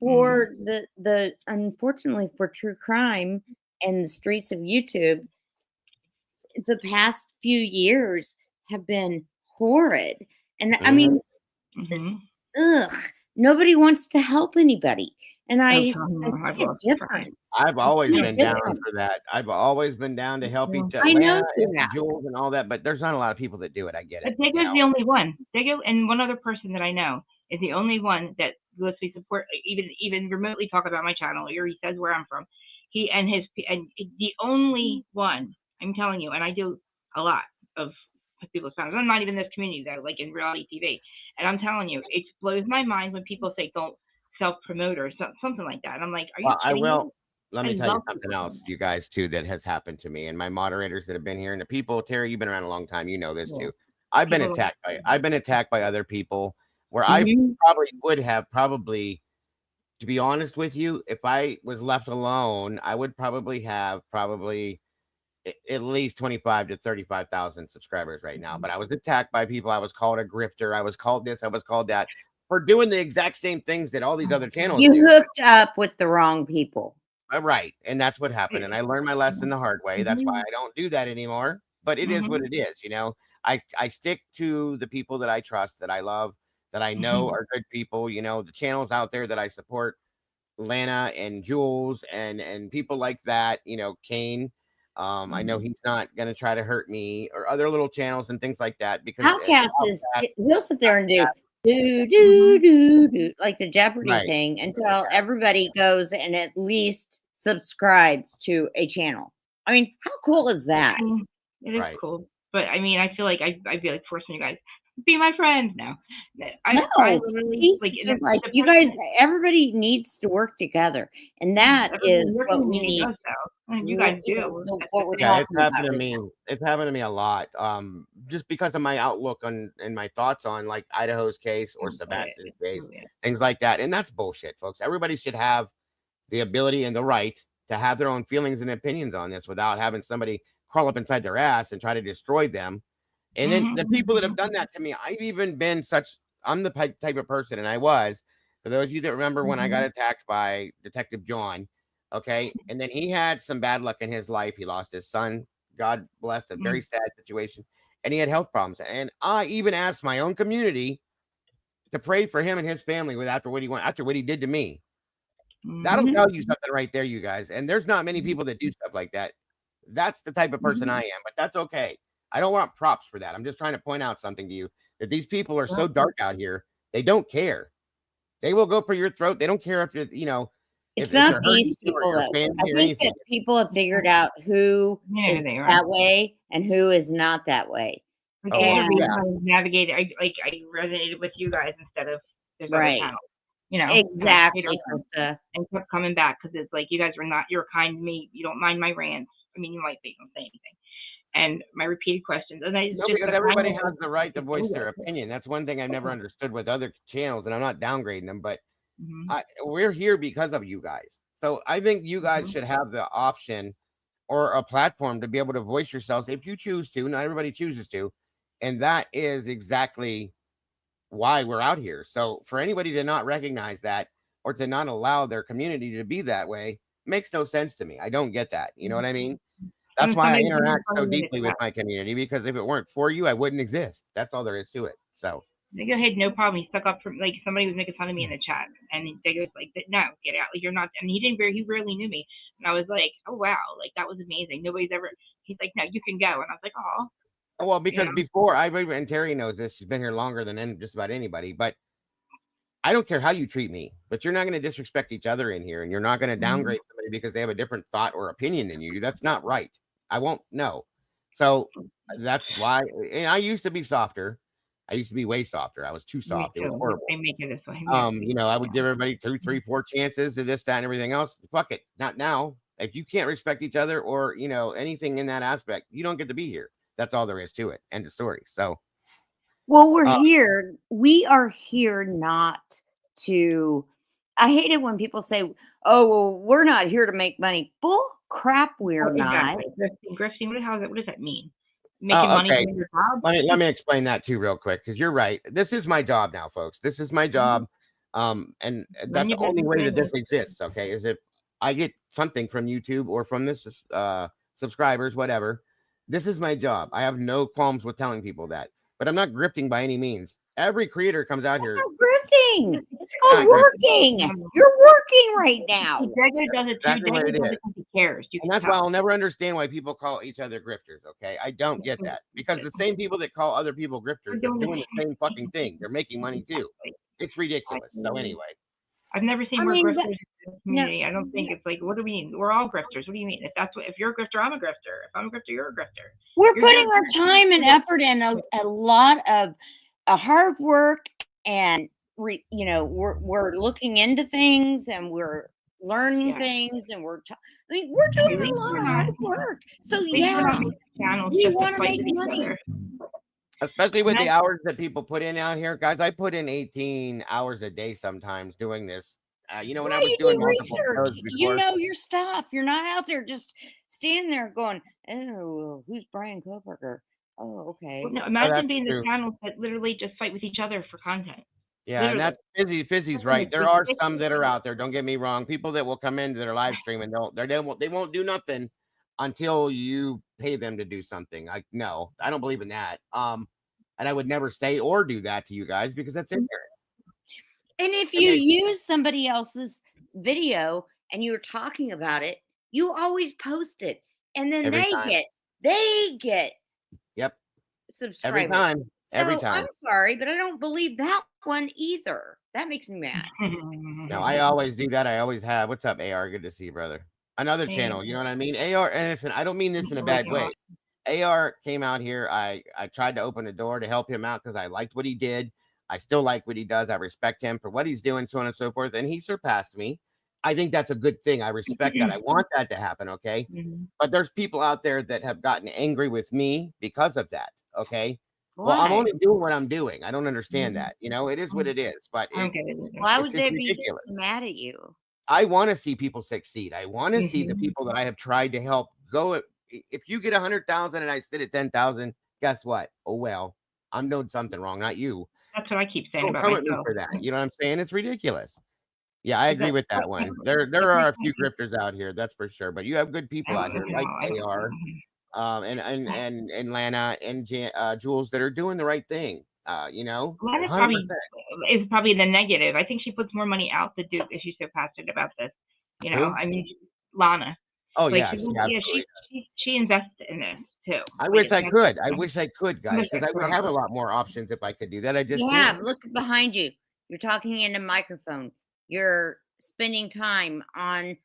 for the unfortunately for true crime and the streets of YouTube, the past few years have been horrid. And I mean, nobody wants to help anybody. And I see a difference. I've always been down for that. I've always been down to help each other. I know Jules and all that, but there's not a lot of people that do it. I get it. Digo's the only one. Digo and one other person that I know is the only one that lets me support, even remotely talk about my channel, or he says where I'm from. He and the only one, I'm telling you, and I do a lot of people's channels. I'm not even in this community though, like in reality TV. And I'm telling you, it blows my mind when people say don't self-promote or something like that. And I'm like, are you kidding me? Let me tell you something else, you guys, too, that has happened to me and my moderators that have been here and the people. Terry, you've been around a long time. You know this, too. I've been attacked by other people where I probably would have to be honest with you, if I was left alone, I would probably have at least 25 to 35,000 subscribers right now. But I was attacked by people. I was called a grifter. I was called this. I was called that for doing the exact same things that all these other channels do. You hooked up with the wrong people. Right. And that's what happened. And I learned my lesson the hard way. That's why I don't do that anymore. But it is what it is. You know, I stick to the people that I trust, that I love, that I know are good people. You know, the channels out there that I support, Lana and Jules and people like that, you know, Kane. I know he's not going to try to hurt me, or other little channels and things like that. Because Outcast he'll sit there and do like the Jeopardy thing until everybody goes and at least subscribes to a channel. I mean, how cool is that? It is cool, but I mean, I feel like I'd be like forcing you guys be my friend now. I literally, like you guys, everybody needs to work together, and that is what we need. You guys do. What we're it's talking happened about to me. It's happened to me a lot. Just because of my outlook on and my thoughts on like Idaho's case or Sebastian's case, things like that. And that's bullshit, folks. Everybody should have the ability and the right to have their own feelings and opinions on this without having somebody crawl up inside their ass and try to destroy them. And then the people that have done that to me, I've even been I'm the type of person, and I was, for those of you that remember when I got attacked by Detective John, okay, and then he had some bad luck in his life. He lost his son, God bless, a very sad situation, and he had health problems. And I even asked my own community to pray for him and his family after what he did to me. That'll tell you something right there, you guys. And there's not many people that do stuff like that. That's the type of person Mhm. I am, but that's okay. I don't want props for that. I'm just trying to point out something to you that these people are so dark out here. They don't care. They will go for your throat. They don't care if you're, It's if not they're hurting these you or people, your though. I family or think anything. that people have figured out who Yeah, is they are. that way and who is not that way. Like, Oh, there's a well, reason yeah. I navigated. I resonated with you guys instead of there's other Right. channels. You know, and I stayed Exactly, around Krista. and kept coming back because it's like you guys were not. You're kind to me. You don't mind my rants. I mean, you might, but you don't say anything. And my repeated questions, and it's No, just because the everybody kindness has the right to of voice you their guys. opinion. That's one thing I've never understood with other channels, and I'm not downgrading them, but Mhm. we're here because of you guys. So I think you guys Mhm. should have the option or a platform to be able to voice yourselves if you choose to. Not everybody chooses to, and that is exactly why we're out here. So for anybody to not recognize that or to not allow their community to be that way makes no sense to me. I don't get that. You know what I mean? That's And why I somebody's making interact fun so of me in the deeply with chat. my community, because if it weren't for you, I wouldn't exist. That's all there is to it. So They go ahead, no problem. He stuck up for like somebody was making fun of me in the chat, and they goes like, "No, get out! Like, you're not." And he rarely knew me, and I was like, "Oh wow, like that was amazing. Nobody's ever." He's like, "No, you can go," and I was like, "Oh." well, You because know? before and Terry knows this, she's been here longer than just about anybody, but I don't care how you treat me, but you're not going to disrespect each other in here, and you're not going to downgrade somebody because they have a different thought or opinion than you do. That's not right. I won't know. So that's why. And I used to be softer. I used to be way softer. I was too Me soft. It was too. horrible. They make it this way. Yeah. I would give everybody 2, 3, 4 chances to this, that, and everything else. Fuck it. Not now. If you can't respect each other or anything in that aspect, you don't get to be here. That's all there is to it. End of story. So Well, we are here not to. I hate it when people say, "Oh, well, we're not here to make money." Bull crap, we're not. Exactly. Grifting. What does that mean? Making oh, money okay. doing your job? Let me explain that too real quick, because you're right. This is my job now, folks. This is my job. And Run that's your the only business way that anyway. this exists, okay? Is if I get something from YouTube or from this subscribers, whatever. This is my job. I have no qualms with telling people that, but I'm not grifting by any means. Every creator comes out here. It's not grifting. It's called Not grifting. working. You're working right now. Dagger does it too. Exactly what Dagger it does is. it because he cares. You And can that's why tell. I'll never understand why people call each other grifters, okay? I don't get that, because the same people that call other people grifters are doing the same fucking thing. They're making money too. It's ridiculous. So anyway. I've never seen I more mean, grifters in the no, community. I don't think it's like, what do we mean? We're all grifters. What do you mean? If you're a grifter, I'm a grifter. If I'm a grifter, you're a grifter. we're You're putting here- our time and effort in a lot of hard work, and we're looking into things, and we're learning things, and we're doing a lot of hard work. So We're not making channels we just to want to fight make with each money. other. Especially with the hours that people put in out here, guys. I put in 18 hours a day sometimes doing this. When I was You doing do multiple research. shows You before. know your stuff. You're not out there just standing there going, "Oh, who's Brian Koberger? Oh, okay." No, Oh, imagine that's being the true. channels that literally just fight with each other for content. Yeah, and Literally. that's Fizzy's right. There are some that are out there. Don't get me wrong. People that will come into their live stream and they won't do nothing until you pay them to do something. No, I don't believe in that. And I would never say or do that to you guys, because that's ignorant. And if you use somebody else's video and you're talking about it, you always post it, and then Every they time. get Yep. subscribers. Every time. Every So time. I'm sorry, but I don't believe that one either. That makes me mad. No, I always do that. I always have. What's up, AR? Good to see you, brother. Another channel, you know what I mean? AR, and listen, I don't mean this in a bad way. AR came out here. I tried to open the door to help him out because I liked what he did. I still like what he does. I respect him for what he's doing, so on and so forth. And he surpassed me. I think that's a good thing. I respect that. I want that to happen, okay? But there's people out there that have gotten angry with me because of that, okay? Well, I'm Why? only doing what I'm doing. I don't understand that. It is what it is. But I don't get it. Why would it's they be ridiculous. mad at you? I want to see people succeed. I want to see the people that I have tried to help go. If you get 100,000 and I sit at 10,000, guess what? Oh, well, I'm doing something wrong, not you. That's what I keep saying Don't about come at me myself. for that. You know what I'm saying? It's ridiculous. Yeah, I agree with that one. There Like, are a few grifters out here, that's for sure. But you have good people out here like AR, and Lana and Jules that are doing the right thing. Lana 100%. is probably the negative. I think she puts more money out to do if she's so passionate about this. Who? I mean, Lana. Oh Like, yes, yeah, yeah, absolutely. she invests in this too. I Like, wish it's I not could. just I wish I could, guys, because I would have a lot more options if I could do that. I just Yeah, can't. look behind you. You're talking in a microphone. You're spending time on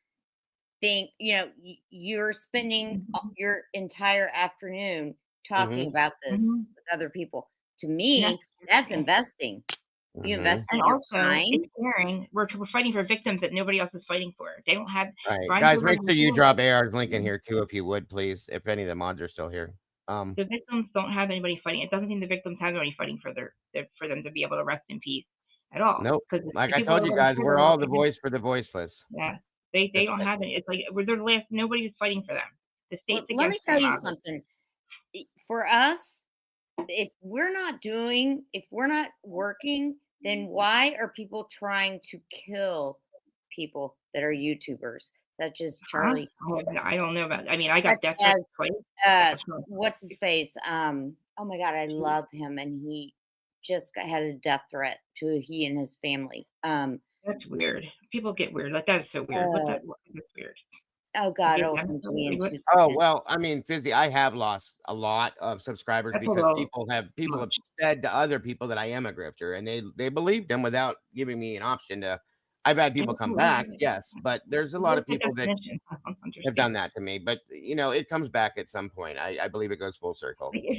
you're spending your entire afternoon talking Mhm. about this with other people. To me, that's investing. You Mhm. invest in And your also, time. it's caring. We're fighting for victims that nobody else is fighting for. They don't have Right, Brian guys, Silverman make sure you before. drop AR's link in here too, if you would, please, if any of the mods are still here. The victims don't have anybody fighting. It doesn't seem the victims have anybody fighting for for them to be able to rest in peace at all. Nope. Because Like the I people told that you are guys, upset we're are all all the voice for the voiceless. Yeah, they That's don't it. have any. It's like they're the last. Nobody's fighting for them. The Well, state's let me against tell them. you obviously. something. For us, if we're not working, then why are people trying to kill people that are YouTubers, such as Charlie? I don't know about. I mean, I got Such death threats as twice. what's his face? Oh my God, I love him, and he just had a death threat to he and his family. That's weird. People get weird. Like that is so weird. That's weird. Oh God, Okay, it'll yeah, come to me in 2 Oh seconds. well, I mean, Fizzy, I have lost a lot of subscribers That's a because little people have much. said to other people that I am a grifter, and they believed them without giving me an option to. I've had people come back, yes, but there's a lot of people that have done that to me. But it comes back at some point. I believe it goes full circle. Like, if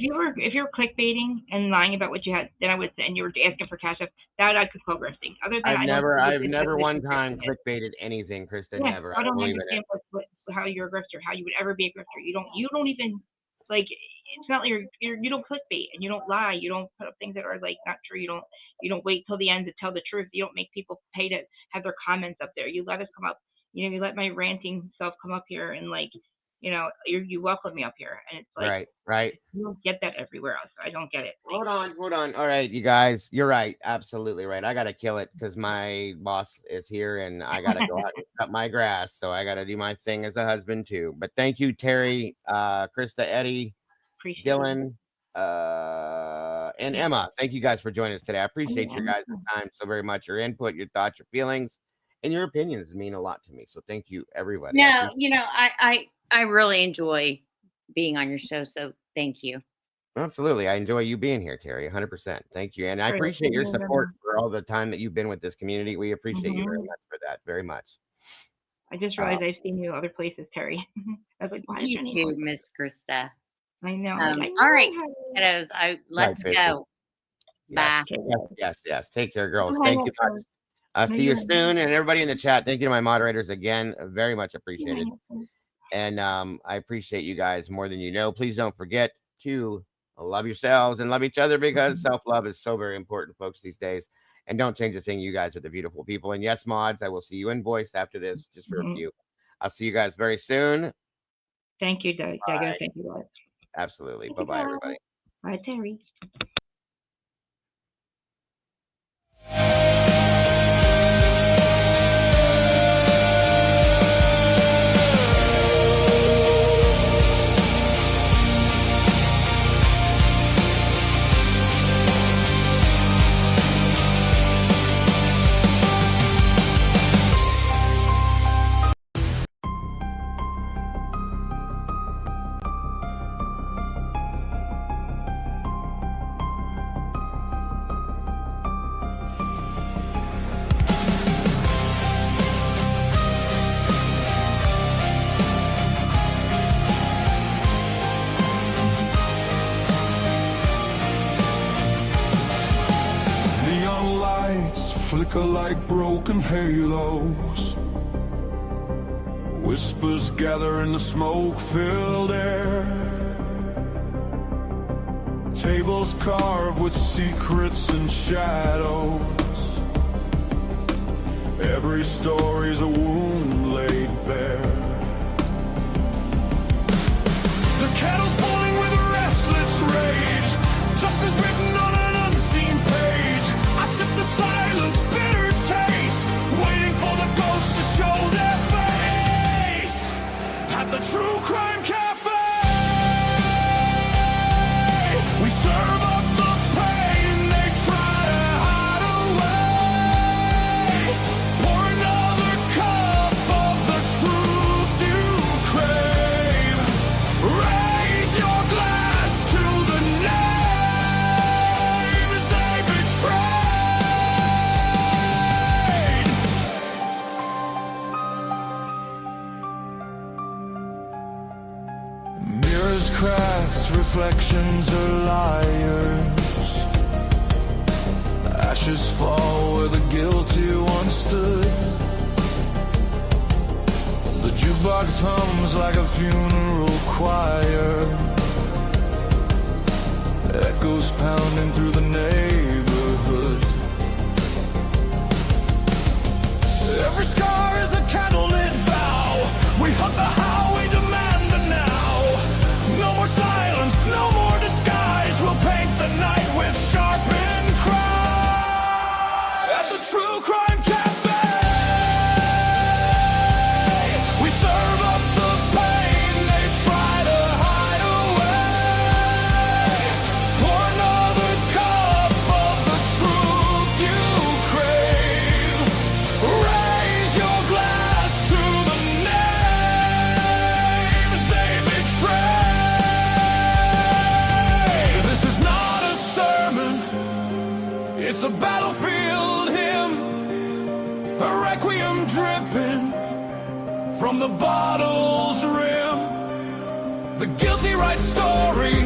you were clickbaiting and lying about what you had, then I would say, and you were asking for cash up, that I could call grifting. Other than I've I don't never, think I've it's never one definition time of grifting. clickbaited anything, Kristen. Yeah, Never. I I don't don't believe in it. understand how you're a grifter, how you would ever be a grifter. You don't even like. It's not like you don't clickbait and you don't lie. You don't put up things that are like not true. You don't wait till the end to tell the truth. You don't make people pay to have their comments up there. You let us come up. You let my ranting self come up here and you welcome me up here, and it's like Right. you don't get that everywhere else. I don't get it. Hold on. All right, you guys, you're right. Absolutely right. I gotta kill it because my boss is here and I gotta go out and cut my grass. So I gotta do my thing as a husband too. But thank you, Terry, Krista, Eddie, Dylan, and Emma. Thank you guys for joining us today. I appreciate your guys' time so very much. Your input, your thoughts, your feelings, and your opinions mean a lot to me. So thank you, everybody. No, I really enjoy being on your show, so thank you. Absolutely. I enjoy you being here, Terry. 100%. Thank you. And I appreciate your support for all the time that you've been with this community. We appreciate you very much for that. Very much. I just realized I've seen you other places, Terry. I was like, why You too, Miss Krista. I know. All right, kiddos, let's go. Bye. Yes. Take care, girls. Thank you much. I'll see you soon. And everybody in the chat, thank you to my moderators again. Very much appreciated. And I appreciate you guys more than you know. Please don't forget to love yourselves and love each other because self-love is so very important, folks, these days. And don't change a thing. You guys are the beautiful people. And yes, mods, I will see you in voice after this, just for a few. I'll see you guys very soon. Thank you, Doug. Thank you, guys. Absolutely. Bye-bye, everybody. Bye, Terry. Neon lights flicker like broken halos. Whispers gather in the smoke-filled air. Tables carved with secrets and shadows. Every story's a wound laid bare. The kettle's boiling with a restless rage. Justice written on an unseen page. I sip the silence, bitter taste, waiting for the ghosts to show their face. At the True Crime Cafe, we serve up the pain they try to hide away. Pour another cup of the truth you crave. elections are liars. Ashes fall where the guilty once stood. The jukebox hums like a funeral choir. Echoes pounding through the neighborhood. Every scar is a candlelit vow. We hunt the how, we demand the now. No more silence, no more disguise. We'll paint the night with sharpened cry. At the True Crime Cafe, we serve up the pain they try to hide away. Pour another cup of the truth you crave. Raise your glass to the names they betray. This is not a sermon, it's a battlefield hymn, a requiem dripping from the bottle's rim. The guilty write stories